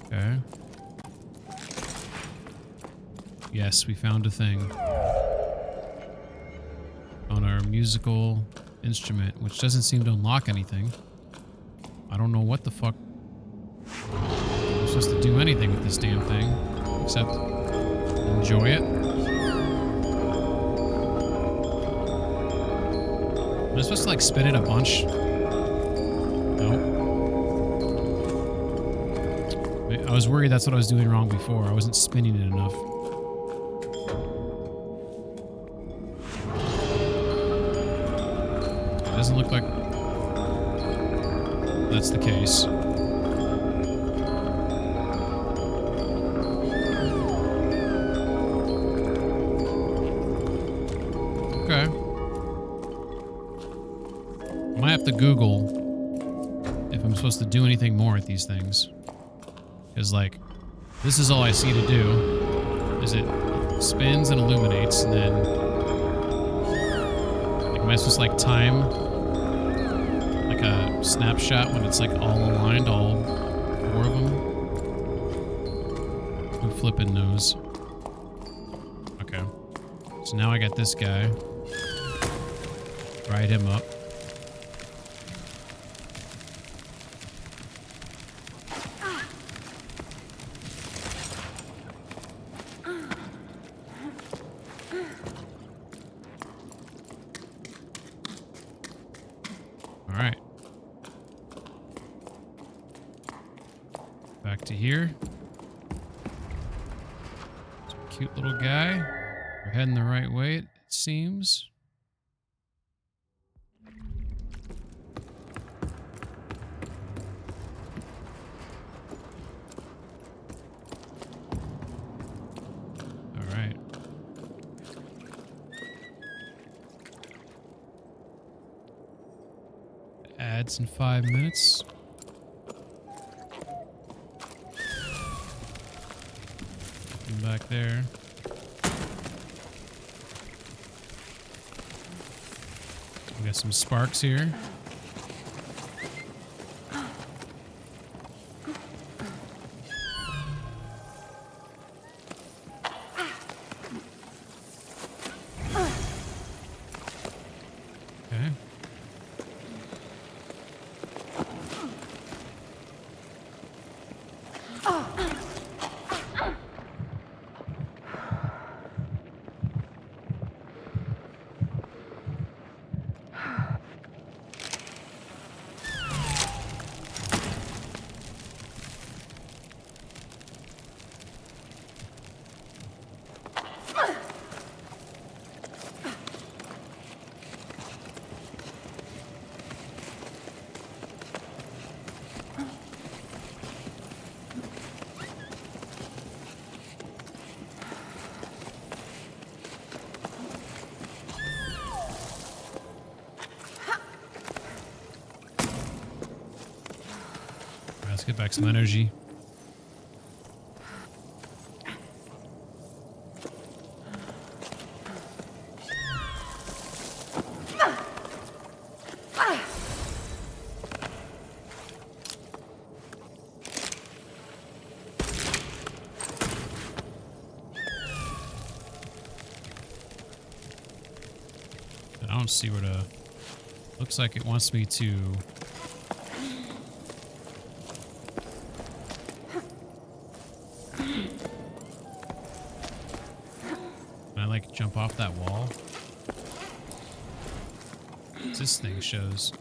Okay. Yes, we found a thing. On our musical instrument, which doesn't seem to unlock anything. I don't know what the fuck I'm supposed to do anything with this damn thing except enjoy it. Am I supposed to like spin it a bunch? No. I was worried that's what I was doing wrong before. I wasn't spinning it enough. It doesn't look like that's the case. Okay. I might have to Google if I'm supposed to do anything more with these things. Because, like, this is all I see to do. Is it spins and illuminates, and then... Like, am I supposed to, like, time... Like a snapshot when it's, like, all aligned, all 4 of them? Who flippin' knows? Okay. So now I got this guy. Ride him up. Alright. Back to here. It's a cute little guy. We're heading the right way, it seems. Alright. Ads in 5 minutes. And back there. We got some sparks here. Okay. get back some energy. I don't see where to... Looks like it wants me to... Can I, like, jump off that wall? This thing shows.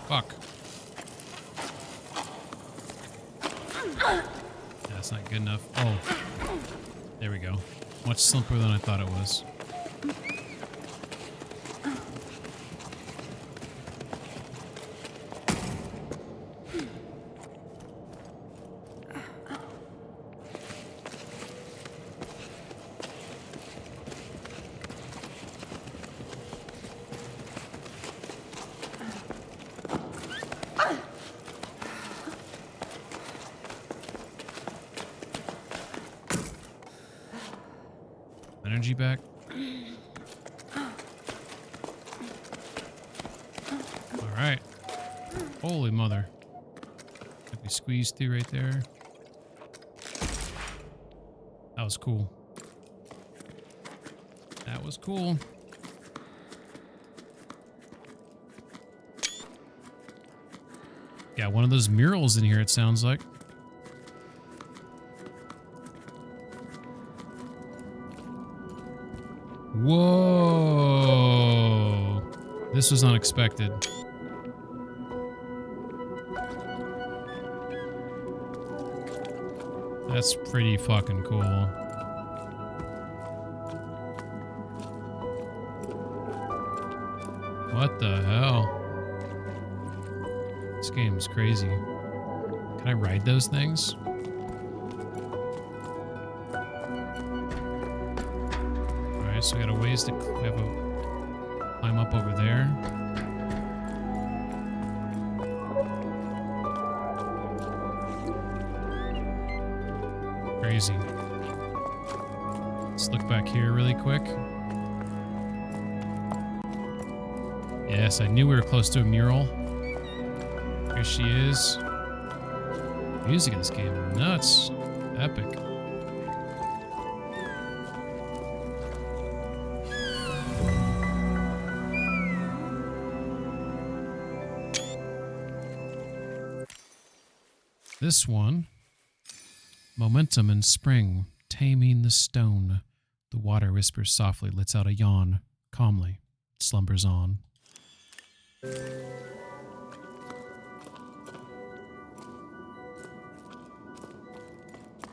Fuck. That's not good enough. Oh. There we go. Much simpler than I thought it was. Energy back. Alright. Holy mother. If we squeeze through right there. That was cool. That was cool. Got one of those murals in here, it sounds like. Whoa! This was unexpected. That's pretty fucking cool. What the hell? This game's crazy. Can I ride those things? So we got a ways to we have a climb up over there. Crazy. Let's look back here really quick. Yes, I knew we were close to a mural. Here she is. Music in this game, nuts. Epic. This one, momentum in spring, taming the stone. The water whispers softly, lets out a yawn. Calmly, it slumbers on.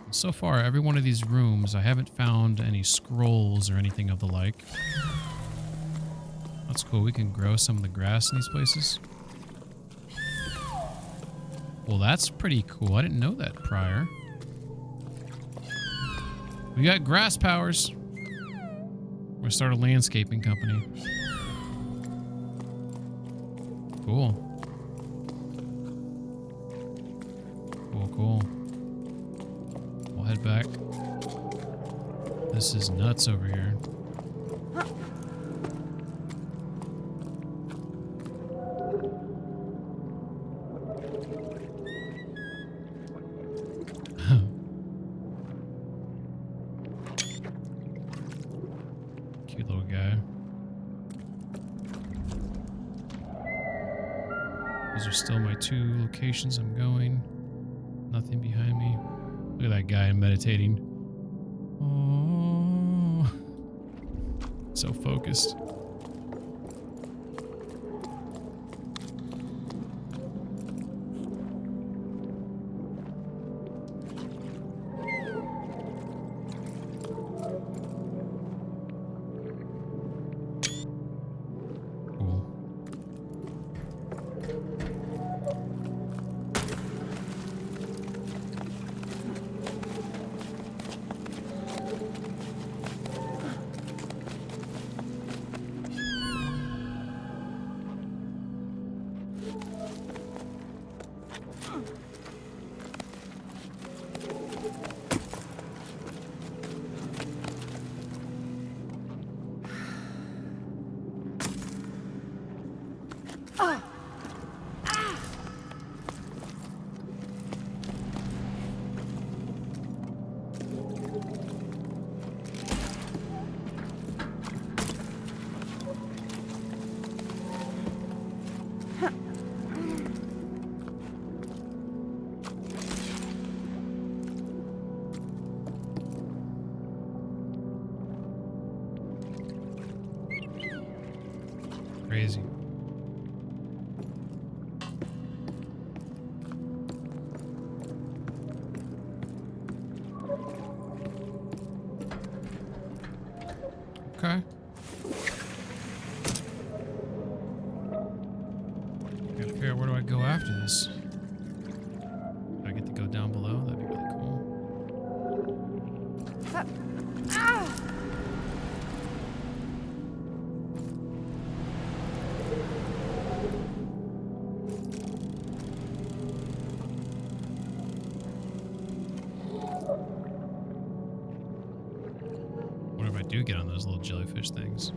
So far, every one of these rooms, I haven't found any scrolls or anything of the like. That's cool. We can grow some of the grass in these places. Well, that's pretty cool. I didn't know that prior. We got grass powers. We're gonna start a landscaping company. Cool. Cool, cool. We'll head back. This is nuts over here. Cute little guy. Those are still my 2 locations I'm going. Nothing behind me. Look at that guy meditating. Oh, so focused. Crazy. Okay. Gotta figure out where do I go after this. Do I get to go down below? That'd be really cool. What if I do get on those little jellyfish things?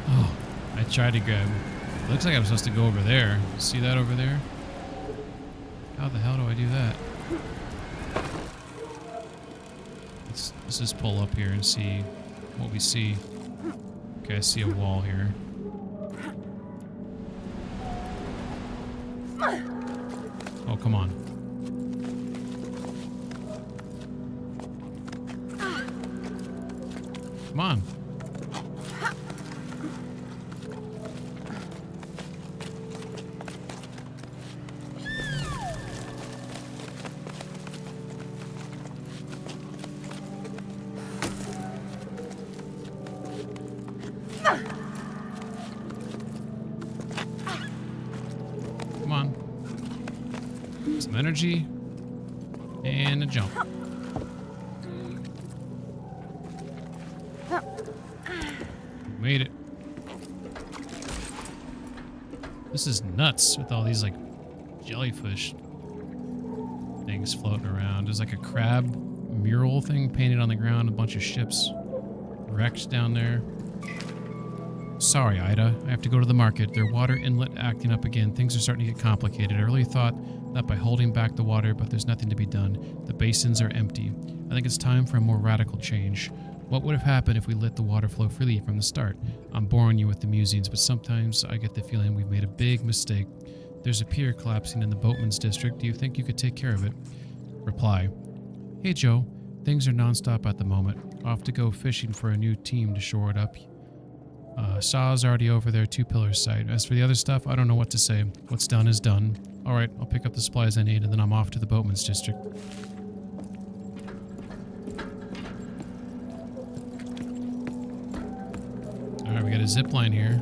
Oh, I tried to grab. Looks like I'm supposed to go over there. See that over there? How the hell do I do that? Let's just pull up here and see what we see. Okay, I see a wall here. Oh, come on. Come on. Come on. Some energy. And a jump. Made it. This is nuts with all these like jellyfish things floating around. There's like a crab mural thing painted on the ground, a bunch of ships wrecked down there. Sorry, Ida. I have to go to the market. Their water inlet acting up again. Things are starting to get complicated. I really thought that by holding back the water, but there's nothing to be done. The basins are empty. I think it's time for a more radical change. What would have happened if we let the water flow freely from the start? I'm boring you with the musings, but sometimes I get the feeling we've made a big mistake. There's a pier collapsing in the Boatman's district. Do you think you could take care of it? Reply. Hey, Joe. Things are nonstop at the moment. Off to go fishing for a new team to shore it up. Saw's already over there, 2 Pillars site. As for the other stuff, I don't know what to say. What's done is done. Alright, I'll pick up the supplies I need, and then I'm off to the Boatman's district. Alright, we got a zip line here.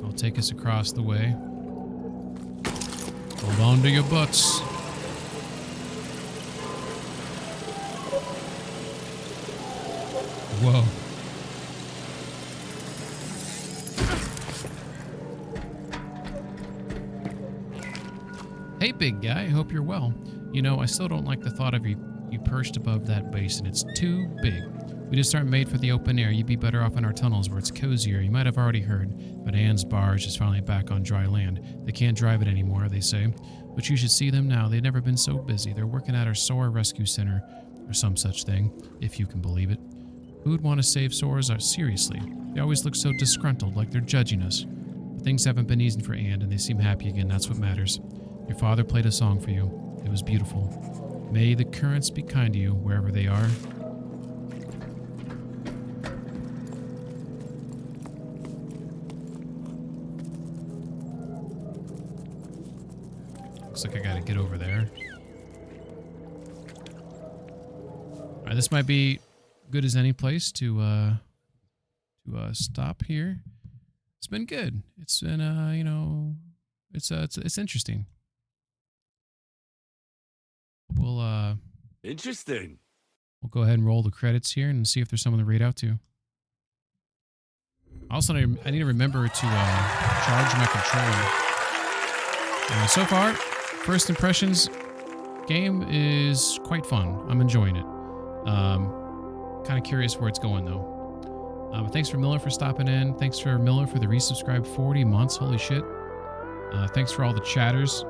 I'll take us across the way. Hold on to your butts. Whoa. Hey, big guy. I hope you're well. You know, I still don't like the thought of you perched above that basin. It's too big. We just aren't made for the open air. You'd be better off in our tunnels where it's cozier. You might have already heard, but Anne's barge is finally back on dry land. They can't drive it anymore, they say. But you should see them now. They've never been so busy. They're working at our SOAR Rescue Center, or some such thing, if you can believe it. Who'd want to save SOARs? Seriously. They always look so disgruntled, like they're judging us. But things haven't been easy for Anne, and they seem happy again. That's what matters. Your father played a song for you. It was beautiful. May the currents be kind to you, wherever they are. Looks like I gotta get over there. Alright, this might be good as any place to stop here. It's been good. It's been, you know, it's interesting. Interesting. we'll go ahead and roll the credits here and see if there's someone to read out to. Also, I need to remember to charge my controller. So far, first impressions, game is quite fun. I'm enjoying it. Kind of curious where it's going though. But thanks for Miller for stopping in. Thanks for Miller for the resubscribe 40 months. Holy shit. Thanks for all the chatters.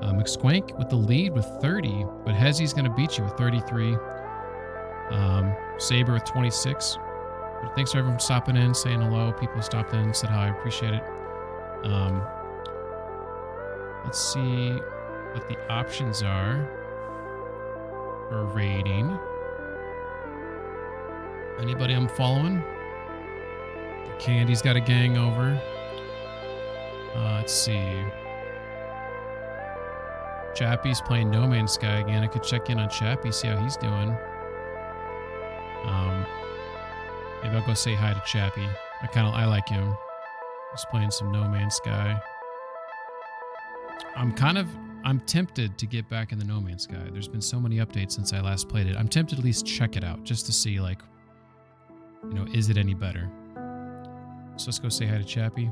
McSquank with the lead with 30, but Hezzy's going to beat you with 33. Saber with 26. But thanks for everyone stopping in, saying hello. People who stopped in, said hi. I appreciate it. Let's see what the options are for rating. Anybody I'm following? Candy's got a gang over. Let's see. Chappie's playing No Man's Sky again. I could check in on Chappie, see how he's doing. Maybe I'll go say hi to Chappie. I like him. He's playing some No Man's Sky. I'm tempted to get back in the No Man's Sky. There's been so many updates since I last played it. I'm tempted to at least check it out just to see, like, is it any better? So let's go say hi to Chappie.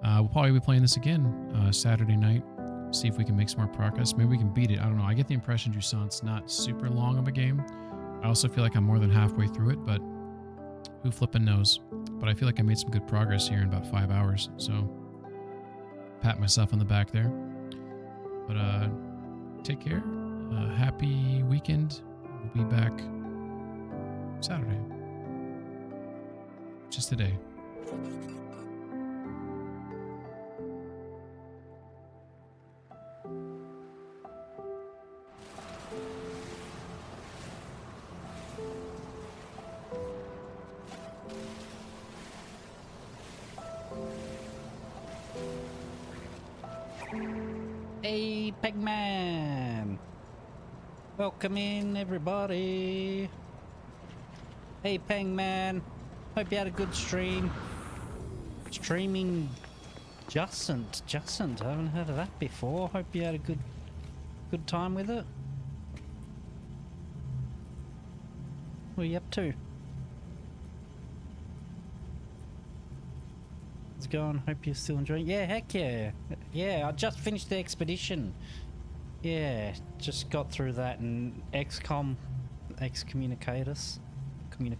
We'll probably be playing this again Saturday night. See if we can make some more progress. Maybe we can beat it. I don't know. I get the impression Jusant's not super long of a game. I also feel like I'm more than halfway through it, but who flippin' knows? But I feel like I made some good progress here in about 5 hours. So pat myself on the back there. But take care. Happy weekend. We'll be back Saturday. Just today. Hey, Pegman! Welcome in, everybody! Hey, Pegman! Hope you had a good stream. Streaming Jusant. I haven't heard of that before. Hope you had a good time with it. What are you up to? How's it going? Hope you're still enjoying. Yeah, heck yeah. Yeah, I just finished the expedition. Yeah, just got through that and excommunicate us.